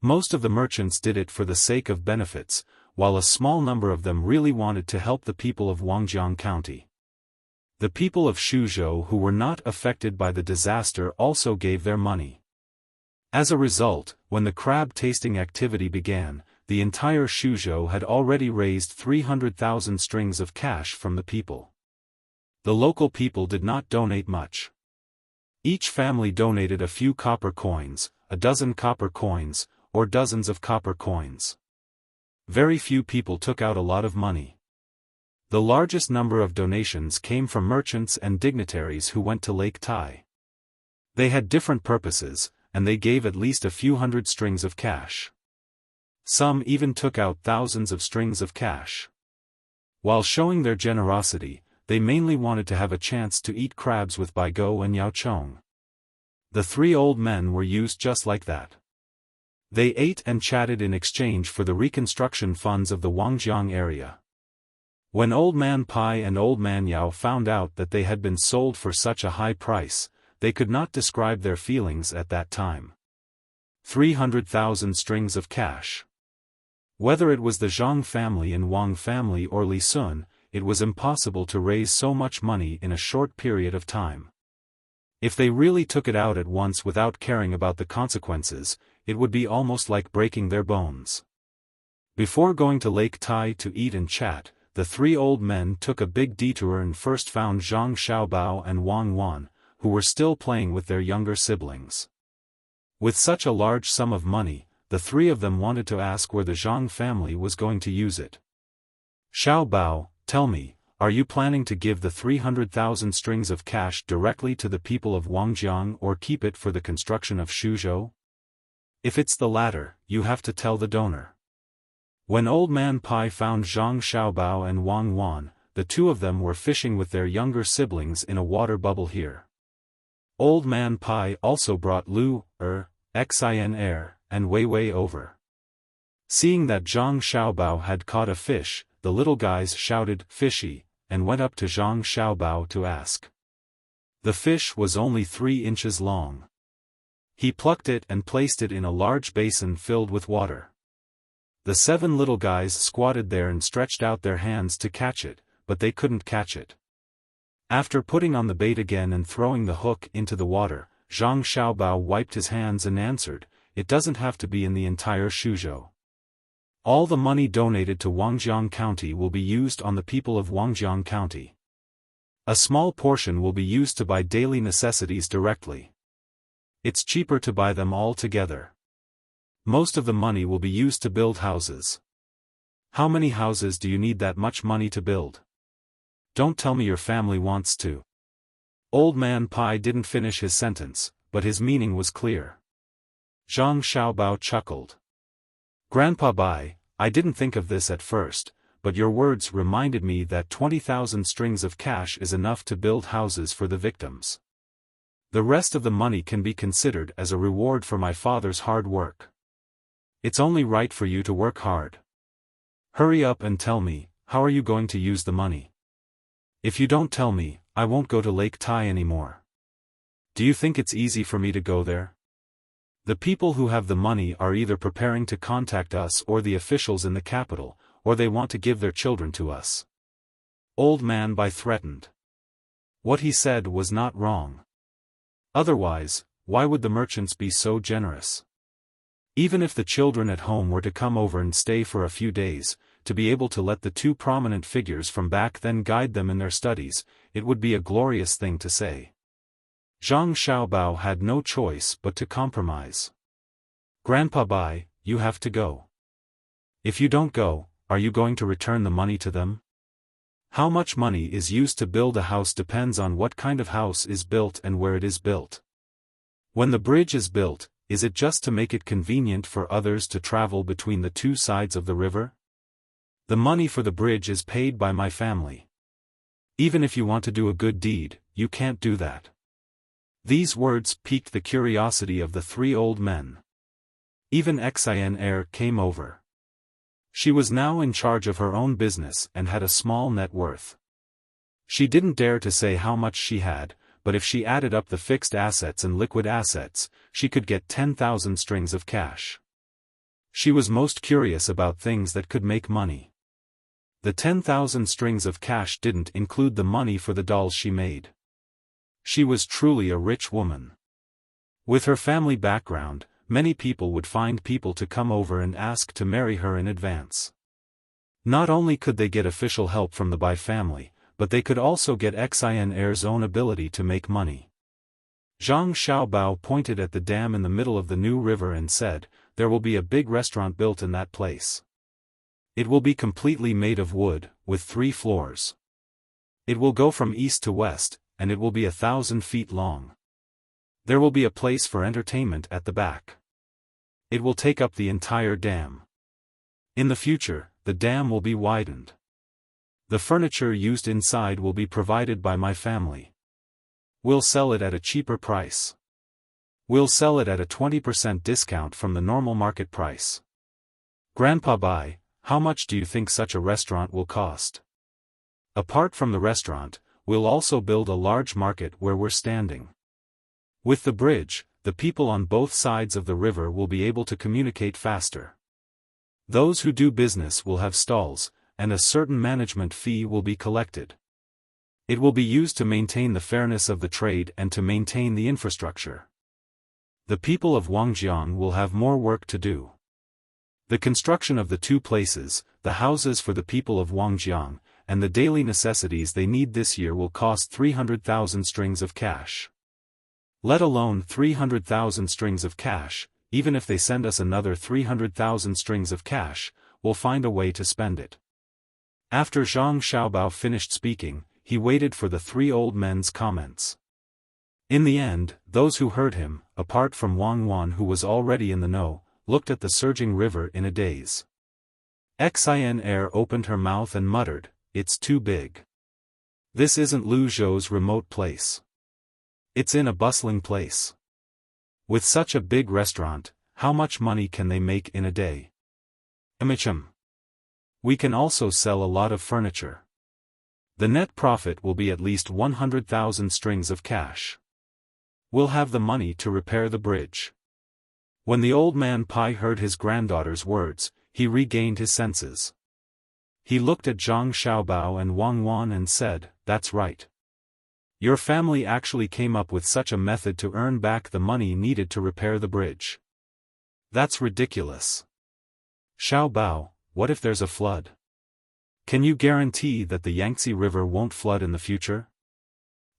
Most of the merchants did it for the sake of benefits, while a small number of them really wanted to help the people of Wangjiang County. The people of Shuzhou who were not affected by the disaster also gave their money. As a result, when the crab tasting activity began, the entire Shuzhou had already raised 300,000 strings of cash from the people. The local people did not donate much. Each family donated a few copper coins, a dozen copper coins, or dozens of copper coins. Very few people took out a lot of money. The largest number of donations came from merchants and dignitaries who went to Lake Tai. They had different purposes, and they gave at least a few hundred strings of cash. Some even took out thousands of strings of cash. While showing their generosity, they mainly wanted to have a chance to eat crabs with Baigo and Yao Chong. The three old men were used just like that. They ate and chatted in exchange for the reconstruction funds of the Wangjiang area. When Old Man Pai and Old Man Yao found out that they had been sold for such a high price, they could not describe their feelings at that time. 300,000 strings of cash. Whether it was the Zhang family and Wang family or Li Sun, it was impossible to raise so much money in a short period of time. If they really took it out at once without caring about the consequences, it would be almost like breaking their bones. Before going to Lake Tai to eat and chat, the three old men took a big detour and first found Zhang Xiaobao and Wang Wan, who were still playing with their younger siblings. With such a large sum of money, the three of them wanted to ask where the Zhang family was going to use it. Xiaobao, tell me, are you planning to give the 300,000 strings of cash directly to the people of Wangjiang or keep it for the construction of Shuzhou? If it's the latter, you have to tell the donor. When Old Man Pai found Zhang Xiaobao and Wang Wan, the two of them were fishing with their younger siblings in a water bubble here. Old Man Pai also brought Lu, Xin and Wei Wei over. Seeing that Zhang Xiaobao had caught a fish, the little guys shouted, "Fishy," and went up to Zhang Xiaobao to ask. The fish was only 3 inches long. He plucked it and placed it in a large basin filled with water. The 7 little guys squatted there and stretched out their hands to catch it, but they couldn't catch it. After putting on the bait again and throwing the hook into the water, Zhang Xiaobao wiped his hands and answered, "It doesn't have to be in the entire Shuzhou. All the money donated to Wangjiang County will be used on the people of Wangjiang County. A small portion will be used to buy daily necessities directly. It's cheaper to buy them all together. Most of the money will be used to build houses. How many houses do you need that much money to build? Don't tell me your family wants to." Old Man Pai didn't finish his sentence, but his meaning was clear. Zhang Xiaobao chuckled. "Grandpa Bai, I didn't think of this at first, but your words reminded me that 20,000 strings of cash is enough to build houses for the victims. The rest of the money can be considered as a reward for my father's hard work. It's only right for you to work hard. Hurry up and tell me, how are you going to use the money? If you don't tell me, I won't go to Lake Tai anymore. Do you think it's easy for me to go there? The people who have the money are either preparing to contact us or the officials in the capital, or they want to give their children to us." Old Man Bai threatened. What he said was not wrong. Otherwise, why would the merchants be so generous? Even if the children at home were to come over and stay for a few days, to be able to let the 2 prominent figures from back then guide them in their studies, it would be a glorious thing to say. Zhang Xiaobao had no choice but to compromise. "Grandpa Bai, you have to go. If you don't go, are you going to return the money to them? How much money is used to build a house depends on what kind of house is built and where it is built. When the bridge is built, is it just to make it convenient for others to travel between the 2 sides of the river? The money for the bridge is paid by my family. Even if you want to do a good deed, you can't do that." These words piqued the curiosity of the 3 old men. Even Xin came over. She was now in charge of her own business and had a small net worth. She didn't dare to say how much she had, but if she added up the fixed assets and liquid assets, she could get 10,000 strings of cash. She was most curious about things that could make money. The 10,000 strings of cash didn't include the money for the dolls she made. She was truly a rich woman. With her family background, many people would find people to come over and ask to marry her in advance. Not only could they get official help from the Bai family, but they could also get Xin Er's own ability to make money. Zhang Xiaobao pointed at the dam in the middle of the new river and said, "There will be a big restaurant built in that place. It will be completely made of wood, with 3 floors. It will go from east to west, and it will be 1,000 feet long. There will be a place for entertainment at the back. It will take up the entire dam. In the future, the dam will be widened. The furniture used inside will be provided by my family. We'll sell it at a cheaper price. We'll sell it at a 20% discount from the normal market price. Grandpa Bai, how much do you think such a restaurant will cost? Apart from the restaurant, we'll also build a large market where we're standing. With the bridge, the people on both sides of the river will be able to communicate faster. Those who do business will have stalls, and a certain management fee will be collected. It will be used to maintain the fairness of the trade and to maintain the infrastructure. The people of Wangjiang will have more work to do. The construction of the 2 places, the houses for the people of Wangjiang, and the daily necessities they need this year will cost 300,000 strings of cash. Let alone 300,000 strings of cash, even if they send us another 300,000 strings of cash, we'll find a way to spend it." After Zhang Xiaobao finished speaking, he waited for the 3 old men's comments. In the end, those who heard him, apart from Wang Wan who was already in the know, looked at the surging river in a daze. Xin Er opened her mouth and muttered, "It's too big. This isn't Lu Zhou's remote place. It's in a bustling place. With such a big restaurant, how much money can they make in a day? We can also sell a lot of furniture. The net profit will be at least 100,000 strings of cash. We'll have the money to repair the bridge." When the old man Pai heard his granddaughter's words, he regained his senses. He looked at Zhang Xiaobao and Wang Wan and said, "That's right. Your family actually came up with such a method to earn back the money needed to repair the bridge. That's ridiculous. Xiaobao, what if there's a flood? Can you guarantee that the Yangtze River won't flood in the future?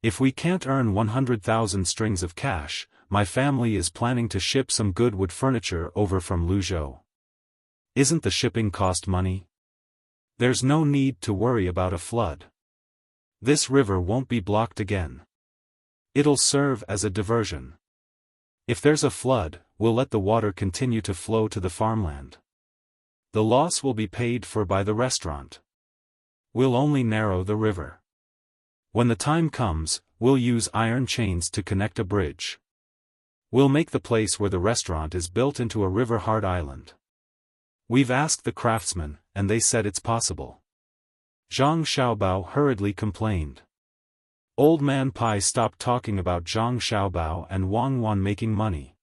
If we can't earn 100,000 strings of cash, my family is planning to ship some good wood furniture over from Luzhou. Isn't the shipping cost money? There's no need to worry about a flood. This river won't be blocked again. It'll serve as a diversion. If there's a flood, we'll let the water continue to flow to the farmland. The loss will be paid for by the restaurant. We'll only narrow the river. When the time comes, we'll use iron chains to connect a bridge. We'll make the place where the restaurant is built into a river-hard island. We've asked the craftsmen, and they said it's possible." Zhang Xiaobao hurriedly complained. Old Man Pai stopped talking about Zhang Xiaobao and Wang Wan making money.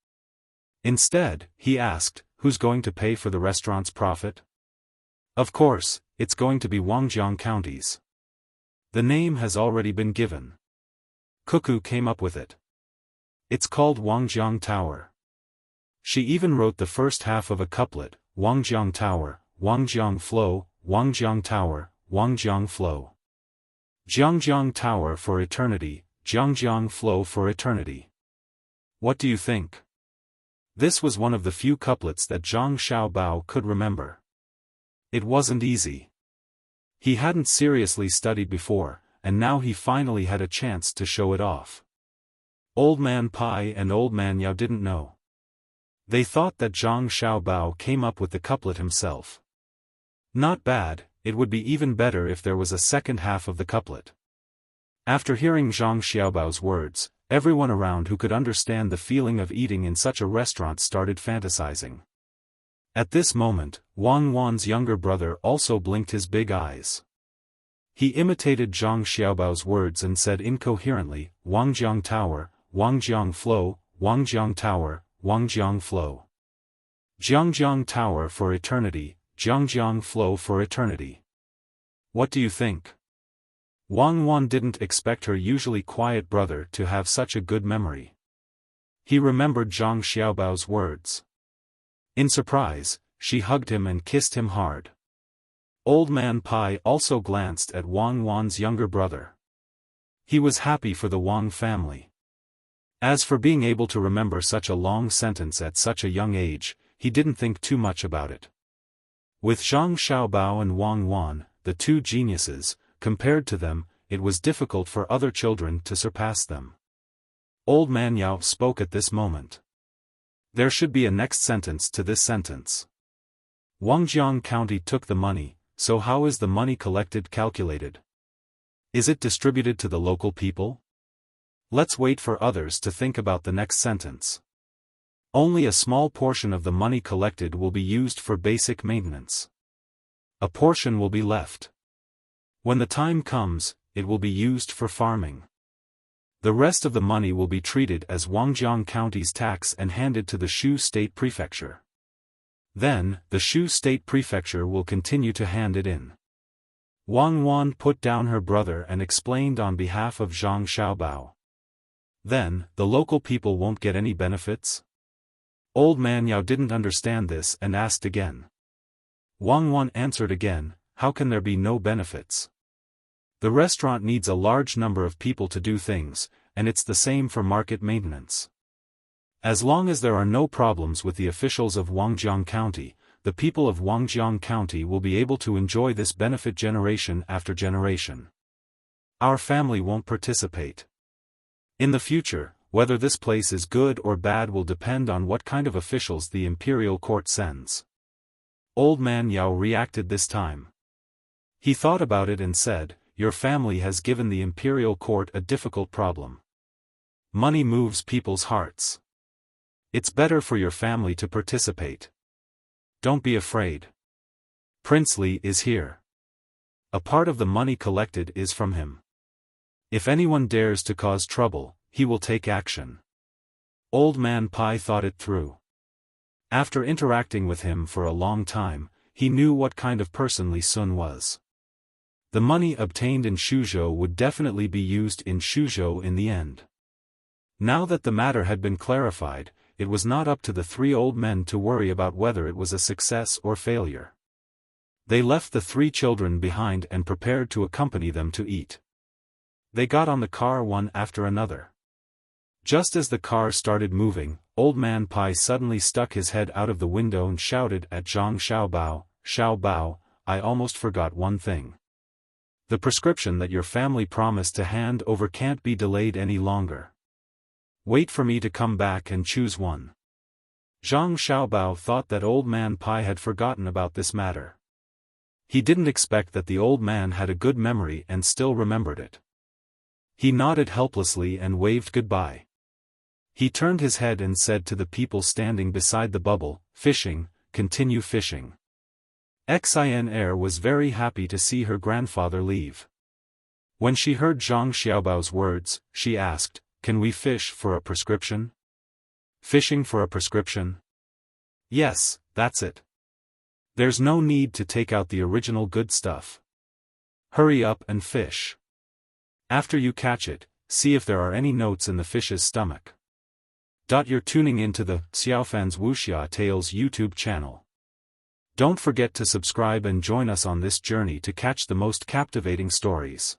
Instead, he asked, "Who's going to pay for the restaurant's profit?" "Of course, it's going to be Wangjiang counties. The name has already been given. Cuckoo came up with it. It's called Wangjiang Tower. She even wrote the first half of a couplet, Wangjiang Tower, Wangjiang Flow, Wangjiang Tower, Wangjiang Flow. Jiangjiang Tower for eternity, Jiangjiang Flow for eternity. What do you think?" This was one of the few couplets that Zhang Xiaobao could remember. It wasn't easy. He hadn't seriously studied before, and now he finally had a chance to show it off. Old Man Pai and Old Man Yao didn't know. They thought that Zhang Xiaobao came up with the couplet himself. Not bad, it would be even better if there was a second half of the couplet. After hearing Zhang Xiaobao's words, everyone around who could understand the feeling of eating in such a restaurant started fantasizing. At this moment, Wang Wan's younger brother also blinked his big eyes. He imitated Zhang Xiaobao's words and said incoherently, Wangjiang Tower, Wangjiang Flow, Wangjiang Tower, Wangjiang Flow. Jiangjiang Tower for eternity, Jiangjiang Flow for eternity. What do you think? Wang Wan didn't expect her usually quiet brother to have such a good memory. He remembered Zhang Xiaobao's words. In surprise, she hugged him and kissed him hard. Old Man Pai also glanced at Wang Wan's younger brother. He was happy for the Wang family. As for being able to remember such a long sentence at such a young age, he didn't think too much about it. With Zhang Xiaobao and Wang Wan, the two geniuses, compared to them, it was difficult for other children to surpass them. Old Man Yao spoke at this moment. There should be a next sentence to this sentence. Wangjiang County took the money, so how is the money collected calculated? Is it distributed to the local people? Let's wait for others to think about the next sentence. Only a small portion of the money collected will be used for basic maintenance. A portion will be left. When the time comes, it will be used for farming. The rest of the money will be treated as Wangjiang County's tax and handed to the Shu State Prefecture. Then, the Shu State Prefecture will continue to hand it in. Wang Wan put down her brother and explained on behalf of Zhang Xiaobao. Then, the local people won't get any benefits? Old Man Yao didn't understand this and asked again. Wang Wan answered again, how can there be no benefits? The restaurant needs a large number of people to do things, and it's the same for market maintenance. As long as there are no problems with the officials of Wangjiang County, the people of Wangjiang County will be able to enjoy this benefit generation after generation. Our family won't participate. In the future, whether this place is good or bad will depend on what kind of officials the imperial court sends. Old Man Yao reacted this time. He thought about it and said, your family has given the imperial court a difficult problem. Money moves people's hearts. It's better for your family to participate. Don't be afraid. Prince Li is here. A part of the money collected is from him. If anyone dares to cause trouble, he will take action. Old Man Pai thought it through. After interacting with him for a long time, he knew what kind of person Li Sun was. The money obtained in Shuzhou would definitely be used in Shuzhou in the end. Now that the matter had been clarified, it was not up to the three old men to worry about whether it was a success or failure. They left the three children behind and prepared to accompany them to eat. They got on the car one after another. Just as the car started moving, Old Man Pai suddenly stuck his head out of the window and shouted at Zhang Xiaobao, Xiaobao, I almost forgot one thing. The prescription that your family promised to hand over can't be delayed any longer. Wait for me to come back and choose one. Zhang Xiaobao thought that Old Man Pai had forgotten about this matter. He didn't expect that the old man had a good memory and still remembered it. He nodded helplessly and waved goodbye. He turned his head and said to the people standing beside the bubble, fishing, continue fishing. Xin Er was very happy to see her grandfather leave. When she heard Zhang Xiaobao's words, she asked, can we fish for a prescription? Fishing for a prescription? Yes, that's it. There's no need to take out the original good stuff. Hurry up and fish. After you catch it, see if there are any notes in the fish's stomach. You're tuning into the Xiaofan's Wuxia Tales YouTube channel. Don't forget to subscribe and join us on this journey to catch the most captivating stories.